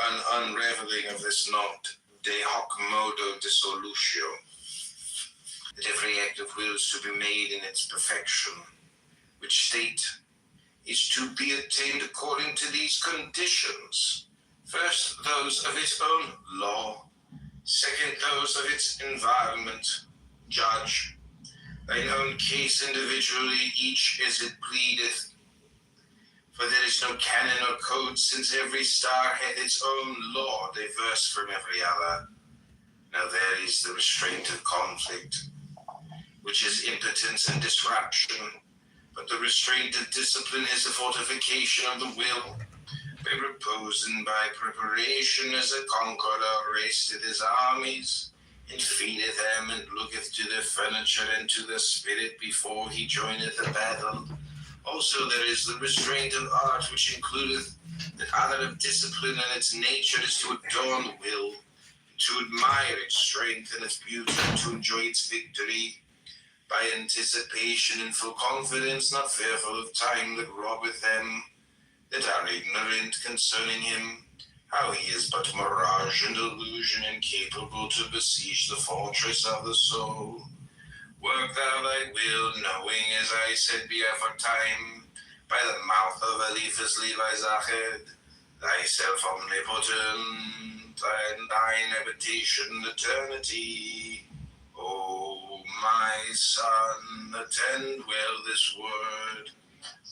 an unraveling of this knot, de hoc modo dissolutio, that every act of will is to be made in its perfection, which state is to be attained according to these conditions. First, those of its own law, second, those of its environment. Judge thine own case individually, each as it pleadeth. For there is no canon or code, since every star hath its own law, diverse from every other. Now there is the restraint of conflict, which is impotence and disruption, but the restraint of discipline is the fortification of the will. By repose and by preparation, as a conqueror resteth his armies, and feedeth them, and looketh to their furniture and to their spirit before he joineth the battle. Also there is the restraint of art, which includeth that other of discipline, and its nature is to adorn the will, to admire its strength and its beauty, and to enjoy its victory by anticipation and full confidence, not fearful of time that robbeth them that are ignorant concerning him, how he is but mirage and illusion, incapable to besiege the fortress of the soul. Work thou thy will, knowing, as I said beforetime, by the mouth of Eliphas Levi Zached, thyself omnipotent, and thine habitation eternity. O my son, attend well this word,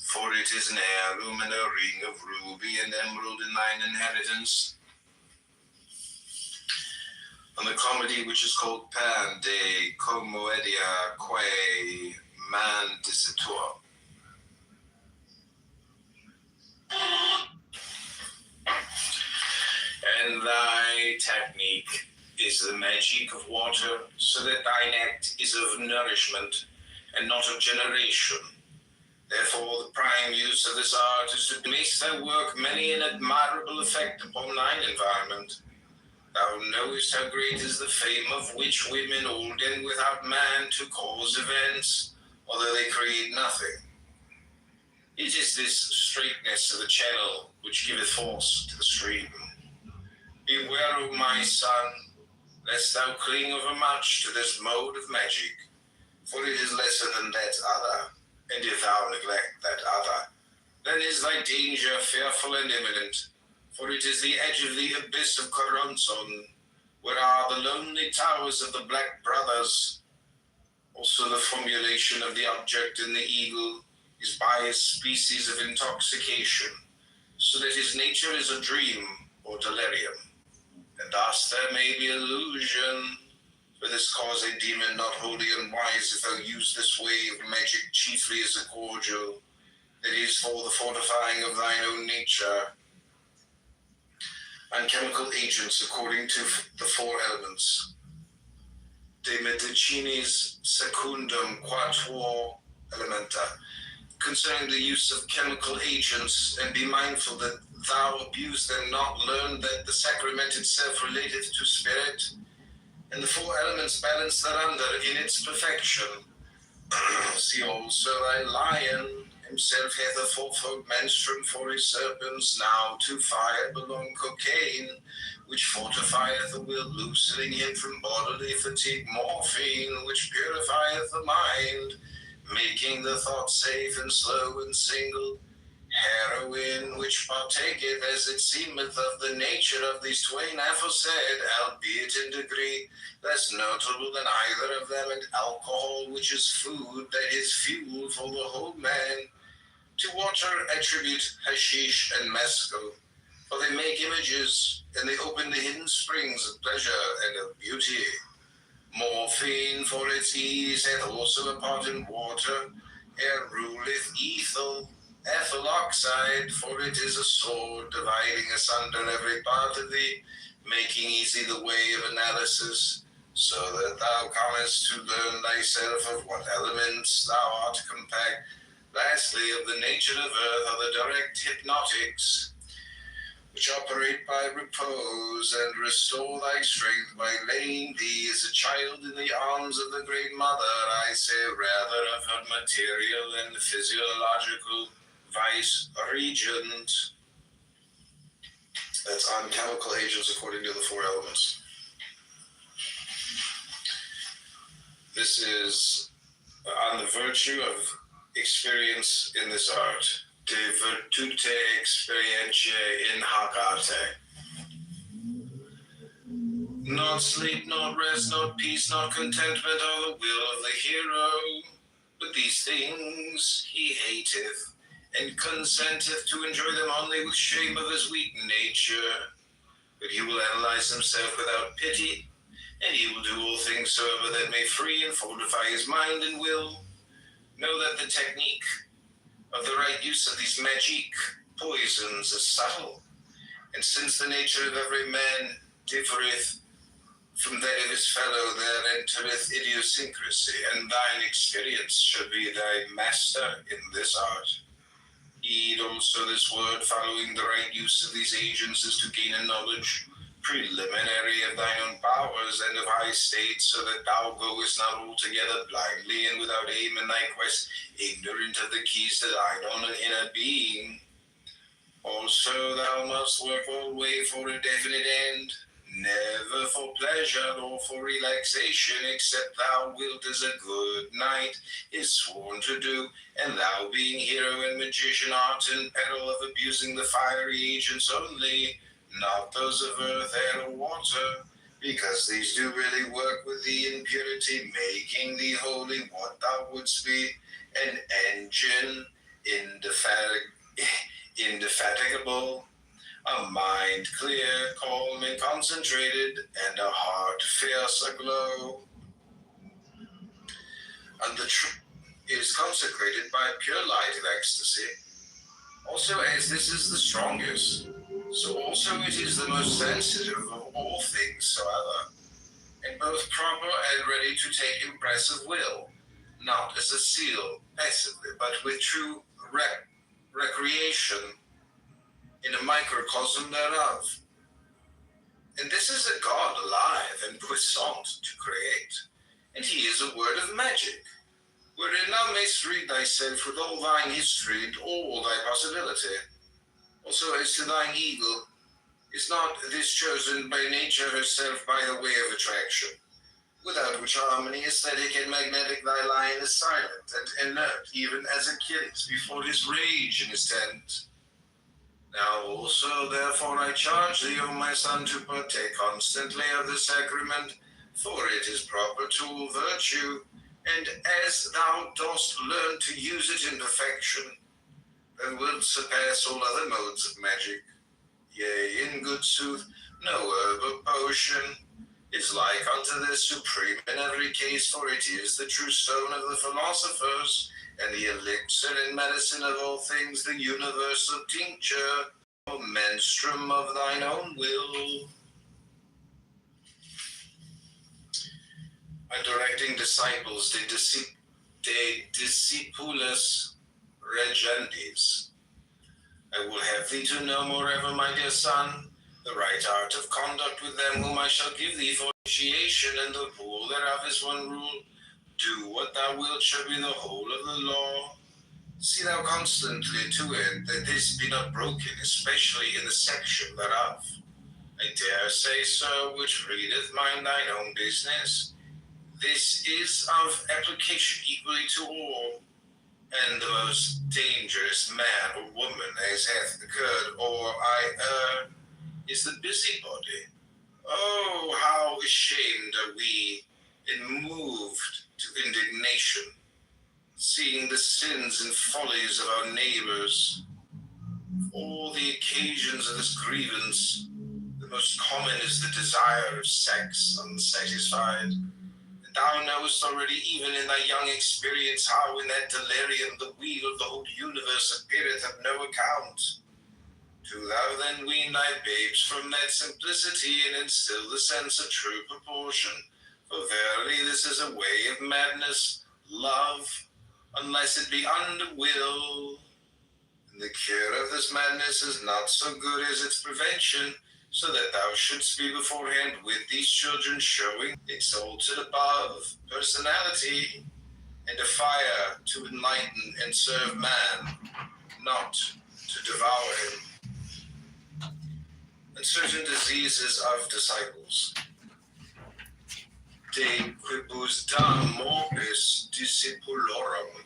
for it is an heirloom and a ring of ruby and emerald in thine inheritance. On the comedy which is called Pan de Commoedia Quae Mandicitur. And thy technique is the magic of water, so that thine act is of nourishment and not of generation. Therefore the prime use of this art is to make thy work many an admirable effect upon thine environment. Thou knowest how great is the fame of which women ordain without man to cause events, although they create nothing. It is this straightness of the channel which giveth force to the stream. Beware, O my son, lest thou cling overmuch to this mode of magic, for it is lesser than that other, and if thou neglect that other, then is thy danger fearful and imminent, for it is the edge of the abyss of Coronson, where are the lonely towers of the Black Brothers. Also the formulation of the object in the eagle is by a species of intoxication, so that his nature is a dream or delirium. And thus there may be illusion. For this cause I deem it not wholly unwise if thou use this way of magic chiefly as a cordial, that is for the fortifying of thine own nature, and chemical agents according to the four elements. De medicinis secundum quatuor elementa, concerning the use of chemical agents, and be mindful that thou abuse them not, learn that the sacrament itself relateth to spirit, and the four elements balance thereunder in its perfection. See also thy lion himself hath a fourfold menstruum for his serpents. Now to fire belong cocaine, which fortifieth the will, loosening him from bodily fatigue; morphine, which purifieth the mind, making the thought safe and slow and single; heroin, which partaketh as it seemeth of the nature of these twain aforesaid, albeit in degree less notable than either of them; and alcohol, which is food, that is fuel for the whole man. To water attribute hashish and mescal, for they make images, and they open the hidden springs of pleasure and of beauty. Morphine, for its ease, hath also a part in water, ere ruleth ethyl. Ethyl oxide, for it is a sword, dividing asunder every part of thee, making easy the way of analysis, so that thou comest to learn thyself of what elements thou art compact. Lastly, of the nature of earth are the direct hypnotics, which operate by repose, and restore thy strength by laying thee as a child in the arms of the great mother. I say rather of her material and physiological vice regent. That's on chemical agents according to the four elements. This is on the virtue of experience in this art. De virtute experientiae in hac arte. Not sleep, not rest, not peace, not contentment are the will of the hero. But these things he hateth, and consenteth to enjoy them only with shame of his weak nature. But he will analyze himself without pity, and he will do all things soever that may free and fortify his mind and will. Know that the technique of the right use of these magic poisons is subtle, and since the nature of every man differeth from that of his fellow, there entereth idiosyncrasy, and thine experience shall be thy master in this art. Heed also this word, following the right use of these agents is to gain a knowledge preliminary of thine own powers and of high state, so that thou goest not altogether blindly and without aim in thy quest, ignorant of the keys to thine own inner being. Also thou must work alway for a definite end, never for pleasure nor for relaxation, except thou wilt as a good knight is sworn to do, and thou being hero and magician art in peril of abusing the fiery agents only, not those of earth, air, or water, because these do really work with thee in purity, making thee holy what thou wouldst be, an engine indefatigable, a mind clear, calm, and concentrated, and a heart fierce aglow. And the truth is consecrated by pure light of ecstasy. Also, as this is the strongest, so also it is the most sensitive of all things soever, and both proper and ready to take impressive will, not as a seal passively, but with true recreation in a microcosm thereof. And this is a God alive and puissant to create, and he is a word of magic, wherein thou mayst read thyself with all thine history and all thy possibility. Also as to thine eagle, is not this chosen by nature herself by the way of attraction, without which harmony, aesthetic, and magnetic thy lion is silent and inert, even as Achilles before his rage in his tent. Now also, therefore, I charge thee, O my son, to partake constantly of the sacrament, for it is proper to all virtue, and as thou dost learn to use it in perfection, thou wilt surpass all other modes of magic. Yea, in good sooth, no herb or potion is like unto this supreme in every case, for it is the true stone of the philosophers, and the elixir and medicine of all things, the universal tincture, or menstruum of thine own will. By directing disciples de discipulis regendis, I will have thee to know moreover, my dear son, the right art of conduct with them whom I shall give thee for initiation, and the rule thereof is one rule: do what thou wilt shall be the whole of the law. See thou constantly to it that this be not broken, especially in the section thereof. I dare say, sir, which readeth mind thine own business, this is of application equally to all, and the most dangerous man or woman as hath occurred, or I err, is the busybody. Oh, how ashamed are we and moved to indignation, seeing the sins and follies of our neighbors. All the occasions of this grievance, the most common is the desire of sex unsatisfied. And thou knowest already, even in thy young experience, how in that delirium the wheel of the whole universe appeareth of no account. Do thou then wean thy babes from that simplicity, and instill the sense of true proportion. For verily this is a way of madness, love, unless it be under will. And the cure of this madness is not so good as its prevention, so that thou shouldst be beforehand with these children, showing exalted above personality, and a fire to enlighten and serve man, not to devour him. And certain diseases of disciples. De quibus da morbis discipulorum.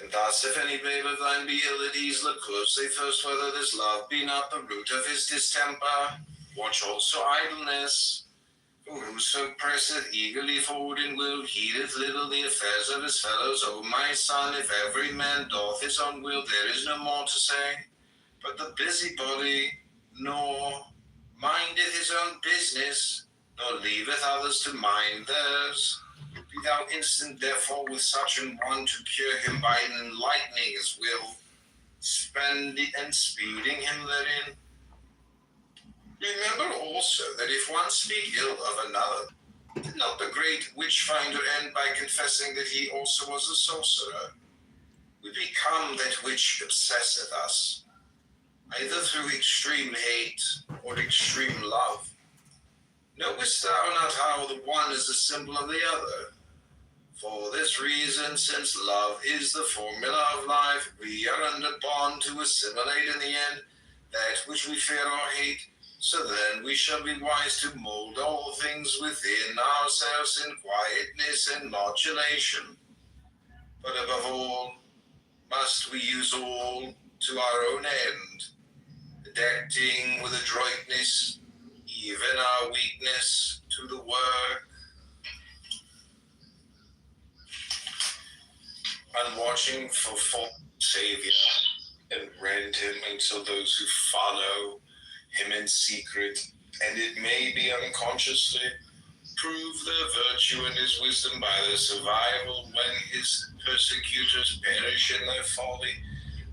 And thus, if any babe of thine be ill at ease, look closely first whether this love be not the root of his distemper. Watch also idleness. For whoso presseth eagerly forward in will, heedeth little the affairs of his fellows. O my son, if every man doth his own will, there is no more to say. But the busybody, nor mindeth his own business, nor leaveth others to mind theirs. Be thou instant, therefore, with such an one to cure him by enlightening his will, spending and speeding him therein. Remember also that if one speak ill of another, did not the great witch-finder end by confessing that he also was a sorcerer? We become that which obsesseth us, either through extreme hate or extreme love. Knowest thou not how the one is the symbol of the other? For this reason, since love is the formula of life, we are under bond to assimilate in the end that which we fear or hate, so then we shall be wise to mold all things within ourselves in quietness and modulation. But above all, must we use all to our own end, adapting with adroitness even our weakness to the work, and watching for false Savior, and rend him until those who follow him in secret, and it may be unconsciously, prove their virtue and his wisdom by their survival when his persecutors perish in their folly.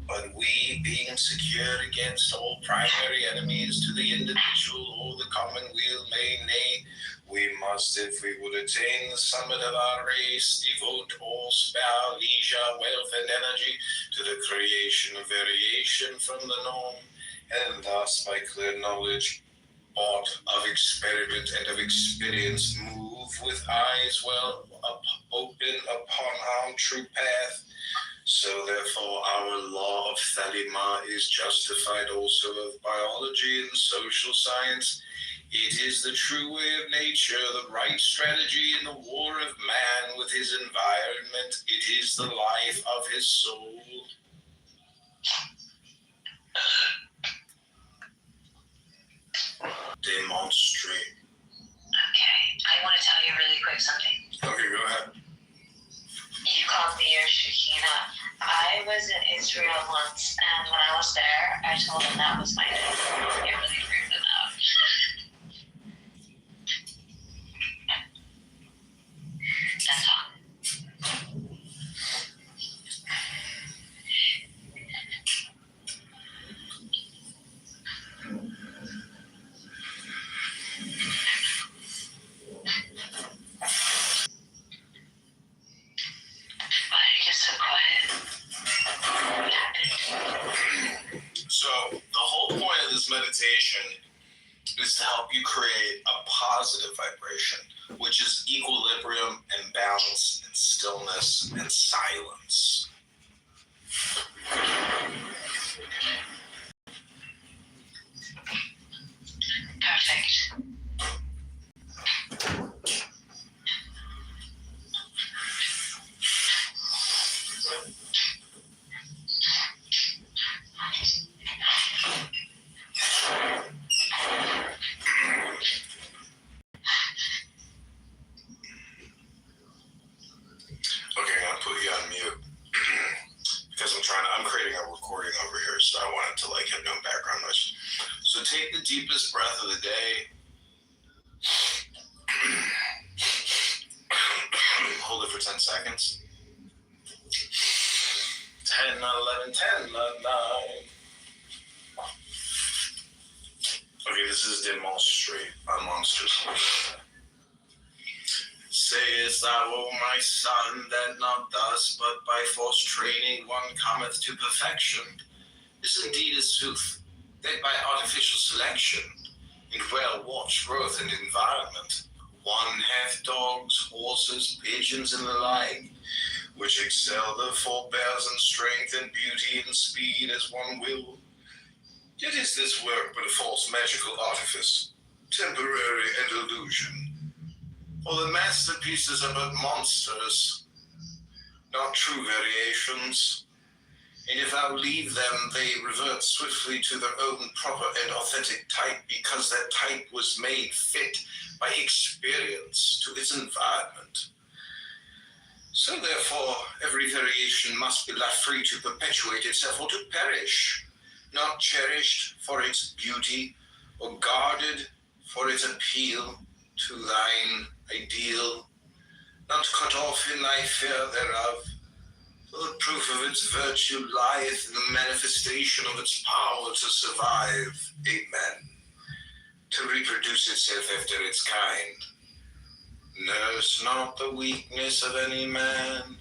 But we, being secure against all primary enemies to the individual or the commonweal, nay, we must, if we would attain the summit of our race, devote all spare leisure, wealth, and energy to the creation of variation from the norm, and thus by clear knowledge, bought of experiment and of experience, move with eyes well open upon our true path. So therefore our law of Thelema is justified also of biology and social science. It is the true way of nature, the right strategy in the war of man with his environment. It is the life of his soul. Demonstrate. Okay, I want to tell you really quick something. Okay, go ahead. You called me your Shekhinah. I was in Israel once, and when I was there, I told them that was my name. It really freaked them out. That's all. Why did it get so quiet? What happened? So the whole point of this meditation is to help you create a positive vibration, which is equilibrium and balance and stillness and silence. Perfect. Okay, I'm gonna put you on mute because I'm creating a recording over here, so I want it to have no background noise. So take the deepest breath of the day. Hold it for 10 seconds. 10, 11, 10, 9. Okay, this is demonstrate on monsters. Sayest thou, O my son, that not thus, but by forced training one cometh to perfection? This indeed is sooth, that by artificial selection, in well-watched growth and environment, one hath dogs, horses, pigeons, and the like, which excel their forebears in strength and beauty and speed as one will. Yet is this work but a false magical artifice, temporary and illusion? For the masterpieces are but monsters, not true variations. And if thou leave them, they revert swiftly to their own proper and authentic type, because that type was made fit by experience to its environment. So therefore, every variation must be left free to perpetuate itself or to perish, not cherished for its beauty or guarded for its appeal to thine ideal, not cut off in thy fear thereof. For the proof of its virtue lieth in the manifestation of its power to survive, amen, to reproduce itself after its kind. Nurse not the weakness of any man,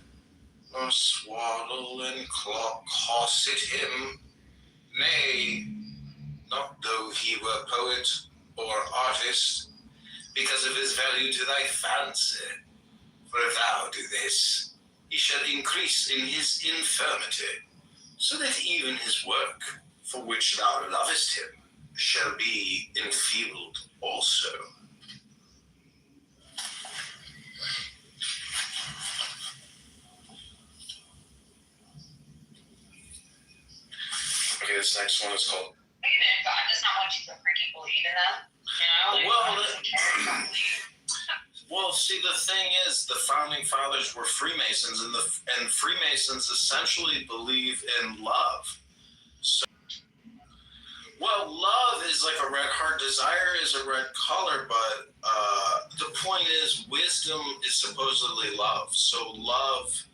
nor swaddle and corset him, nay, not though he were poet or artist, because of his value to thy fancy. For if thou do this, he shall increase in his infirmity, so that even his work, for which thou lovest him, shall be enfeebled also. Okay, this next one is called... Even God does not want you to freaking believe in them, you know? Well, see, the thing is, the founding fathers were Freemasons, and Freemasons essentially believe in love. So, well, love is like a red heart. Desire is a red color, but the point is, wisdom is supposedly love. So love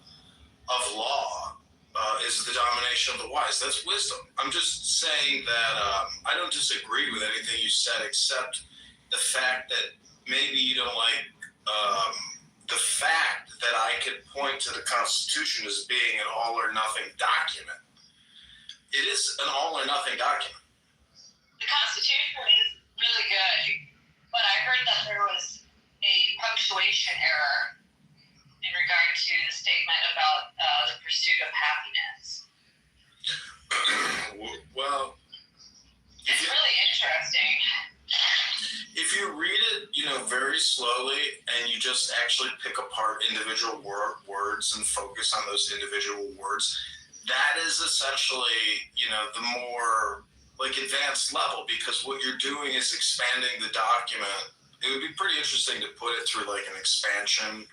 of law is the domination of the wise. That's wisdom. I'm just saying that I don't disagree with anything you said, except the fact that maybe you don't like the fact that I could point to the Constitution as being an all or nothing document. It is an all or nothing document. The Constitution is really good, but I heard that there was a punctuation error in regard to the statement about the pursuit of happiness. Well, it's really interesting. If you read it, very slowly, and you just actually pick apart individual words and focus on those individual words, that is essentially, the more like advanced level, because what you're doing is expanding the document. It would be pretty interesting to put it through like an expansion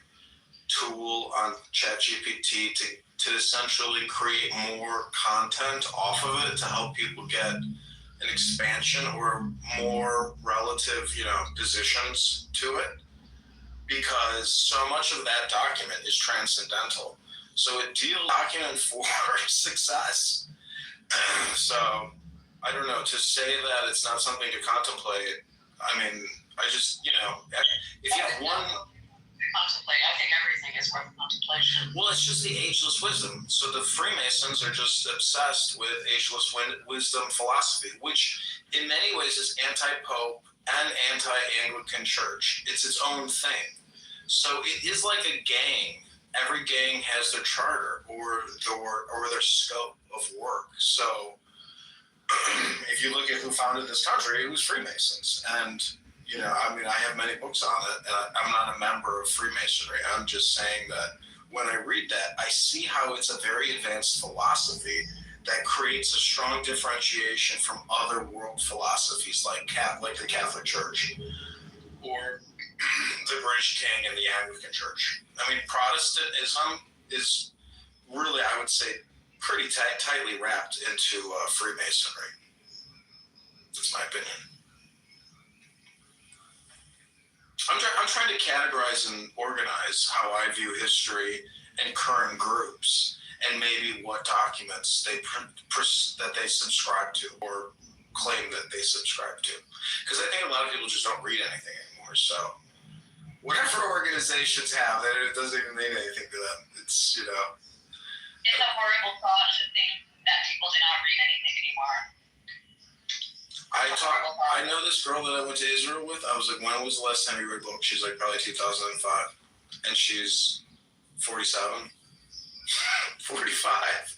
tool on ChatGPT to essentially create more content off of it to help people get an expansion or more relative, positions to it, because so much of that document is transcendental. So it deals document for success. So I don't know, to say that it's not something to contemplate. I mean, I just, if you have one... Contemplate. I think everything is worth contemplation. Well, it's just the ageless wisdom. So the Freemasons are just obsessed with ageless wisdom philosophy, which in many ways is anti-Pope and anti-Anglican Church. It's its own thing. So it is like a gang. Every gang has their charter or their scope of work. So if you look at who founded this country, it was Freemasons. And I have many books on it, and I'm not a member of Freemasonry. I'm just saying that when I read that, I see how it's a very advanced philosophy that creates a strong differentiation from other world philosophies like the Catholic Church or the British King and the Anglican Church. I mean, Protestantism is really, I would say, pretty tightly wrapped into Freemasonry. That's my opinion. I'm trying to categorize and organize how I view history and current groups, and maybe what documents that they subscribe to or claim that they subscribe to. Because I think a lot of people just don't read anything anymore. So whatever organizations have, it doesn't even mean anything to them. It's It's a horrible thought to think that people do not read anything anymore. I know this girl that I went to Israel with. I was like, when was the last time you read a book? She's like, probably 2005. And she's 47, 45.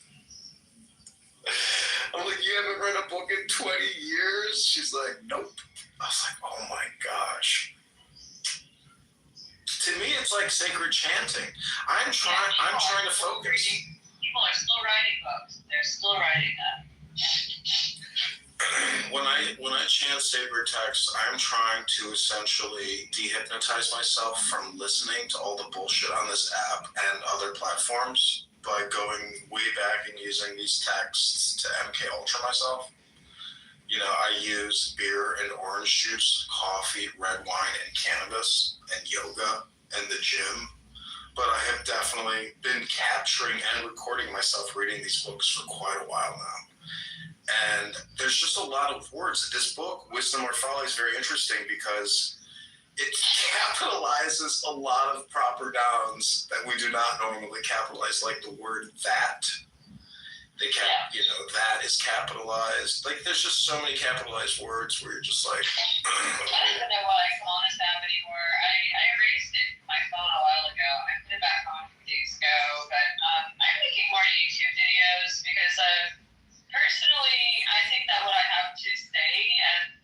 I'm like, you haven't read a book in 20 years? She's like, nope. I was like, oh my gosh. To me, it's like sacred chanting. I'm trying to focus. People are still writing books. They're still writing them. When I chant sacred text, I'm trying to essentially dehypnotize myself from listening to all the bullshit on this app and other platforms by going way back and using these texts to MK Ultra myself. You know, I use beer and orange juice, coffee, red wine, and cannabis, and yoga, and the gym. But I have definitely been capturing and recording myself reading these books for quite a while now. And there's just a lot of words. This book, Wisdom or Folly, is very interesting because it capitalizes a lot of proper nouns that we do not normally capitalize, like the word that. That is capitalized. Like, there's just so many capitalized words where you're just like, I don't even know why I come on this app anymore. I erased it from my phone a while ago. I put it back on a few days ago, but I'm making more YouTube videos because personally, I think that what I have to say and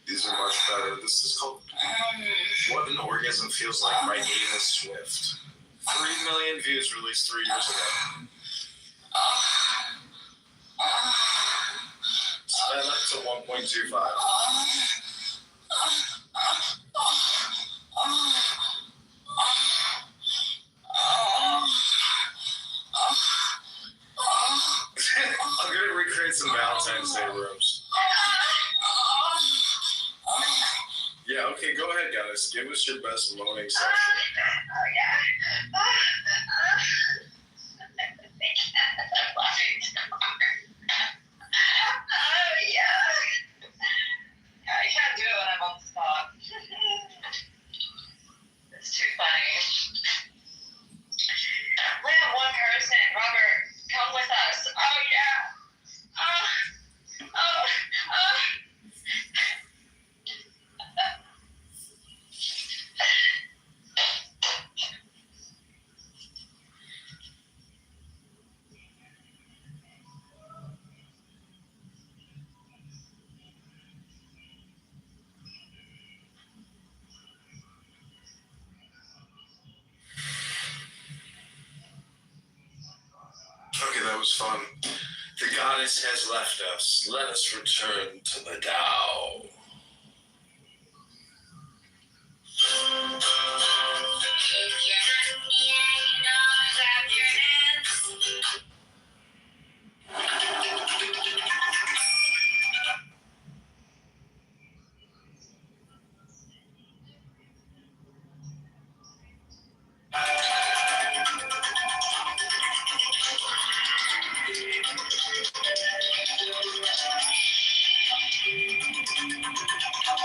these are much better. This is called What an Orgasm Feels Like by Ada Swift. 3 million views released 3 years ago. Sped up to 1.25. I'm gonna recreate some Valentine's Day rooms. Yeah, okay, go ahead, guys. Give us your best moaning section. oh yeah. I'm laughing too hard. Oh yeah. I can't do it when I'm on the spot. It's too funny. We have one person. Robert, come with us. Oh yeah. Okay, that was fun. The goddess has left us. Let us return to the Tao.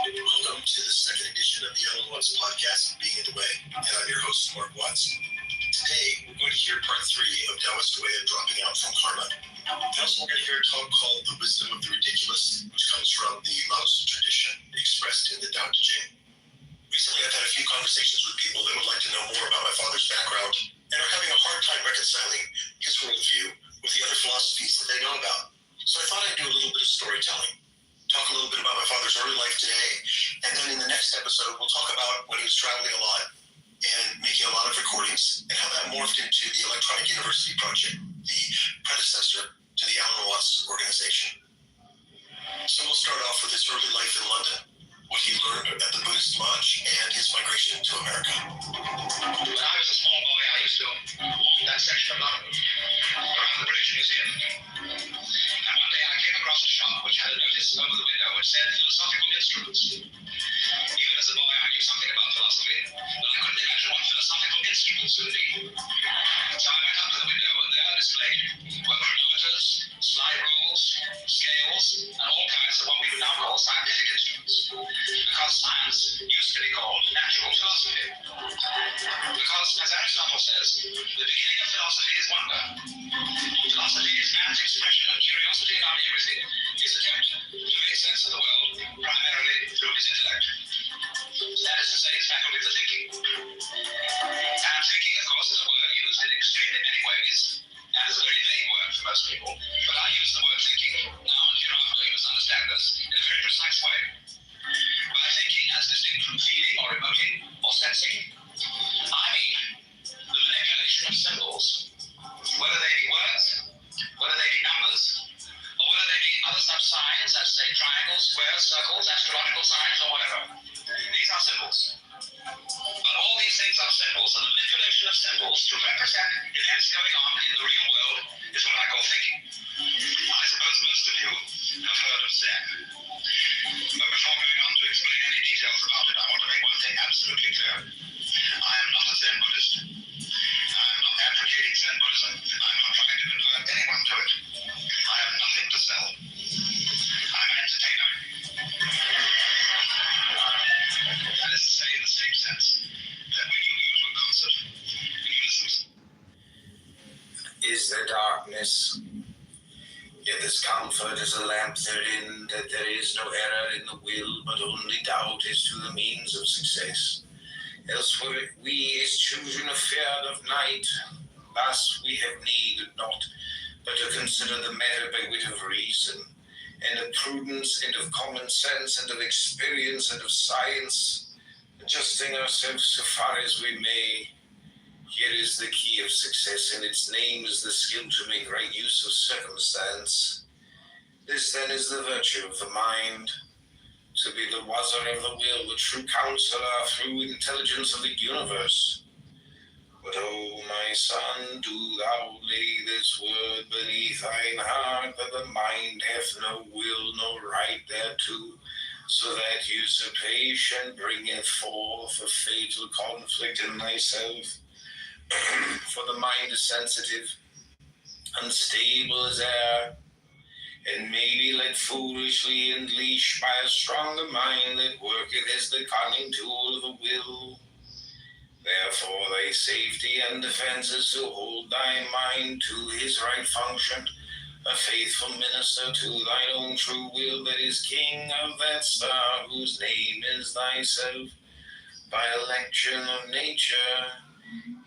Welcome to the second edition of the Ellen Watts podcast, Being in the Way, and I'm your host, Mark Watts. Today, we're going to hear part 3 of Taoist way of dropping out from karma. Also, we're going to hear a talk called The Wisdom of the Ridiculous, which comes from the Lao Tzu tradition expressed in the Tao Te Ching. Recently, I've had a few conversations with people that would like to know more about my father's background and are having a hard time reconciling his worldview with the other philosophies that they know about. So I thought I'd do a little bit of storytelling, talk a little bit about my father's early life today, and then in the next episode, we'll talk about when he was traveling a lot and making a lot of recordings and how that morphed into the Electronic University Project, the predecessor to the Alan Watts organization. So we'll start off with his early life in London, what he learned at the Buddhist lodge, and his migration to America. When I was a small boy, I used to walk that section of London around the British Museum. And one day I came across a shop which had a notice over the window which said philosophical instruments. Even as a boy, I knew something about philosophy, but I couldn't imagine what philosophical instruments would be. So I went up to the window, and there displayed were chronometers, slide rules, scales, and all kinds of what we would now call scientific instruments. Because science used to be called philosophy. Because, as Aristotle says, the beginning of philosophy is wonder. Philosophy is man's expression of curiosity about everything, his attempt to make sense of the world primarily through his intellect. That is to say, his faculty for thinking. And thinking, of course, is a word used in extremely many ways, and is a very vague word for most people. But I use the word thinking now and hereafter, you must understand this, in a very precise way. By thinking as distinct from feeling or emoting or sensing, I mean the manipulation of symbols, whether they be words, whether they be numbers, or whether they be other such signs as, say, triangles, squares, circles, astrological signs, or whatever. These are symbols. But all these things are symbols, and the manipulation of symbols to represent events going on in the real world is what I call thinking. I suppose most of you have heard of Zen. But before going on to explain any details about it, I want to make one thing absolutely clear. I am not a Zen Buddhist. I am not advocating Zen Buddhism. I am not trying to convert anyone to it. I have nothing to sell. I'm an entertainer. That is to say, in the same sense, that when you go to a concert and you listen to... Is there darkness? Yet this comfort is a lamp therein, that there is no error in the will, but only doubt as to the means of success. Else were we as children afeard of night. Thus we have need not but to consider the matter by wit of reason, and of prudence, and of common sense, and of experience, and of science, adjusting ourselves so far as we may. Here is the key of success, and its name is the skill to make right use of circumstance. This then is the virtue of the mind, to be the wazzer of the will, the true counselor through intelligence of the universe. But, O my son, do thou lay this word beneath thine heart, that the mind hath no will, no right thereto, so that usurpation bringeth forth a fatal conflict in thyself. For the mind is sensitive, unstable as air, and may be led foolishly and leashed by a stronger mind that worketh as the cunning tool of the will. Therefore thy safety and defense is to hold thy mind to his right function, a faithful minister to thine own true will, that is king of that star whose name is thyself. By election of nature,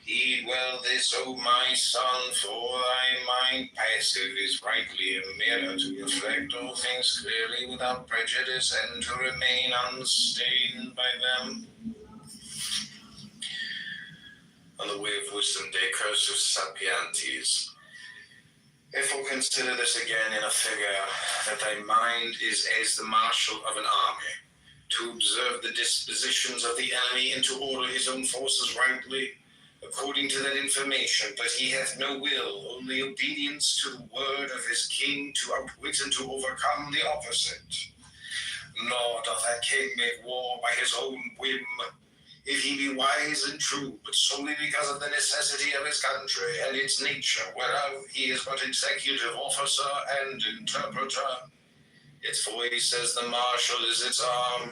heed well this, O my son, for thy mind passive is rightly a mirror to reflect all things clearly without prejudice, and to remain unstained by them. On the way of wisdom, De Cursus Sapientis. Therefore consider this again in a figure, that thy mind is as the marshal of an army, to observe the dispositions of the enemy, and to order his own forces rightly, according to that information, but he hath no will, only obedience to the word of his king, to outwit and to overcome the opposite. Nor doth that king make war by his own whim, if he be wise and true, but solely because of the necessity of his country and its nature, whereof he is but executive officer and interpreter. Its voice as the marshal is its arm.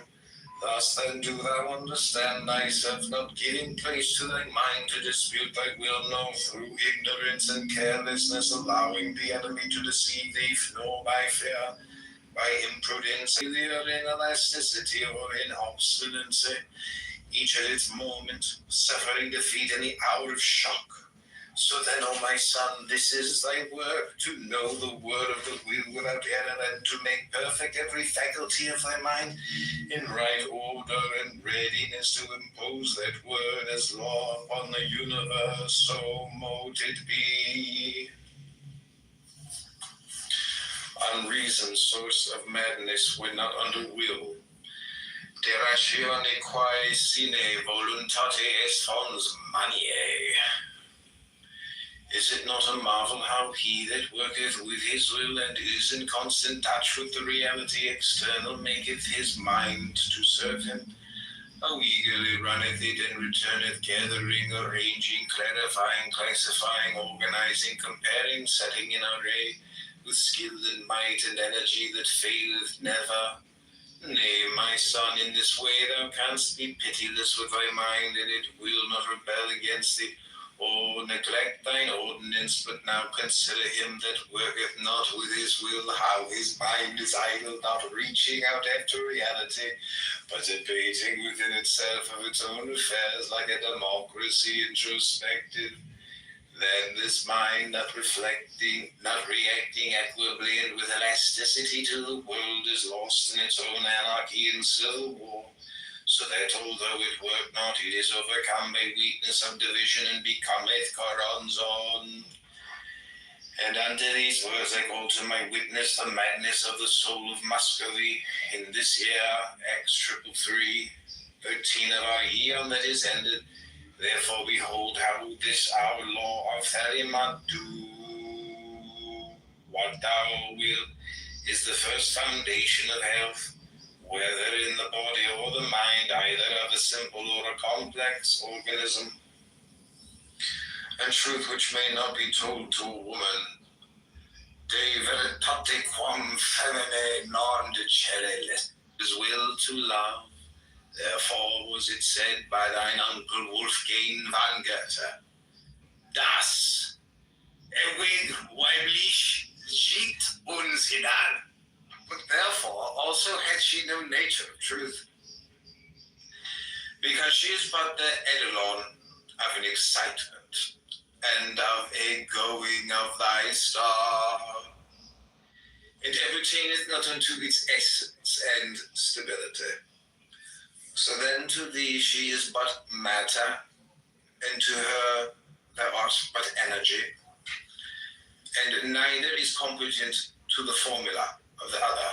Thus then do thou understand thyself, not giving place to thy mind to dispute thy will, nor through ignorance and carelessness allowing the enemy to deceive thee, nor by fear, by imprudence, either in elasticity or in obstinacy, each at its moment, suffering defeat in the hour of shock. So then, O my son, this is thy work, to know the word of the will without error, and to make perfect every faculty of thy mind in right order and readiness to impose that word as law upon the universe, so mote it be. Unreason, source of madness, when not under will. De ratione quae sine voluntate est fons maniae. Is it not a marvel how he that worketh with his will and is in constant touch with the reality external maketh his mind to serve him? How eagerly runneth it and returneth, gathering, arranging, clarifying, classifying, organizing, comparing, setting in array, with skill and might and energy that faileth never. Nay, my son, in this way thou canst be pitiless with thy mind, and it will not rebel against thee, or neglect thine ordinance, but now consider him that worketh not with his will, how his mind is idle, not reaching out after reality, but debating within itself of its own affairs, like a democracy introspective. Then this mind, not reflecting, not reacting equably and with elasticity to the world, is lost in its own anarchy and civil war, so that although it work not, it is overcome by weakness of division and becometh Coronzon. And unto these words I call to my witness the madness of the soul of Muscovy in this year X333, 13 of our eon that is ended. Therefore behold how this our law of Thalimat do what thou wilt is the first foundation of health, whether in the body or the mind, either of a simple or a complex organism, and truth which may not be told to a woman. De veritate quam femine non dicere his will to love. Therefore was it said by thine uncle Wolfgang van Goethe, das ewig weiblich sieht uns hinan. But therefore also hath she no nature of truth, because she is but the eidolon of an excitement, and of a going of thy star. It appertaineth not unto its essence and stability. So then to thee she is but matter, and to her thou art but energy, and neither is competent to the formula of the other.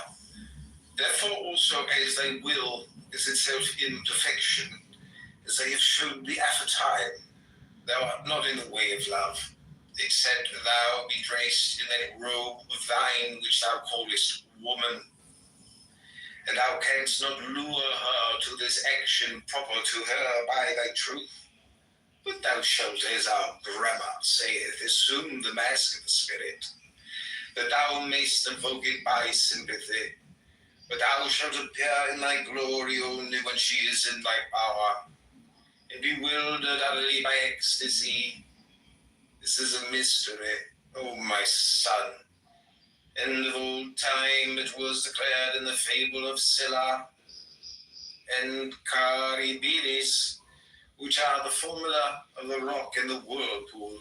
Therefore also as thy will is itself imperfection, as I have showed thee aforetime, thou art not in the way of love, except thou be dressed in that robe of thine which thou callest woman, and thou canst not lure her to this action proper to her by thy truth. But thou shalt, as our grammar saith, assume the mask of the spirit, that thou mayst invoke it by sympathy. But thou shalt appear in thy glory only when she is in thy power, and bewildered utterly by ecstasy. This is a mystery, O my son. And of old time it was declared in the fable of Scylla and Charybdis, which are the formula of the rock and the whirlpool.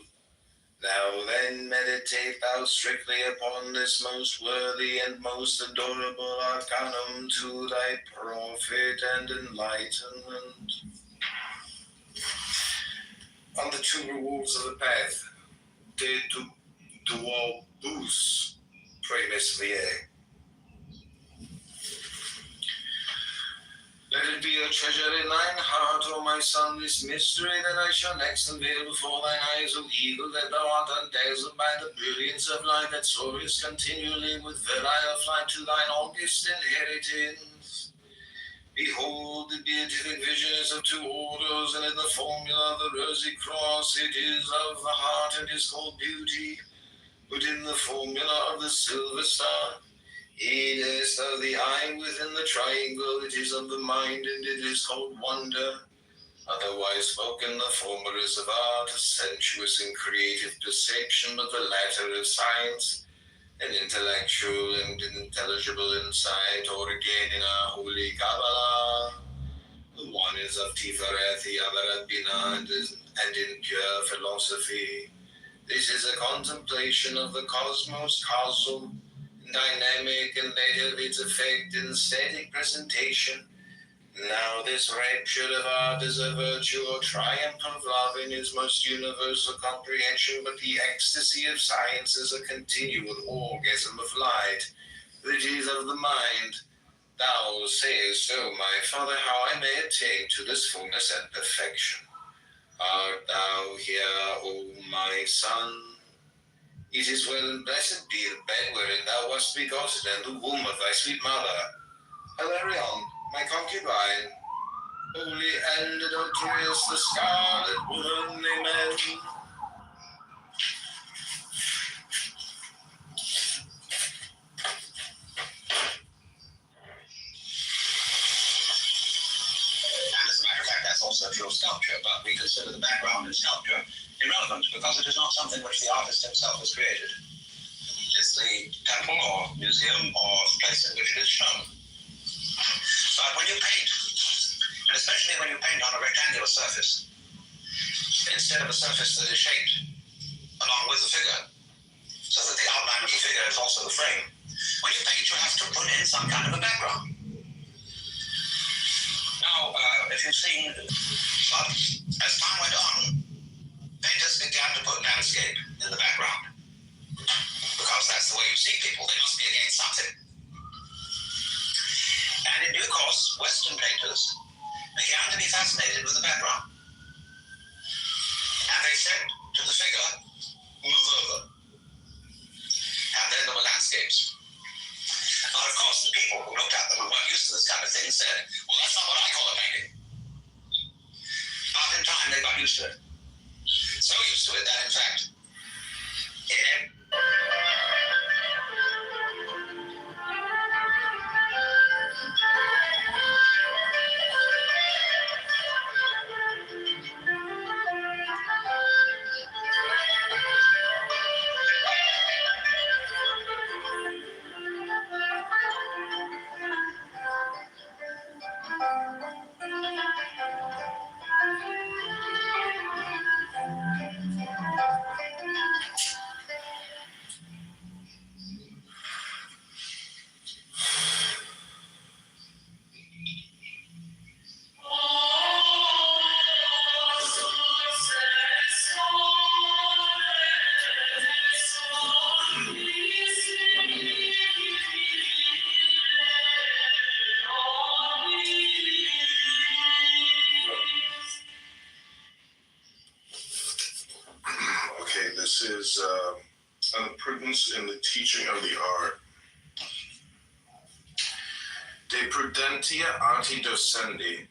Now then meditate thou strictly upon this most worthy and most adorable arcanum to thy profit and enlightenment. On the two rewards of the path, de duobus, Premis Vie. Let it be a treasure in thine heart, O my son, this mystery that I shall next unveil before thine eyes, O eagle, that thou art undazzled by the brilliance of light that soareth continually with virile flight to thine august inheritance. Behold, the beatific vision is of two orders, and in the formula of the rosy cross it is of the heart and is called beauty. But in the formula of the silver star, it is of the eye within the triangle, it is of the mind, and it is called wonder. Otherwise spoken, the former is of art, sensuous and creative perception, but the latter of science, an intellectual and intelligible insight, or again in our holy Kabbalah. The one is of Tiferet, the other of Binah, and in pure philosophy. This is a contemplation of the cosmos, causal, dynamic, and later of its effect in static presentation. Now this rapture of art is a virtue or triumph of love in its most universal comprehension, but the ecstasy of science is a continual orgasm of light that is of the mind. Thou sayest, O my father, how I may attain to this fullness and perfection. Art thou here, O my son? It is well, and blessed be the bed wherein thou wast begotten, and the womb of thy sweet mother. Hilarion, my concubine, holy and adulterous, the scarlet woman, amen. sculpture, but we consider the background in sculpture irrelevant because it is not something which the artist himself has created. It's the temple or museum or place in which it is shown. But when you paint, and especially when you paint on a rectangular surface, instead of a surface that is shaped along with the figure, so that the outline of the figure is also the frame, when you paint, you have to put in some kind of a background. Now, if you've seen, but as time went on, painters began to put landscape in the background, because that's the way you see people. They must be against something. And in due course, Western painters began to be fascinated with the background. And they said to the figure, move over. And then there were landscapes. But of course, the people who looked at them and weren't used to this kind of thing said, well, that's not what I call a painting. But in time, they got used to it. So used to it that, in fact, This is an prudence in the teaching of the art. De prudentia arti docendi.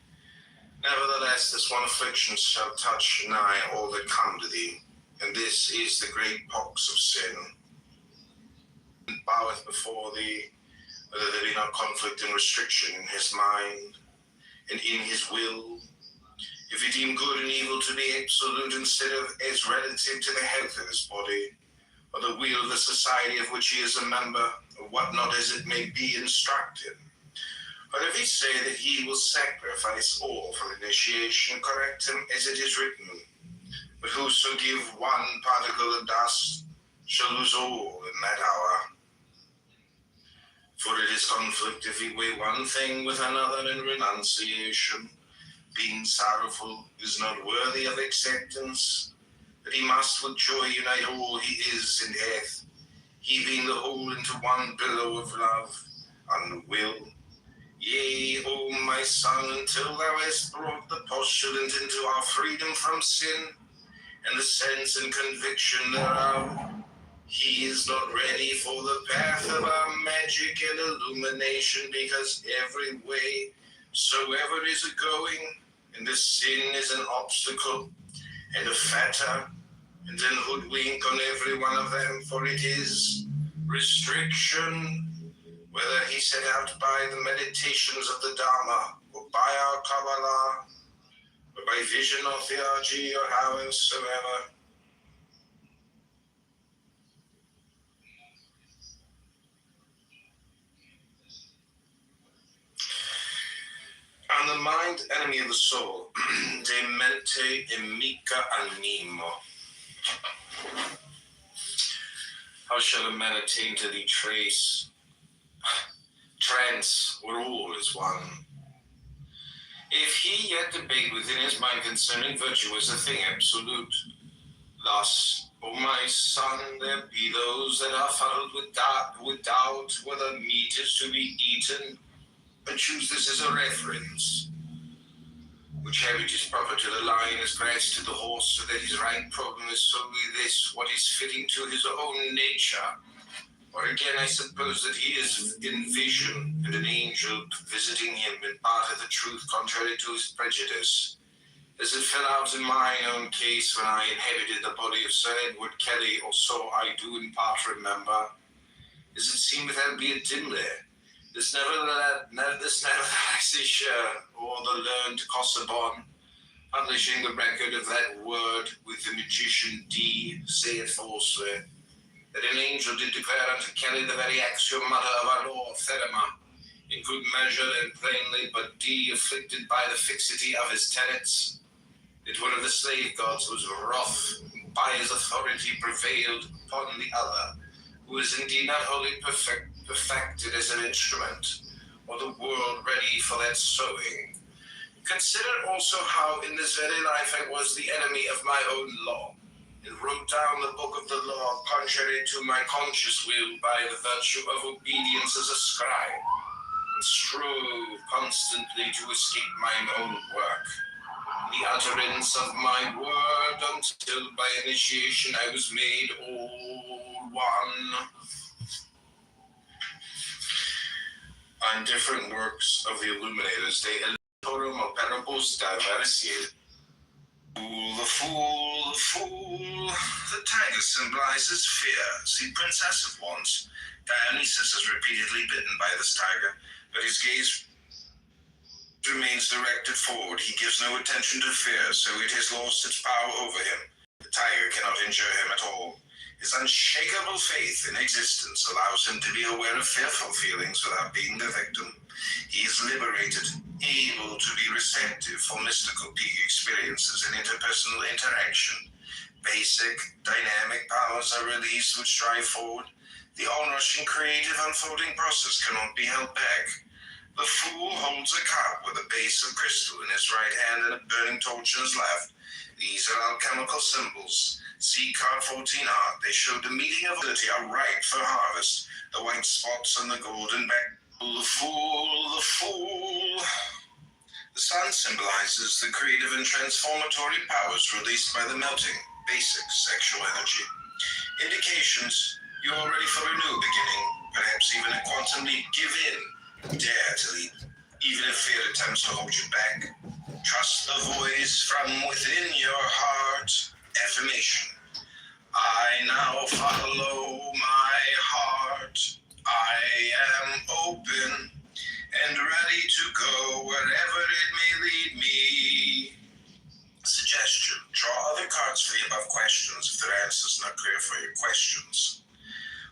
Nevertheless, this one affliction shall touch nigh all that come to thee, and this is the great pox of sin. And boweth before thee, whether there be not conflict and restriction in his mind and in his will, if he deem good and evil to be absolute instead of as relative to the health of his body, or the will of the society of which he is a member, or what not as it may be instructed. But if he say that he will sacrifice all for initiation, correct him as it is written, but whoso give one particle of dust shall lose all in that hour. For it is conflict if he weigh one thing with another in renunciation, being sorrowful is not worthy of acceptance, that he must with joy unite all he is in death, he being the whole into one billow of love and will. Yea, O my son, until thou hast brought the postulant into our freedom from sin, and the sense and conviction thereof, he is not ready for the path of our magic and illumination, because every way soever is a going, and the sin is an obstacle, and a fetter, and an hoodwink on every one of them, for it is restriction, whether he set out by the meditations of the Dharma, or by our Kabbalah, or by vision or theology, or howsoever. And the mind, enemy of the soul, de mente imica animo. How shall a man attain to thee trace? Trance, where all is one. If he yet debate within his mind concerning virtue as a thing absolute, thus, O my son, there be those that are fuddled with doubt whether meat is to be eaten, and choose this as a reference, which habit is proper to the lion is grass to the horse, so that his right problem is solely this, what is fitting to his own nature. Or again, I suppose that he is in vision, and an angel visiting him imparteth the truth contrary to his prejudice, as it fell out in mine own case when I inhabited the body of Sir Edward Kelly, or so I do in part remember, as it seemeth albeit dimly. This nevertheless is or the learned Casaubon, publishing the record of that word with the magician D, saith falsely, that an angel did declare unto Kelly the very axiomatta of our law, Therema, in good measure and plainly, but D, afflicted by the fixity of his tenets, that one of the slave gods was wroth by his authority prevailed upon the other, who is indeed not wholly perfected as an instrument, or the world ready for that sowing. Consider also how in this very life I was the enemy of my own law, and wrote down the book of the law contrary to my conscious will by the virtue of obedience as a scribe, and strove constantly to escape mine own work, the utterance of my word, until by initiation I was made all one. On different works of the illuminators, de elentorum operibus diversiet. The fool, the fool. The tiger symbolizes fear. See, princess of wands. Dionysus is repeatedly bitten by this tiger, but his gaze remains directed forward. He gives no attention to fear, so it has lost its power over him. The tiger cannot injure him at all. His unshakable faith in existence allows him to be aware of fearful feelings without being the victim. He is liberated, able to be receptive for mystical peak experiences and interpersonal interaction. Basic, dynamic powers are released which drive forward. The onrushing creative unfolding process cannot be held back. The fool holds a cup with a base of crystal in his right hand and a burning torch in his left. These are alchemical symbols. See card 14R. They show the meeting of ability are ripe for harvest. The white spots on the golden back. The fool, the fool. The sun symbolizes the creative and transformatory powers released by the melting, basic sexual energy. Indications you're ready for a new beginning, perhaps even a quantum leap. Give in. Dare to leap, even if fear attempts to hold you back. Trust the voice from within your heart. Affirmation. I now follow my heart. I am open and ready to go wherever it may lead me. Suggestion. Draw other cards for the above questions if their answer is not clear for your questions.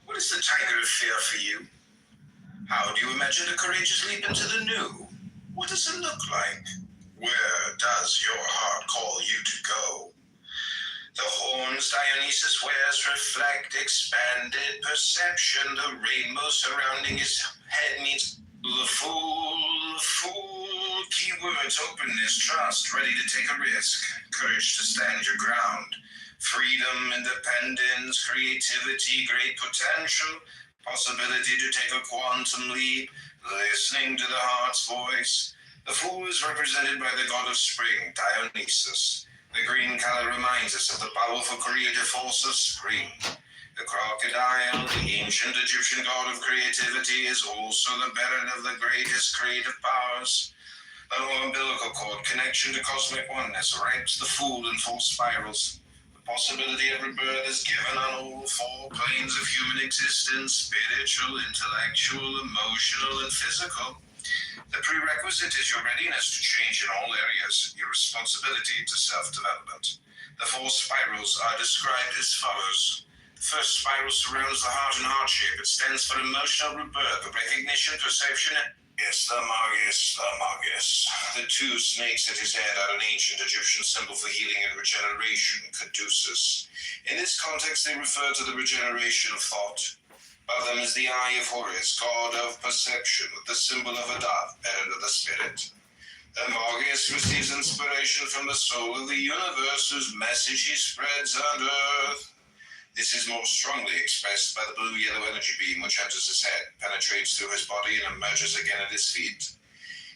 What is the tiger of fear for you? How do you imagine a courageous leap into the new? What does it look like? Where does your heart call you to go? The horns Dionysus wears reflect expanded perception. The rainbow surrounding his head means the fool, the fool. Keywords: openness, trust, ready to take a risk, courage to stand your ground, freedom, independence, creativity, great potential, possibility to take a quantum leap, listening to the heart's voice. The fool is represented by the god of spring, Dionysus. The green color reminds us of the powerful creative force of spring. The crocodile, the ancient Egyptian god of creativity, is also the bearer of the greatest creative powers. The umbilical cord, connection to cosmic oneness, wraps the fool in full spirals. The possibility of rebirth is given on all four planes of human existence: spiritual, intellectual, emotional, and physical. The prerequisite is your readiness to change in all areas, your responsibility to self-development. The four spirals are described as follows. The first spiral surrounds the heart and heart shape. It stands for emotional rebirth, recognition, perception, the Magus. The two snakes at his head are an ancient Egyptian symbol for healing and regeneration, caduceus. In this context, they refer to the regeneration of thought. Above them is the eye of Horus, god of perception, with the symbol of a dove, bearer of the spirit. The Magus receives inspiration from the soul of the universe, whose message he spreads on earth. This is more strongly expressed by the blue-yellow energy beam which enters his head, penetrates through his body, and emerges again at his feet.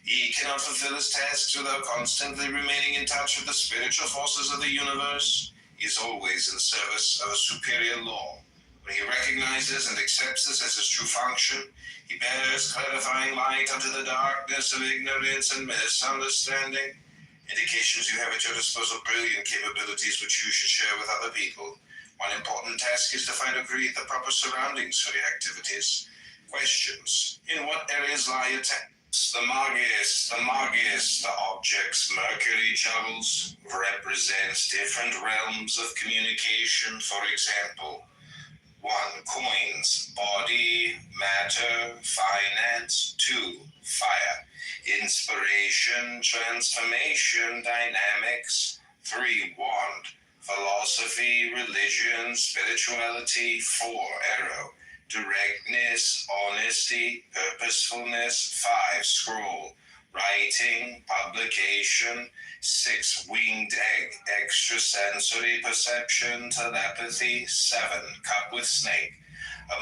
He cannot fulfill his tasks without constantly remaining in touch with the spiritual forces of the universe. He is always in service of a superior law. When he recognizes and accepts this as his true function, he bears clarifying light unto the darkness of ignorance and misunderstanding. Indications you have at your disposal brilliant capabilities which you should share with other people. One important task is to find or create the proper surroundings for your activities. Questions. In what areas lie your The objects Mercury juggles represents different realms of communication. For example, 1. Coins, body, matter, finance. 2. Fire, inspiration, transformation, dynamics. 3. Wand, philosophy, religion, spirituality. 4. Arrow, directness, honesty, purposefulness. 5. Scroll, writing, publication. 6. Winged egg, extrasensory perception, telepathy. 7. Cup with snake,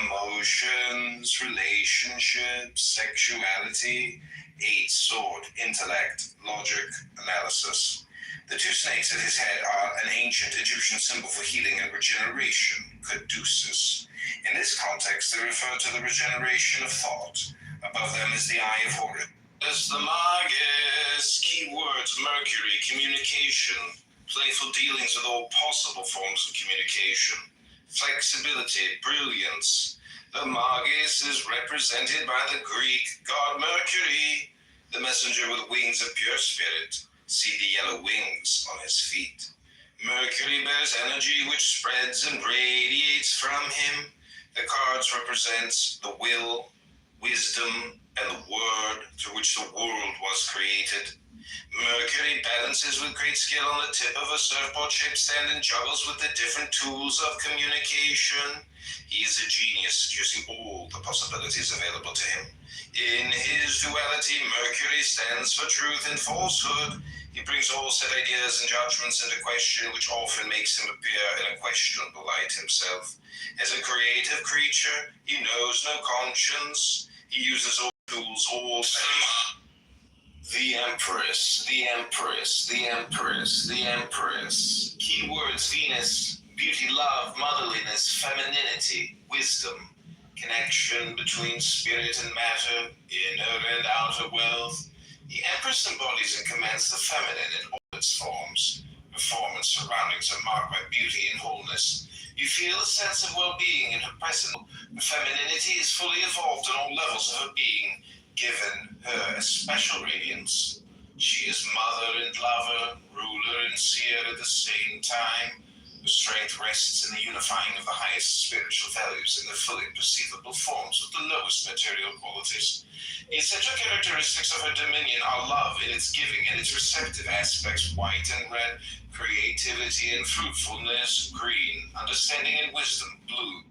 emotions, relationships, sexuality. 8. Sword, intellect, logic, analysis. The 2 snakes at his head are an ancient Egyptian symbol for healing and regeneration, caduceus. In this context, they refer to the regeneration of thought. Above them is the Eye of Horus. As the Magus, keywords Mercury, communication, playful dealings with all possible forms of communication, flexibility, brilliance. The Magus is represented by the Greek god Mercury, the messenger with wings of pure spirit. See the yellow wings on his feet. Mercury bears energy which spreads and radiates from him. The cards represents the will, wisdom, and the word through which the world was created. Mercury balances with great skill on the tip of a surfboard-shaped stand and juggles with the different tools of communication. He is a genius, using all the possibilities available to him. In his duality, Mercury stands for truth and falsehood. He brings all set ideas and judgments into question, which often makes him appear in a questionable light himself. As a creative creature, he knows no conscience. He uses all tools, all the Empress, the Empress, the Empress, the Empress. Keywords: Venus, beauty, love, motherliness, femininity, wisdom, connection between spirit and matter, inner and outer wealth. The Empress embodies and commands the feminine in all its forms. Her form and surroundings are marked by beauty and wholeness. You feel a sense of well-being in her presence. Her femininity is fully evolved in all levels of her being, given her a special radiance. She is mother and lover, ruler and seer at the same time. Her strength rests in the unifying of the highest spiritual values in the fully perceivable forms of the lowest material qualities. The essential characteristics of her dominion are love in its giving and its receptive aspects, white and red, creativity and fruitfulness, green, understanding and wisdom, blue.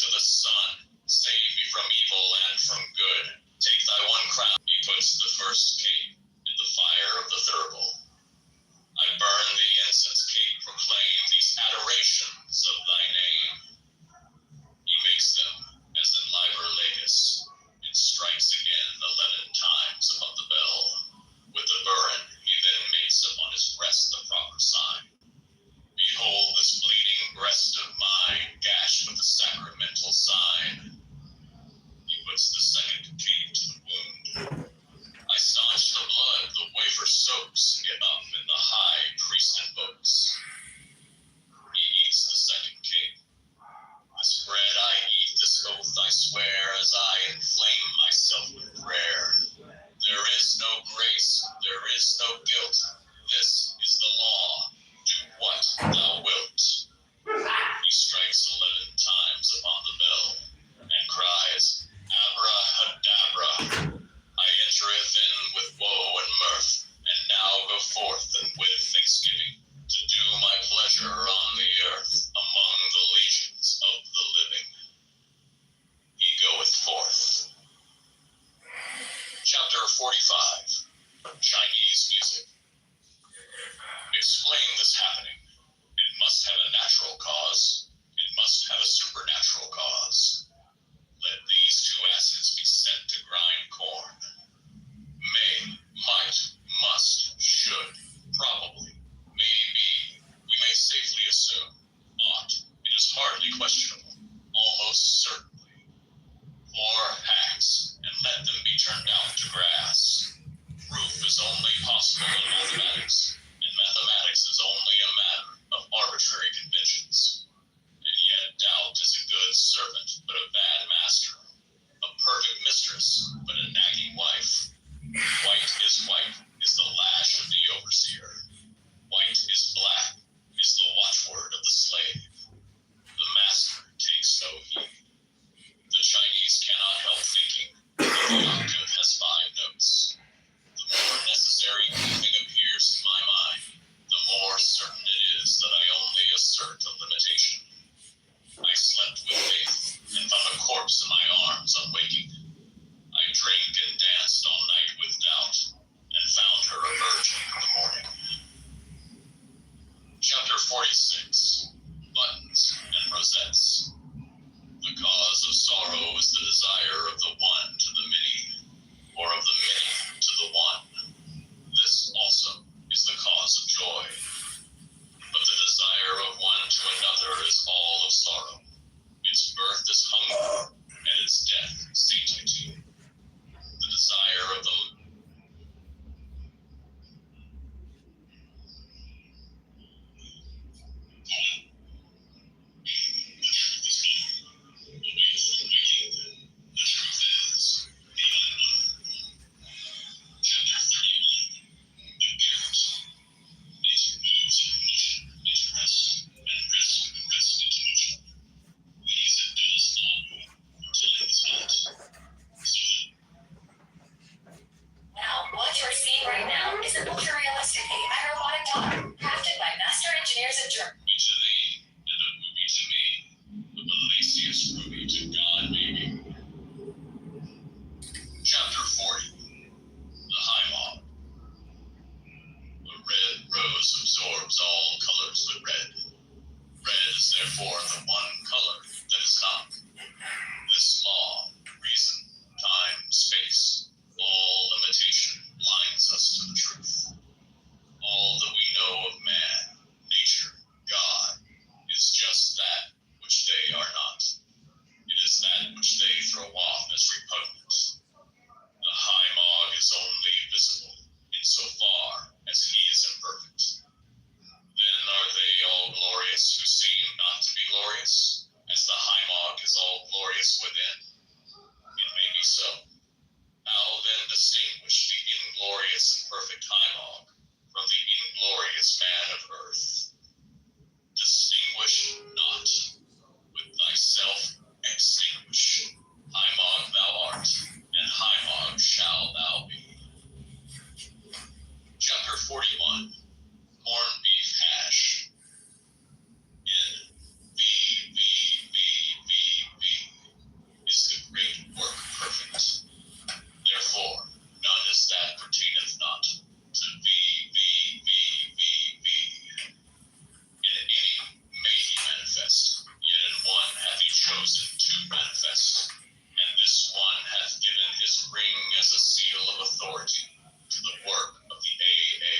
to the sun, save me from evil and from good. Take thy one crown. He puts the first cape in the fire of the thurible. I burn the incense cake, proclaim these adorations of thy name. He makes them as in Liber Legis, and strikes again 11 times upon the bell. With the burin, he then makes upon his breast the proper sign. Behold this bleeding breast of mine, gashed with the sacramental sign. He puts the second cape to the wound. I staunch the blood, the wafer soaks, get up and the high priest invokes. He eats the second cape. This bread I eat, this oath I swear, as I inflame myself with prayer. There is no grace, there is no guilt. This is the law. Do what thou wilt. He strikes 11 times upon the bell and cries, Abrahadabra. I entereth in with woe and mirth, and now go forth and with thanksgiving to do my pleasure on the earth among the legions of the living. He goeth forth. Chapter 45. Chinese music. Explain this happening. It must have a natural cause. It must have a supernatural cause. Let these two asses be sent to grind corn. May, might, must, should, probably, may be, we may safely assume, ought, it is hardly questionable, almost certainly. Pour hacks, and let them be turned out to grass. Proof is only possible in mathematics, and mathematics is only a matter of arbitrary conventions. And yet doubt is a good servant, but a bad master. A perfect mistress, but a nagging wife. White is the lash of the overseer. White is black is the watchword of the slave. The master takes no heed. The Chinese cannot help thinking that the octave has 5 notes. The more necessary anything appears to my mind, the more certain it is that I only assert a limitation. I slept with faith and found a corpse in my arms on waking. I rest, and this one hath given his ring as a seal of authority to the work of the AA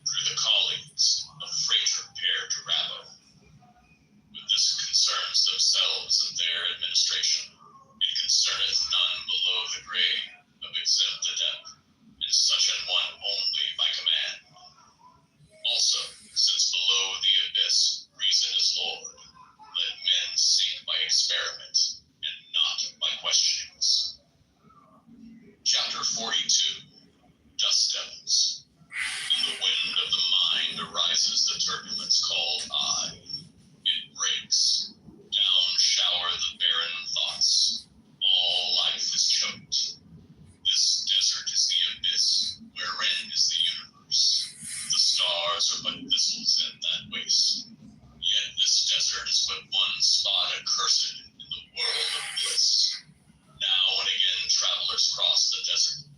through the callings of Frater Père de Rabbo. When this concerns themselves and their administration, it concerneth none below the grade of exempt adept, and such an one only by command. Also, since below the abyss reason is Lord, let men seek by experiment and not by questionings. Chapter 42, Dust Devils. In the wind of the mind arises the turbulence called I. It breaks. Down shower the barren thoughts. All life is choked. This desert is the abyss, wherein is the universe. The stars are but thistles in that waste. Yet this desert is but one spot accursed in the world of bliss. Now and again travelers cross the desert.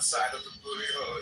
side of the booty hole.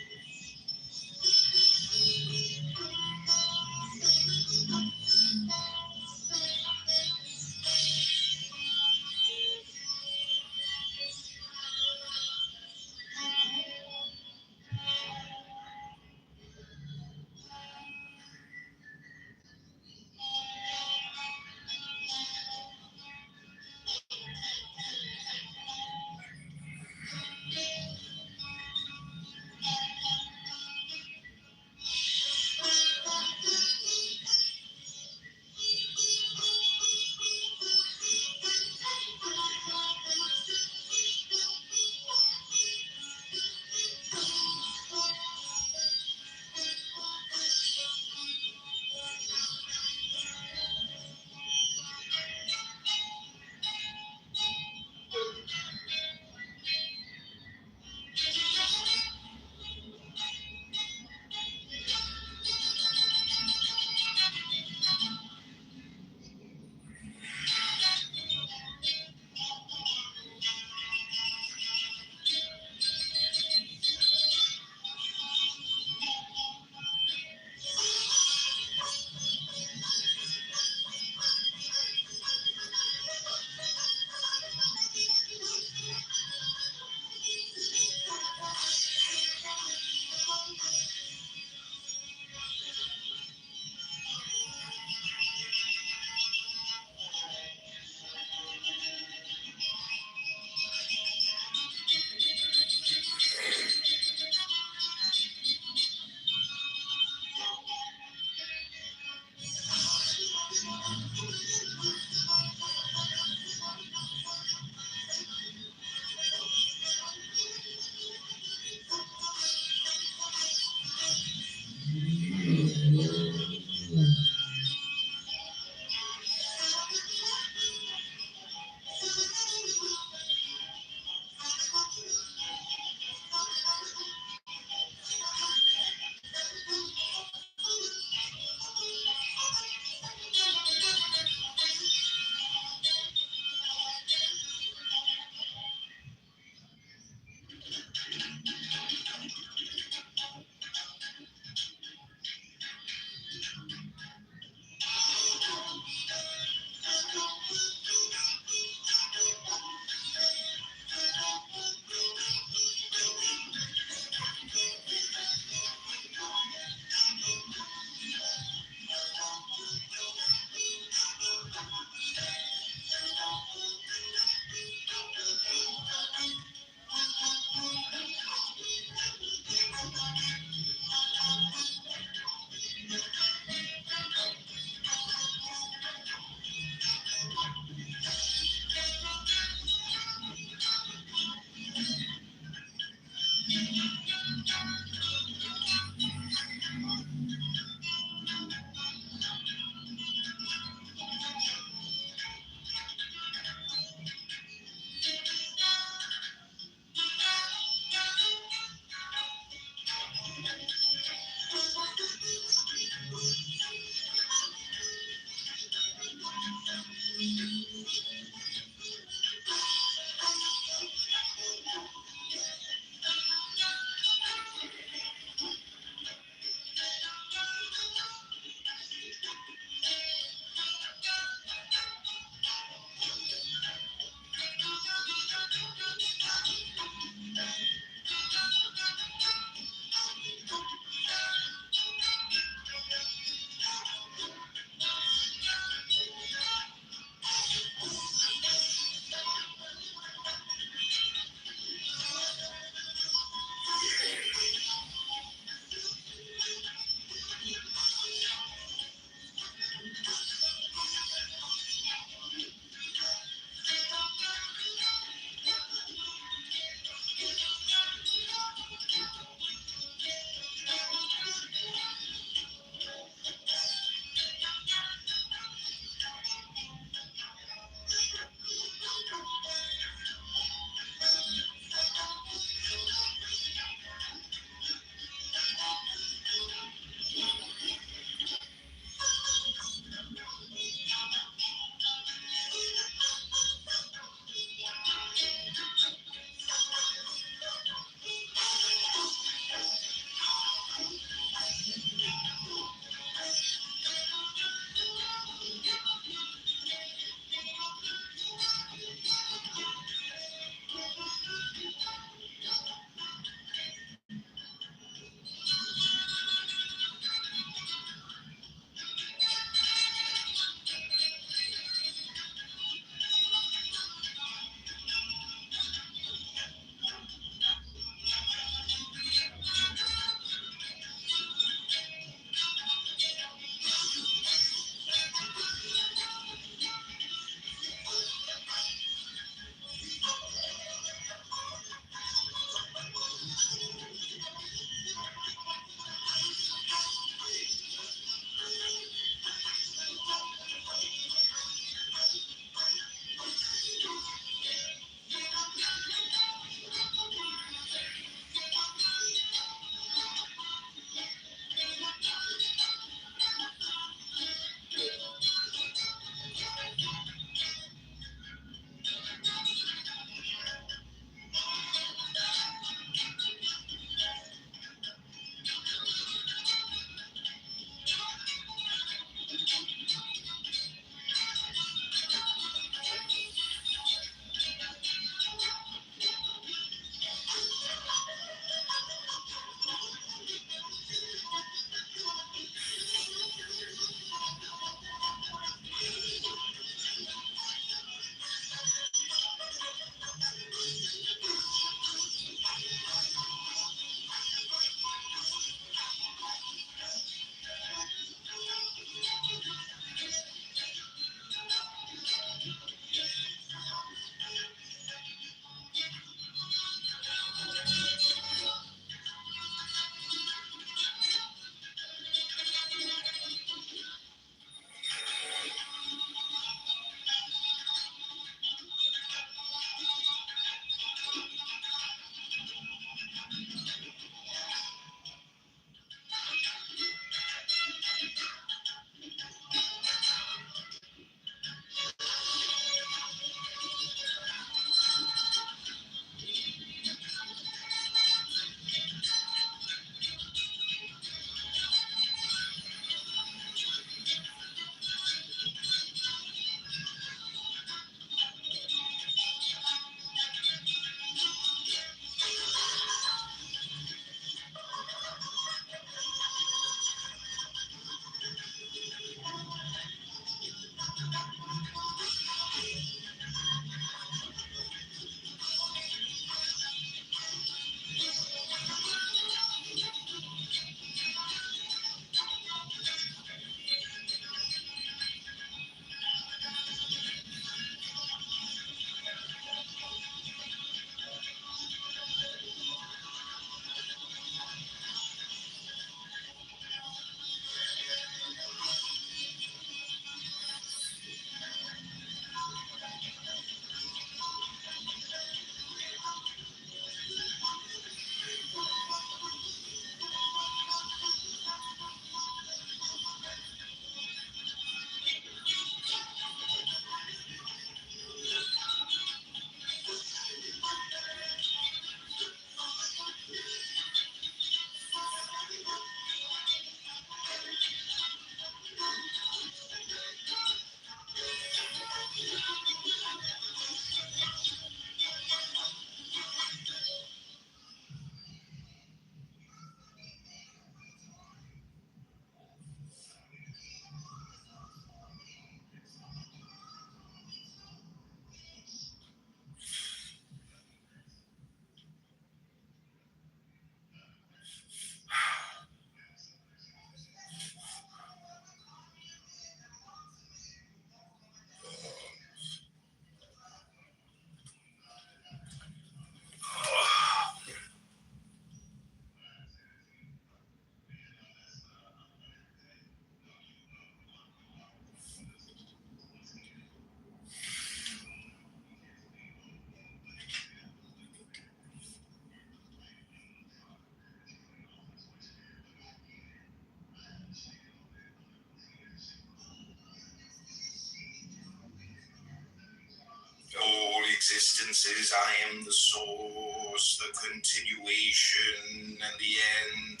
existence is I am the source, the continuation, and the end.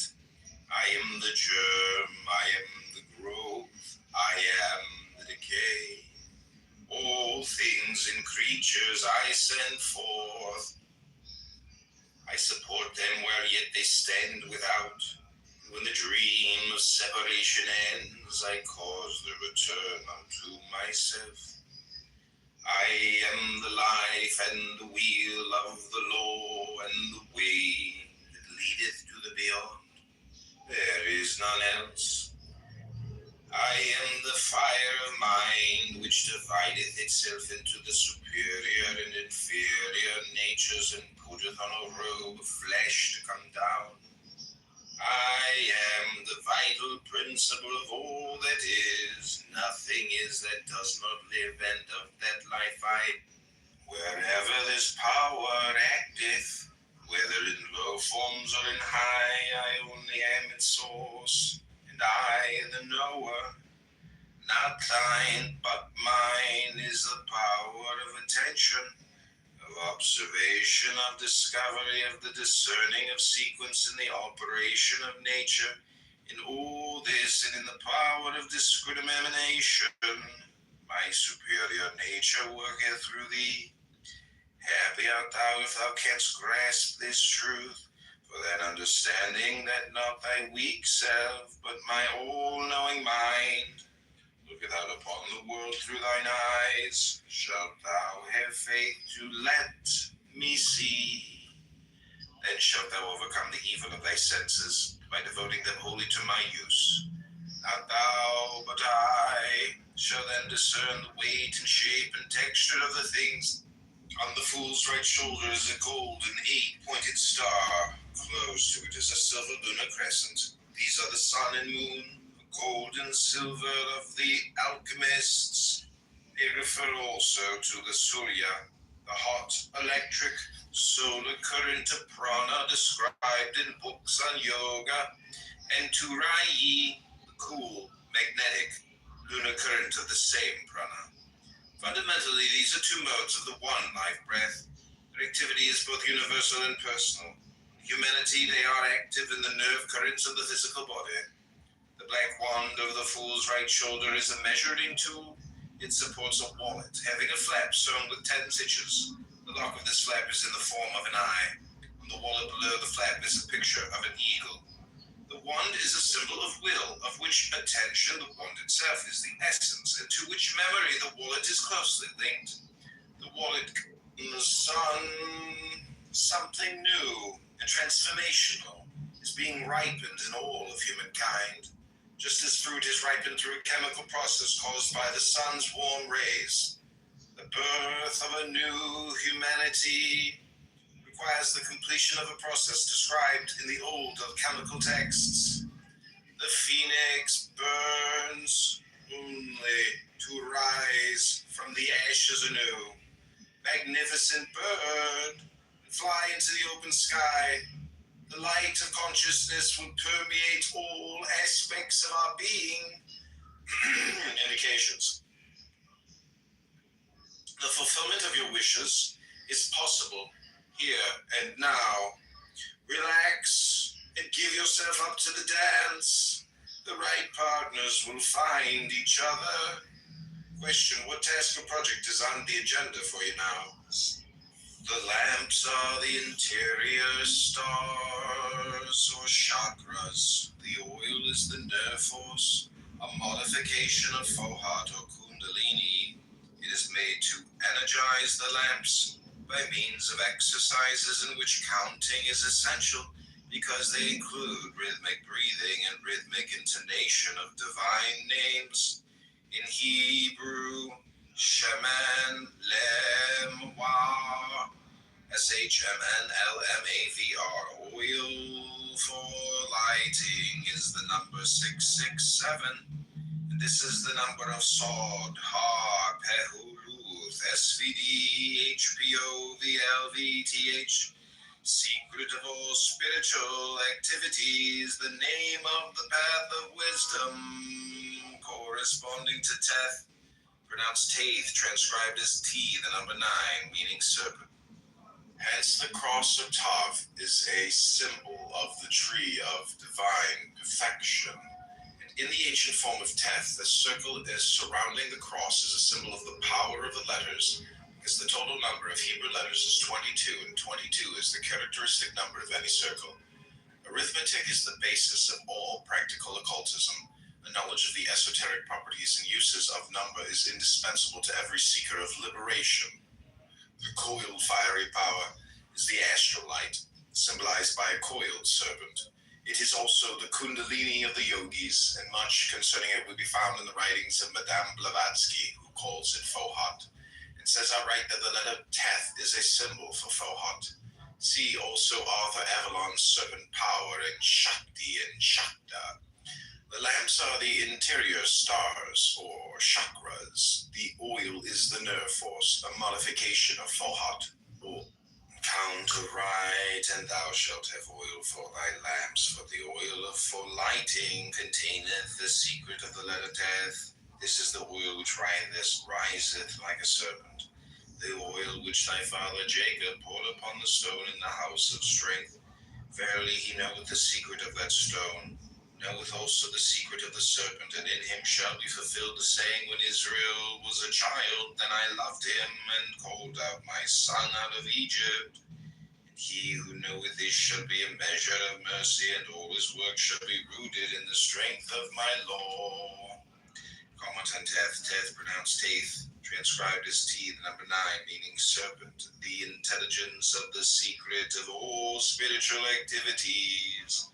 I am the germ, I am the growth, I am the decay. All things and creatures I send forth. I support them where yet they stand without. When the dream of separation ends, I cause the return unto myself. I am the life and the wheel of the law and the way that leadeth to the beyond. There is none else. I am the fire of mind which divideth itself into the superior and inferior natures and putteth on a robe of flesh to come down. I am the vital principle of all that is. Nothing is that does not live, and of that life wherever this power acteth, whether in low forms or in high, I only am its source, and I the knower. Not thine, but mine is the power of attention, of observation, of discovery, of the discerning of sequence in the operation of nature. In all this and in the power of discrimination, my superior nature worketh through thee. Happy art thou if thou canst grasp this truth, for that understanding that not thy weak self, but my all-knowing mind, looketh out upon the world through thine eyes, shalt thou have faith to let me see. Then shalt thou overcome the evil of thy senses, by devoting them wholly to my use. Not thou, but I, shall then discern the weight and shape and texture of the things. On the fool's right shoulder is a golden 8-pointed star. Close to it is a silver lunar crescent. These are the sun and moon, gold and silver of the alchemists. They refer also to the Surya, the hot, electric, solar current of prana described in books on yoga, and to Rayi, the cool, magnetic, lunar current of the same prana. Fundamentally, these are two modes of the one life breath. Their activity is both universal and personal. In humanity, they are active in the nerve currents of the physical body. The black wand over the fool's right shoulder is a measuring tool. It supports a wallet having a flap sewn with 10 stitches. The lock of this flap is in the form of an eye. On the wallet below the flap is a picture of an eagle. The wand is a symbol of will, of which attention, the wand itself, is the essence, and to which memory the wallet is closely linked. The wallet in the sun, something new and transformational, is being ripened in all of humankind, just as fruit is ripened through a chemical process caused by the sun's warm rays. The birth of a new humanity requires the completion of a process described in the old alchemical texts. The phoenix burns only to rise from the ashes anew. Magnificent bird, fly into the open sky. The light of consciousness will permeate all aspects of our being. Indications. The fulfillment of your wishes is possible here and now. Relax and give yourself up to the dance. The right partners will find each other. Question: what task or project is on the agenda for you now? The lamps are the interior stars or chakras. The oil is the nerve force, a modification of Fohat or Kundalini. It is made to energize the lamps by means of exercises in which counting is essential because they include rhythmic breathing and rhythmic intonation of divine names. In Hebrew, Sheman Lemwa, SHMNLMAVR, oil for lighting is the number 667. And this is the number of Sod, Ha, Pehuluth, SVD, HPO, VLVTH, secret of all spiritual activities, the name of the path of wisdom, corresponding to Teth, pronounced Taith, transcribed as T, the number 9, meaning so The cross of Tav is a symbol of the tree of divine perfection. And in the ancient form of Teth, the circle is surrounding the cross is a symbol of the power of the letters, because the total number of Hebrew letters is 22, and 22 is the characteristic number of any circle. Arithmetic is the basis of all practical occultism. A knowledge of the esoteric properties and uses of number is indispensable to every seeker of liberation. The coiled fiery power is the astral light, symbolized by a coiled serpent. It is also the kundalini of the yogis, and much concerning it will be found in the writings of Madame Blavatsky, who calls it Fohat, and says outright that the letter Teth is a symbol for Fohat. See also Arthur Avalon's serpent power in Shakti and Shakta. The lamps are the interior stars, or chakras. The oil is the nerve force, a modification of Fohat. Count aright, and thou shalt have oil for thy lamps, for the oil for lighting containeth the secret of the letter Teth. This is the oil which riseth like a serpent, the oil which thy father Jacob poured upon the stone in the house of strength. Verily he knoweth the secret of that stone, knoweth also the secret of the serpent, and in him shall be fulfilled the saying, when Israel was a child, then I loved him, and called out my son out of Egypt. And he who knoweth this shall be a measure of mercy, and all his work shall be rooted in the strength of my law. Comment on Teth, Teth pronounced Taith, transcribed as T, the number 9, meaning serpent, the intelligence of the secret of all spiritual activities.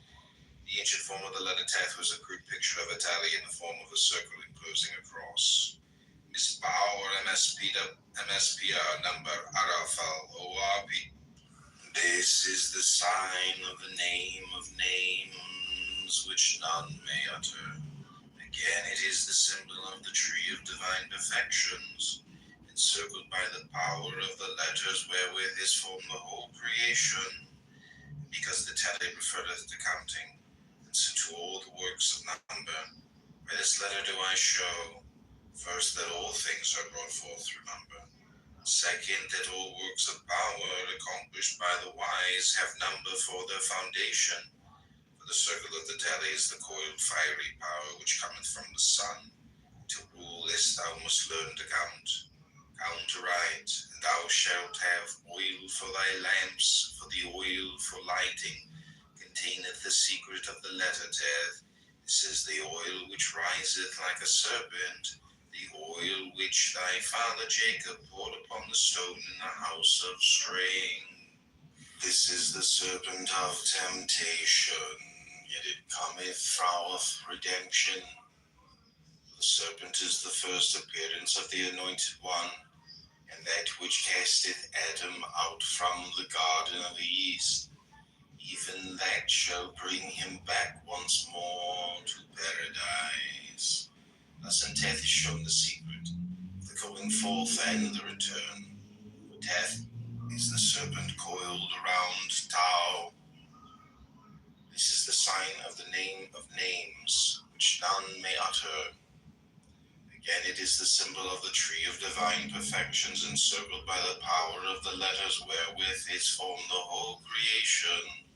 The ancient form of the letter Teth was a crude picture of a tally in the form of a circle enclosing a cross. Miss Bauer, MSPR number Arafal ORP. This is the sign of the name of names which none may utter. Again, it is the symbol of the tree of divine perfections, encircled by the power of the letters wherewith is formed the whole creation. Because the tally referreth to counting, and so to all the works of number. By this letter do I show, first, that all things are brought forth through number. Second, that all works of power accomplished by the wise have number for their foundation. For the circle of the tally is the coiled fiery power which cometh from the sun. To rule this thou must learn to count. Count aright, and thou shalt have oil for thy lamps, for the oil for lighting containeth the secret of the letter Teth. This is the oil which riseth like a serpent, the oil which thy father Jacob poured upon the stone in the house of strength. This is the serpent of temptation, yet it cometh froweth redemption. The serpent is the first appearance of the anointed one, and that which casteth Adam out from the garden of the east. Even that shall bring him back once more to paradise. Thus in Teth is shown the secret, the going forth and the return. Teth is the serpent coiled around Tau. This is the sign of the name of names, which none may utter. Again, it is the symbol of the tree of divine perfections, encircled by the power of the letters wherewith is formed the whole creation.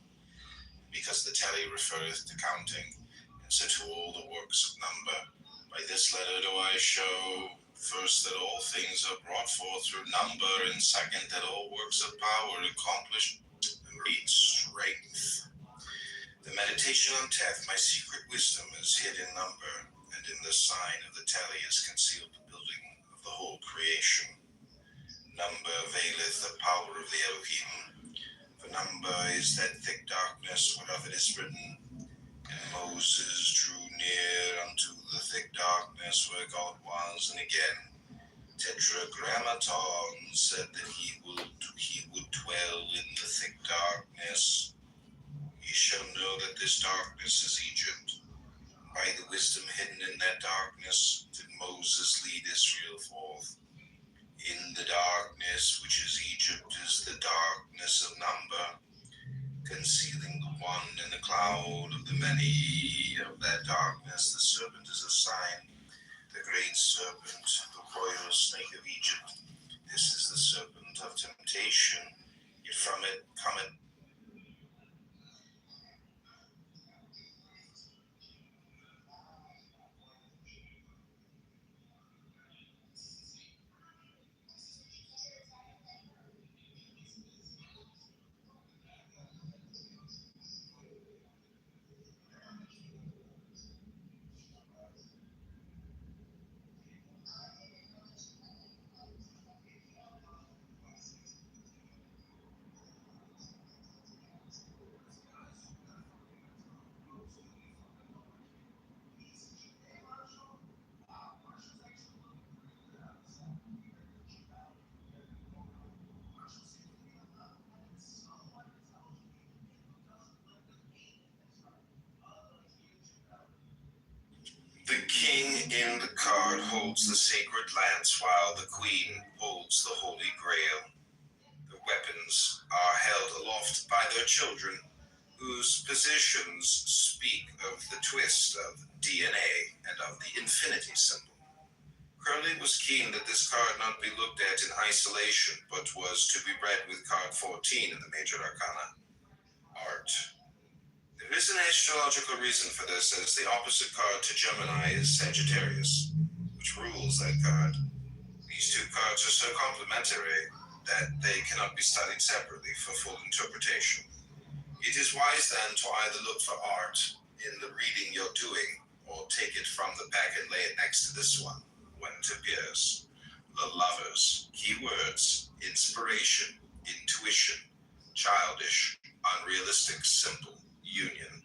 Because the tally referreth to counting, and so to all the works of number. By this letter do I show, first, that all things are brought forth through number, and second, that all works of power accomplish and reach strength. The meditation on Teth, my secret wisdom, is hid in number, and in the sign of the tally is concealed the building of the whole creation. Number veileth the power of the Elohim. For number is that thick darkness whereof it is written, and Moses drew near unto the thick darkness where God was. And again, Tetragrammaton said that he would dwell in the thick darkness. Ye shall know that this darkness is Egypt. By the wisdom hidden in that darkness did Moses lead Israel forth. In the darkness, which is Egypt, is the darkness of number, concealing the one in the cloud of the many. Of that darkness the serpent is a sign, the great serpent, the royal snake of Egypt. This is the serpent of temptation, yet from it cometh. The king in the card holds the sacred lance, while the queen holds the holy grail. The weapons are held aloft by their children, whose positions speak of the twist of DNA and of the infinity symbol. Crowley was keen that this card not be looked at in isolation, but was to be read with card 14 in the Major Arcana. Art. There is an astrological reason for this, as the opposite card to Gemini is Sagittarius, which rules that card. These two cards are so complementary that they cannot be studied separately for full interpretation. It is wise then to either look for art in the reading you're doing, or take it from the back and lay it next to this one when it appears. The Lovers. Keywords: inspiration, intuition, childish, unrealistic, simple, union.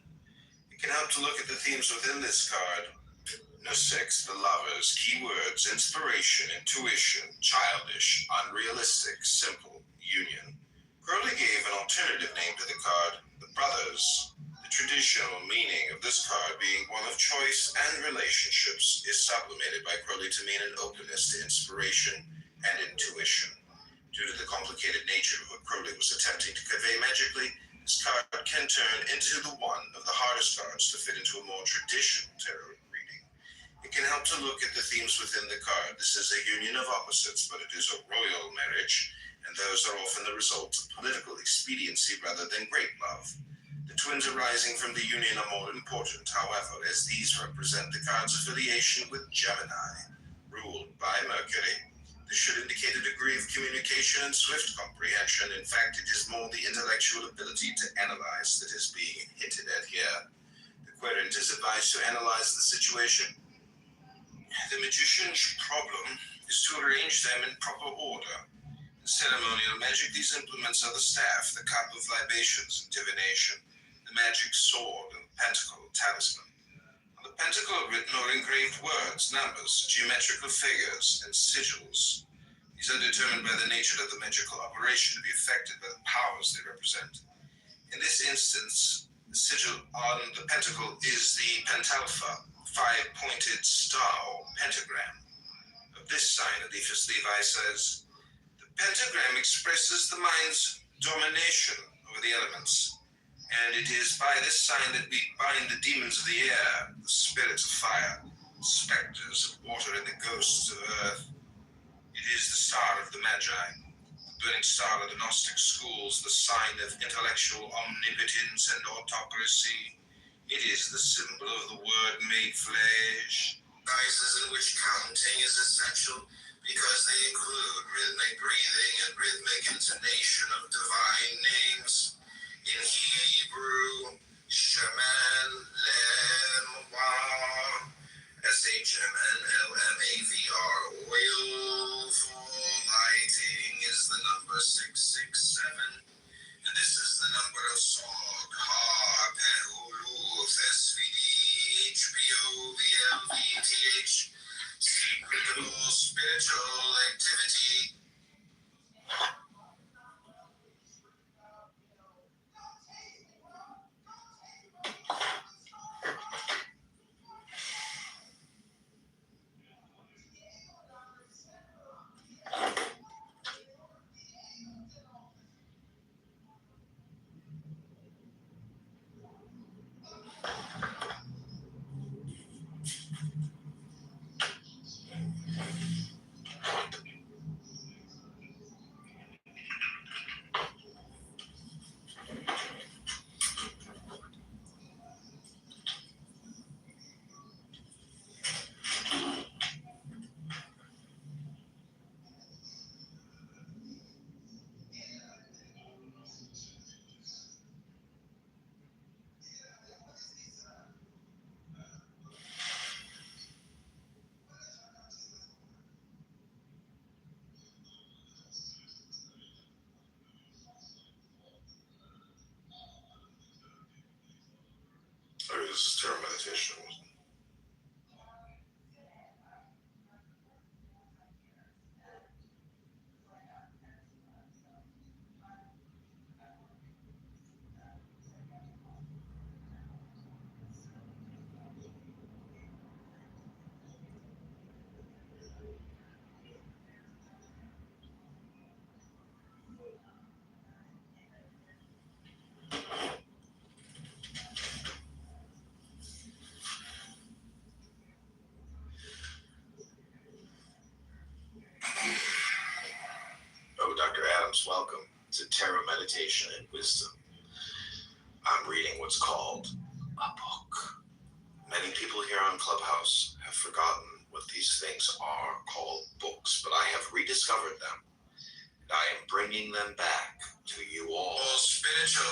It can help to look at the themes within this card. No 6, the Lovers. Keywords: inspiration, intuition, childish, unrealistic, simple, union. Crowley gave an alternative name to the card, the Brothers. The traditional meaning of this card, being one of choice and relationships, is sublimated by Crowley to mean an openness to inspiration and intuition. Due to the complicated nature of what Crowley was attempting to convey magically, this card can turn into the one of the hardest cards to fit into a more traditional tarot reading. It can help to look at the themes within the card. This is a union of opposites, but it is a royal marriage, and those are often the result of political expediency rather than great love. The twins arising from the union are more important, however, as these represent the card's affiliation with Gemini, ruled by Mercury. This should indicate a degree of communication and swift comprehension. In fact, it is more the intellectual ability to analyze that is being hinted at here. The querent is advised to analyze the situation. The magician's problem is to arrange them in proper order. In ceremonial magic, these implements are the staff, the cup of libations and divination, the magic sword, and the pentacle, talisman. On the pentacle are written or engraved words, numbers, geometrical figures, and sigils. These are determined by the nature of the magical operation to be affected by the powers they represent. In this instance, the sigil on the pentacle is the pentalpha, 5-pointed star or pentagram. Of this sign, Eliphas Levi says, the pentagram expresses the mind's domination over the elements, and it is by this sign that we bind the demons of the air, the spirits of fire, the specters of water, and the ghosts of earth. It is the star of the Magi, the burning star of the Gnostic schools, the sign of intellectual omnipotence and autocracy. It is the symbol of the Word made flesh. Guises in which counting is essential because they include rhythmic breathing and rhythmic intonation of divine names. In Hebrew, Shemen Lemwa, SHMNLMAVR, oil for lighting is the number 667, and this is the number of Sog, Ha, Pehulu, SVD, HBO, VLVTH, secret or spiritual activity. this is Terra Meditation. Oh, Dr. Adams, welcome to Terra Meditation and Wisdom. I'm reading what's called a book. Many people here on Clubhouse have forgotten what these things are called books, but I have rediscovered them. And I am bringing them back to you all. Spiritual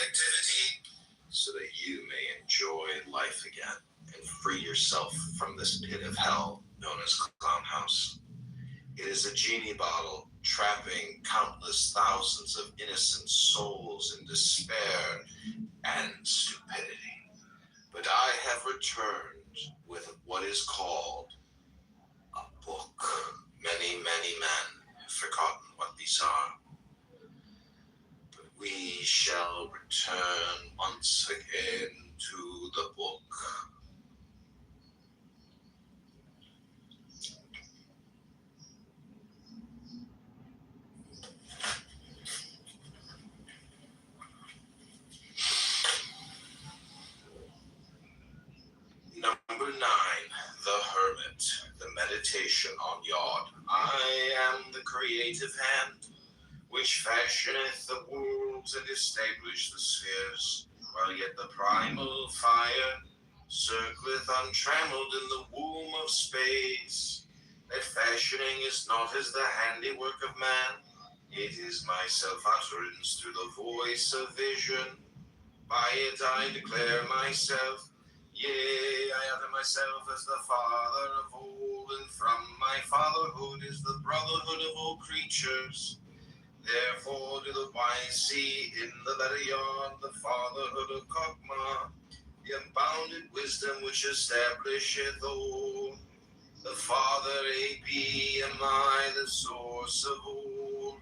activity. So that you may enjoy life again and free yourself from this pit of hell known as Clown House. It is a genie bottle trapping countless thousands of innocent souls in despair and stupidity. But I have returned with what is called a book. Many, many men have forgotten what these are. But we shall return once again to the book. Number 9, The Hermit, the meditation on Yod. I am the creative hand, which fashioneth the worlds and establish the spheres, while yet the primal fire circleth untrammeled in the womb of space. That fashioning is not as the handiwork of man, it is my self-utterance through the voice of vision. By it I declare myself, yea, I utter myself as the father of all, and from my fatherhood is the brotherhood of all creatures. Therefore do the wise see in the better yard the fatherhood of Kokma, the unbounded wisdom which establisheth all. The Father A.P. am I, the source of all.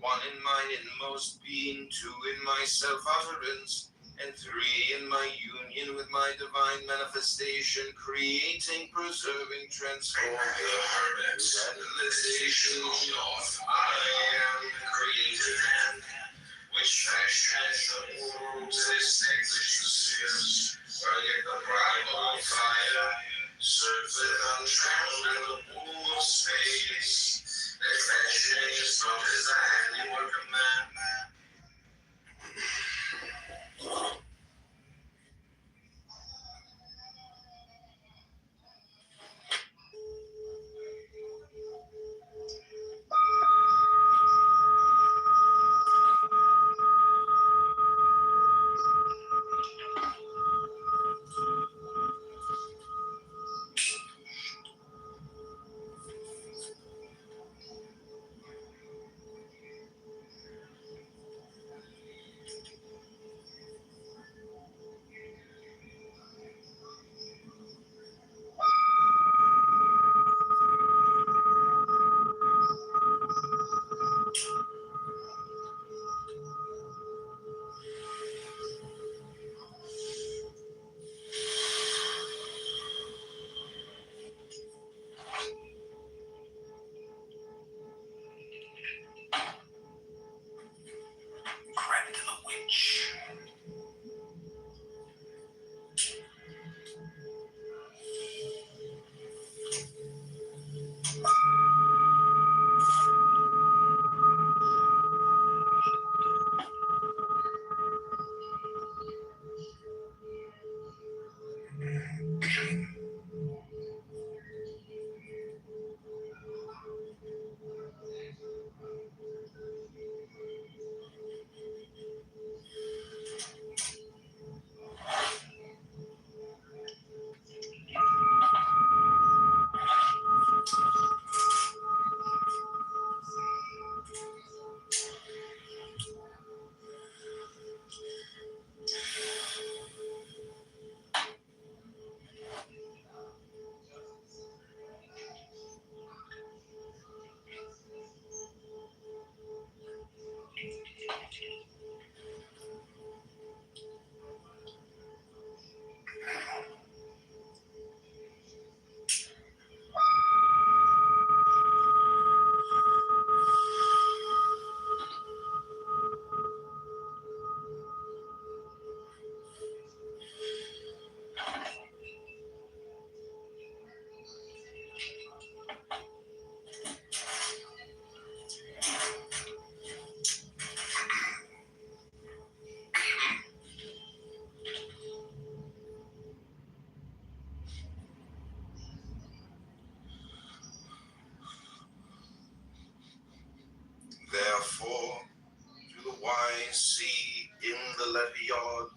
One in mine inmost being, 2 in my self-utterance, and 3 in my union with my divine manifestation, creating, preserving, transforming. Meditation on Yod. I am the creative hand, which fashioneth the worlds and establishes the spheres, while yet the primal fire circleth untrammeled in the womb of space. That fashioning is not as the handiwork of man. Credit to the witch. Therefore, to the wise see in the levee yard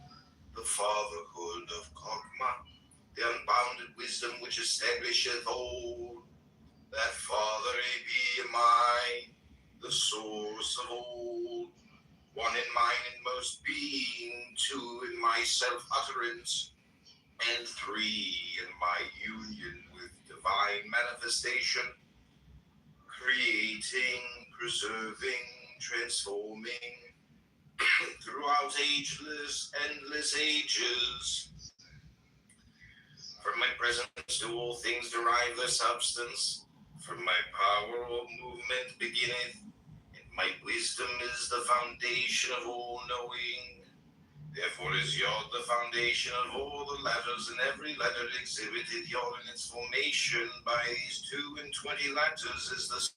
the fatherhood of Kogma, the unbounded wisdom which establisheth old, that Father be I, the source of old, one in mine inmost being, two in my self-utterance, and three in my union with divine manifestation, creating, preserving, transforming, throughout ageless, endless ages. From my presence do all things derive their substance. From my power all movement beginneth, and my wisdom is the foundation of all knowing. Therefore is Yod the foundation of all the letters, and every letter exhibited Yod in its formation. By these 22 letters is the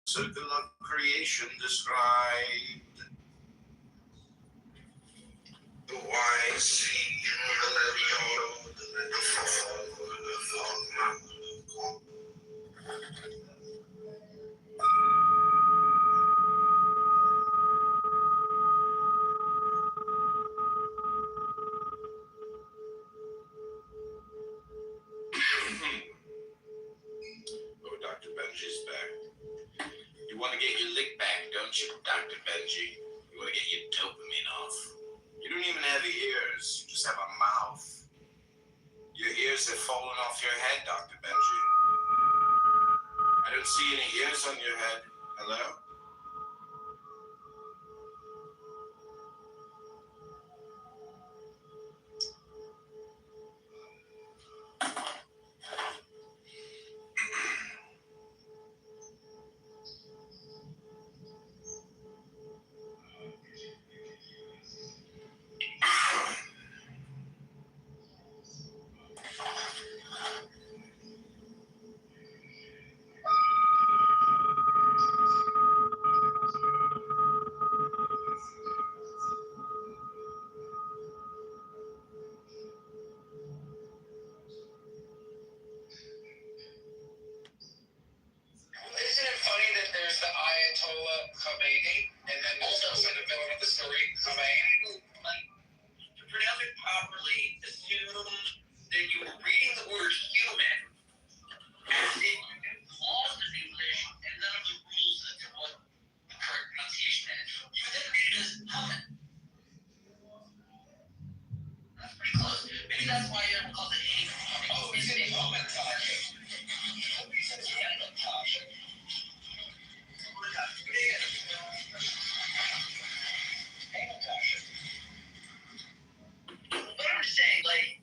circle of creation described. The wise see in the Leviold, the fatherhood of Kogma. Oh, Dr. Benji's back. You want to get your lick back, don't you, Dr. Benji? You want to get your dopamine off. You don't even have ears, you just have a mouth. Your ears have fallen off your head, Dr. Benji. I don't see any ears on your head. Hello? Isn't it funny that there's the Ayatollah Khomeini, and then there's also the villain of the story, Khomeini? Like, to pronounce it properly, assume that you were reading the word human as if you knew the laws of English and none of the rules as to what the correct pronunciation is. You then read it as human. That's pretty close. Maybe that's why everyone calls it hate. Oh, is it human? Nobody says human, Tasha. But I'm just saying, like,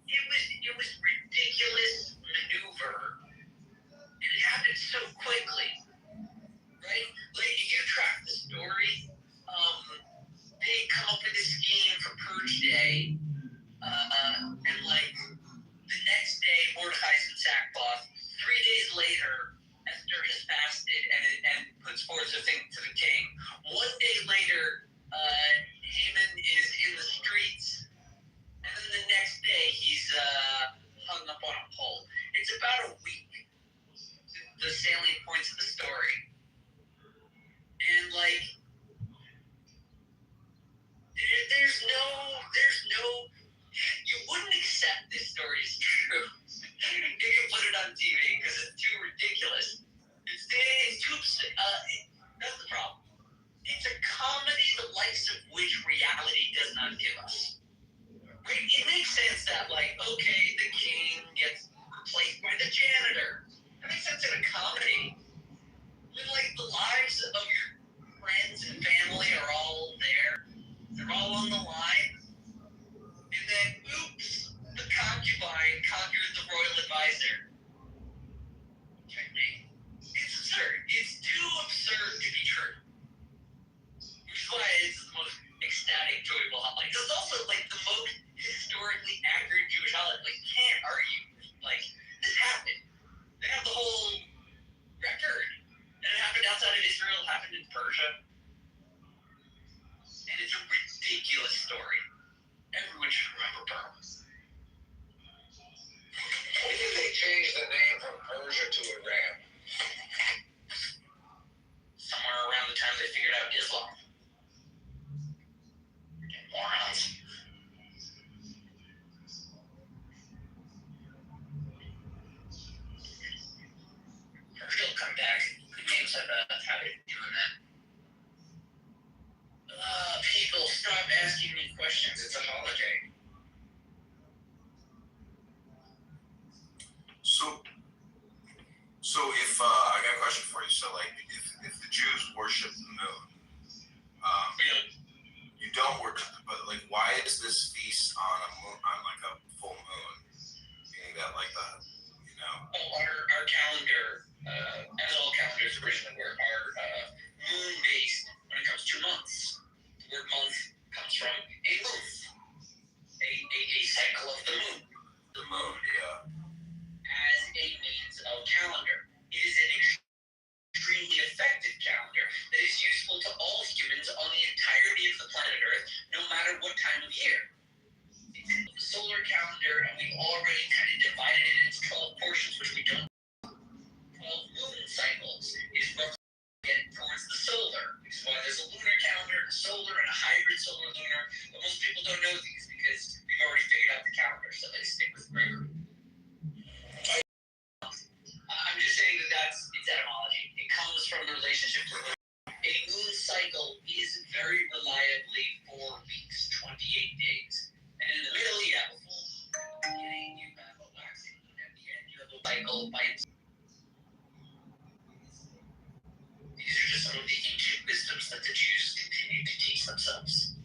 it was ridiculous maneuver, and it happened so quickly, right? Like, if you track the story, they come up with this scheme for Purge Day, and like the next day, Mordecai's in sackcloth. 3 days later, Esther has fasted and puts forth a thing to the king. 1 day later, Haman is in the streets. And then the next day, he's hung up on a pole. It's about a week, the salient points of the story. And, like, there's no, you wouldn't accept this story as true. You can put it on TV because it's too ridiculous. It's too, that's the problem. It's a comedy the likes of which reality does not give us. Right? It makes sense that, like, okay, the king gets replaced by the janitor. That makes sense in a comedy. When, like, the lives of your friends and family are all there And it's a ridiculous story. Everyone should remember Burma. When did they change the name from Persia to Iran? Somewhere around the time they figured out Islam. Morons. He'll come back. Good names have a habit of doing that. People, stop asking me questions. It's a holiday. So if I got a question for you. So like, if the Jews worship the moon, you don't worship, but like, why is this feast on a moon, on like a full moon? Meaning that like Our calendar, as all calendars originally were, are moon-based when it comes to months. The word month comes from a month, a cycle of the moon. The moon, yeah. As a means of calendar. It is an extremely effective calendar that is useful to all humans on the entirety of the planet Earth, no matter what time of year. It's in the solar calendar, and we've already kind of divided it into 12 portions, which we don't. 12 moon cycles is roughly get towards the solar, which is why there's a lunar calendar, a solar, and a hybrid solar-lunar. But most people don't know these because we've already figured out the calendar, so they stick with Gregory. I'm just saying that that's its etymology. It comes from the relationship to the moon. A moon cycle is very reliably 4 weeks, 28 days. And in the middle, you have a full beginning, you have a waxing moon. At the end, you have a cycle by itself. These are just some of the ancient wisdoms that the Jews continue to teach themselves.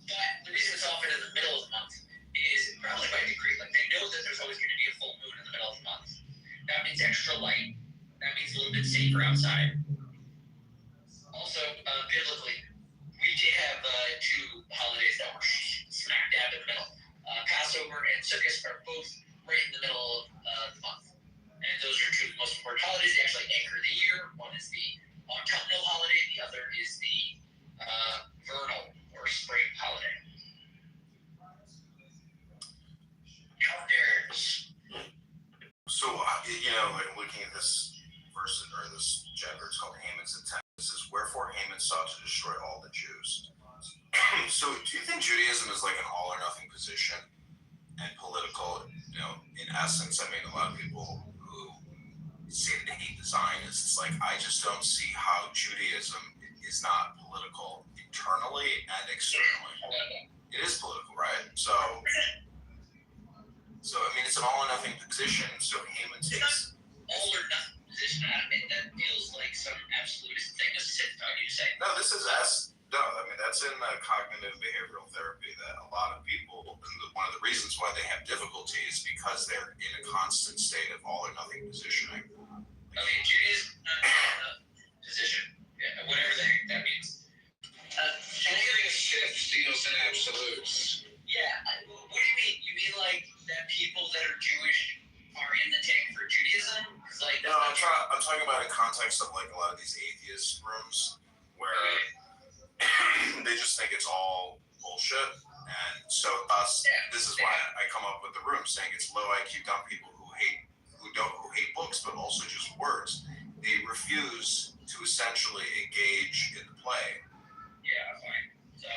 But the reason it's often in the middle of the month is probably by decree. Like, they know that there's always going to be a full moon in the middle of the month. That means extra light. That means a little bit safer outside. Also, biblically, we did have 2 holidays that were smack dab in the middle. Passover and Sukkot are both right in the middle of the month. And those are 2 of the most important holidays. They actually anchor the year. One is the autumnal holiday, the other is the vernal or spring holiday. Calendars. So like looking at this verse or this chapter, it's called Haman's attempt. It says, "Wherefore Haman sought to destroy all the Jews." So, do you think Judaism is like an all or nothing position and political? In essence, I mean, a lot of people who say they hate the Zionists, it's like, I just don't see how Judaism is not political internally and externally. It is political, right? So I mean, it's an all or nothing position. So Haman takes all or nothing position. That feels like some absolutist thing to sit on you to say. No, this is that's in cognitive behavioral therapy that a lot of people, one of the reasons why they have difficulty is because they're in a constant state of all or nothing positioning. Okay, Judaism is not a position. Yeah, whatever the heck that means. Only a Sith deals in absolutes. Yeah, what do you mean? You mean like that people that are Jewish are in the tank for Judaism? Like, no, I'm talking about in context of like a lot of these atheist rooms where they just think it's all bullshit, and so this is why I come up with the room saying it's low IQ dumb people who hate books, but also just words. They refuse to essentially engage in the play. Yeah, fine. So,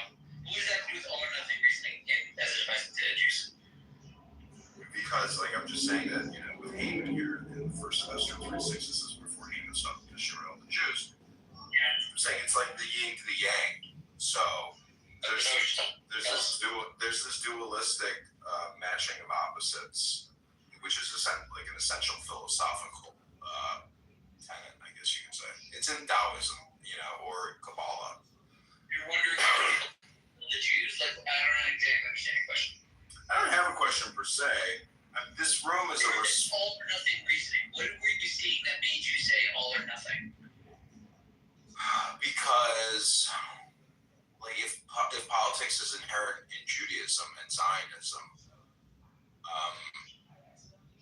what does that do with all or nothing reasoning as it applies to Jews? Because, like, I'm just saying that, with Haman here in the first semester of 3-6, this is before Haman sought to destroy all the Jews. Yeah. I'm saying it's like the yin to the yang. So there's this dualistic matching of opposites, which is like an essential philosophical tenet, I guess you could say. It's in Taoism, or Kabbalah. You're wondering the Jews? Like, I don't exactly understand your question. I don't have a question per se. This room is all or nothing reasoning. What were you seeing that made you say all or nothing? Because, like, if politics is inherently inherent in Judaism and Zionism.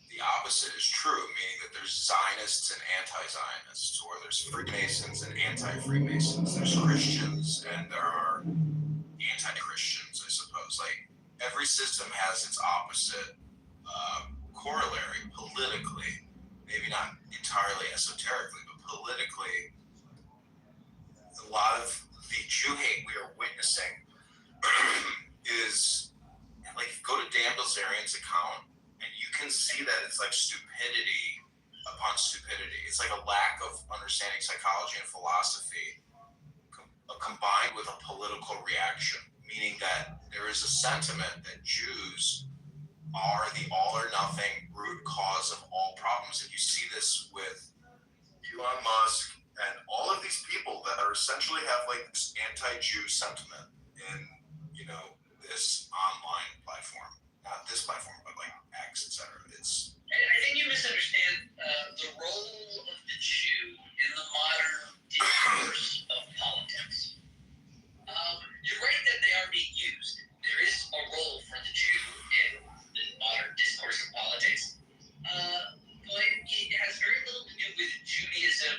The opposite is true, meaning that there's Zionists and anti-Zionists, or there's Freemasons and anti-Freemasons. There's Christians and there are anti-Christians, I suppose. Like, every system has its opposite corollary politically, maybe not entirely esoterically, but politically. A lot of the Jew hate we are witnessing is, like, go to Dan Bilzerian's account and you can see that it's like stupidity upon stupidity. It's like a lack of understanding psychology and philosophy combined with a political reaction, meaning that there is a sentiment that Jews are the all or nothing root cause of all problems. And you see this with Elon Musk and all of these people that are essentially have like this anti-Jew sentiment in, this online platform. Not this platform, but like X, etc. I think you misunderstand the role of the Jew in the modern discourse of politics. You're right that they are being used. There is a role for the Jew in the modern discourse of politics, but it has very little to do with Judaism,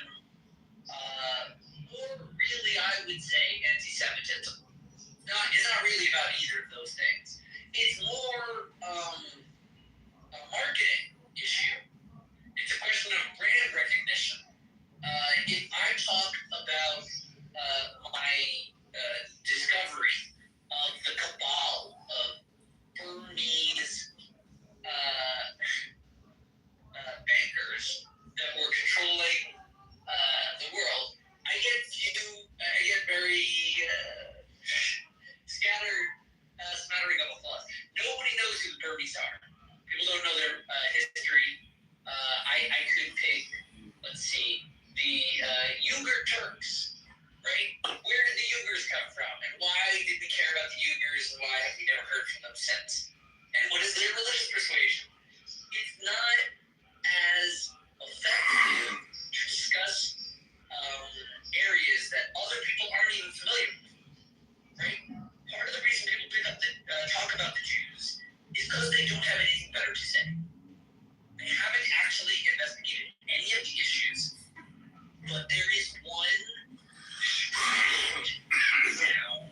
or really, I would say, anti-Semitism. It's not really about either of those things. It's more a marketing issue. It's a question of brand recognition. If I talk about my discovery of the cabal of Burmese bankers that were controlling the world, I get very smattering of applause. Nobody knows who the Burmese are. People don't know their history. I could pick, let's see, the Uyghur Turks, right? Where did the Uyghurs come from? And why did we care about the Uyghurs? And why have we never heard from them since? And what is their religious persuasion? It's not as effective to discuss areas that other people aren't even familiar with, right? Part of the reason people talk about the Jews is because they don't have anything better to say. They haven't actually investigated any of the issues, but there is one sound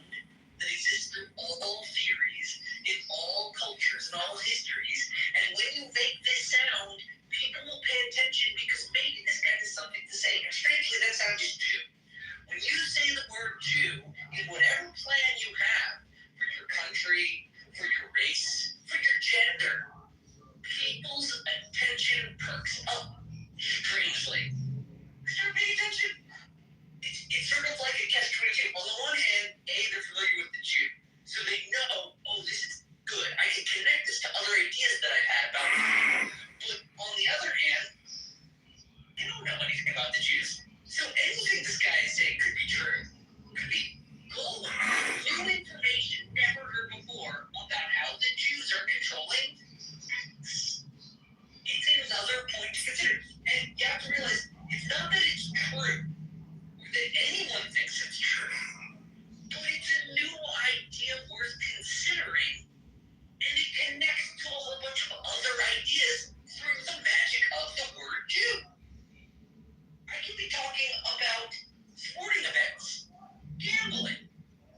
that exists through all theories, in all cultures, and all histories, and when you make this sound, people will pay attention because maybe this guy has something to say, and strangely, that sound is Jew. When you say the word Jew, in whatever plan you have for your country, for your race, for your gender, people's attention perks up strangely. Start paying attention. It's sort of like a catch-22. On the one hand, they're familiar with the Jew, so they know, this is good. I can connect this to other ideas that I've had about the Jew. But on the other hand, they don't know anything about the Jews. So anything this guy is saying could be true. Could be gold. New information never heard before about how the Jews are controlling. It's another point to consider. And you have to realize, it's not that it's true, or that anyone thinks it's true, but it's a new idea worth considering, and it connects to a whole bunch of other ideas through the magic of the word Jew. I could be talking about sporting events, gambling,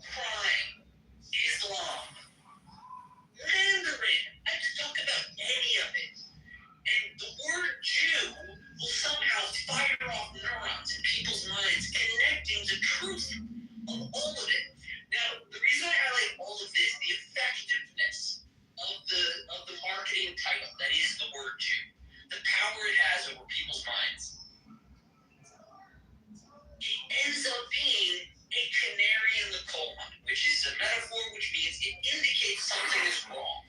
crime, Islam, Mandarin. I could talk about any of it. And the word Jew will somehow fire off neurons in people's minds, connecting the truth of all of it. Now, the reason I highlight all of this, the effectiveness of the marketing title, that is the word Jew, the power it has over people's minds, it ends up being a canary in the coal mine, which is a metaphor which means it indicates something is wrong.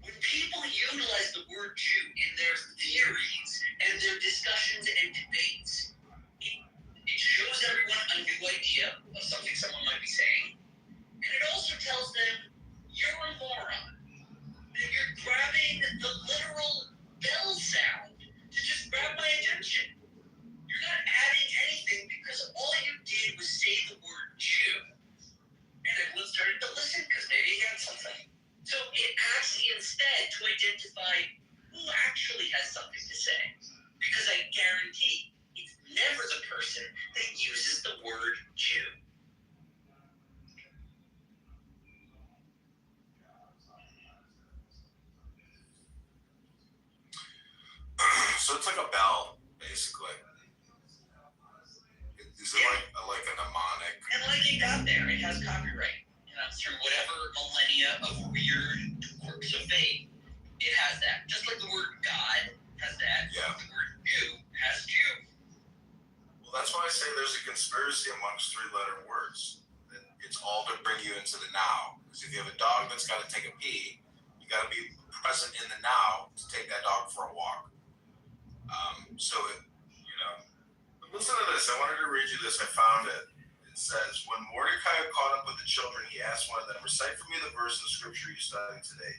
When people utilize the word Jew in their theories and their discussions and debates, it shows everyone a new idea of something someone might be saying, and it also tells them, you're a moron, that you're grabbing the literal bell sound to just grab my attention. You're not adding anything because all you did was say the word Jew. And everyone started to listen, because maybe he had something. So it asks instead to identify who actually has something to say. Because I guarantee it's never the person that uses the word Jew. So it's like a bell, basically. Is it like a mnemonic? And like it got there, it has copyright. Through whatever millennia of weird quirks of fate, it has that. Just like the word God has that, Yeah. the word Jew has Jew. Well, that's why I say there's a conspiracy amongst three-letter words. It's all to bring you into the now. Because if you have a dog that's got to take a pee, you got to be present in the now to take that dog for a walk. Listen to this. I wanted to read you this. I found it. It says, when Mordecai caught up with the children, he asked one of them, recite for me the verse in the scripture you studied today.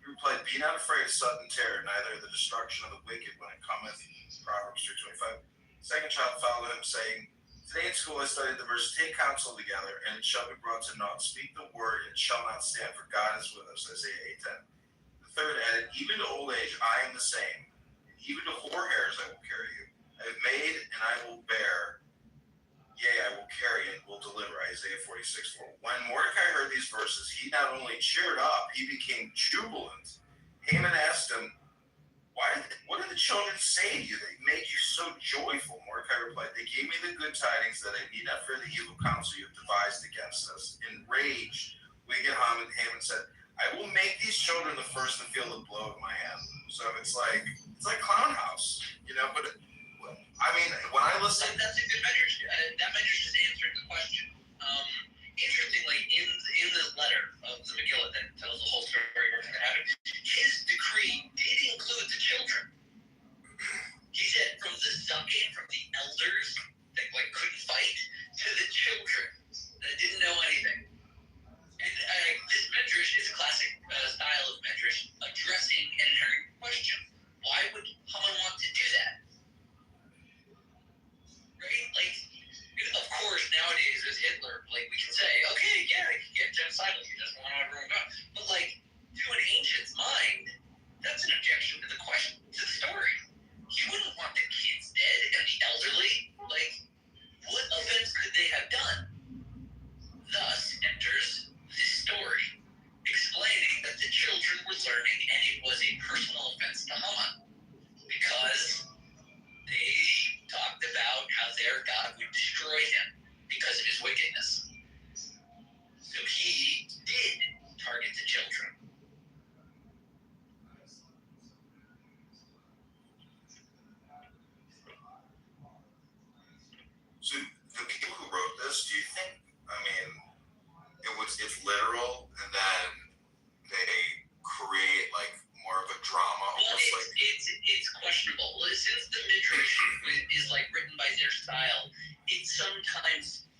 He replied, be not afraid of sudden terror, neither of the destruction of the wicked when it cometh. Proverbs 3:25. Second child followed him, saying, today in school I studied the verse, take counsel together, and it shall be brought to naught. Speak the word, and it shall not stand, for God is with us. Isaiah 8:10. The third added, even to old age I am the same. Even to hoar hairs I will carry you. I have made and I will bear. Yea, I will carry and will deliver. Isaiah 46:4. When Mordecai heard these verses, he not only cheered up, he became jubilant. Haman asked him, what did the children say to you that made you so joyful? Mordecai replied, they gave me the good tidings that I need not fear the evil counsel you have devised against us. Enraged, wicked Haman said, I will make these children the first to feel the blow of my hand. So it's like Clown House, but I mean, when I listen, that's a good measure. That measure just answered the question. Interestingly, in the letter of the Megillah that tells the whole story of everything that happened, his decree did include the children. He said from the Zakim, from the elders that couldn't fight, to the children that didn't know anything. And this medrash is a classic style of medrash addressing an inherent question. Why would Haman want to do that? Right? Of course, nowadays with Hitler, we can say, okay, yeah, he can get genocidal, he doesn't want everyone gone. But to an ancient's mind, that's an objection to the question, to the story. He wouldn't want the kids dead and the elderly. What offense could they have done? Thus enters this story, explaining that the children were learning and it was a personal offense to Haman. Because they talked about how their God would destroy him because of his wickedness. So he did target the children. So the people who wrote this, do you think, it's literal and then they create more of a drama? It's questionable. Since the Midrash is written by their style, it's sometimes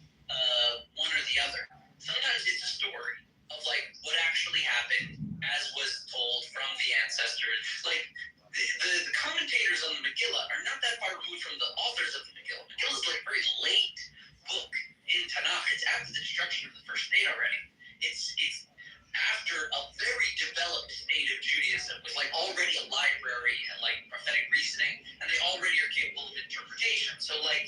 one or the other. Sometimes it's a story of what actually happened as was told from the ancestors. The commentators on the Megillah are not that far removed from the authors of the Megillah. Megillah is a very late book in Tanakh. It's after the destruction of the first state already. It's after a very developed state of Judaism with already a library and prophetic reasoning, and they already are capable of interpretation. So when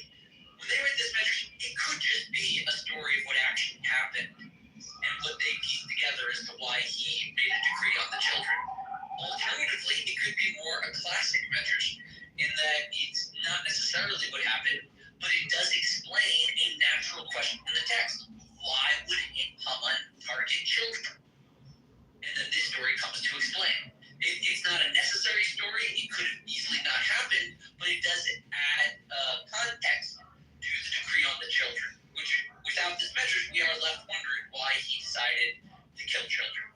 they read this medrash, it could just be a story of what actually happened and what they pieced together as to why he made a decree on the children. Alternatively, it could be more a classic medrash in that it's not necessarily what happened, but it does explain a natural question in the text. Why would Haman target children? And then this story comes to explain. It's not a necessary story. It could have easily not happened, but it does add context to the decree on the children, which without this measure, we are left wondering why he decided to kill children.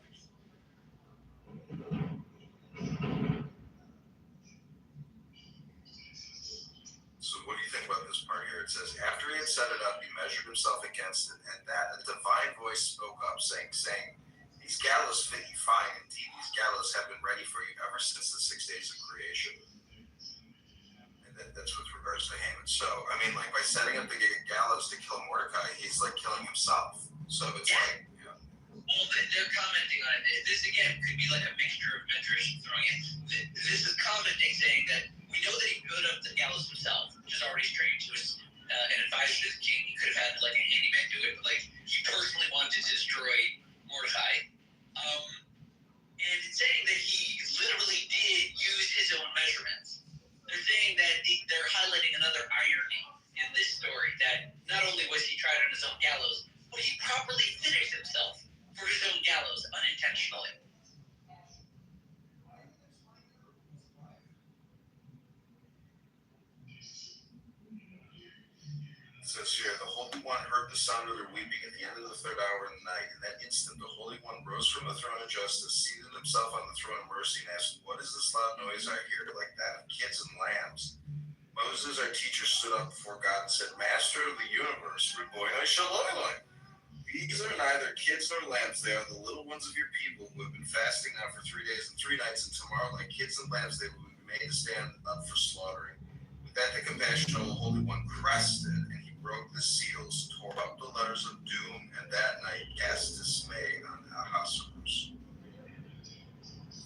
So what do you think about this part here? It says, after he had set it up, he measured himself against it, and that a divine voice spoke up, saying, these gallows fit you fine. Indeed, these gallows have been ready for you ever since the 6 days of creation. And that's with regards to Haman. So, by setting up the gallows to kill Mordecai, he's killing himself. So it's Well, they're commenting on it. This again could be like a mixture of Medrash throwing in. This is commenting, saying that we know that he put up the gallows himself, which is already strange. It was an advisor to the king. He could have had like a handyman do it, but like he personally wanted to destroy Mordecai. And it's saying that he literally did use his own measurements. They're saying that they're highlighting another irony in this story, that not only was he tried on his own gallows, but he properly finished himself for his own gallows unintentionally. It says here, the Holy One heard the sound of their weeping at the end of the third hour of the night. In that instant, the Holy One rose from the throne of justice, seated himself on the throne of mercy, and asked, "What is this loud noise I hear, like that of kids and lambs?" Moses, our teacher, stood up before God and said, "Master of the universe, Ribono Shel Olam, these are neither kids nor lambs. They are the little ones of your people who have been fasting now for 3 days and 3 nights, and tomorrow, like kids and lambs, they will be made to stand up for slaughtering." With that, the compassionate Holy One crested, and he broke the seals, tore up the letters of doom, and that night cast dismay on Ahasuerus.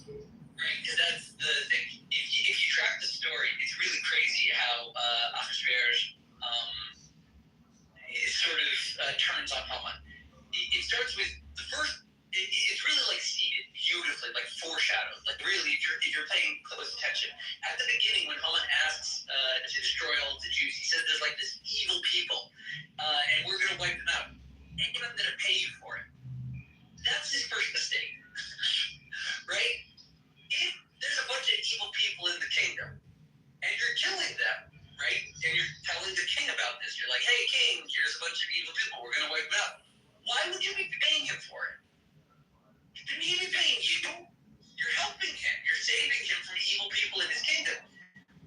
Right, because that's the thing. If you track the story, it's really crazy how Ahasuerus it sort of turns on Haman. It starts with the first. It's really like seeded beautifully, like foreshadowed. Like really, if you're paying close attention, at the beginning when Haman asks to destroy all of the Jews, he says there's like this evil people, and we're going to wipe them out, and I'm going to pay you for it. That's his first mistake, right? If there's a bunch of evil people in the kingdom, and you're killing them, right? And you're telling the king about this. You're like, "Hey, king, here's a bunch of evil people. We're going to wipe them out." Why would you be paying him for it? Shouldn't he be paying you? You're helping him. You're saving him from evil people in his kingdom.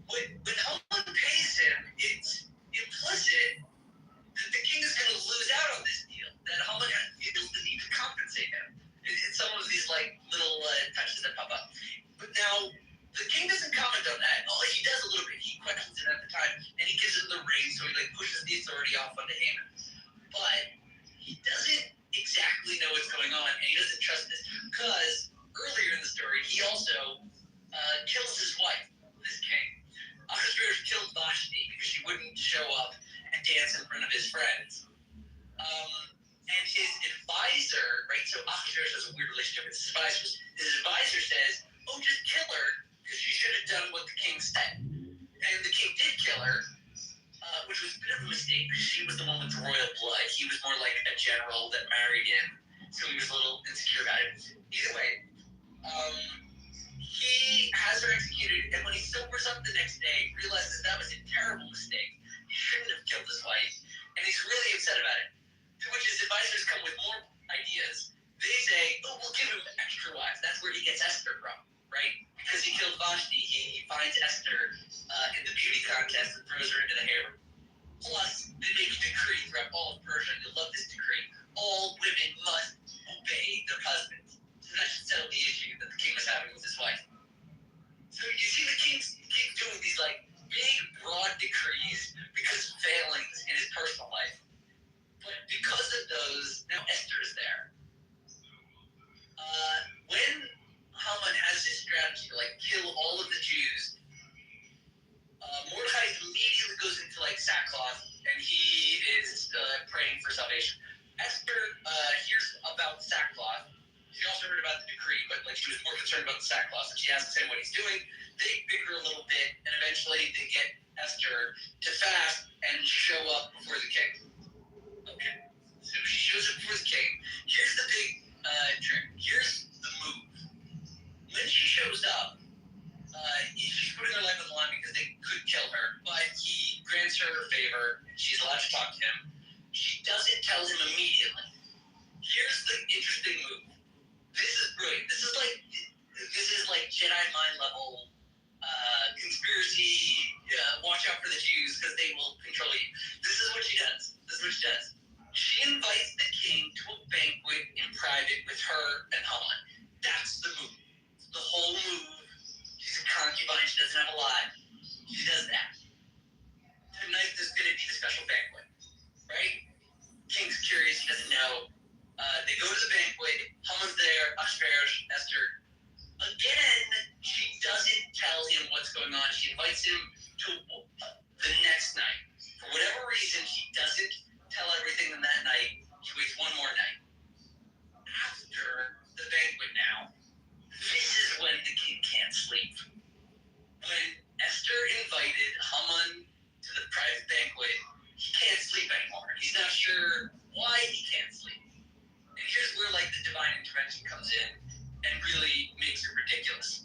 When Haman pays him, it's implicit that the king is going to lose out on this deal. That Haman feels the need to compensate him. It's some of these like little touches that pop up. But now the king doesn't comment on that. Oh, he does a little bit. He questions it at the time, and he gives him the ring, so he like pushes the authority off onto Haman. But he doesn't exactly know what's going on, and he doesn't trust this, because earlier in the story, he also kills his wife, this king. Ahasuerus killed Vashti because she wouldn't show up and dance in front of his friends. And his advisor, right, so Ahasuerus has a weird relationship with his advisors. His advisor says, "Oh, just kill her, because she should have done what the king said." And the king did kill her, which was a bit of a mistake, because she was the one with the royal blood. He was more like a general that married him, so he was a little insecure about it. Either way, he has her executed, and when he sobers up the next day, realizes that was a terrible mistake. He shouldn't have killed his wife, and he's really upset about it. To which his advisors come with more ideas. They say, "Oh, we'll give him extra wives." That's where he gets Esther from, right? Because he killed Vashti, he finds Esther in the beauty contest and throws her into the harem. Plus, they make a decree throughout all of Persia, and you'll love this decree: all women must obey their husbands. So that should settle the issue that the king was having with his wife. So you see the king doing these like big, broad decrees because of failings in his personal life. But because of those, now Esther is there. When Haman has his strategy to like kill all of the Jews, Mordecai immediately goes into like sackcloth, and he is praying for salvation. Esther hears about sackcloth. She also heard about the decree, but like she was more concerned about the sackcloth, and she asks him what he's doing. They bicker a little bit, and eventually they get Esther to fast and show up before the king. Okay, so she shows up before the king. Here's the big trick. Here's the move. When she shows up, she's putting her life on the line because they could kill her, but he grants her a favor. She's allowed to talk to him. She doesn't tell him immediately. Here's the interesting move. This is brilliant. This is like Jedi mind level conspiracy. Watch out for the Jews because they will control you. This is what she does. She invites the king to a banquet in private with her and Haman. That's the move. The whole move. She's a concubine. She doesn't have a lot. She does that. Tonight there's going to be the special banquet, right? King's curious. He doesn't know. They go to the banquet. Haman's comes in and really makes it ridiculous.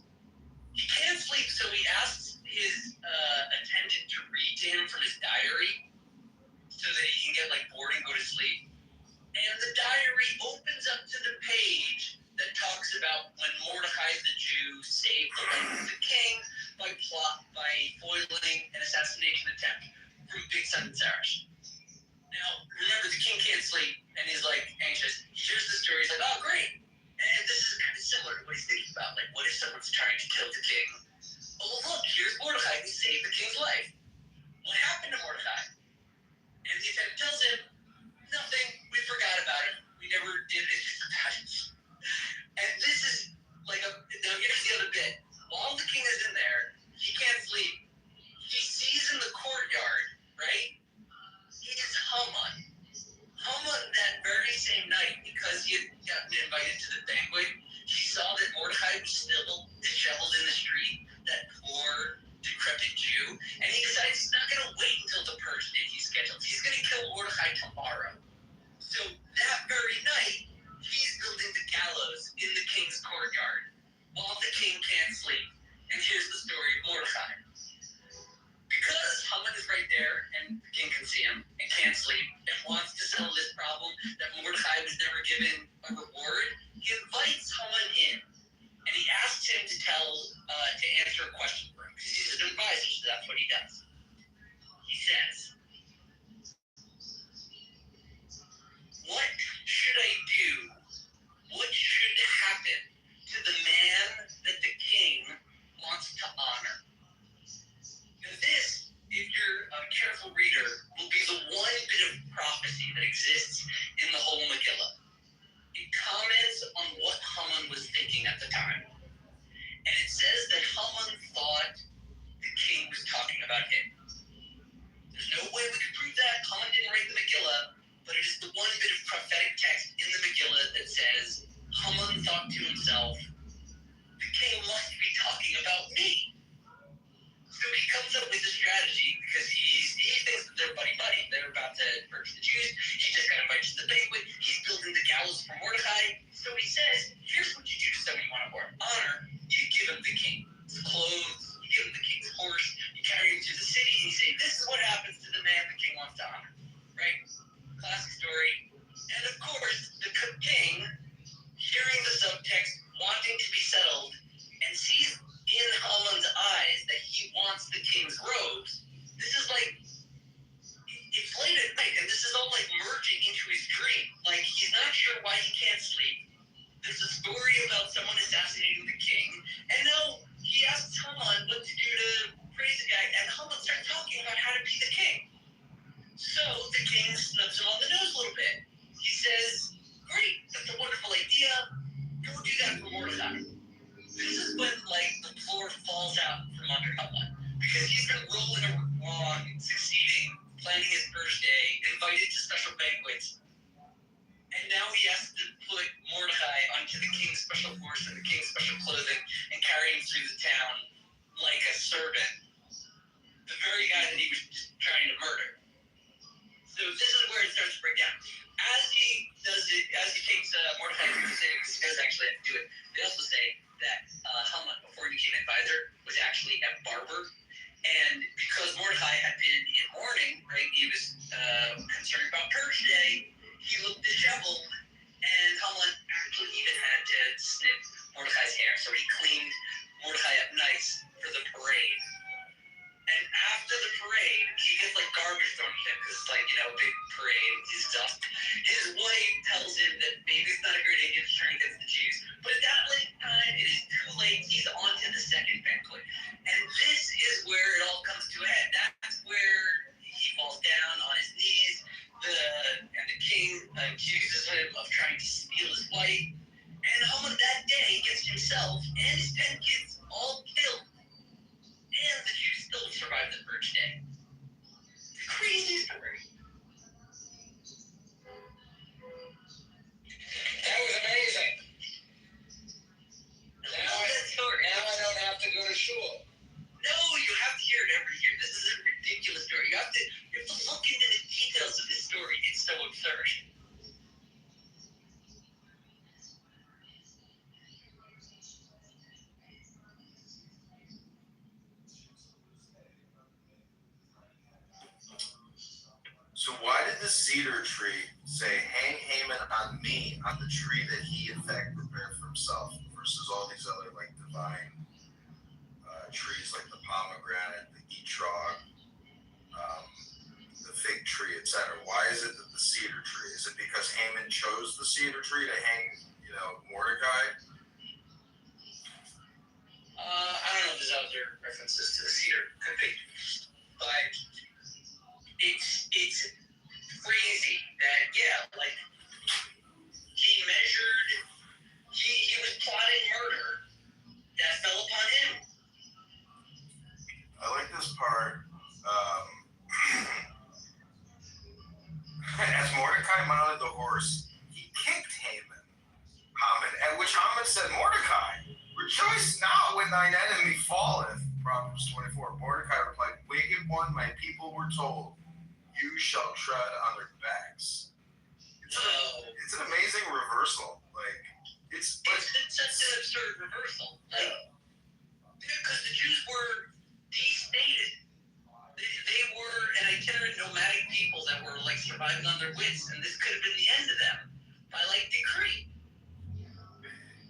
He can't sleep, so he asks his attendant to read to him from his diary so that he can get bored and go to sleep. And the diary opens up to the page that talks about when Mordecai the Jew saved the life of the king by foiling an assassination attempt from Big Son Sarash. Now, remember, the king can't sleep, and he's anxious. He hears the story, he's like, oh, great. And this is kind of similar to what he's thinking about. What if someone's trying to kill the king? Oh, look, here's Mordecai who saved the king's life. What happened to Mordecai? And the attendant tells him, nothing, we forgot about him. We never did anything about it. And this is now here's the other bit. While the king is in there, he can't sleep. He sees in the courtyard, right? He is Haman. Haman that very same night, because he had gotten invited to the banquet, he saw that Mordecai was still disheveled in the street, that poor, decrepit Jew, and he decides he's not going to wait until the purge date he's scheduled. He's going to kill Mordecai tomorrow. So that very night, he's building the gallows in the king's courtyard while the king can't sleep. And here's the story of Mordecai. Because Haman is right there and the king can see him and can't sleep and wants to settle this problem that Mordecai was never given a reward, he invites Haman in and he asks him to answer a question for him because he's an advisor, so that's what he does. He says, what should I do? What should happen to the man that the king wants to honor? Now this, if you're a careful reader, will be the one bit of prophecy that exists in the whole Megillah. It comments on what Haman was thinking at the time. And it says that Haman thought the king was talking about him. There's no way we could prove that. Haman didn't write the Megillah, but it is the one bit of prophetic text in the Megillah that says Haman thought to himself, the king must be talking about me. So he comes up with a strategy because he thinks that they're buddy-buddy. They're about to purge the Jews. He just got invited to the banquet. He's building the gallows for Mordecai. So he says, here's what you do to someone you want to honor. You give him the king. His clothes. You give him the king's horse. You carry him through the city. And you say, this is what happens to the man the king wants to honor. Right? Classic story. And of course, the king, hearing the subtext, wanting to be settled, and sees in Haman's eyes that he wants the king's robes. This is it's late at night, and this is all merging into his dream. He's not sure why he can't sleep. There's a story about someone assassinating the king, and now he asks Haman what to do to praise the guy, and Haman starts talking about how to be the king. So the king snubs him on the nose a little bit. He says, great, that's a wonderful idea. Go do that for Mordecai. This is when the floor falls out from under Haman, because he's been rolling along, succeeding, planning his first day, invited to special banquets, and now he has to put Mordecai onto the king's special horse and the king's special clothing and carry him through the town like a servant, the very guy that he was just trying to murder. So this is where it starts to break down. As he takes Mordecai through the city, because he does actually have to do it, they also say that Haman, before he became advisor, was actually a barber. And because Mordecai had been in mourning, right, he was concerned about Purge Day, he looked disheveled, and Haman actually even had to snip Mordecai's hair. So he cleaned Mordecai up nice for the parade. And after the parade, he gets garbage thrown at him because it's a big parade. He's exhausted. His wife tells him that maybe it's not a great idea to turn against the Jews. But at that late time, it is too late. He's on to the second banquet. And this is where it all comes to a head. That's where he falls down on his knees. And the king accuses him of trying to steal his wife. And Haman that day gets himself and his 10 kids all killed. And the Jews still survived the Purge Day. It's a crazy story. That was amazing. Now I don't have to go to shul. No, you have to hear it every year. This is a ridiculous story. You have to look into the details of this story. It's so absurd. cedar tree, say, hang Haman on me, on the tree that he in fact prepared for himself, versus all these other like divine trees like the pomegranate, the etrog, the fig tree, etc. Why is it that the cedar tree? Is it because Haman chose the cedar tree to hang, Mordecai? I don't know if there's other references to the cedar, could be, but it's crazy that like he measured, he was plotting murder that fell upon him. I like this part. As Mordecai mounted the horse, he kicked Haman, at which Haman said, Mordecai, rejoice not when thine enemy falleth. Proverbs 24. Mordecai replied, wicked one, my people were told, you shall tread on their backs. It's an amazing reversal. It's such an absurd reversal. Because the Jews were de-stated. They were an itinerant nomadic people that were surviving on their wits, and this could have been the end of them by decree.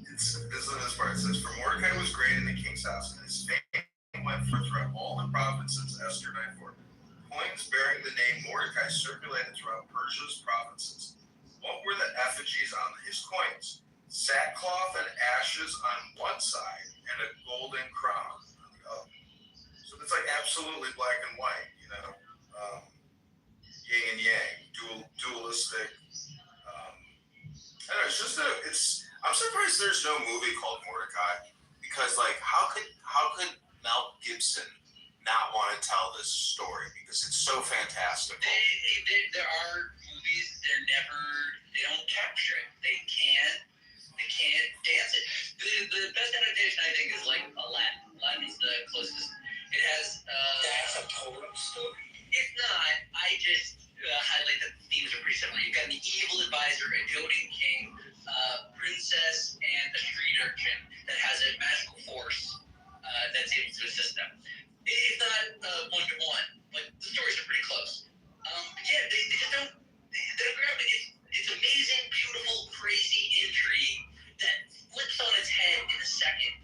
This is this part. It says, for Mordecai was great in the king's house, and his fame went forth throughout all the provinces. Esther 9:4. Coins bearing the name Mordecai circulated throughout Persia's provinces. What were the effigies on his coins? Sackcloth and ashes on one side, and a golden crown on the other. So it's absolutely black and white, yin and yang, dualistic. I don't know, I'm surprised there's no movie called Mordecai, because how could Mel Gibson not want to tell this story, because it's so fantastic. There are movies, they don't capture it. They can't dance it. The best adaptation I think is Aladdin. Aladdin's the closest. It has that's a total story. If not, I just highlight that the themes are pretty similar. You've got the evil advisor, a doting king, princess, and a street urchin that has a magical force that's able to assist them. It's not one-to-one, but the stories are pretty close. They just don't. It's amazing, beautiful, crazy intrigue that flips on its head in a second.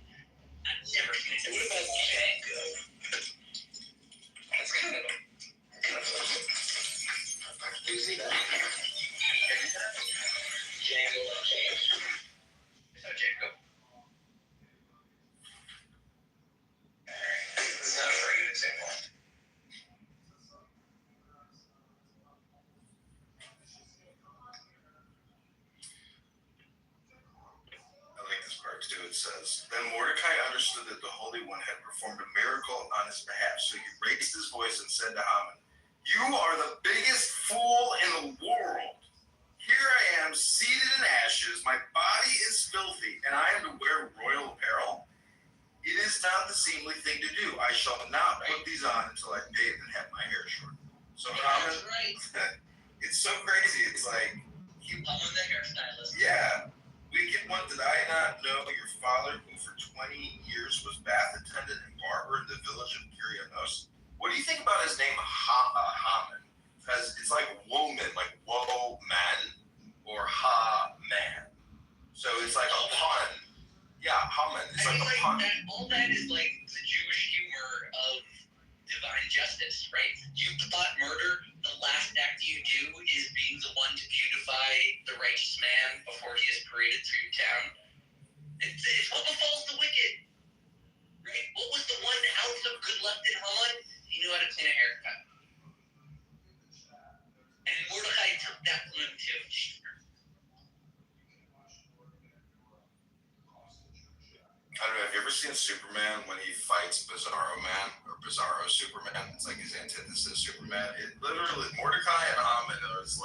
I've never seen it. What about Django? That's kind of you see that? Django Unchained. It's not Django. This is not a very good example. It says, then Mordecai understood that the Holy One had performed a miracle on his behalf, so he raised his voice and said to Haman, you are the biggest fool in the world. Here I am, seated in ashes, my body is filthy, and I am to wear royal apparel? It is not the seemly thing to do. I shall not put these on until I bathe and have my hair short. So Haman, it's so crazy. It's Haman the hairstylist. Yeah. Wicked one, did I not know your father, who for 20 years was bath attendant and barber in the village of Kirianos? What do you think about his name, Haman? Because it's like woman, like woe man, or ha-man. So it's like a pun. Yeah, Haman. It's like a pun. All that is the Jewish humor of divine justice, right? You plot murder, the last act you do is being the one to beautify the righteous man before he is paraded through town. It's what befalls the wicked, right? What was the one ounce of good left in Haman? He knew how to clean a haircut. And Mordecai took that from him too. I don't know, have you ever seen Superman when he fights Bizarro Man, or Bizarro Superman? It's like his antithesis Superman. It literally, Mordecai and Haman is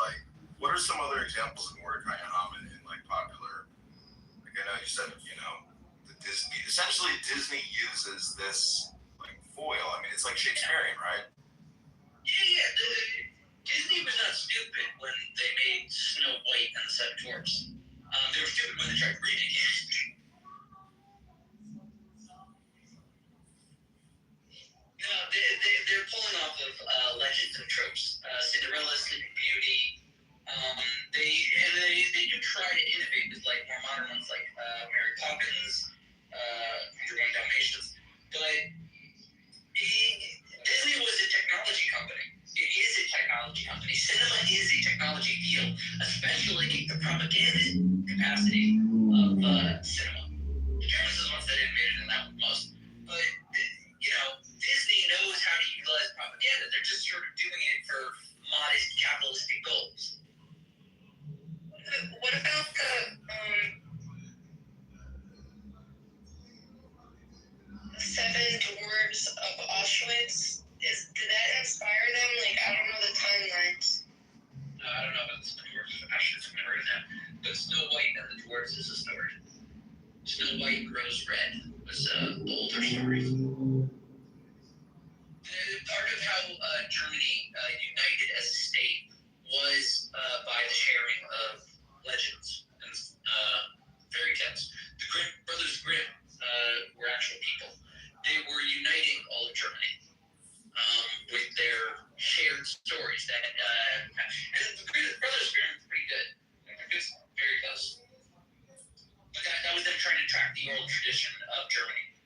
what are some other examples of Mordecai and Haman in popular, I know you said, essentially Disney uses this foil. I mean, it's Shakespearean, right? Yeah. Disney was not stupid when they made Snow White and the Seven Dwarfs. They were stupid when they tried reading it. They're pulling off of legends and tropes. Cinderella, Sleeping Beauty, Auschwitz, did that inspire them? Like, I don't know the timelines. I don't know about the Dwarfs of Auschwitz. I've never heard of that. But Snow White and the Dwarfs is a story. Snow White Grows Red was the older story. Part of how Germany united as a state was by the sharing of legends and fairy tales. The Brothers Grimm were actual people. They were uniting all of Germany with their shared stories. And the Brothers Grimm is pretty good. They're good, very close. But that was them trying to track the oral tradition of Germany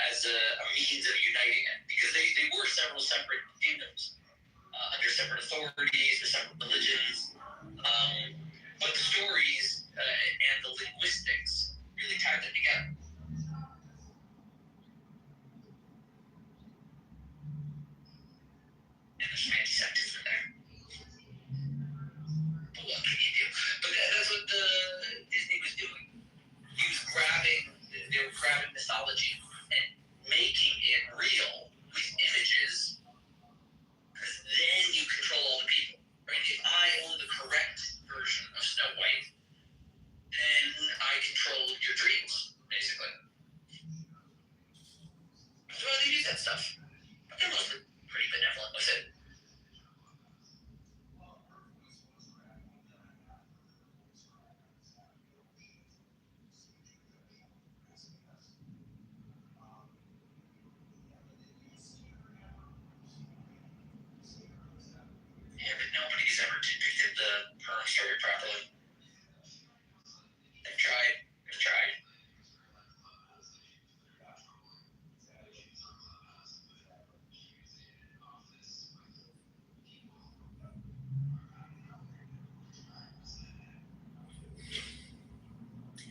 as a means of uniting it, because they were several separate kingdoms under separate authorities, with separate religions, but the stories and the linguistics really tied them together. And there's some anti-Semitism there. But what can you do? But that's what Disney was doing. They were grabbing mythology and making it real with images, because then you control all the people, right? If I own the correct version of Snow White, then I control your dreams, basically. So they use that stuff. But they're mostly pretty benevolent with it. Yeah, but nobody's ever depicted the Perm story properly. They've tried.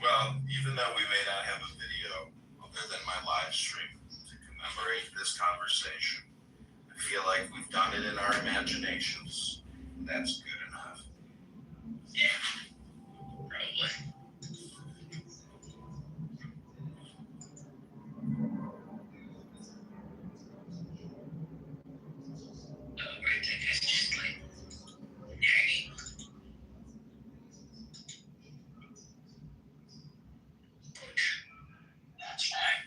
Well, even though we may not have a video other than my live stream to commemorate this conversation, I feel like we've done it in our imaginations. That's good enough. Yeah, probably. I think it's just like hanging. That's right.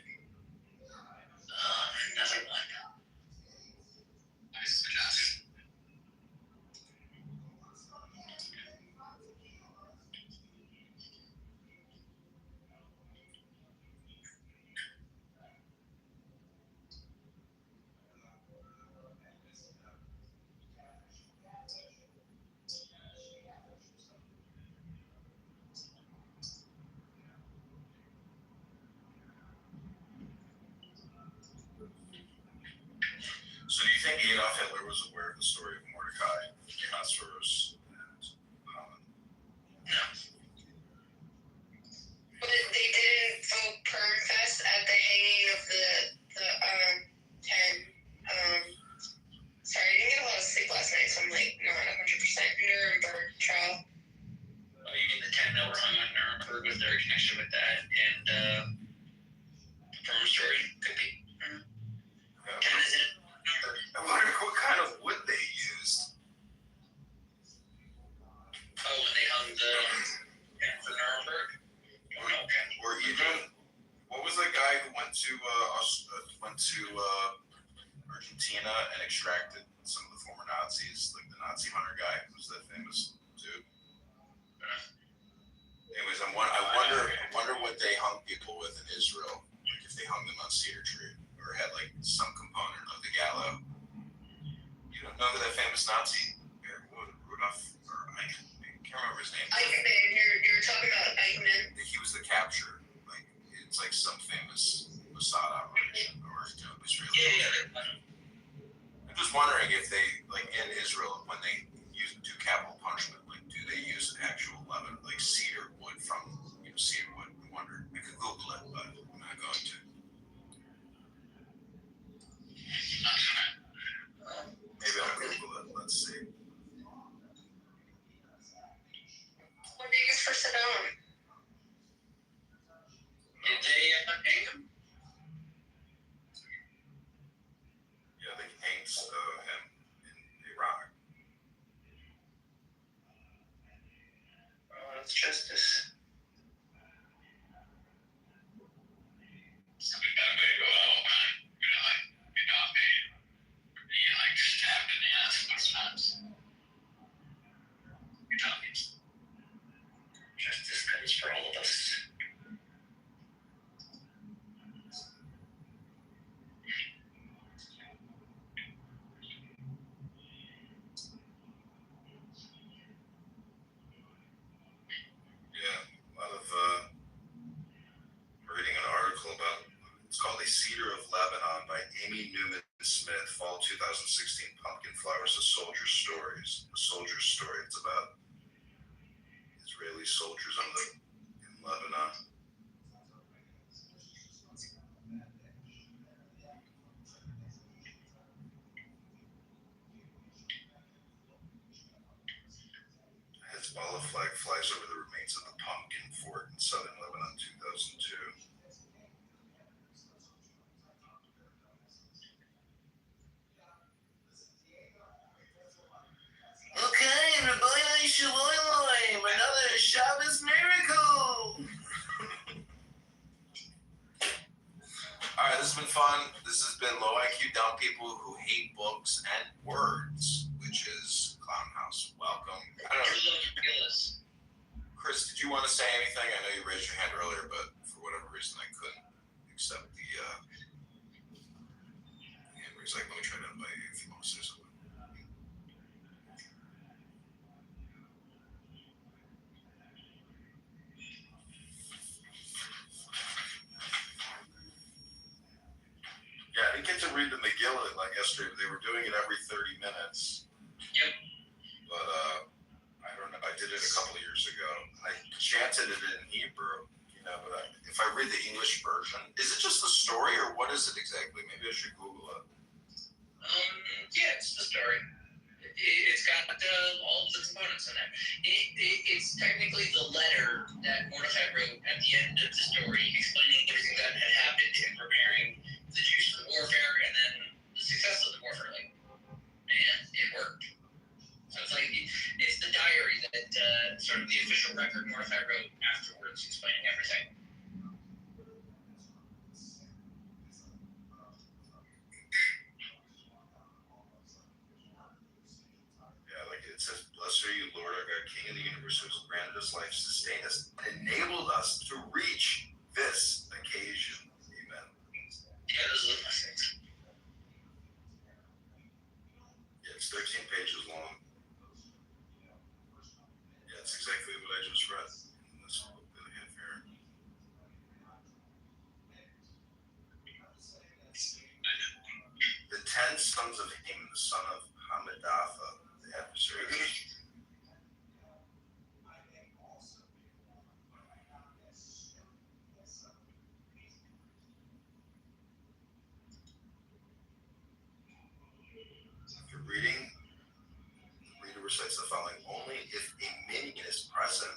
Another one. Nice suggestion. So do you think Adolf Hitler was aware of the story of Mordecai, Ahasuerus, and Haman? No. But they didn't vote Perm Fest at the hanging of the 10. Sorry, I didn't get a lot of sleep last night, so I'm like not 100% Nuremberg trial. Oh, you mean the 10 that were hung on Nuremberg with their connection with that and the Perm story? Could be. 10 is in Nuremberg. I wonder what kind of wood they used. Oh, when they hung the 10 for Nuremberg? Oh, no, okay. Or even, what was the guy who went to Argentina and extracted some of the former Nazis, like the Nazi hunter guy, who's that famous dude? Anyways, I wonder what they hung people with in Israel, like if they hung them on cedar tree or had like some component of the gallows. You don't know that famous Nazi, Rudolph, or I can't remember his name. Eichmann, you're talking about Eichmann. He was the capture, like it's like some famous Mossad operation or Israeli. Yeah. I'm just wondering if they, like in Israel, when they do capital punishment, like do they use actual lemon, like cedar wood from cedar wood? I wonder. I could Google it, but I'm not going to. Maybe I'll Google it. Let's see. What do you use for Saddam? Did they hang him? Yeah, they Cedar of Lebanon by Amy Newman Smith, Fall 2016, Pumpkin Flowers, A Soldier's Stories. A Soldier's Story. It's about Israeli soldiers in Lebanon. Hezbollah flag flies over the remains of the Pumpkin Fort in southern Lebanon, 2002. Okay, Rabbi Shalom, another Shabbos miracle. All right, this has been fun. This has been Low IQ Dumb People Who Hate Books and Words, which is Clown House. Welcome. I don't know. Chris, did you want to say anything? I know you raised your hand earlier, but for whatever reason I couldn't accept the hand raise. Like, let me try to invite you if you want to say something. Yeah, I didn't get to read the Megillah like yesterday. They were doing it every 30 minutes. Yep. But I don't know. I did it a couple of years ago. I chanted it in Hebrew, but if I read the English version, is it just the story or what is it exactly? Maybe I should Google it. Yeah, it's the story. It's got all of the components in it. It's technically the letter that Mordecai wrote at the end of the story, explaining everything that had happened and preparing the Jews for the warfare, and then the success of the warfare. And it worked. So it's the diary that sort of the official record Mordecai wrote afterwards, explaining everything. It says, "Blessed are you, Lord, our God, King of the universe, who has granted us life, sustained us, and enabled us to reach this occasion." Amen. Yeah, those are the blessings. Yeah, it's 13 pages long. Yeah, it's exactly what I just read in this book that I have here. The 10 sons of Haman, the son of Hammedatha, the adversary. After reading, the reader recites the following: only if a minion is present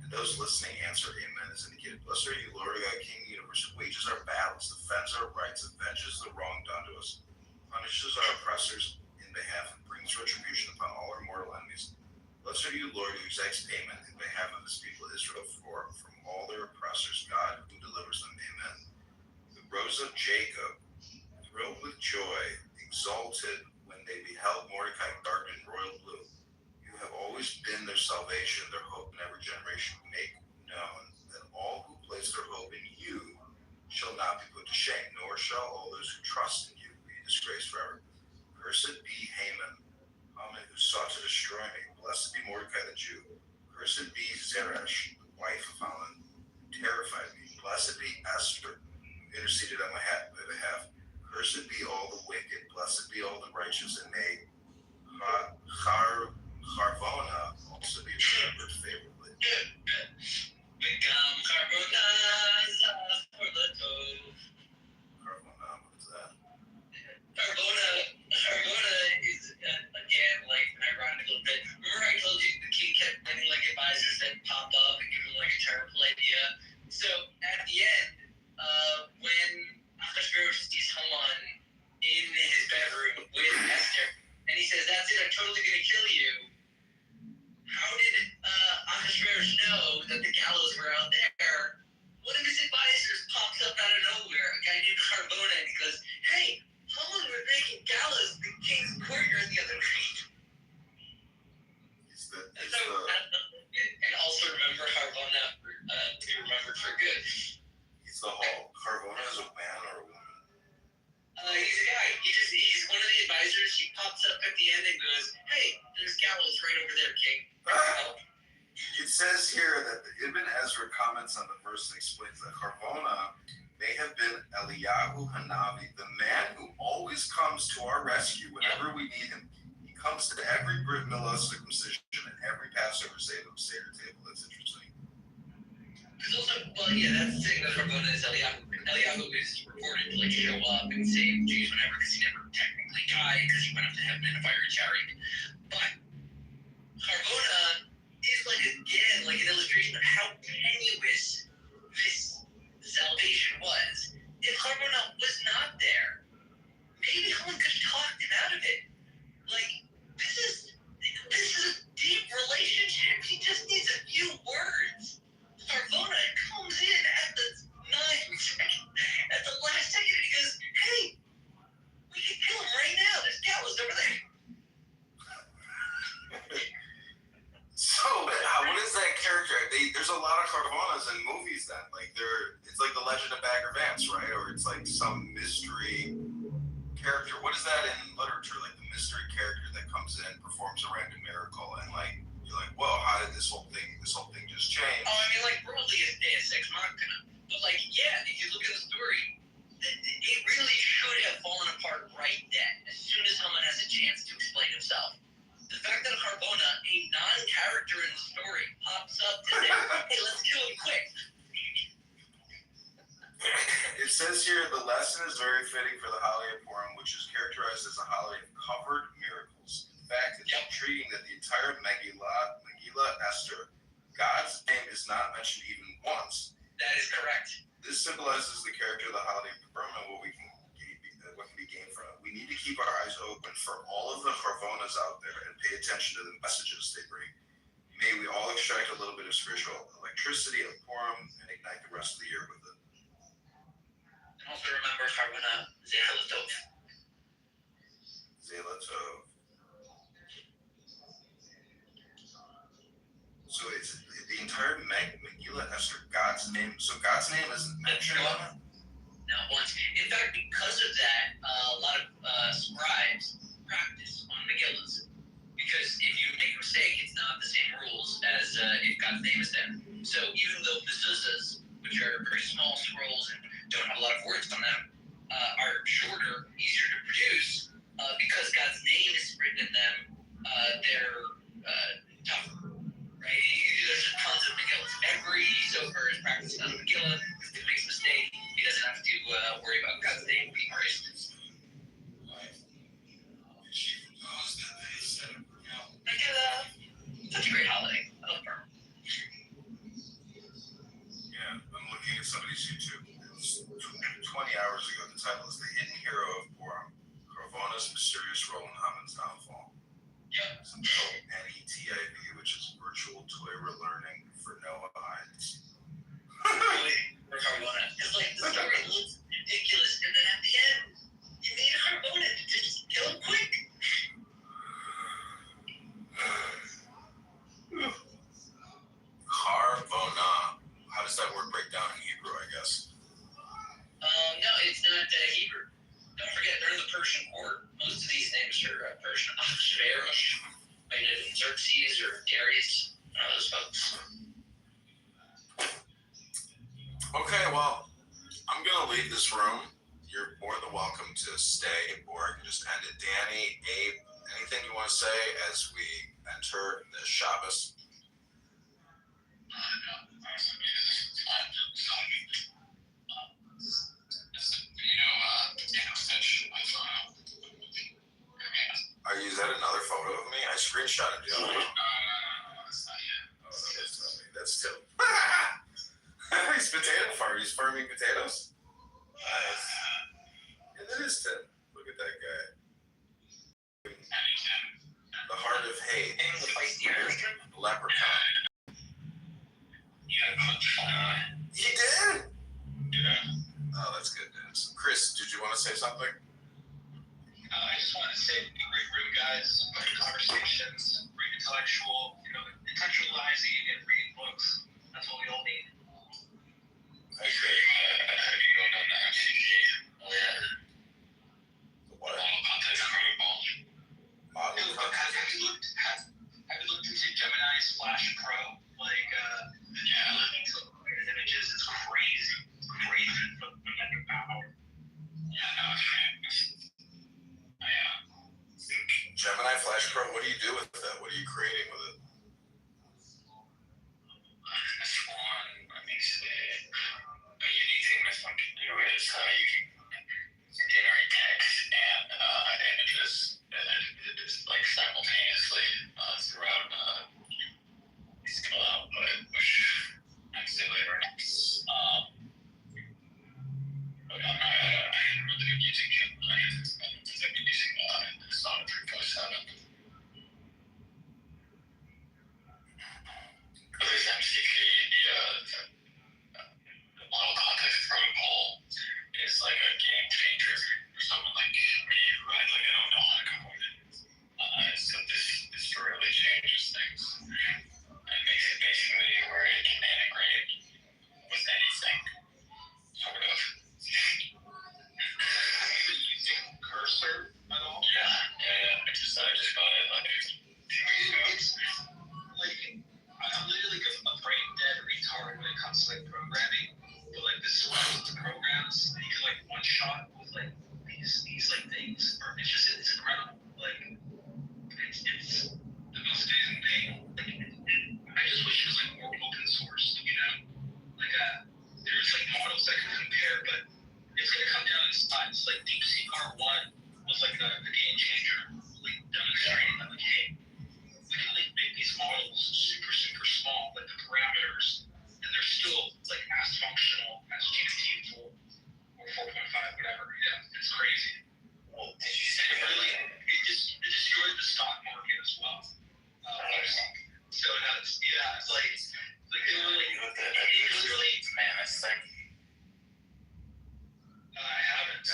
and those listening answer amen is indicated. Blessed are you, Lord God, King of the universe, who wages our battles, defends our rights, avenges the wrong done to us, punishes our oppressors in behalf, and brings retribution upon all our mortal enemies. Blessed are you, Lord, who exacts payment in behalf of his people Israel from all their oppressors, God who delivers them. Amen. The rose of Jacob thrilled with joy, exalted when they beheld Mordecai garbed in royal blue. You have always been their salvation, their hope in every generation. Make known that all who place their hope in you shall not be put to shame, nor shall all those who trust in you be disgraced forever. Cursed be Haman, who sought to destroy me. Blessed be Mordecai the Jew. Cursed be Zeresh, the wife of Haman, who terrified me. Blessed be Esther, who interceded on my behalf. Cursed be all the wicked. Blessed be all the righteous, and may Charvona also be remembered favorably. Charvona, what is that? Harvona is, again, an ironic little bit. Remember I told you the king kept getting advisors that pop up and give him a terrible idea? So at the end, when Ahasuerus sees Haman in his bedroom with Esther, and he says, "That's it, I'm totally going to kill you." How did Ahasuerus know that the gallows were out there? What if it's Eliyahu Hanavi, the man who always comes to our rescue whenever we need him. He comes to every Brit Milah circumcision and every Passover Seder table. That's interesting. There's also, well, yeah, that's the thing that Harbona is Eliyahu. Eliyahu is reported to like show up and save Jews whenever, because he never technically died, because he went up to heaven in a fiery chariot. But Harbona is like, again, like an illustration of how tenuous this salvation was. If Harbona was not there, maybe Helen could have talked him out of it. Like, this is a deep relationship. He just needs a few words. Harbona comes in at the at the last second, and he goes, "Hey, we can kill him right now. There's gallows over there." So, what is that character? There's a lot of Carbonas in movies then. Like, it's like the Legend of Bagger Vance, right? Or it's like some mystery character. What is that in literature? Like the mystery character that comes in, performs a random miracle, and like you're like, whoa, how did this whole thing just change? Oh, I mean, like, broadly it's Deus Ex Machina. But, like, yeah, if you look at the story, it really should have fallen apart right then, as soon as someone has a chance to explain himself. The fact that Harbona, a non-character in the story, pops up to say, "Hey, let's kill him quick." It says here, the lesson is very fitting for the holiday of Purim, which is characterized as a holiday of covered miracles. In fact, it's intriguing that the entire Megillah Esther, God's name is not mentioned even once. That is correct. This symbolizes the character of the holiday of Purim and what can be gained from it. We need to keep our eyes open for all of the Harvonas out there and pay attention to the messages they bring. May we all extract a little bit of spiritual electricity of Purim and ignite the rest of the year with it. And also remember Harbona Zehalatov. Zelatov. So it's the entire Megillah Esther, God's name. So God's name isn't mentioned on it? Not once. In fact, because of that, a lot of scribes practice on Megillahs. Because if you make a mistake, it's not the same rules as if God's name is there. So even though mezuzahs, which are very small scrolls and don't have a lot of words on them, are shorter, easier to produce, because God's name is written in them, they're tougher. Right? There's tons of Megillahs. Every sofer is practicing on a Megillah. If he makes a mistake, he doesn't have to worry about God's name being erased. Such a great holiday. I love Purim. Yeah, I'm looking at somebody's YouTube. It was 20 hours ago. The title is The Hidden Hero of Purim, Harvona's Mysterious Role in Haman's Downfall. Yep. Some NETIV, which is Virtual Torah Learning for no eyes. Really? For Harbona. It's like the story looks ridiculous, and then at the end, you need Harbona to just kill him quick. Harvona. How does that word break down in Hebrew, I guess? No, it's not Hebrew. Don't forget, they're in the Persian court. Most of these names are Persian. Ahasuerus, Xerxes, or Darius. Those folks. Okay, well, I'm going to leave this room. You're more than welcome to stay, or I can just end it. Danny, Abe, anything you want to say as we enter the Shabbos? Is that another photo of me? I screenshotted the other one. That's not yet. Oh, no, that's not me. That's Tim. He's potato farm. He's farming potatoes. Nice. And it is Tim. Look at that guy. The heart of hate. And the feisty Irishman. Leprechaun. He did? Yeah. Oh, that's good news. Chris, did you want to say something? I just want to say, great room, guys. Great conversations, great intellectual, intellectualizing and reading books. That's what we all need. I agree. Have you gone on the MCG? Oh, yeah. What? All about that protocol. Have you looked into Gemini's Flash Pro? Like, looking to images is crazy. Crazy for the power. But I really been using Gemini. I've been using Sonnet 3.7. There's MCP, the model context protocol is like a game changer for someone like me who I don't know how to code it. So this really changes things and makes it basically where it can integrate with anything, sort of. Have you been using Cursor at all? Yeah. I just got it like 2 weeks ago. Like, I'm literally like a brain dead retard when it comes to like programming, but like this one with the programs, and you can like one shot with like these like things, or it's incredible. Like it's the most amazing thing. Like I just wish it was like more open source, you know? Like there's like models that can compare, but it's gonna come down in size. Like DeepSeek R1 was like a game changer, like demonstrating that like hey, we can like make these models super small, like the parameters, and they're still like as functional as GPT-4 or 4.5, whatever. Yeah, it's crazy. Well, did you say it destroyed the stock market as well? So that's it's like it literally Manus thing. I haven't.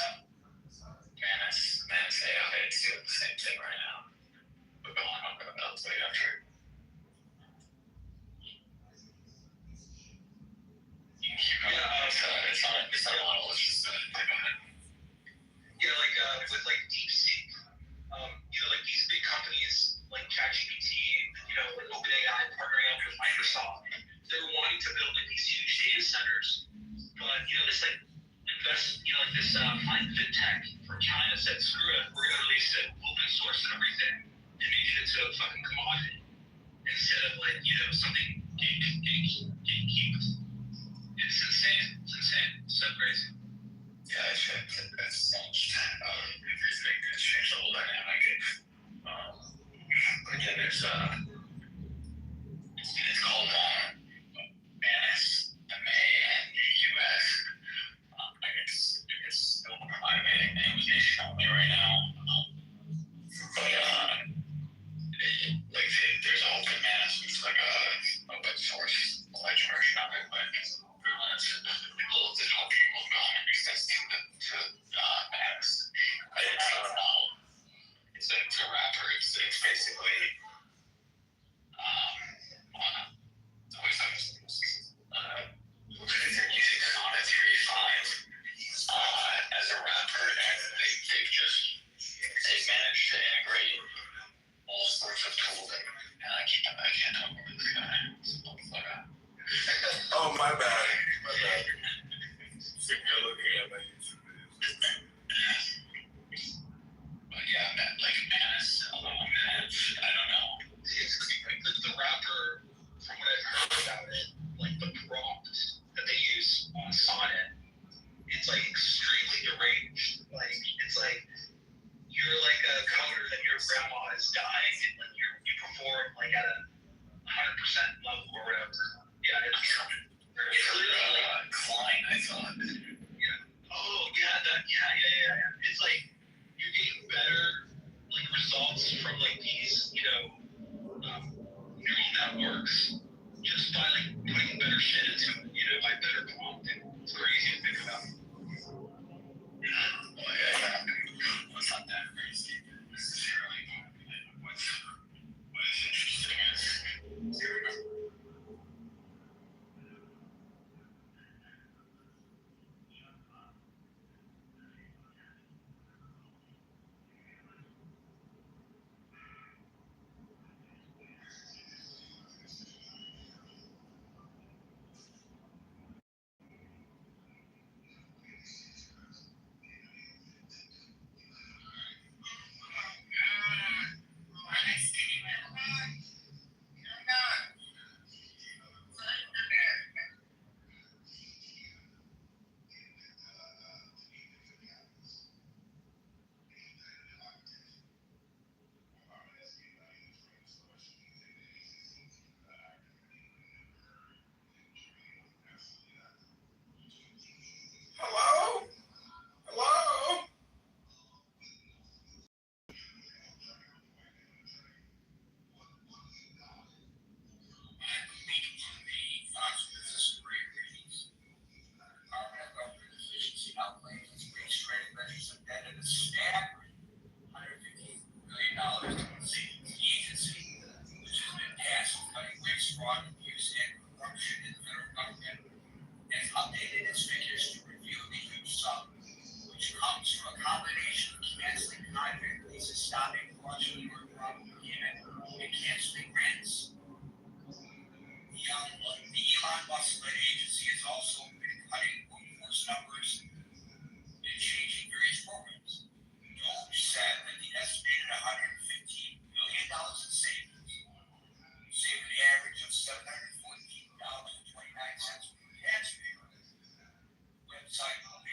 Manus AI. It's doing the same thing right now. But go on, I'll tell you after. It's not a model. It's just with like DeepSeek, like these big companies like ChatGPT, like OpenAI partnering up with Microsoft, they were wanting to build like these huge data centers, but this like this fintech from China said, screw it, we're gonna release it open source and everything, and make it into a fucking commodity instead of like something gatekeeped. It's insane. It's so crazy. Yeah, it's changed everything. It's changed the whole dynamic. But yeah, there's it's called Manus, MANUS. It's still providing name only right now. But there's a open Manus, it's like a open source ledger version of it, but people have been talking about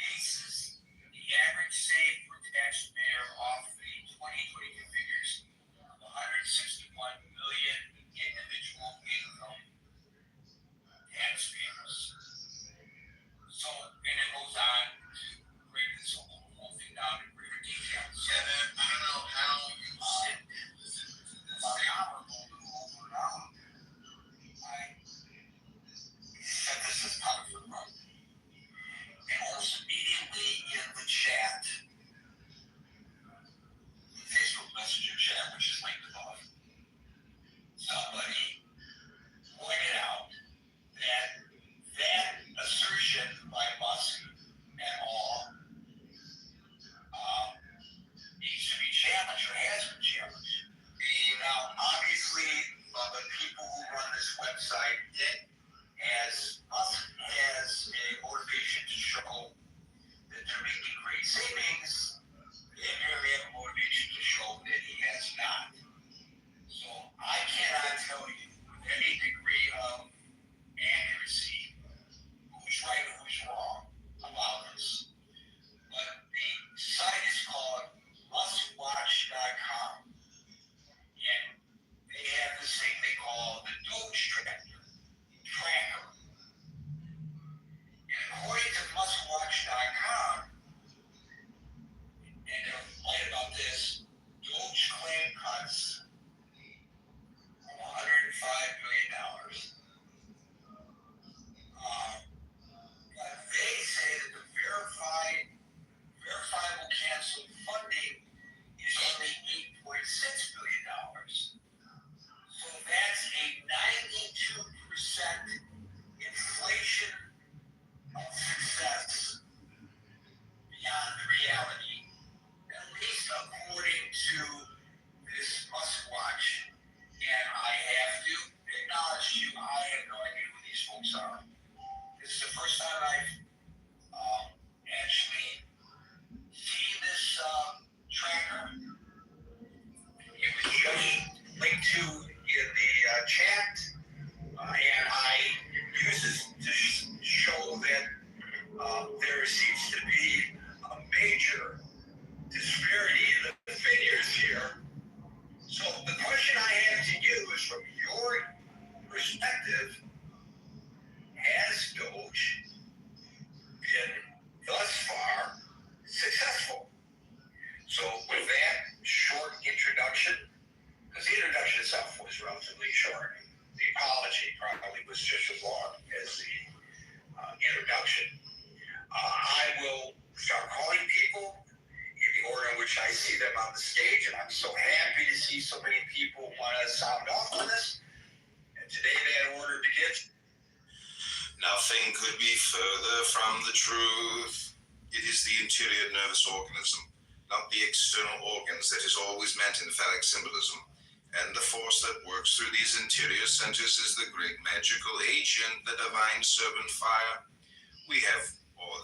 bases, the average save per taxpayer off the 2022 figures of 161 million individual income taxpayers. So, and it goes on to break this whole thing down in greater detail. So, I don't know how you sit about an hour over and on. I said this is part of the run. And almost immediately in the chat, the Facebook Messenger chat, which is linked above, somebody pointed out that that assertion by Musk and all needs to be challenged or has been challenged. Now, obviously, the people who run this website, Musk has a motivation to show that they're making great savings, they apparently have a motivation to show that he has not. So I cannot tell you with any degree of accuracy who's right or who's wrong about this. But the site is called mustwatch.com. And they have this thing they call the Doge Tracker. And according to mustwatch.com, and they're right about this, Doge claim cuts of $105 billion. But they say that the verifiable canceled funding is only $8.6 billion. So that's a 92% inflation of success beyond the reality, at least according to this Muskwatch. And I have to acknowledge to you, I have no idea who these folks are. This is the first time I've actually seen this tracker. It was just linked to in the chat, and I use this to show that there seems to be a major disparity in the figures here. So the question I have to you is, from your perspective, has Doge been thus far successful? So with that short introduction, because the introduction itself was relatively short, the apology probably was just as long as the introduction. I will start calling people in the order in which I see them on the stage, and I'm so happy to see so many people want to sound off on this. And today that order begins. Nothing could be further from the truth. It is the interior nervous organism, not the external organs, that is always meant in phallic symbolism. And the force that works through these interior centers is the great magical agent, the divine servant fire. We have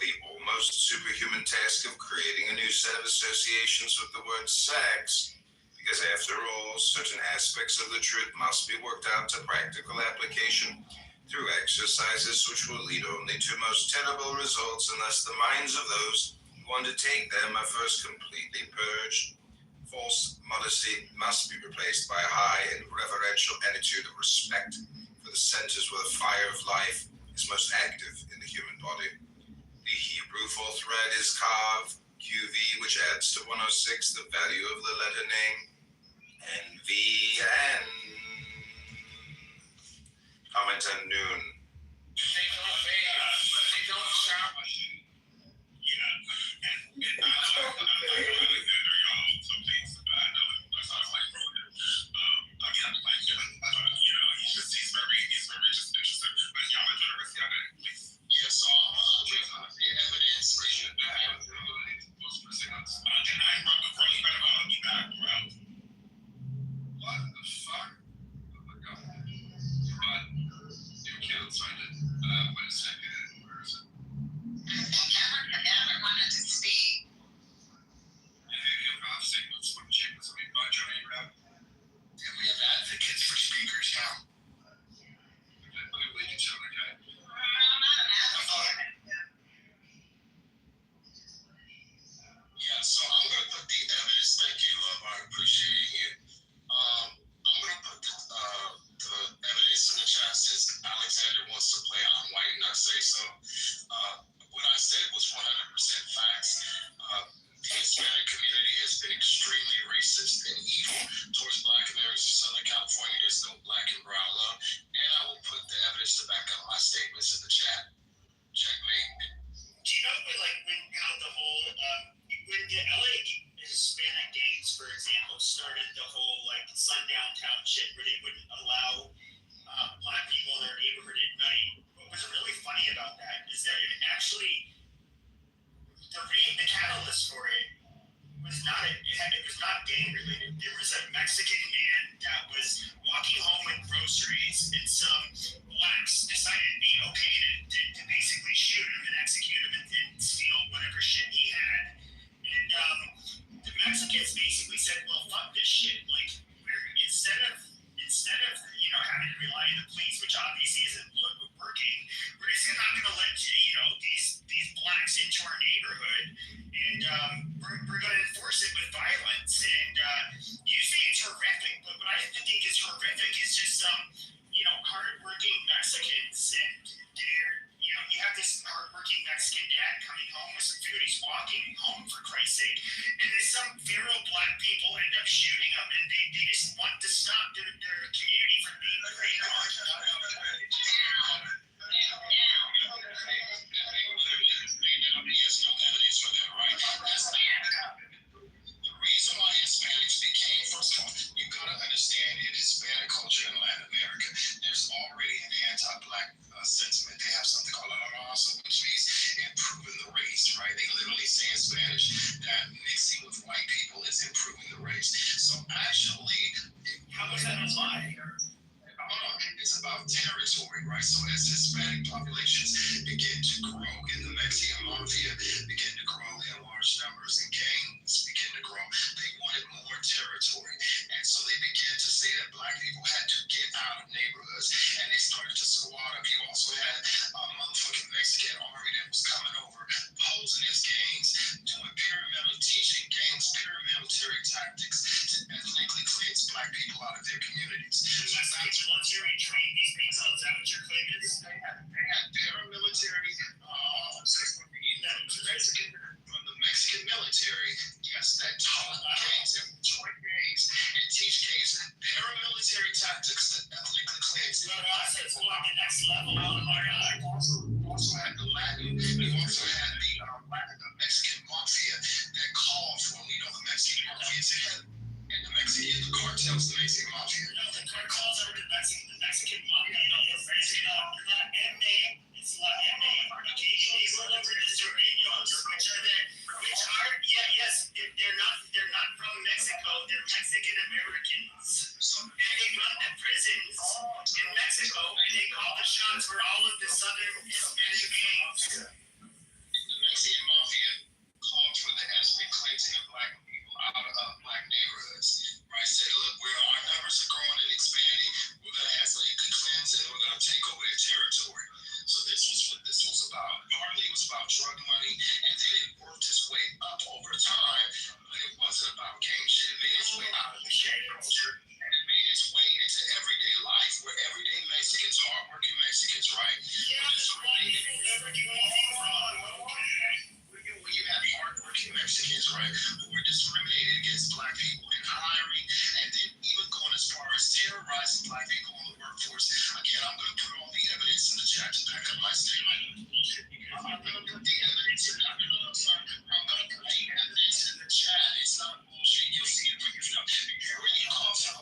the almost superhuman task of creating a new set of associations with the word sex, because after all, certain aspects of the truth must be worked out to practical application through exercises which will lead only to most terrible results unless the minds of those who undertake them are first completely purged. False modesty must be replaced by a high and reverential attitude of respect for the centers where the fire of life is most active in the human body. The Hebrew full thread is Kav, QV, which adds to 106 the value of the letter name, and VN. Comment on noon. They don't sound. What the fuck? Oh my god. But you can't find it. gang related. There was a Mexican man that was walking home with groceries, and some blacks decided it'd be okay to basically shoot him and execute him and steal whatever shit he had. And the Mexicans basically said, "Well, fuck this shit. Like, instead of having to rely on the police, which obviously isn't working, we're just not going to let these blacks into our neighborhood, and we're going to enforce it with violence." And you say it's horrific, but what I think is horrific is just hardworking Mexicans, and you have this hardworking Mexican dad coming home with some food. He's walking home, for Christ's sake, and then some feral black people end up shooting him, and they just want to stop their community from being preyed on. He has no evidence for that, right? That's not what happened. The reason why Hispanics became first, you gotta understand in Hispanic culture in Latin America, there's already an anti-black sentiment. They have something called la raza, which means improving the race, right? They literally say in Spanish that mixing with white people is improving the race. So actually, How is that a lie? it's about territory, right? So as Hispanic populations begin to grow in the Mexican mafia, begin to grow in large numbers, and gangs begin to grow, they wanted more territory. And so they began to say that black people had to get out of neighborhoods, and they started to squat up. You also had a motherfucking Mexican army that was coming over, posing as gangs, doing teaching gangs paramilitary tactics to ethnically cleanse black people out of their communities. The Mexicans military trained these people. Is that what your claim is? They had paramilitary from the Mexican military, yes, that taught gangs and joint gangs and teach gangs paramilitary tactics to ethnically cleanse. That's going to the next level. Oh my God. Also had the Latin, you also had the Mexican mafia that called for, the Mexican mafia is ahead. And the cartels, the Mexican mafia. No, the cartels are the Mexican mafia. It's La M.A. Occasionally run over the Sureños, they're not from Mexico. They're Mexican Americans. And they run the prisons in Mexico, and they call the shots for all of the southern Hispanic gangs. The Mexican mafia called for the ethnic cleansing of black people out of black neighborhoods. Right? Said, look, our numbers are growing and expanding. We're going to ethnically cleanse and we're going to take over their territory. So this was what this was about. Partly it was about drug money, and then it worked its way up over time, but it wasn't about gang shit. It made its way out of the gang culture, and it made its way into everyday life, where everyday Mexicans, hardworking Mexicans, right? Never do anything wrong. When you have hardworking Mexicans, right, who were discriminated against black people in hiring, and then even going as far as terrorizing black people in the workforce. Again, I'm going to put all the evidence in the chat to back up my statement. I'm going to put the evidence in the chat. It's not bullshit. You'll see it for yourself. Where you come from?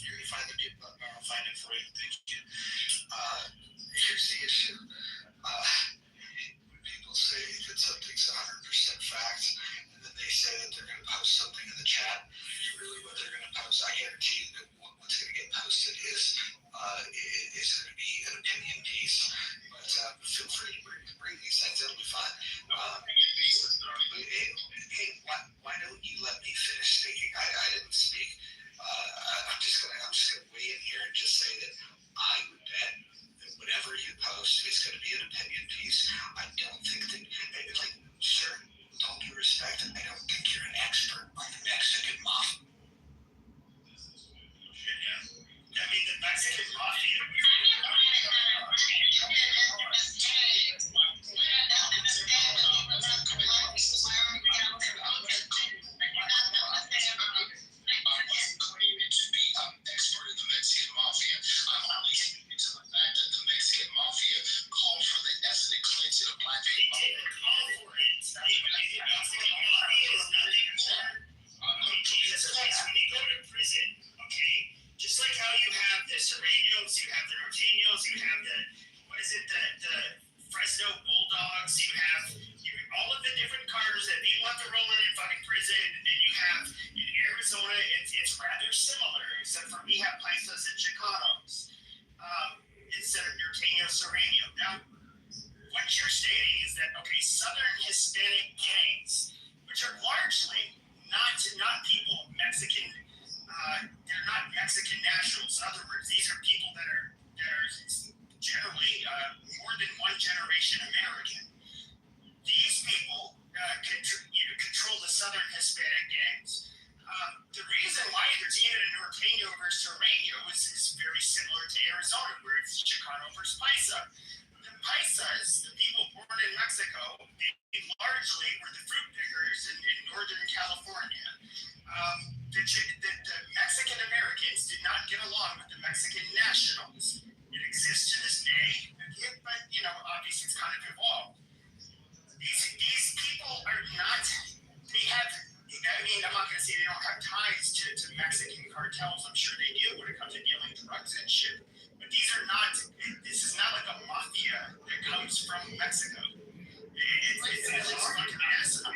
You're gonna find the people. I'll find it for you. Thank you. Here's the issue. When people say that something's 100% fact, and then they say that they're going to post something in the chat, really what they're going to post, I guarantee you that what's going to get posted is going to be an opinion piece. But feel free to bring these things. It'll be fine. Hey, why don't you let me finish speaking? I didn't speak. I'm just gonna weigh in here and just say that I would bet that whatever you post is going to be an opinion piece. I don't think that, sir, with all due respect, I don't think you're an expert on the Mexican mafia. I mean, the Mexican mafia. I'm only speaking to the fact that the Mexican mafia called for the ethnic cleansing of black except for we have paisas and Chicanos instead of norteño serrano. Now, what you're stating is that, okay, Southern Hispanic gangs, which are largely not people of Mexican, they're not Mexican nationals. In other words, these are people that are generally more than one generation American. These people control the Southern Hispanic gangs. The reason why there's even a norteño versus serrano is very similar to Arizona, where it's Chicano versus Paisa. The Paisas, the people born in Mexico, they largely were the fruit pickers in Northern California. The Mexican Americans did not get along with the Mexican nationals. It exists to this day, but obviously it's kind of evolved. These people are not. They have. I mean, I'm not going to say they don't have ties to Mexican cartels. I'm sure they do when it comes to dealing drugs and shit. But these are not. This is not like a mafia that comes from Mexico. It's just fucking massive.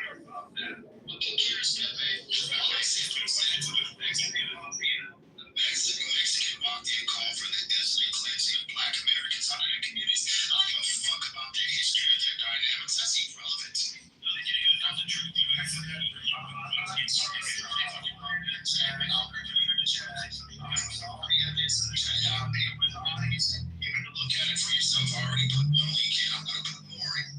Mexican mafia call for the ethnic cleansing of Black Americans out of their communities. I don't give a fuck about their history or their dynamics. That's irrelevant to me. The truth, you're going to look at it for yourself. I already put one link in. I'm going to put more in.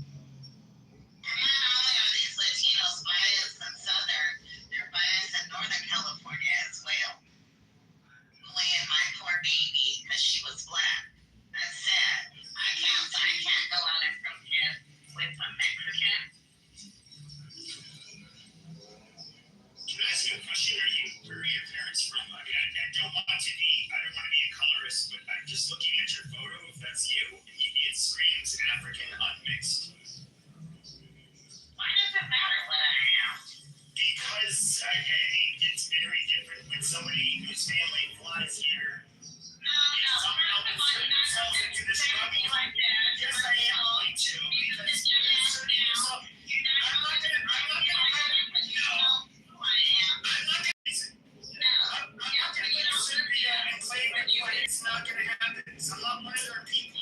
Not only are these Latinos biased in Southern, they're biased in Northern California as well. Playing my poor baby because she was black. That's sad. I can't go out and protest with a Mexican. Can I ask you a question? Where are your parents from? I mean, I don't want to be a colorist, but I'm just looking at your photo. If that's you, it screams African unmixed. Why does it matter what I am? Because I mean, it's very different when somebody whose family flies here. No, first of all, you're not going to say me like that. Yes, I am going to. Because you're not going to know who I am. I'm not going to sit here and claim that it's not going to happen. So I'm not one of their people.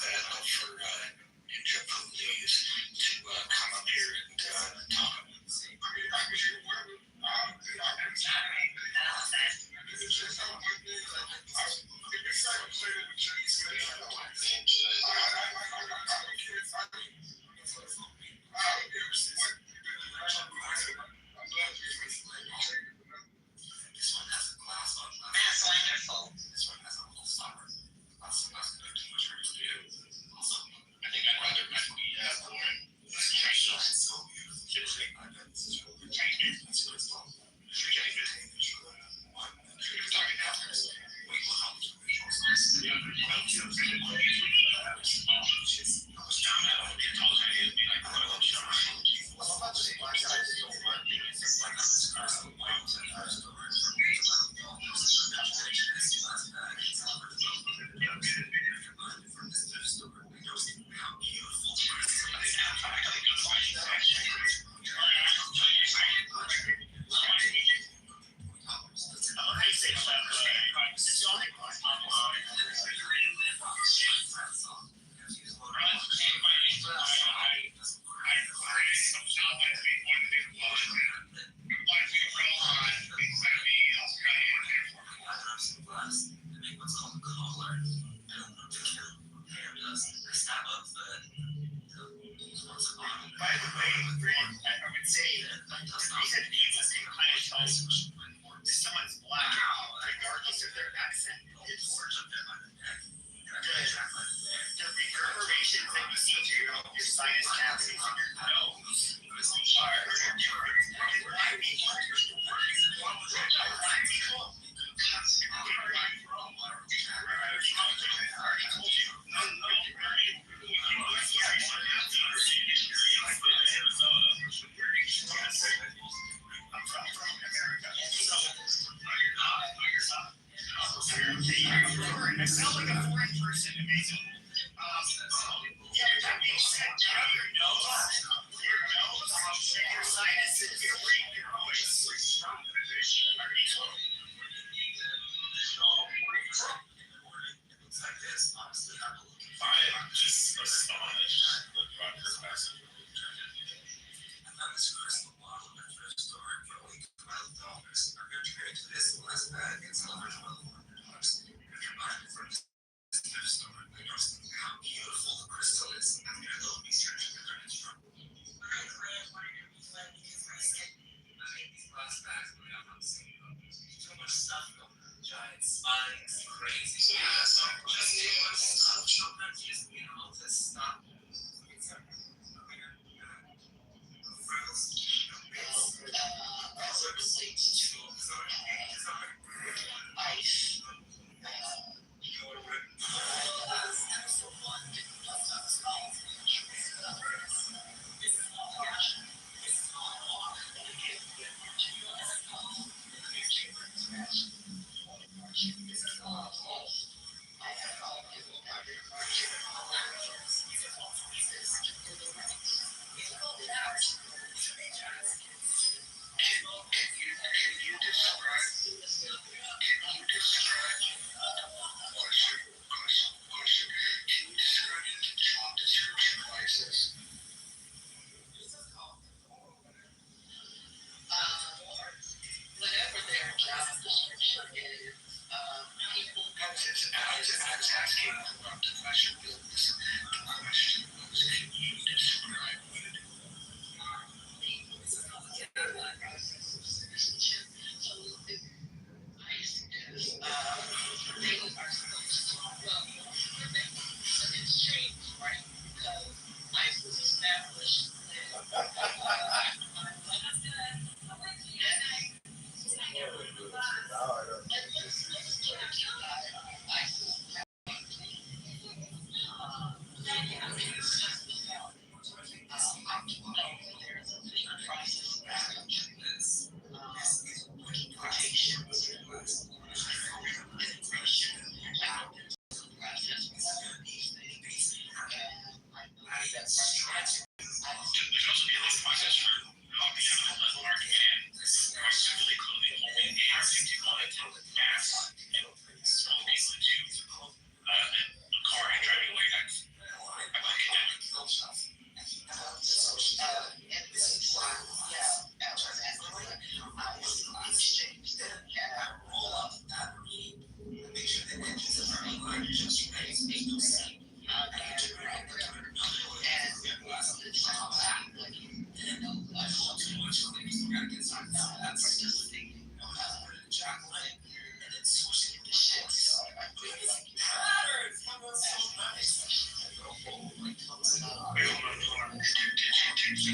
that could say these are people can kind of tell if someone's black, regardless of their accent. It's the reverberations that you see through your sinus cavities and your nose are different. And black people I sound like a foreign person, amazing. Yeah, but that being said, your nose, and your sinuses, your voice are equal. I am just astonished with Roger's message. Whatever their job description is, people. I was asking about the question. The question was, can you describe what it is? Process of citizenship. So if ICE is, they are supposed to, but it's changed, right? Because ICE was established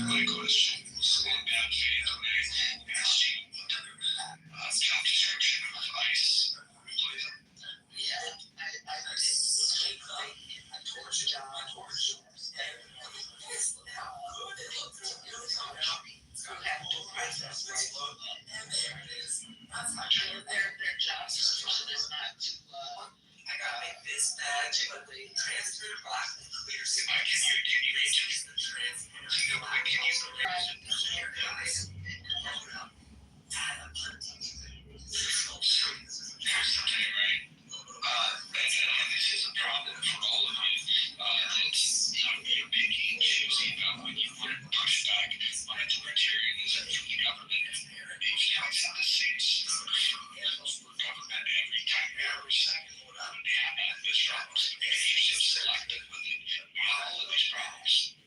My questions in bad faith when I asked you what the job description of ICE employees are. Their job description is not to, I gotta make this badge, but they transfer the box and clear. Can you read to me? Can you here's the thing, right? And this is a problem for all of you. It's not being picky and choosy about when you want to push back on authoritarianism from the government. It comes at the same from government every time we ever say we have had this problems. Because you're just selective with it. We have all of these problems.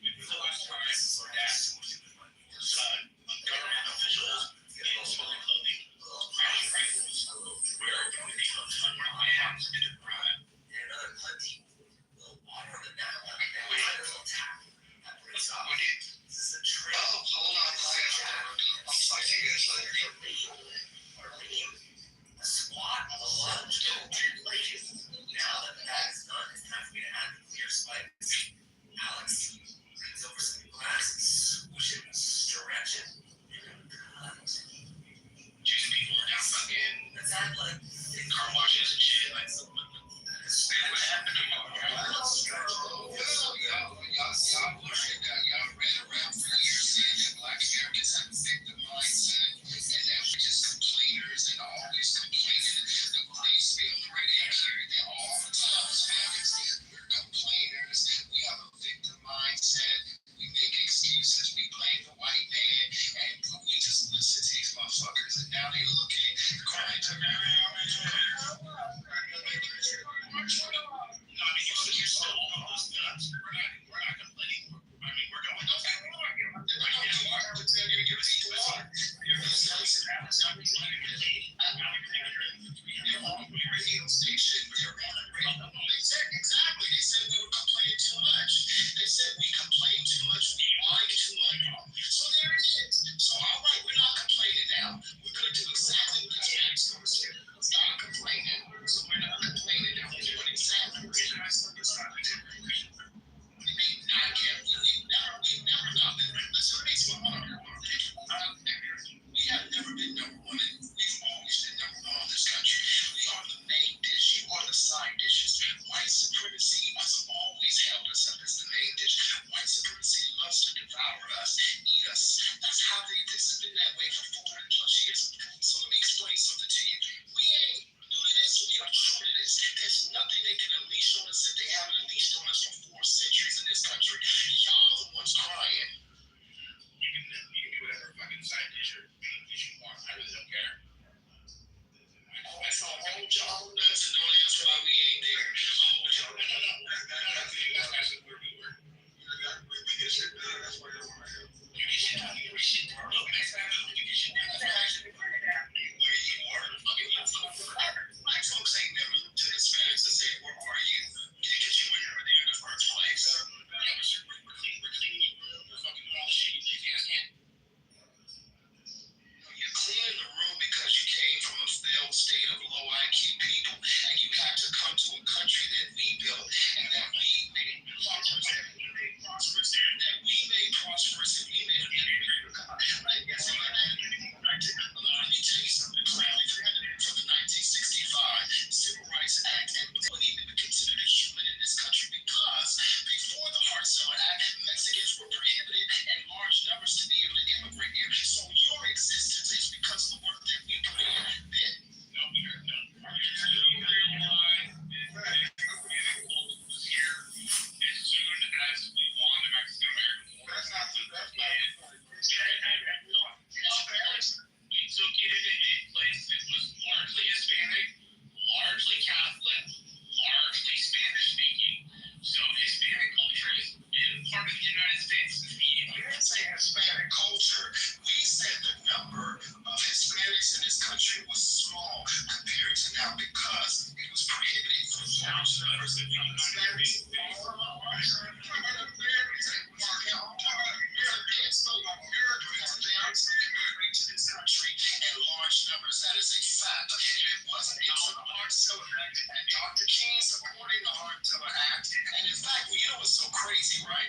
crazy, right?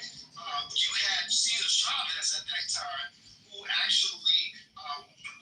You had Cesar Chavez at that time, who actually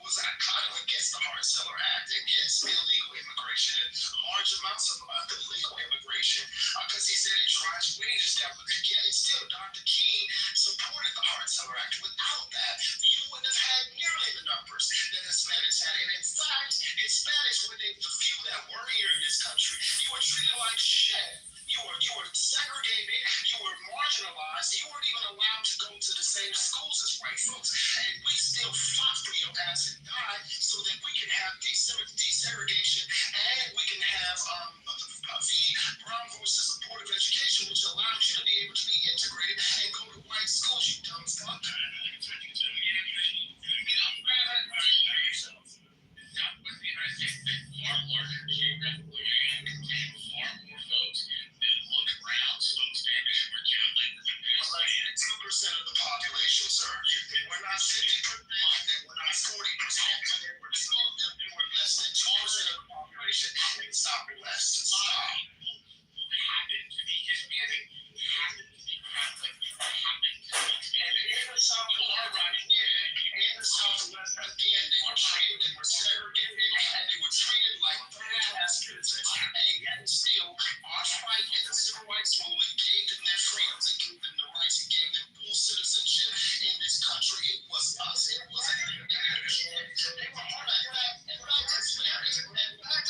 was kind of against the Hart-Celler Act, against illegal immigration and large amounts of illegal immigration, because he said it drives wages down. But again, it's still Dr. King supported the Hart-Celler Act. Without that, you wouldn't have had nearly the numbers that Hispanics had. And in fact, Hispanics, when the few that were here in this country, you were treated like shit. You were segregated, you were marginalized, you weren't even allowed to go to the same schools as white folks. And we still fought for your ass and died so that we can have desegregation and we can have V. Brown Voices Board of Education, which allows you to be able to be integrated and go to white schools, you dumb fuck. Far larger geographical area and contains far more folks that look around, spoke Spanish, or count language. We're less than 2% of the population, sir. We're not 50%, and we're not 40%, but they were less than 2% of the population in Southwest. Stop. Happen to be Hispanic, happen to be Catholic, happen to be Spanish. And in the Southwest, right here, in the Southwest, again, they were treated, they were segregated, and they were treated like third-class citizens. And yet still, our fight in the civil rights movement gave them their freedoms, it gave them the rights, it gave them full citizenship in this country. It was us, it wasn't the English. They were hard at that, and not Hispanics. In fact,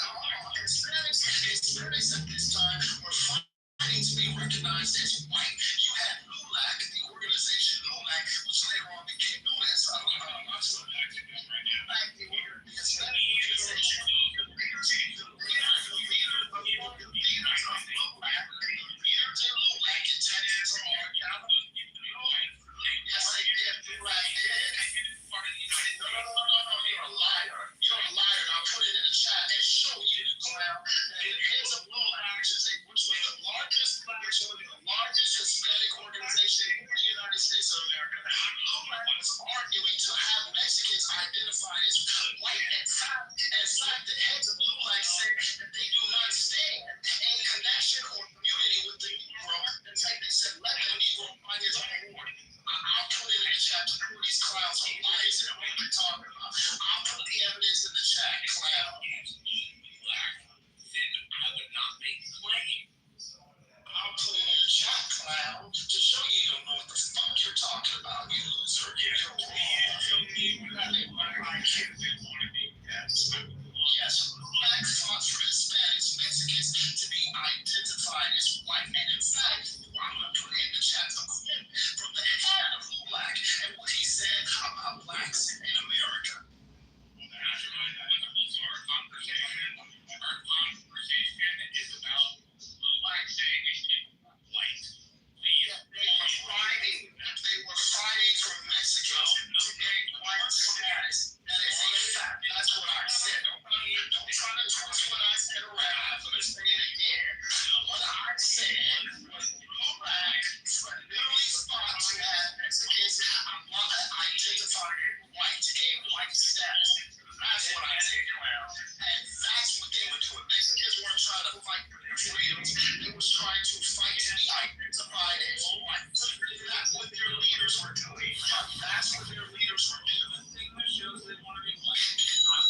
Hispanics at this time were fighting to be recognized as white. You had LULAC, the organization LULAC, which later on became known as the Hispanic organization. The leaders of LULAC in Texas are all Gallup. Yes, they did. LULAC did. No, you're a liar. You're a liar, and I'll put it in the chat and show you, clown, that the heads of LULAC, which was the largest Hispanic organization in the United States of America, LULAC was arguing to have Mexicans identified as white. In fact, the heads of LULAC said that they do not stand in connection or community with the Negro. In fact, they said, let the Negro find his own war. I'll put it in the chat to prove these clowns are liars and what we're talking about. I'll put the evidence in the chat, clown. Then I would not make the claim. I'll put it in the chat, clown, to show you don't know what the fuck you're talking about, you loser. You're wrong. Yes, LULAC fought for Hispanics, Mexicans to be identified as white. And in fact, I'm going to put in the chat a quote from the head of LULAC and what he said about blacks in America. Our conversation is about LULAC saying we should be white. They were fighting for Mexicans to gain white status. That is a fact. That's what I said. Don't try to twist what I said around. I'm going to say it again. What I said was LULAC literally fought to have Mexicans identified as white to gain white status. That's what I said around. And that's what they were doing. Mexicans weren't trying to fight for their freedoms. They was trying to fight to be identified as white. That's what their leaders were doing. That's what their leaders were doing.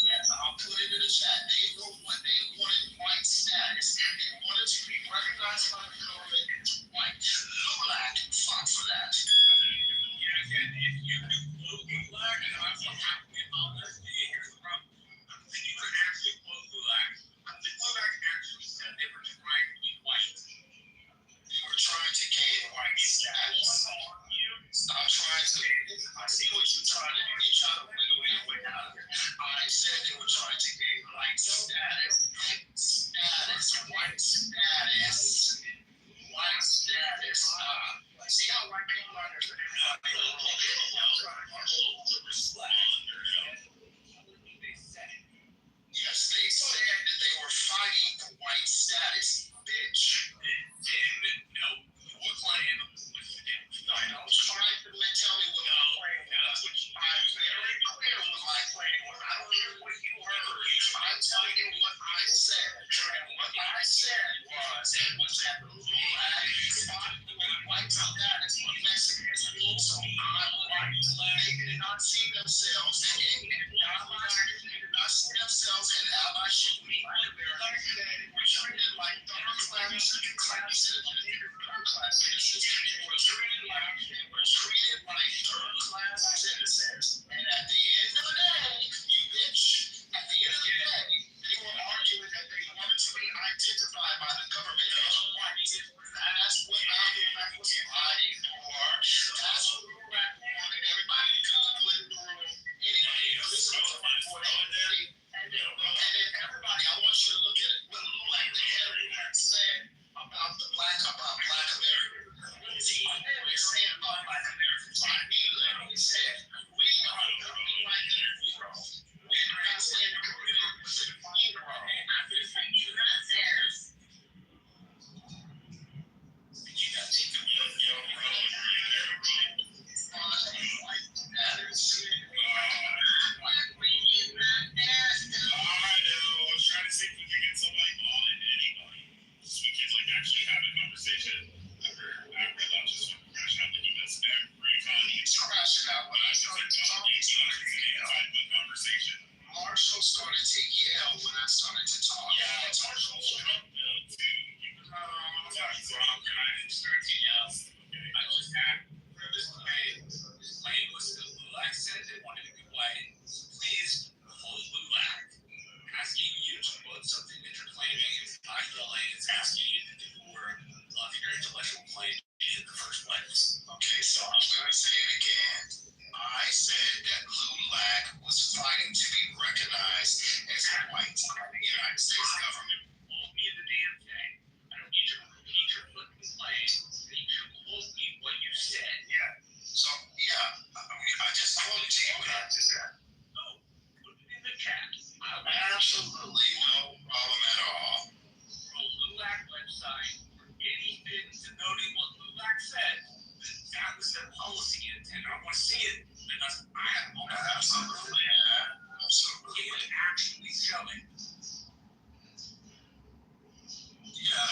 Yes, I'll put it in the chat. They wanted white status. They wanted to be recognized by the government as white. LULAC fought for that. If you do LULAC, and I'm so happy about this, here's the problem. When you were actually LULAC, the LULAC actually said they were trying to be white. They were trying to gain white status. Stop trying to. I see what you're trying to do. You're trying to wiggle your way out of it. I said they were trying to gain white status. White status. See how white people are there? Yes, they said that they were fighting for white status, bitch. No, what claim? I know. Try to tell me what my claim was. I'm very clear what my claim was. I don't hear what you heard. I'm telling you what I said. And what I said was that the LULAC fought for white finds out that it's one Mexicans and also I'm white. They did not see themselves and allyship with Black Americans. We're treated like third class, second class citizens, third class citizens. We're treated like third class citizens. And at the end of the day, you bitch, at the end of the day, they were arguing that they wanted to be identified by the government as white. That's what Iraq was fighting for. That's what Iraq wanted everybody to come to live in the room. Anybody who listens to my voice, and then everybody, I want you to look at what Lulak, the head of Iraq, said about Black America. What is he saying about Black Americans? He literally said, we are nothing like their heroes. We're not saying the community was a hero. I just think you're not theirs. You got to take the Actually have a conversation after lunch is when we're crashing out, but he does every time he's crashing out. When I started talking to him, conversation. Marshall started to yell when I started to talk. Yeah, it's Marshall. Shut up, too. He's wrong, and I didn't start to yell. Okay. I just had this plane was Lulac said they wanted to be white. So please hold Lulac. Asking you to put something that you're claiming is violating. It's asking you to do more of your intellectual claim in the first place. Okay, so I'm going to say it again. I said that Lulac was fighting to be recognized as white by the United States government. Hold me the damn thing. I don't need you to repeat your fucking claim. You need to quote me what you said. Yeah. So, yeah, I just quoted to you what I just said. No, put it in the chat. Absolutely no problem at all. From Lulac website for anything denoting what Lulac said. That was their policy intent. I want to see it because I have Absolutely, yeah. Absolutely. He would actually show it. Yeah,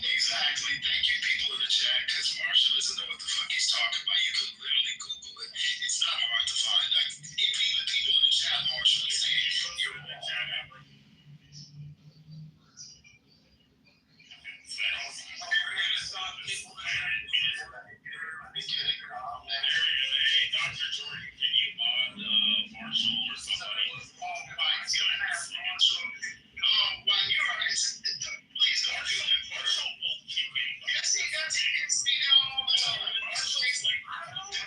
exactly. Thank you, people in the chat, because Marshall doesn't know what the fuck he's talking about. You could literally Google it. It's not hard to find. Like, if even people in the chat, Marshall is saying you're wrong. Hey, Dr. Jordan, can you mod Marshall or somebody? Marshall. Well, you're right. Please don't do that. Marshall won't kick anybody. Yes, he gets me down all the time. Marshall's like, I don't know.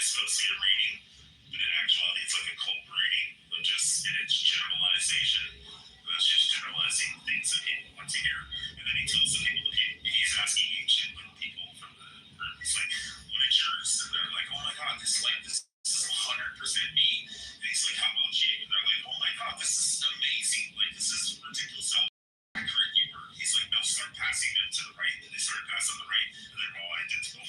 is supposed to be a reading, but in actuality, it's like a cult reading, but just in its generalization. That's just generalizing things that people want to hear. And then he tells the people, he's asking ancient people from the group, he's like, what is yours? And they're like, oh my god, this is 100% me. And he's like, how about you? And they're like, oh my god, this is amazing. Like, this is ridiculous how accurate you were. He's like, no, start passing it to the right. And they start passing on the right, and they're all identical.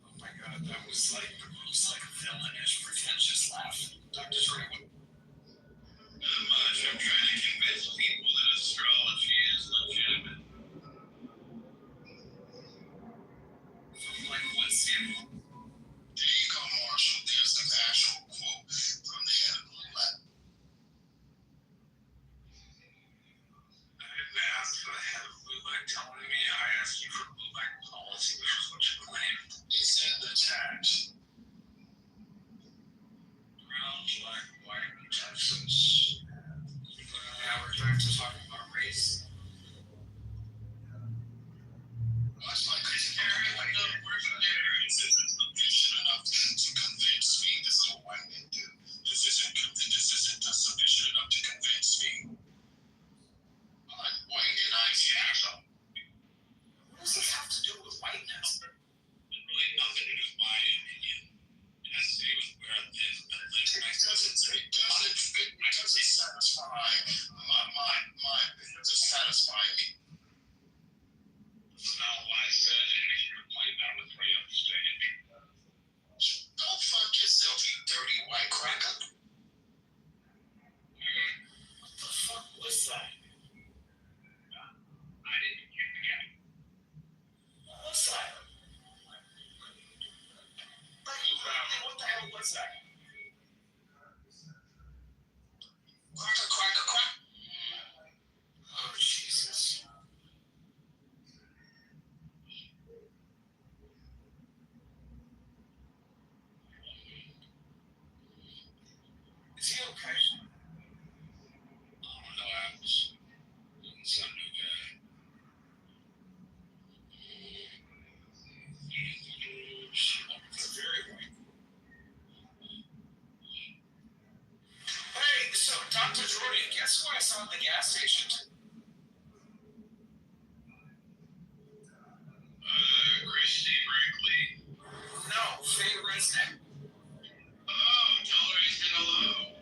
Oh my god, that was like the most like villainish, pretentious laugh. Dr. Jordan. Much. I'm trying to convince people that astrology is legitimate. Like, what sample? There you go, Marshall. There's the actual quote from the head of Blue Lab. I didn't ask for the head of Blue Light telling me. I asked you for Blue Light policy, which is what you claimed. It's in the text. Brown, black, white, Texas. Now we're back to talking about race. Much like it's carrying the word there. It's sufficient enough to convince me. This is what white men do. This isn't sufficient enough to convince me. I'm white and I see how. What does this have to do with whiteness? Really nothing to do with my opinion. It has to do with where I live. It doesn't satisfy it doesn't satisfy me. That's not why I said it. If you were playing that with me on stage. Don't fuck yourself, you dirty white cracker. What the fuck was that? I didn't hear it. What was that? What the hell was that? Cracker, cracker, crack. Oh, Jesus. Is he okay? I don't know, Alex. Doesn't sound no good. It's very white. Hey, so Dr. Jordan, guess who I saw at the gas station? Christy Brinkley. No, Faye Resnick. Oh, tell her he said hello.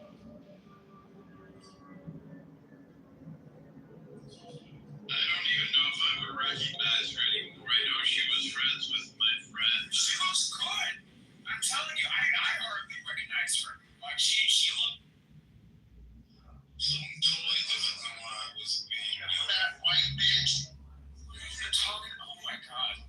I don't even know if I would recognize her anymore. I know she was friends with my friend. She looks good. I'm telling you, I hardly recognize her. Like, she looked. Something totally different than what I was being. You fat white bitch. What are you talking? Oh my god.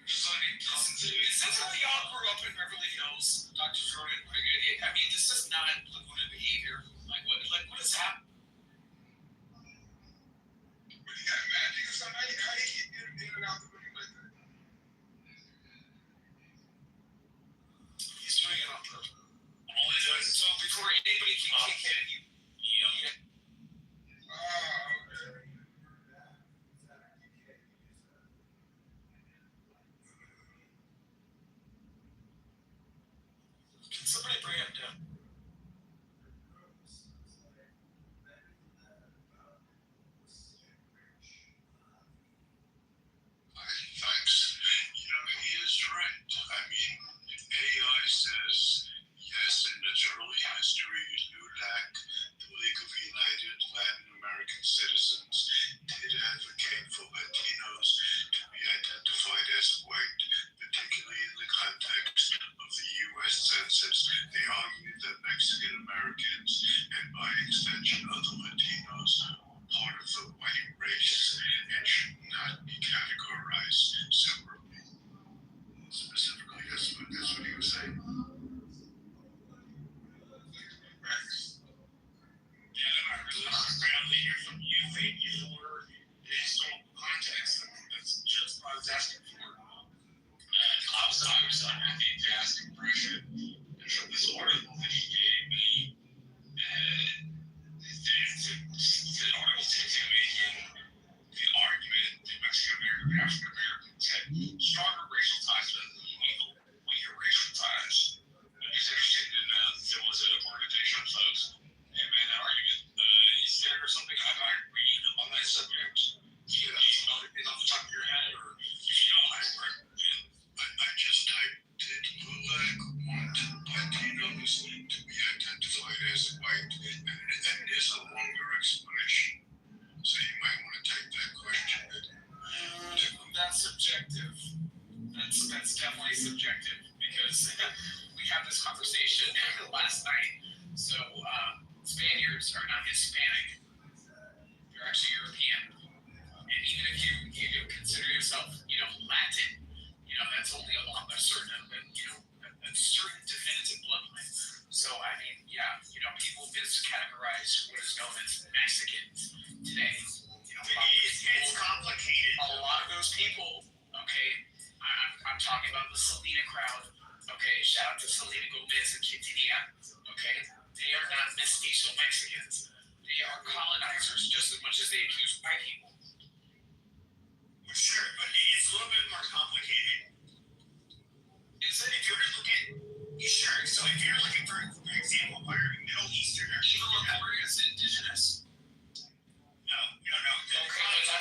It sounds like y'all grew up in Beverly Hills, Dr. Jordan. I mean, this is not Laguna behavior. What is happening? What, you got magic or something? How do you get in and out the ring like that? He's doing it on purpose. Only does so before anybody can kick at you. Yeah. Okay. Can somebody bring him down?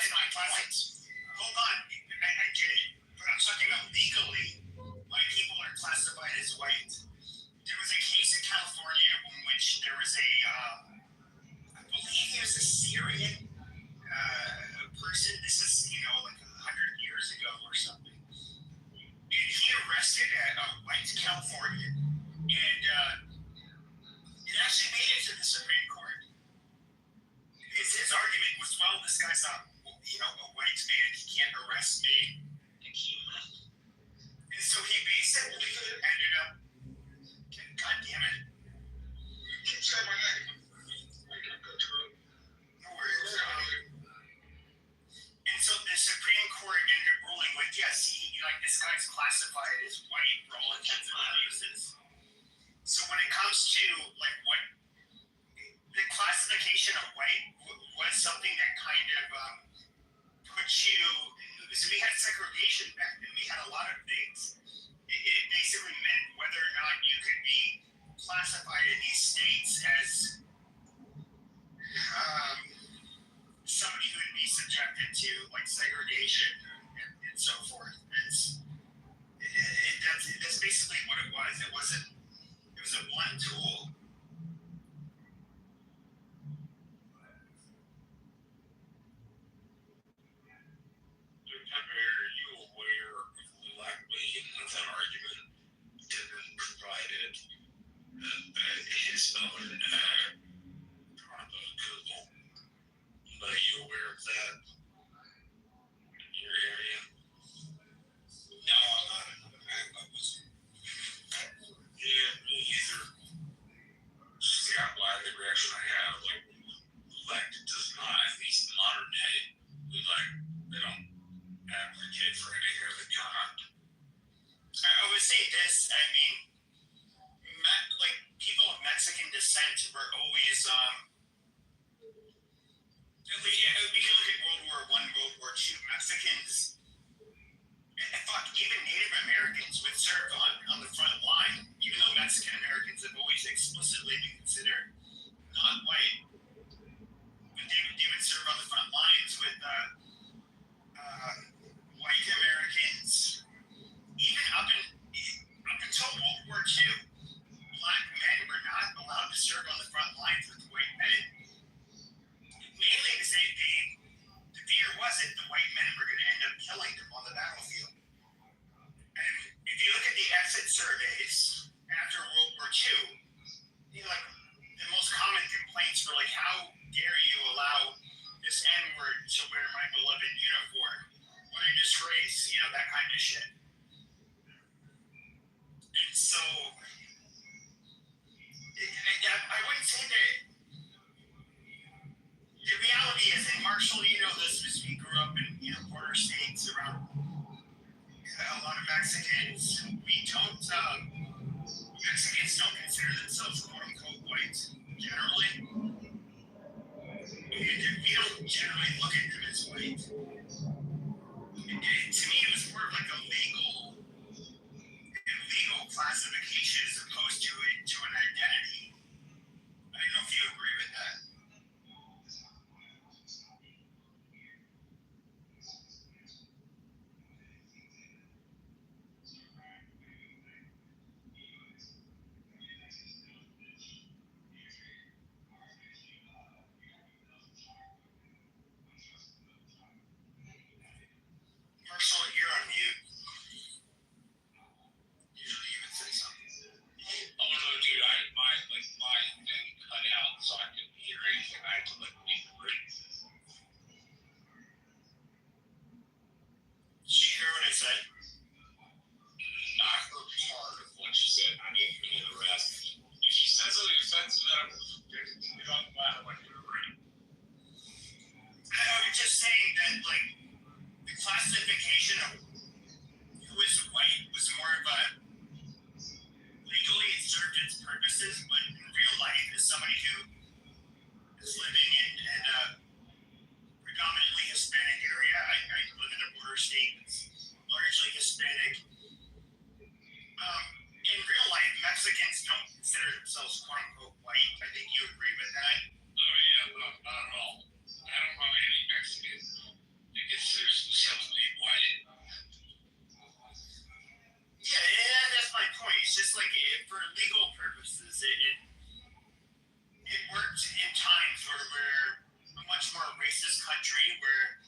in my class. Hold on, I get it, but I'm talking about legally. White people are classified as white. There was a case in California in which there was a, I believe it was a Syrian person. This is, like 100 years ago or something. And he arrested a white Californian, and it actually made it to the Supreme Court. His argument was, well, this guy's not, a white man. He can't arrest me. And so he basically ended up, God damn it. Keep saying my name. No worries. And so the Supreme Court ended up ruling, yes, this guy's classified as white for all intents and purposes. So when it comes to, what the classification of white was something that kind of put you, so we had segregation back then. We had a lot of things. It basically meant whether or not you could be classified in these states as somebody who would be subjected to segregation and so forth. That's basically what it was. It was a blunt tool. Are you aware of the black being with an argument that been provided his own Google? Are you aware of that in your area? No, I'm not. I wasn't. Yeah, me either. See how wide the reaction I have, it does not, at least modern day, they don't advocate for any of the kind. I would say this, people of Mexican descent were always, we can look at World War I, World War II, Mexicans, even Native Americans would serve on the front line, even though Mexican Americans have always explicitly been considered not white. But they would serve on the front lines with white Americans. Even up until World War II, black men were not allowed to serve on the front lines with white men. Mainly because the fear was that the white men were going to end up killing them on the battlefield. And if you look at the exit surveys after World War II, the most common complaints were how dare you allow this N-word to wear my beloved uniform? What a disgrace, that kind of shit. And so, I wouldn't say that. The reality is, and Marshall, this as we grew up in border states around a lot of Mexicans. Mexicans don't consider themselves quote unquote white generally. We don't generally look at them as white. To me, it was more of a legal classification as opposed to an identity. I don't know if you agree with that. Marshall, you're on mute. Usually you would say something. Oh no, dude, my thing cut out so I couldn't hear anything. I had to leave the room. Did you hear what I said? I heard part of what she said. I didn't hear the rest. If she said something offensive, then I'm going to get on the line like you're right. I was just saying that, the classification of who is white was more of a legally it served its purposes, but in real life, as somebody who is living in a predominantly Hispanic area, I live in a border state that's largely Hispanic. In real life, Mexicans don't consider themselves quote unquote white. I think you agree with that. Oh yeah, not at all. I don't know any Mexicans. where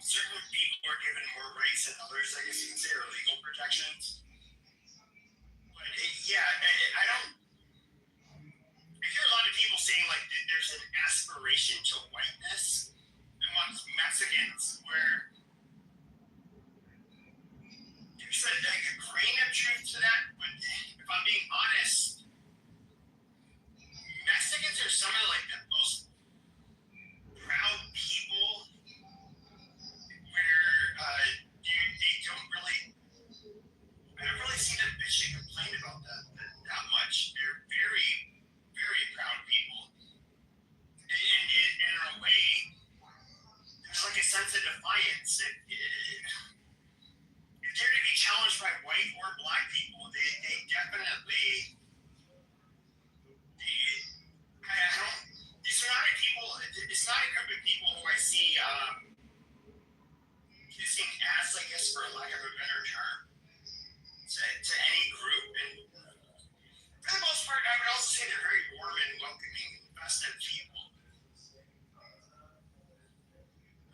certain people are given more rights than others, I guess you can say, or legal protections. But I don't. I hear a lot of people saying like that there's an aspiration to whiteness amongst Mexicans, where there's like a grain of truth to that. But if I'm being honest, Mexicans are some of like the most proud people, where they don't really. I don't really see them bitching and complain about that much. They're very, very proud people. And in a way, there's like a sense of defiance. If they're to be challenged by white or black people, they definitely. These are not people. It's not a group of people who I see kissing ass, I guess, for lack of a better term, to any group. And for the most part, I would also say they're very warm and welcoming, festive people.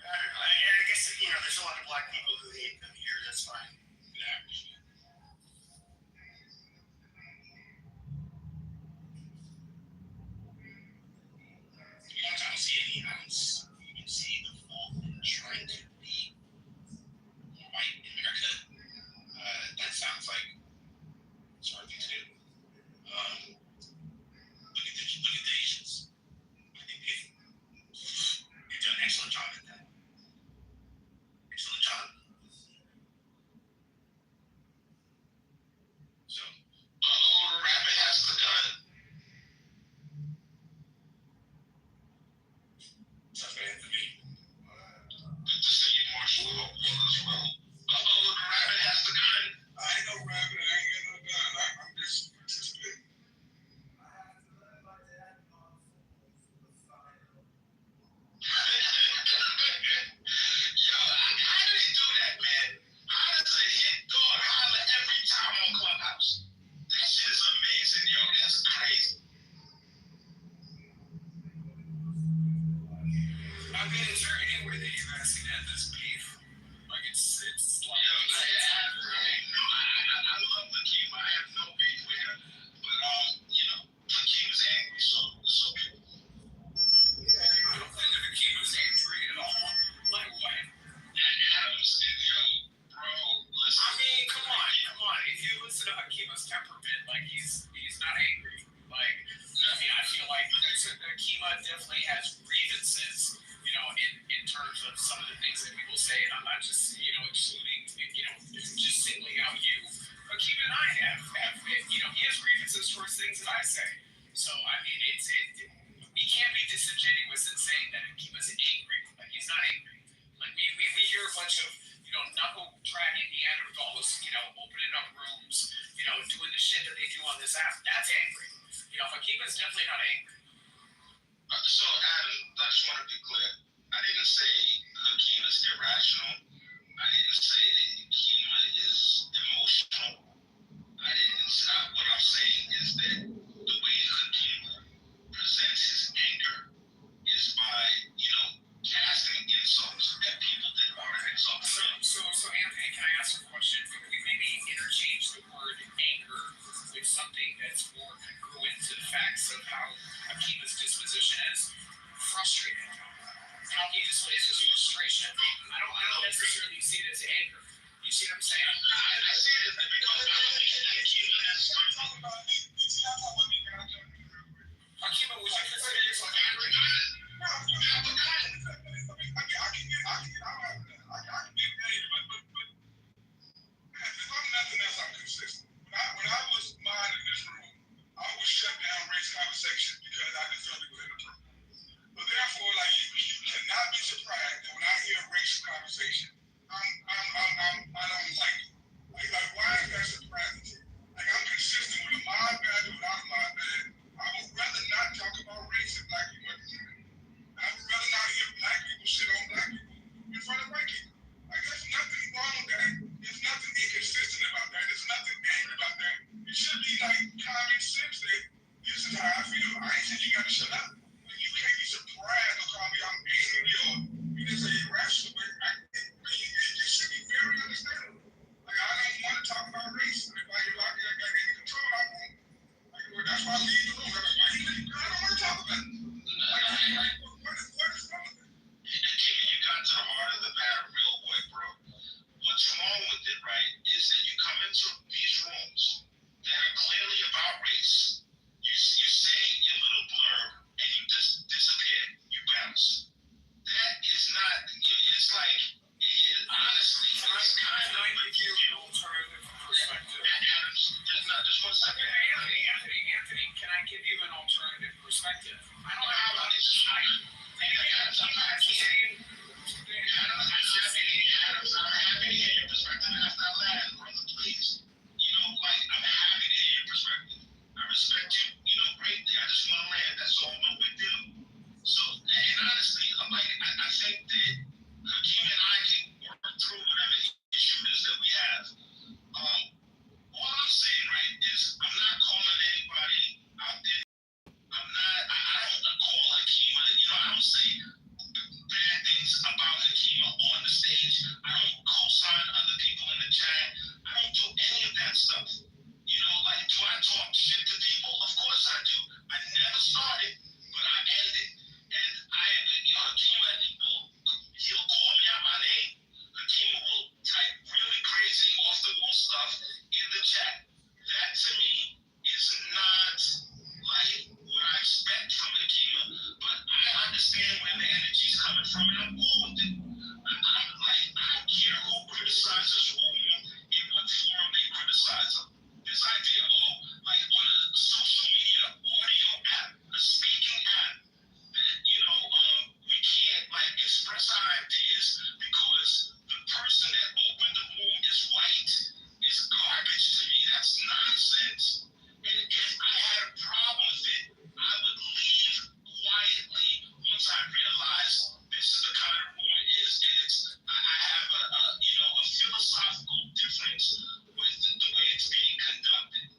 I don't know. I guess, there's a lot of black people who hate them here. That's fine. Yeah. I don't see any ounce. You can see the fault in trying to be white in America. That sounds like it's hard to do. Look at the Asians. I think they've done an excellent job at that. Excellent job. So, the rabbit has the gun. Tough Anthony. Good to see you, Marshall. Hope you as well. The rabbit has the gun. I ain't no rabbit. I ain't got no gun. I'm just participating. Yo, how do they do that, man? How does a hit dog holler every time on Clubhouse? That shit is amazing, yo. That's crazy. I mean, is there any way that you guys can end this beef? Like, it's like... Yo, I love Lakeem. I have no beef with him. But, Lakeem is angry, so it's okay. I don't think that Lakeem is angry at all. Like, what? Adams and bro, listen. I mean, come on. If you listen to Hakima's temperament, like, he's not angry. Like, I mean, I feel like Hakima definitely has grievances, in terms of some of the things that people say, and I'm not just, excluding, just singling out you. Hakima and I have, he has grievances towards things that I say. So, I mean, we can't be disingenuous in saying that Hakima's angry. Like, he's not angry. Like, we hear a bunch of, knuckle-dragging Neanderthals, opening up rooms, doing the shit that they do on this app. That's angry. Hakima's definitely not angry. So, Adam, I just want to be clear. I didn't say Hakeem is irrational. I didn't say that Hakeem is emotional. I didn't say, what I'm saying is that the way Hakeem presents his anger is by, casting insults at people that aren't insulting. So Anthony, can I ask a question? We maybe interchange the word anger with something that's more congruent to the facts of how Hakima's disposition is. Frustrated. How he displays his frustration. I don't necessarily see it as anger. You see what I'm saying? I see it as because I don't think Hakima has talking about me. Hakima, would you consider yourself angry? No, you have a gun. I can get out of that. I can get angry, but if I'm nothing else, I'm consistent. When I was minding this room, I was shut down race conversation because I just felt it was inappropriate. So therefore, like you cannot be surprised that when I hear racial conversation, I don't like it. Like why is that surprising to you? Like I'm consistent with a mob bad or without a mob bad. I would rather not talk about race and black people at the time. I would rather not hear black people shit on black people in front of white people. Like there's nothing wrong with that. There's nothing inconsistent about that. There's nothing angry about that. It should be like common sense that this is how I feel. I ain't saying you gotta shut up. You can't be surprised or call me I'm angry or express our ideas because the person that opened the room is white is garbage to me. That's nonsense. And if I had a problem with it, I would leave quietly once I realized this is the kind of room it is, and I have a philosophical difference with the way it's being conducted.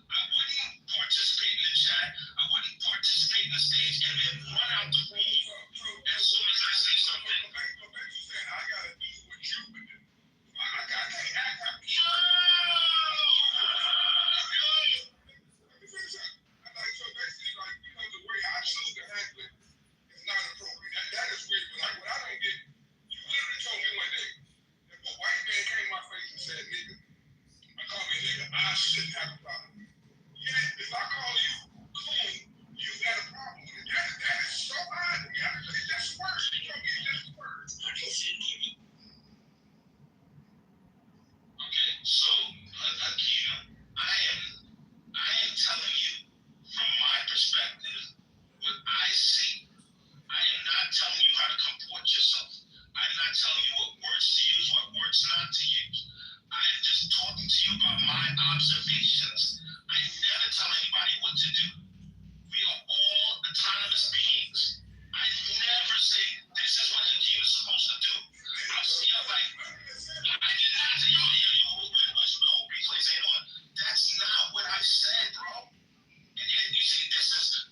I wouldn't participate in the chat. I wouldn't participate in the stage and then run out the room as soon as I say something. I gotta do what you would do. I can't act like so basically, like, the way I choose to handle it is not appropriate. That is weird. But like, what I don't get, you literally told me one day, if a white man came in my face and said, nigga, I call me nigga, I shouldn't have a problem. Yeah, if I call you coon, you got a problem with it. That is so odd to me. It's just words. You told me it's just words. I just said nigga. Okay, so Akina, I am telling you from my perspective what I see. I am not telling you how to comport yourself. I'm not telling you what words to use, what words not to use. I am just talking to you about my observations. I never tell anybody what to do. We are all autonomous beings. I never say this is what Hakeem is supposed to do. I'm still like, I didn't have to replays ain't on. That's not what I said, bro. And you see, this is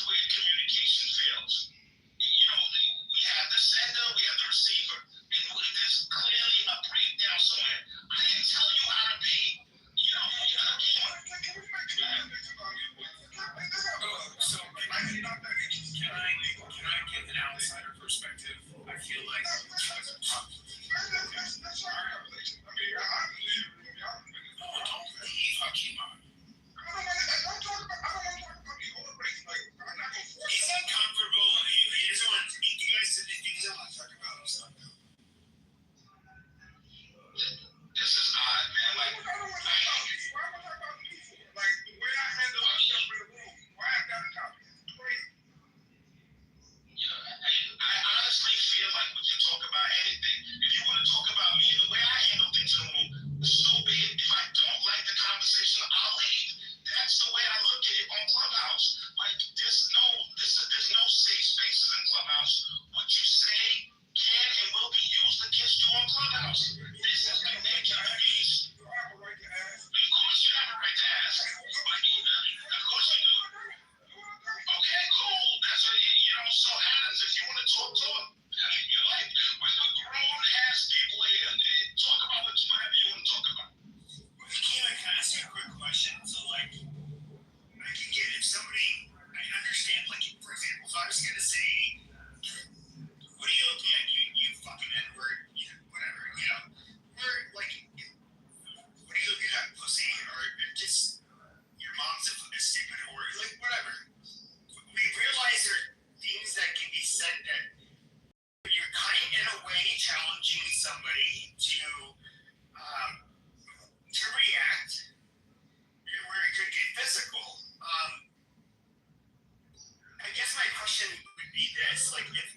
where communication fails. We have the sender, we have the receiver, and there's clearly a breakdown somewhere. I didn't tell you how to be. So can I give an outsider perspective? I feel like don't leave Hakeem on. He's uncomfortable. He doesn't want to. You guys said he doesn't want to talk about himself. This is odd, man. Like, Why would I talk about me for? Like, the way I handle myself in the room, why I got to talk? It's crazy. I honestly feel like we can talk about anything. If you want to talk about me and the way I handle things in the room, so be it. If I don't like the conversation, I'll leave. That's the way I look at it on Clubhouse. Like, there's no safe spaces in Clubhouse. What you say can and will be used against you on Clubhouse. This is the nature of the beast. Do I have a right to ask? Of course you have a right to ask. Of course you do. Okay, cool. That's what so Adams, if you want to talk. You're like, we're grown ass people here. Talk about whatever you want to talk about. Can I ask you a quick question? So, like, I can get if somebody, I understand, like, for example, if I was going to say, what are you looking at, you fucking N-word, whatever, or, like, what are you looking at, pussy, or just, your mom's a stupid whore, like, whatever. We realize there are things that can be said that you're kind of, in a way, challenging somebody to react, where it could get physical. I guess my question would be this: like, if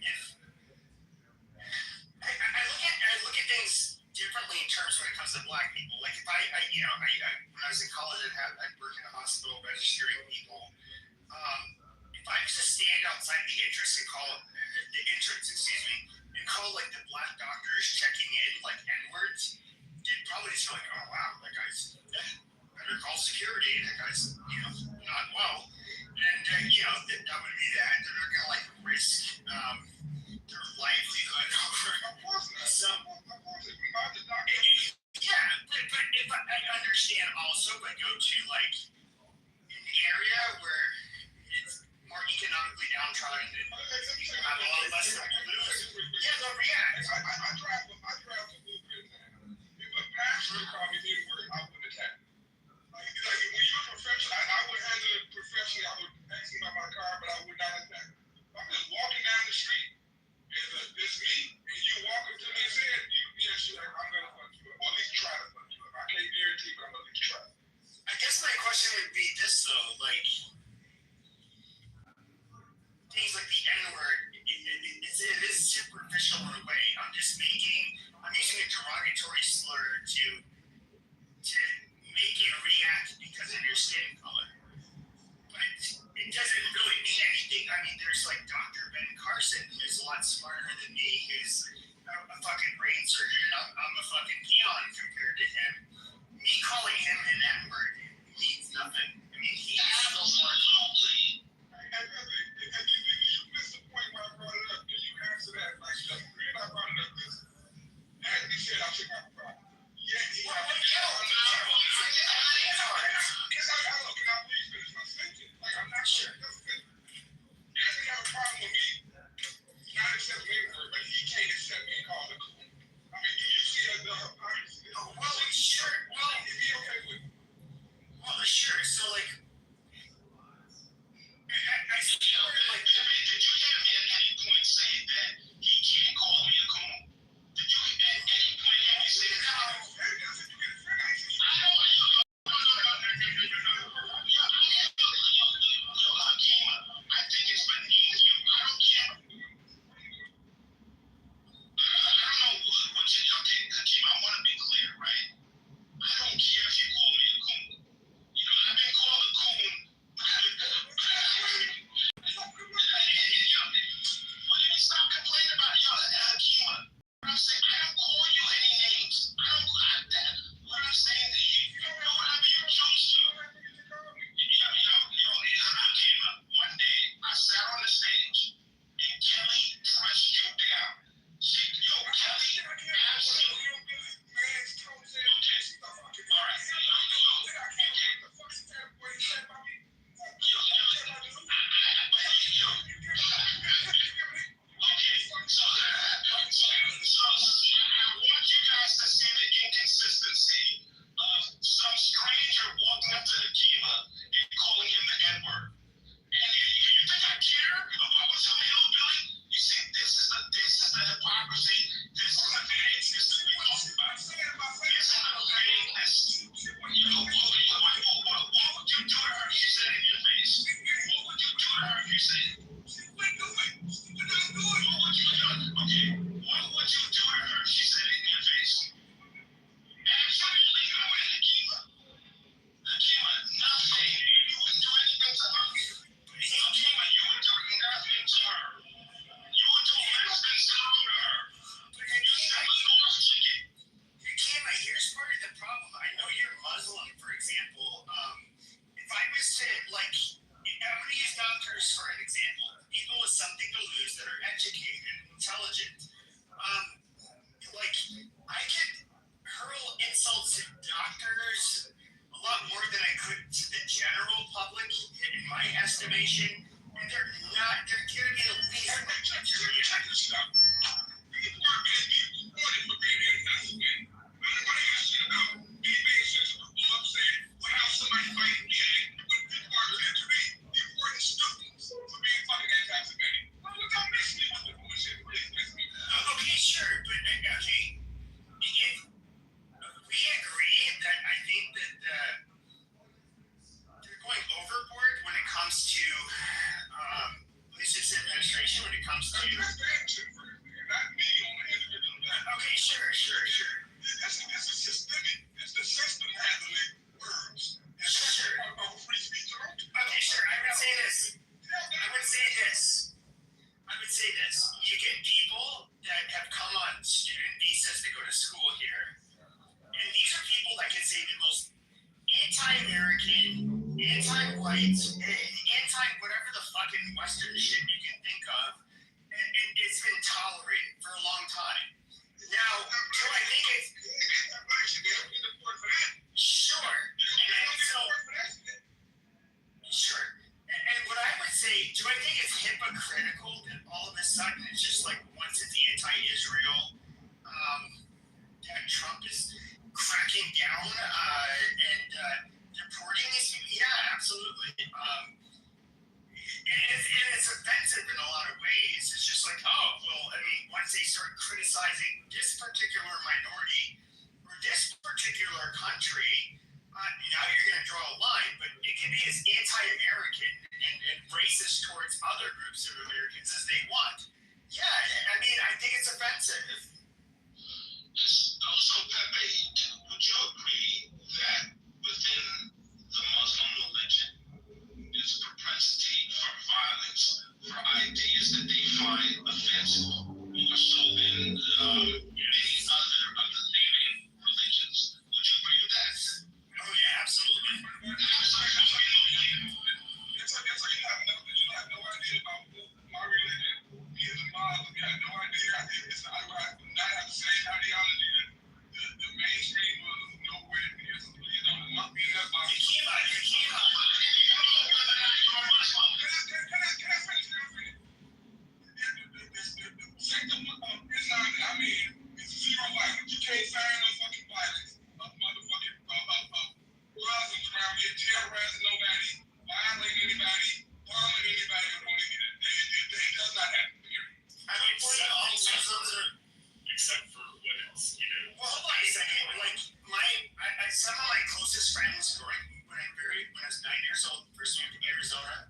I look at things differently in terms when it comes to Black people. Like, if I when I was in college, I worked in a hospital registering people. If I was to stand outside the entrance and call like the Black doctors checking in like N-words, they'd probably just be like, oh wow, that guy's better call security. That guy's not well, and that would be that. They're not gonna like risk their livelihood over some. Yeah, but if I understand also, but go to like an area where it's more economically downtrodden and people have a lot less to lose, yeah, they'll react. I drive to Uber. If a pastor called me N-word, I wouldn't attack. Like when you're a professional, I would handle it professionally. I would ask him about my car, but I would not attack. I'm just walking down the street, and it's me, and you walk up to me and say, I'm gonna fuck you up, or at least try to fuck you up. I can't guarantee, but I'm gonna at least try. I guess my question would be this though, like things like the N-word, is it I'm using a derogatory slur to make you react because of your skin color. But it doesn't really mean anything. I mean, there's like Dr. Ben Carson, who's a lot smarter than me, who's a fucking brain surgeon. I'm a fucking peon compared to him. Me calling him an N-word means nothing. I mean, he has no more complete. You missed the point where I brought it up. Can you answer that? Like, the reason I brought it up is, as we said, I took my problem. Yeah, he has a Can I please finish my sentence? Like, I'm not sure. He doesn't have a problem with me not accepting N-word, but he can't accept me called a coon. I mean, you see the hypocrisy. Well, sure. Well, Is he okay with it? well, sure. So, like, I support, like, Did you hear me at any point say that he can't call me a coon? Did you at any point hear me say that? I think it's beneath you. I don't care. I don't know what you okay, Hakeem, I want to be clear, right? I don't care if you call me a coon. You know, I've been called a coon. Well, you need to stop complaining about Hakeem. What I'm saying, I don't call you any names. I don't what I'm saying to you, you know what I'm being accused of. One day I sat on the stage and Kelly dressed you down. Kelly, absolutely. All right. So I want you guys to see the inconsistency of some stranger walking up to Akiva and calling him the N-word. And you think I care about what's on the hillbilly? You see, this is the hypocrisy. This is the vagueness that we talk about. This is the vagueness. What would you do to her if she said it in your face? What would you do to her if you said it? What would you do? Okay. What would you do to her if she said it in your face? Absolutely nothing, Akiva. Akiva, nothing. You wouldn't do anything to her. Akiva, you would do nothing to her. You would do less than some to her. You said lost chicken. here's part of the problem. I know you're Muslim, for example. If I was to, like, I'm going to use doctors for an example. People with something to lose that are educated, intelligent. Like, I could hurl insults at doctors a lot more than I could to the general public, in my estimation. And they're going to be the least. Okay, sure, but okay. If we agree that I think that they're going overboard when it comes to at least this administration, when it comes to. Okay, sure. This is systemic. It's the system handling words. Sure. Okay, sure. I would say this. You get people that have come on student visas to go to school here, and these are people that can say the most anti-American, anti-white, anti-whatever the fucking Western shit you can think of, and it's been tolerated for a long time. Now, do I think it's sure? Sure. And what I would say, do I think it's hypocritical that all of a sudden it's just like once it's anti-Israel, that Trump is cracking down and deporting these people? Yeah, absolutely. And it's offensive in a lot of ways. It's just like, oh, well, I mean, once they start criticizing this particular minority or this particular country, now you're going to draw a line, but it can be as anti-American and racist towards other groups of Americans as they want. Yeah, I mean, I think it's offensive. not have the same ideology that the mainstream Muslims nowhere near. So please don't not be that box. Can I finish? The sect of Islam that I'm in is zero violence. You can't find no fucking violence of motherfucking Muslims around here terrorizing nobody, violating anybody, harming anybody who don't need it. It does not happen here. I mean, except for when it's, well, hold on a second. Like, some of my closest friends when I was 9 years old, first moved to Arizona,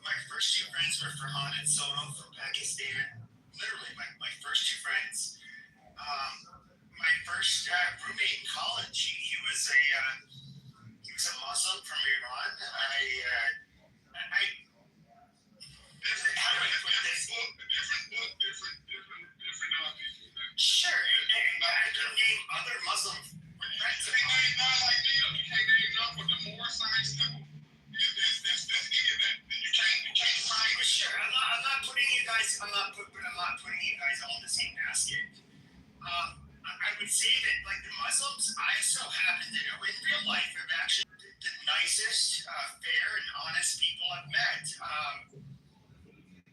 my first two friends were Farhan and Sono from Pakistan. Literally, my first two friends. My first roommate in college, he was a Muslim from Iran. How do I put this? Sure, and I can name other Muslim friends. You can't name none like them. You can't name none, but the more science simple is any of that. You can't find. Sure, I'm not putting you guys. I'm not putting you guys all in the same basket. I would say that, like, the Muslims, I so happen to know in real life are actually the nicest, fair, and honest people I've met.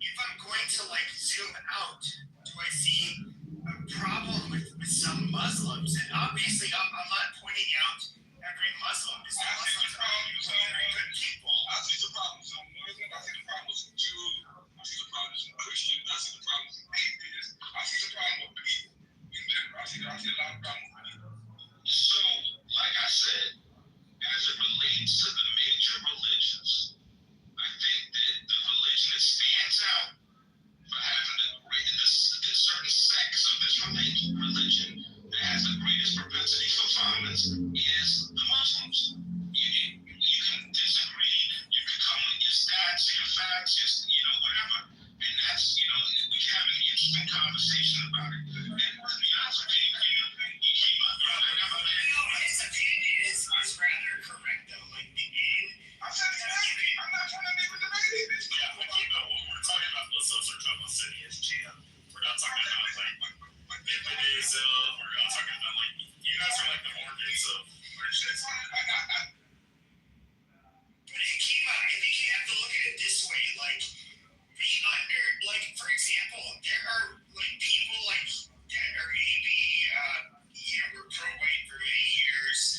If I'm going to, like, zoom out, do I see a problem with some Muslims? And obviously, I'm not pointing out every Muslim. Because Muslims are very good people. I see the problem with some Muslims. I see the problem with some Jews. I see the problem with some Christians. I see the problem with some atheists. I see the problem with people. I see a lot of problems with people. So, like I said, as it relates to the major religions, I think that the religion that stands out for having the certain sects of this religion that has the greatest propensity for violence is the Muslims. You can disagree, you can come with your stats, your facts, whatever. And that's, we can have an interesting conversation about it. And to be honest with you, you keep up. His opinion is rather correct, though. Like, I'm not trying to make a debate it. yeah, but what we're talking about, Muslims are talking about Sunni as Shia. We're not talking about, like, Hinduism. We're not talking about, like, you guys are like the Mormons of Christians. But Kima, I think you have to look at it this way. Like, for example, there are, like, people like that are maybe, were pro-white for many years.